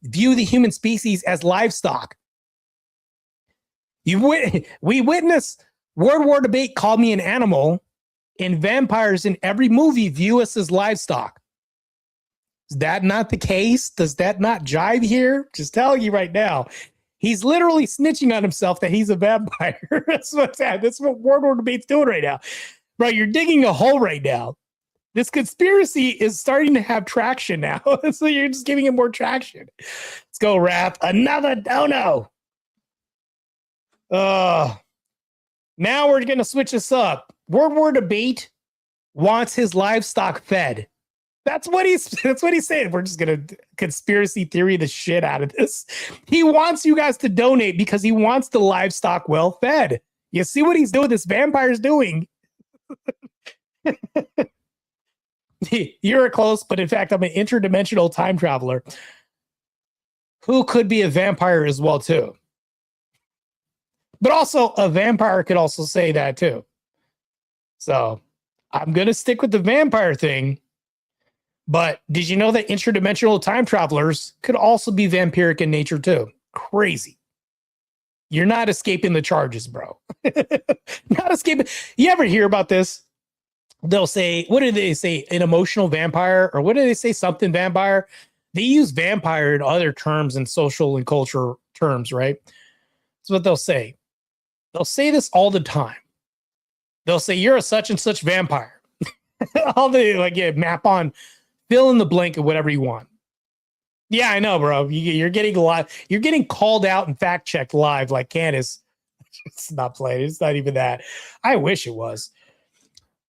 human species as livestock. We witness World War debate call me an animal, and vampires in every movie view us as livestock. Is that not the case? Does that not jive here? Just telling you right now. He's literally snitching on himself that he's a vampire. That's what World War debate's doing right now. Bro, you're digging a hole right now. This conspiracy is starting to have traction now. So you're just giving it more traction. Let's go, Rap. Another dono. Now we're going to switch this up. World War debate wants his livestock fed. That's what he's saying. We're just going to conspiracy theory the shit out of this. He wants you guys to donate because he wants the livestock well fed. You see what he's doing? This vampire's doing. You're close, but in fact, I'm an interdimensional time traveler who could be a vampire as well, too. But also, a vampire could also say that, too. So, I'm going to stick with the vampire thing. But did you know that interdimensional time travelers could also be vampiric in nature, too? Crazy. You're not escaping the charges, bro. Not escaping. You ever hear about this? They'll say, what do they say? An emotional vampire, or what do they say? Something vampire. They use vampire in other terms and social and culture terms, right? That's what they'll say. They'll say this all the time. They'll say, you're a such and such vampire. All they like, yeah, map on, fill in the blank of whatever you want. Yeah, I know, bro. You're getting a lot. You're getting called out and fact checked live, like Candace. It's not played. It's not even that. I wish it was.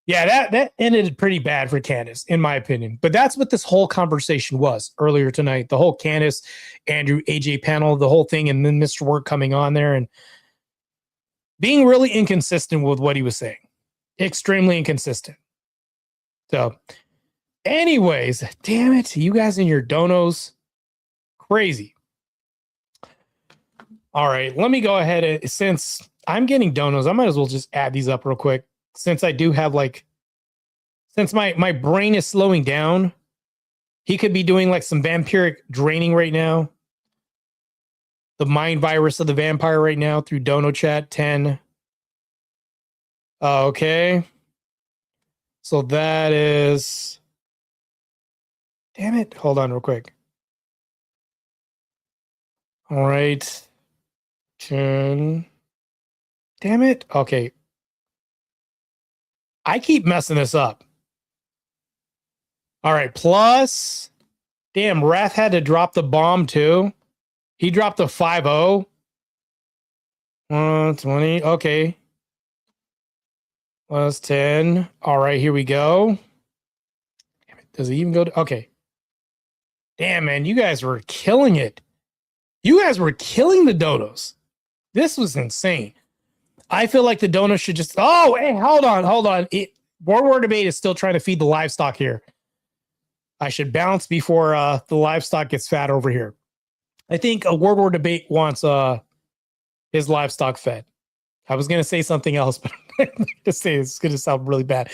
Yeah, that ended pretty bad for Candace, in my opinion. But that's what this whole conversation was earlier tonight. The whole Candace, Andrew, AJ panel, the whole thing, and then Mr. Work coming on there and being really inconsistent with what he was saying. Extremely inconsistent. So, anyways, damn it, you guys and your donos. Crazy. All right, let me go ahead and, since I'm getting donos, I might as well just add these up real quick. Since I do have since my brain is slowing down, he could be doing like some vampiric draining right now. The mind virus of the vampire right now through Dono Chat 10. Okay. So that is, damn it. Hold on real quick. All right. 10. Damn it. Okay. I keep messing this up. All right. Plus, damn, Wrath had to drop the bomb too. He dropped a 5-0. 20. Okay. Plus 10. All right, here we go. Damn it. Does it even go to, okay. Damn, man, you guys were killing it. You guys were killing the dodos. This was insane. I feel like the donos should just, oh, hey, hold on. World War Debate is still trying to feed the livestock here. I should bounce before the livestock gets fat over here. I think a World War Debate wants his livestock fed. I was going to say something else, but to say it's going to sound really bad.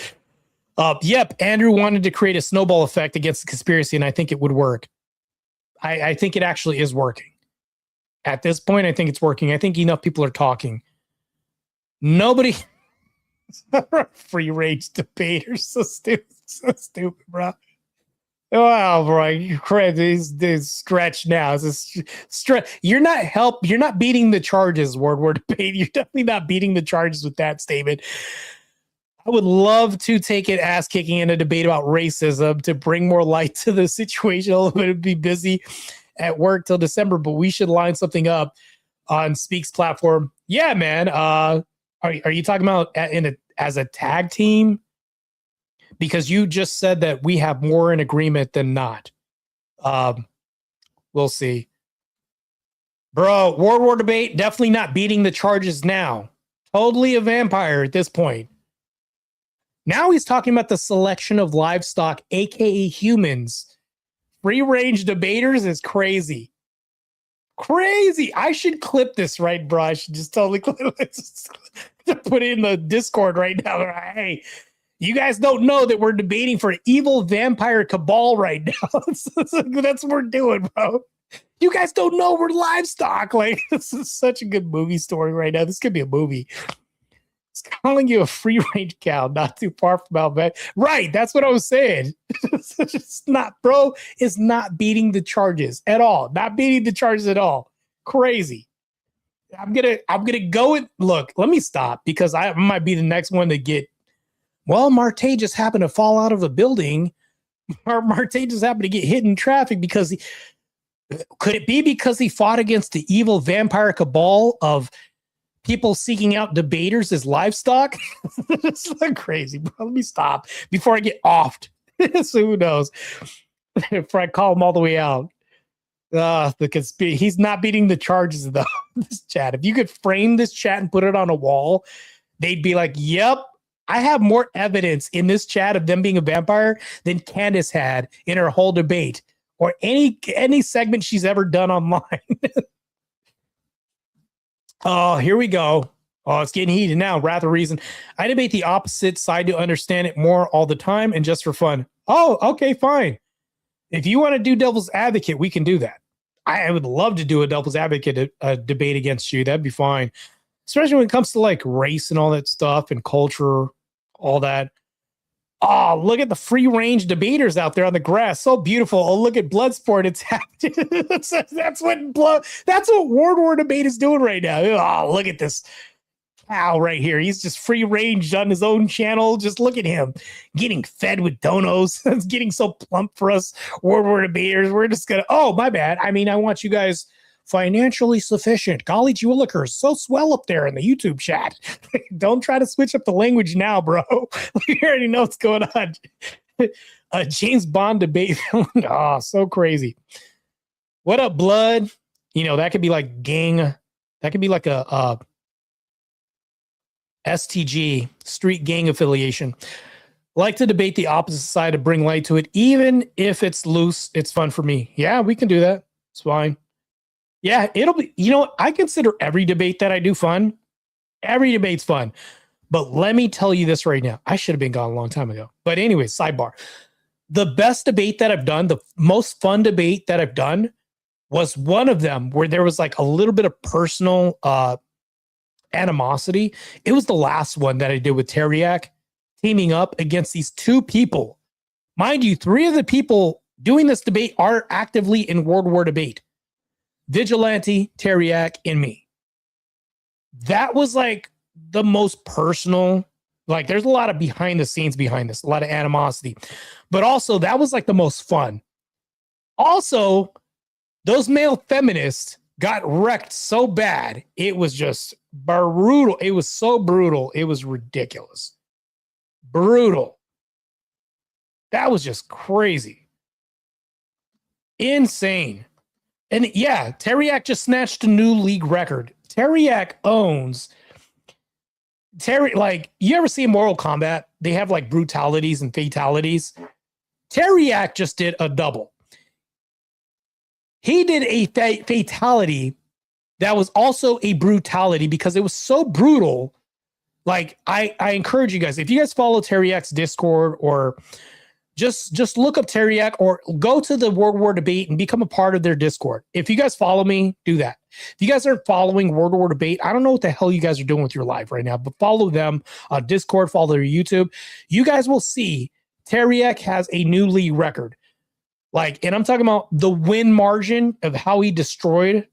Yep, Andrew wanted to create a snowball effect against the conspiracy, and I think it would work. I think it actually is working. At this point, I think it's working. I think enough people are talking. Nobody... Free range debaters. So stupid, bro. Wow, bro, you crazy. These stretch now. It's stretch. You're not beating the charges, World War Debate. You're definitely not beating the charges with that statement. I would love to take it ass kicking in a debate about racism to bring more light to the situation. A little bit of be busy at work till December, but we should line something up on Speak's platform. Yeah, man. Are you talking about as a tag team? Because you just said that we have more in agreement than not. We'll see. Bro, World War Debate, definitely not beating the charges now. Totally a vampire at this point. Now he's talking about the selection of livestock, aka humans. Free range debaters is crazy. Crazy. I should clip this, right, bro? I should just totally clip it. Put it in the Discord right now. Hey, you guys don't know that we're debating for an evil vampire cabal right now. That's what we're doing, bro. You guys don't know we're livestock. Like, this is such a good movie story right now. This could be a movie. It's calling you a free range cow, not too far from Alabama. Right, that's what I was saying. It's not, bro. It's not beating the charges at all. Not beating the charges at all. Crazy. I'm gonna go and look. Let me stop because I might be the next one to get. Well, Marte just happened to fall out of a building. Marte just happened to get hit in traffic because could it be because he fought against the evil vampire cabal of people seeking out debaters as livestock? It's like crazy, bro. Let me stop before I get offed. So who knows? Before I call him all the way out. The conspiracy. He's not beating the charges though. This chat. If you could frame this chat and put it on a wall, they'd be like, "Yep, I have more evidence in this chat of them being a vampire than Candace had in her whole debate or any segment she's ever done online." Oh, here we go. Oh, it's getting heated now. Wrath of Reason. I debate the opposite side to understand it more all the time and just for fun. Oh, okay, fine. If you want to do devil's advocate, we can do that. I would love to do a devil's advocate debate against you. That'd be fine. Especially when it comes to like race and all that stuff and culture, all that. Oh, look at the free range debaters out there on the grass. So beautiful. Oh, look at Bloodsport. It's that's what World War Debate is doing right now. Oh, look at this cow right here. He's just free range on his own channel. Just look at him getting fed with donos. It's getting so plump for us World War Debaters. We're just gonna, oh, my bad. I mean, I want you guys financially sufficient. Golly gee willikers, so swell up there in the YouTube chat. Don't try to switch up the language now, bro. We already know what's going on. James Bond debate. Oh, so crazy. What up, blood? You know, that could be like gang. That could be like a STG, street gang affiliation. Like to debate the opposite side to bring light to it. Even if it's loose, it's fun for me. Yeah, we can do that. It's fine. Yeah, it'll be, you know, I consider every debate that I do fun. Every debate's fun. But let me tell you this right now. I should have been gone a long time ago. But anyway, sidebar. The best debate that I've done, the most fun debate that I've done was one of them where there was like a little bit of personal animosity. It was the last one that I did with Teriak teaming up against these two people. Mind you, 3 of the people doing this debate are actively in World War Debate. Vigilante, Teriak, and me. That was like the most personal. Like, there's a lot of behind the scenes behind this, a lot of animosity. But also, that was like the most fun. Also, those male feminists got wrecked so bad. It was just brutal. It was so brutal. It was ridiculous. Brutal. That was just crazy. Insane. And yeah, Teriak just snatched a new league record. Teriak owns like, you ever see Mortal Kombat? They have like brutalities and fatalities. Teriak just did a double. He did a fatality that was also a brutality because it was so brutal. Like, I encourage you guys, if you guys follow Teriak's Discord or just look up Teriak or go to the World War Debate and become a part of their Discord. If you guys follow me, do that. If you guys aren't following World War Debate, I don't know what the hell you guys are doing with your life right now, but follow them on Discord, follow their YouTube. You guys will see Teriak has a new league record. Like, and I'm talking about the win margin of how he destroyed.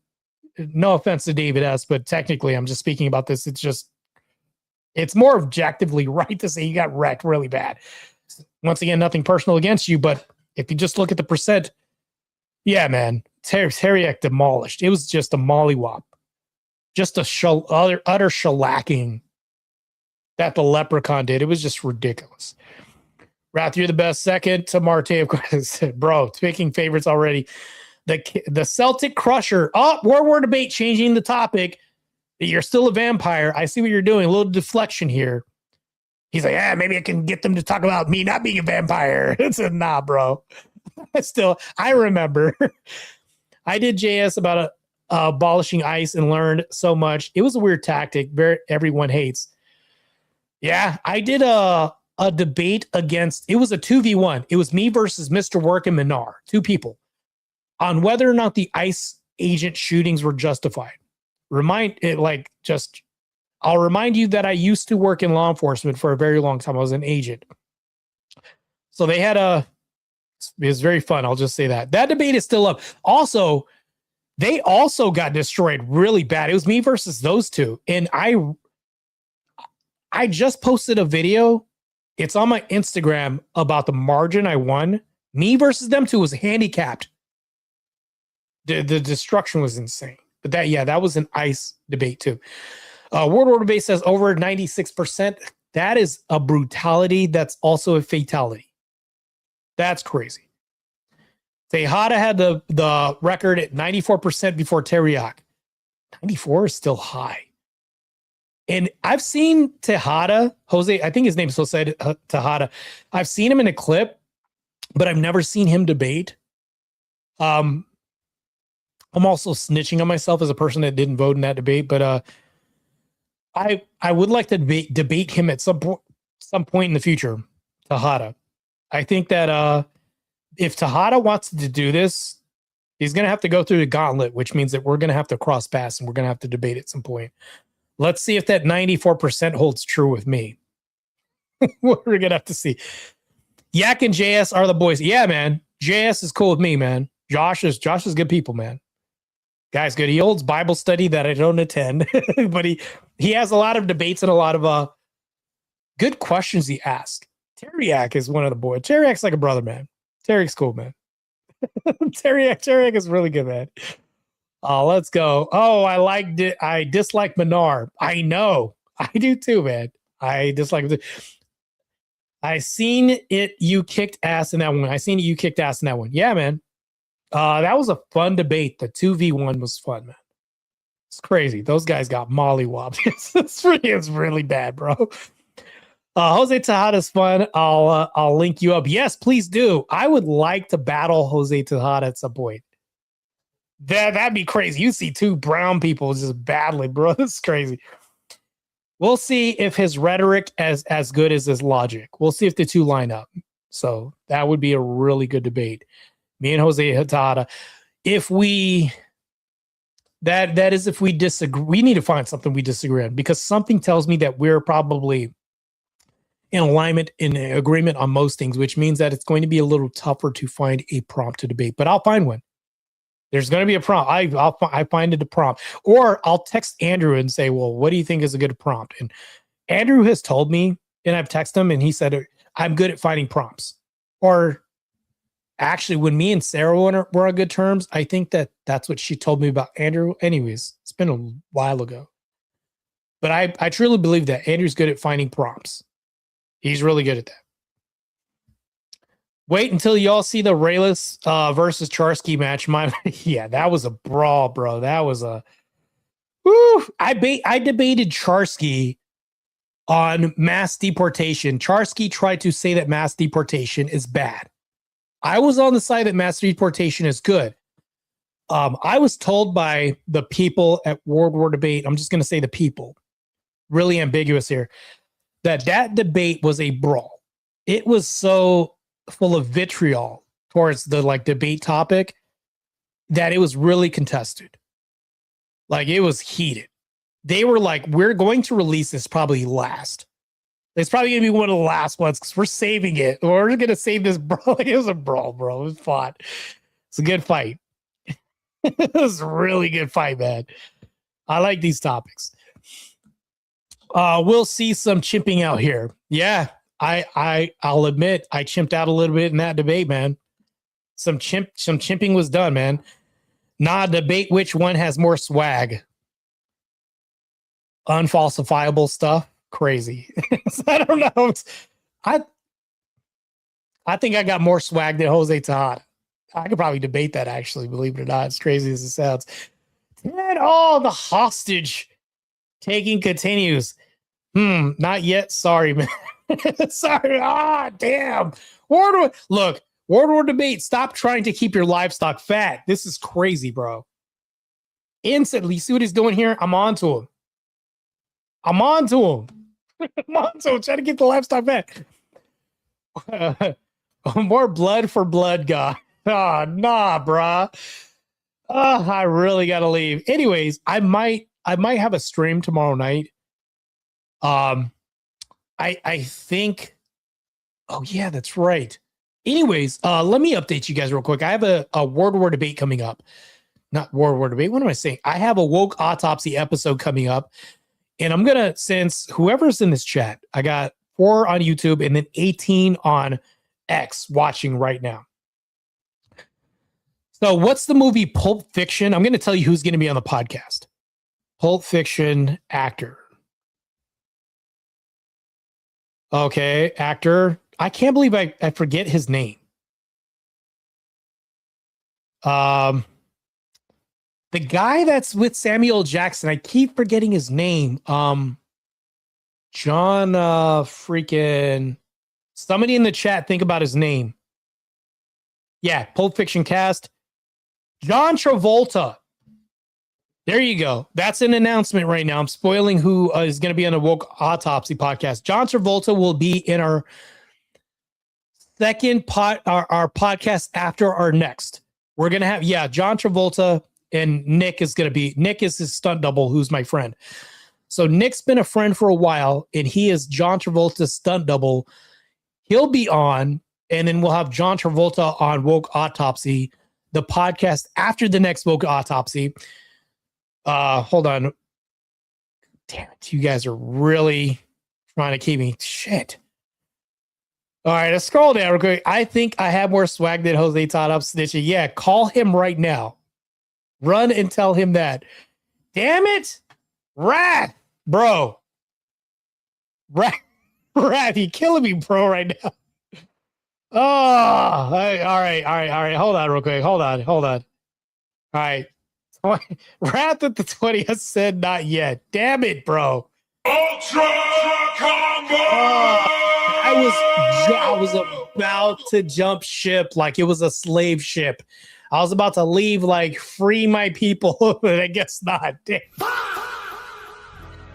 No offense to David S., but technically I'm just speaking about this. It's more objectively right to say he got wrecked really bad. Once again, nothing personal against you, but if you just look at the percent, yeah, man, Teriak demolished. It was just a mollywop. Just a utter shellacking that the Leprechaun did. It was just ridiculous. Wrath, you're the best. Second to Marte, of course. Bro, picking favorites already. The Celtic Crusher. Oh, World War Debate, changing the topic. You're still a vampire. I see what you're doing. A little deflection here. He's like, maybe I can get them to talk about me not being a vampire. It's a nah, bro. I remember. I did JS about abolishing ICE and learned so much. It was a weird tactic. Everyone hates. Yeah, I did a debate against, it was a 2v1. It was me versus Mr. Work and Minar, 2 people, on whether or not the ICE agent shootings were justified. I'll remind you that I used to work in law enforcement for a very long time. I was an agent. So they had it was very fun. I'll just say that. That debate is still up. Also, they also got destroyed really bad. It was me versus those 2. And I just posted a video. It's on my Instagram about the margin I won. Me versus them 2 was handicapped. The destruction was insane. But that was an ICE debate too. World War Debate says over 96%. That is a brutality. That's also a fatality. That's crazy. Tejada had the record at 94% before Teriak. 94 is still high. And I've seen Tejada, Jose, I think his name is Jose Tejada. I've seen him in a clip, but I've never seen him debate. I'm also snitching on myself as a person that didn't vote in that debate, but I would like to debate him at some point in the future, Tejada. I think that if Tejada wants to do this, He's going to have to go through the gauntlet, which means that we're going to have to cross paths and we're going to have to debate at some point. Let's see if that 94% holds true with me. We're going to have to see. Yak and JS are the boys. Yeah, man. JS is cool with me, man. Josh is good people, man. Guy's good. He holds Bible study that I don't attend, but he has a lot of debates and a lot of good questions he asks. Teriak is one of the boys. Teriak's like a brother, man. Teriak's cool, man. Teriak is really good, man. Oh, let's go. Oh, I liked it. I dislike Menard. I know. I do too, man. I dislike it. I seen it. You kicked ass in that one. I seen it. You kicked ass in that one. Yeah, man. That was a fun debate. The 2v1 was fun, man. It's crazy. Those guys got mollywopped. It's really bad, bro. Jose Tejada's fun. I'll link you up. Yes, please do. I would like to battle Jose Tejada at some point. That'd be crazy. You see two brown people just battling, bro. This is crazy. We'll see if his rhetoric as good as his logic. We'll see if the two line up. So that would be a really good debate. Me and Jose Tejada. If we disagree, we need to find something we disagree on, because something tells me that we're probably in alignment, in agreement on most things, which means that it's going to be a little tougher to find a prompt to debate. But I'll find one. There's going to be a prompt. I find it a prompt, or I'll text Andrew and say, "Well, what do you think is a good prompt?" And Andrew has told me, and I've texted him, and he said, "I'm good at finding prompts." Or actually, when me and Sarah were on good terms, I think that's what she told me about Andrew. Anyways, it's been a while ago, but I truly believe that Andrew's good at finding prompts. He's really good at that. Wait until y'all see the Reyes versus Charsky match. Yeah, that was a brawl, bro. That was a. Woo! I debated Charsky on mass deportation. Charsky tried to say that mass deportation is bad. I was on the side that mass deportation is good. I was told by the people at World War Debate, I'm just going to say the people, really ambiguous here, that debate was a brawl. It was so full of vitriol towards the debate topic that it was really contested. Like, it was heated. They were like, we're going to release this probably last. It's probably going to be one of the last ones because we're saving it. We're going to save this brawl. It was a brawl, bro. It was fought. It's a good fight. It was a really good fight, man. I like these topics. We'll see some chimping out here. Yeah, I'll admit I chimped out a little bit in that debate, man. Some chimping was done, man. Nah, debate which one has more swag. Unfalsifiable stuff. Crazy. I don't know. I think I got more swag than Jose Tejada. I could probably debate that, actually, believe it or not. As crazy as it sounds. And the hostage taking continues. Not yet. Sorry, man. Sorry. Damn. World War Debate, stop trying to keep your livestock fat. This is crazy, bro. Instantly, see what he's doing here? I'm on to him. I'm on to him. Trying to get the livestock fat. More blood for blood, God. Nah, bruh. I really gotta leave. Anyways, I might have a stream tomorrow night. I think. Oh yeah, that's right. Anyways, let me update you guys real quick. I have a World War Debate coming up. Not World War Debate. What am I saying? I have a Woke Autopsy episode coming up. And I'm going to, since whoever's in this chat, I got 4 on YouTube and then 18 on X watching right now. So what's the movie Pulp Fiction? I'm going to tell you who's going to be on the podcast. Pulp Fiction actor. Okay, actor. I can't believe I forget his name. The guy that's with Samuel L. Jackson, I keep forgetting his name. John freaking somebody in the chat think about his name. Yeah, Pulp Fiction cast. John Travolta. There you go. That's an announcement right now. I'm spoiling who is going to be on the Woke Autopsy podcast. John Travolta will be in our second our podcast after our next. We're going to have, John Travolta and Nick is his stunt double, who's my friend. So Nick's been a friend for a while, and he is John Travolta's stunt double. He'll be on, and then we'll have John Travolta on Woke Autopsy, the podcast after the next Woke Autopsy. Hold on. Damn it, you guys are really trying to keep me. Shit. All right, let's scroll down real quick. I think I have more swag than Jose Todd up snitching. Yeah, call him right now. Run and tell him that. Damn it. Wrath, bro. Wrath, you killing me, bro, right now. Oh, all right. Hold on real quick. Hold on. All right. Wrath at the 20th said not yet. Damn it, bro. Ultra combo. I was about to jump ship like it was a slave ship. I was about to leave like free my people, but I guess not. Damn. All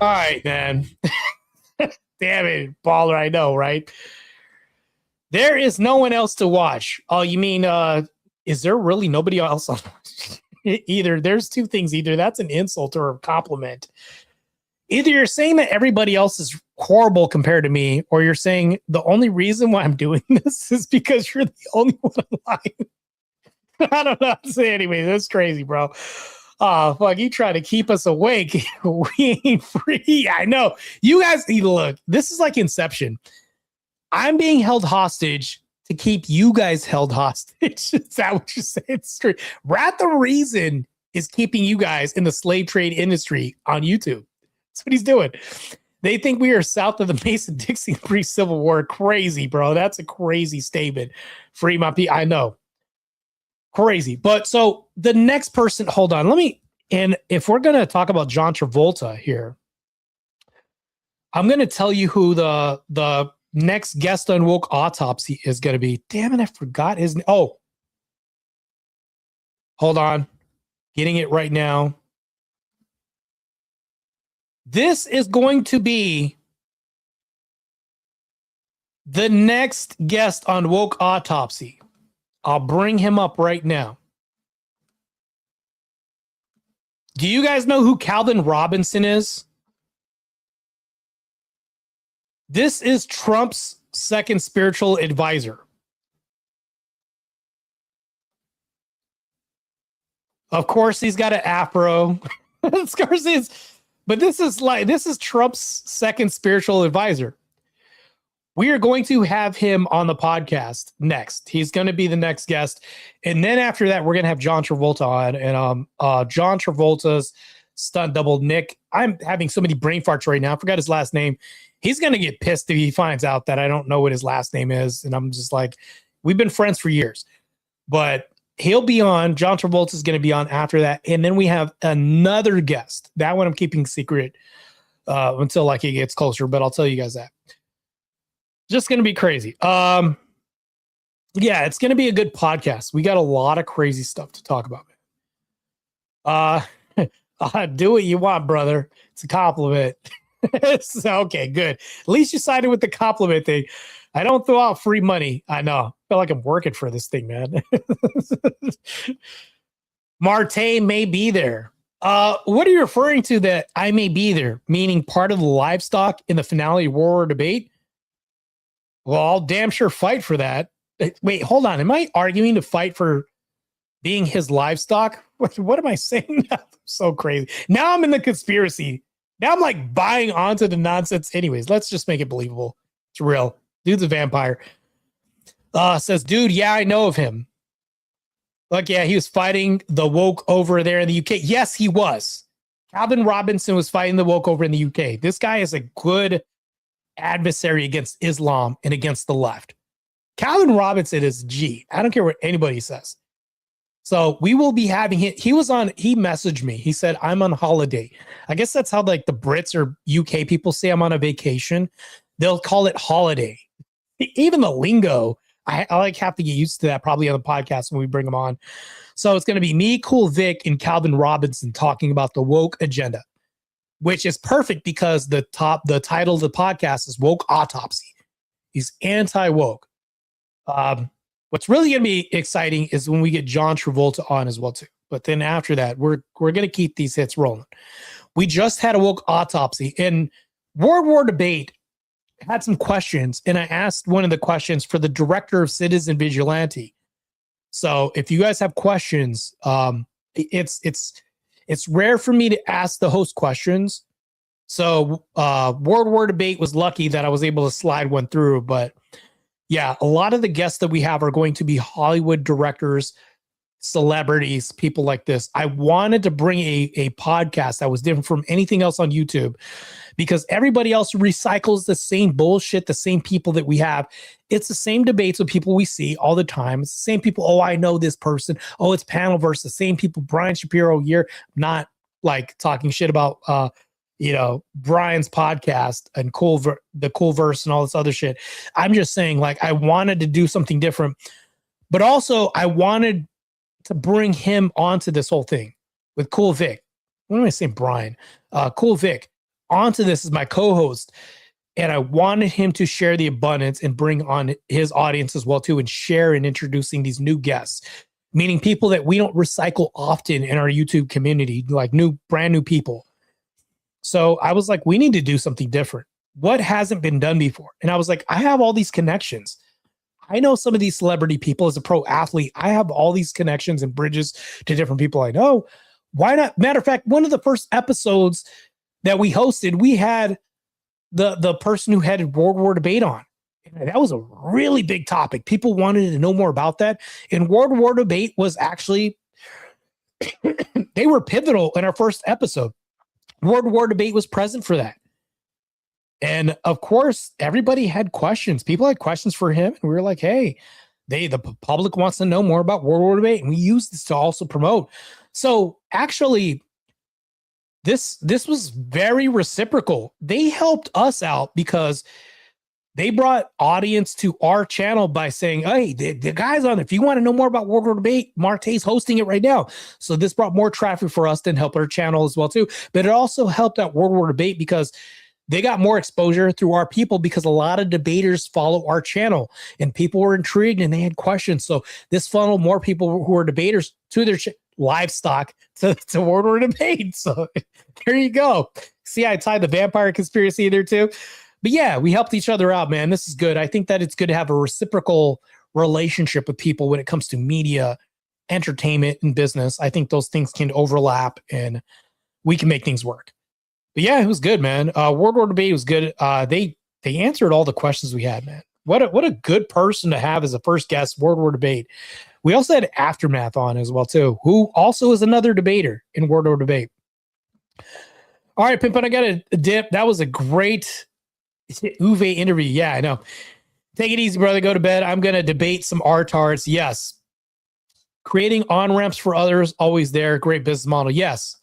right, man. Damn it, baller, I know, right? There is no one else to watch. Oh, you mean, is there really nobody else on? Either there's two things. Either that's an insult or a compliment. Either you're saying that everybody else is horrible compared to me, or you're saying the only reason why I'm doing this is because you're the only one alive. I don't know what to say anyway. That's crazy, bro. Oh, fuck, you try to keep us awake. We ain't free. I know. You guys need to look. This is like Inception. I'm being held hostage to keep you guys held hostage. Is that what you're saying? It's true. Rat the reason is keeping you guys in the slave trade industry on YouTube. That's what he's doing. They think we are south of the Mason-Dixon pre-Civil War. Crazy, bro. That's a crazy statement. Free my people. I know. Crazy. But so the next person, hold on. And if we're going to talk about John Travolta here, I'm going to tell you who the next guest on Woke Autopsy is going to be. Damn it, I forgot his name. Oh, hold on. Getting it right now. This is going to be the next guest on Woke Autopsy. I'll bring him up right now. Do you guys know who Calvin Robinson is? This is Trump's second spiritual advisor. Of course, he's got an afro. Of course, he is. But this is Trump's second spiritual advisor. We are going to have him on the podcast next. He's going to be the next guest. And then after that, we're going to have John Travolta on. And John Travolta's stunt double, Nick. I'm having so many brain farts right now. I forgot his last name. He's going to get pissed if he finds out that I don't know what his last name is. And I'm just like, we've been friends for years. But he'll be on. John Travolta is going to be on after that. And then we have another guest. That one I'm keeping secret until like it gets closer. But I'll tell you guys that. Just going to be crazy. Yeah, it's going to be a good podcast. We got a lot of crazy stuff to talk about. Do what you want, brother. It's a compliment. Okay, good. At least you sided with the compliment thing. I don't throw out free money. I know. I feel like I'm working for this thing, man. Marte may be there. What are you referring to that I may be there? Meaning part of the livestock in the finale war debate? Well, I'll damn sure fight for that. Wait, hold on. Am I arguing to fight for being his livestock? What am I saying? So crazy. Now I'm in the conspiracy. Now I'm like buying onto the nonsense. Anyways, let's just make it believable. It's real. Dude's a vampire. Says, dude, yeah, I know of him. Like, yeah, he was fighting the woke over there in the UK. Yes, he was. Calvin Robinson was fighting the woke over in the UK. This guy is a good adversary against Islam and against the left. Calvin Robinson is G. I don't care what anybody says. So we will be having him. He messaged me. He said, I'm on holiday. I guess that's how like the Brits or UK people say I'm on a vacation. They'll call it holiday. Even the lingo, I like have to get used to that probably on the podcast when we bring them on. So it's going to be me, Cool Vic, and Calvin Robinson talking about the woke agenda, which is perfect because the title of the podcast is Woke Autopsy. He's anti-woke. What's really going to be exciting is when we get John Travolta on as well too. But then after that, we're going to keep these hits rolling. We just had a woke autopsy, and World War Debate had some questions, and I asked one of the questions for the director of Citizen Vigilante. So if you guys have questions, it's rare for me to ask the host questions. So World War Debate was lucky that I was able to slide one through. But yeah, a lot of the guests that we have are going to be Hollywood directors, celebrities, people like this. I wanted to bring a podcast that was different from anything else on YouTube, because everybody else recycles the same bullshit, the same people that we have. It's the same debates with people we see all the time. It's the same people. Oh, I know this person. Oh, it's panel versus the same people. Brian Shapiro here, not like talking shit about Brian's podcast and the Cool Verse and all this other shit. I'm just saying, like, I wanted to do something different, but also I wanted to bring him onto this whole thing with Cool Vic. What am I saying, Brian? Cool Vic onto this as my co-host, and I wanted him to share the abundance and bring on his audience as well too, and share in introducing these new guests, meaning people that we don't recycle often in our YouTube community, like brand new people. So I was like, we need to do something different. What hasn't been done before? And I was like, I have all these connections. I know some of these celebrity people as a pro athlete. I have all these connections and bridges to different people I know. Why not? Matter of fact, one of the first episodes that we hosted, we had the person who headed World War Debate on. And that was a really big topic. People wanted to know more about that. And World War Debate was actually, they were pivotal in our first episode. World War Debate was present for that. And of course, everybody had questions. People had questions for him. And we were like, hey, the public wants to know more about World War Debate. And we used this to also promote. So actually, this was very reciprocal. They helped us out because they brought audience to our channel by saying, hey, the guy's on it. If you want to know more about World War Debate, Marte's hosting it right now. So this brought more traffic for us and helped our channel as well too. But it also helped out World War Debate because they got more exposure through our people, because a lot of debaters follow our channel and people were intrigued and they had questions. So this funneled more people who are debaters to their livestock to World War Debate. So there you go. See, I tied the vampire conspiracy in there too. But yeah, we helped each other out, man. This is good. I think that it's good to have a reciprocal relationship with people when it comes to media, entertainment, and business. I think those things can overlap and we can make things work. But yeah, it was good, man. World War Debate was good. They answered all the questions we had, man. What a good person to have as a first guest, World War Debate. We also had Aftermath on as well too, who also is another debater in World War Debate. All right, Pimpin', I got a dip. That was a great Uwe interview. Yeah, I know. Take it easy, brother. Go to bed. I'm going to debate some RTARs. Yes. Creating on-ramps for others, always there. Great business model. Yes.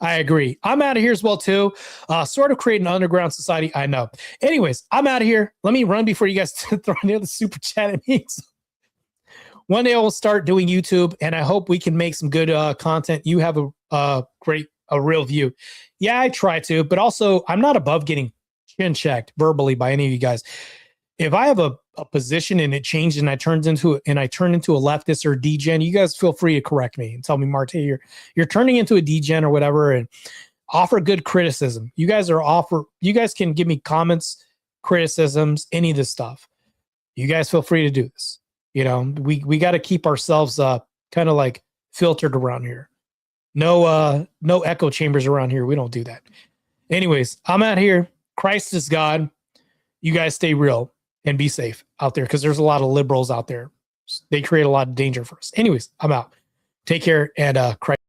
I agree. I'm out of here as well, too. Sort of create an underground society. I know. Anyways, I'm out of here. Let me run before you guys throw another super chat at me. One day I will start doing YouTube, and I hope we can make some good content. You have a real view. Yeah, I try to, but also I'm not above getting chin checked verbally by any of you guys. If I have a position and it changed and I turn into a leftist or a degen, you guys feel free to correct me and tell me, Marte, you're turning into a degen or whatever, and offer good criticism. You guys can give me comments, criticisms, any of this stuff. You guys feel free to do this. You know, we got to keep ourselves kind of like filtered around here. No echo chambers around here. We don't do that. Anyways, I'm out here. Christ is God. You guys stay real and be safe out there, because there's a lot of liberals out there. They create a lot of danger for us. Anyways, I'm out. Take care, and Christ.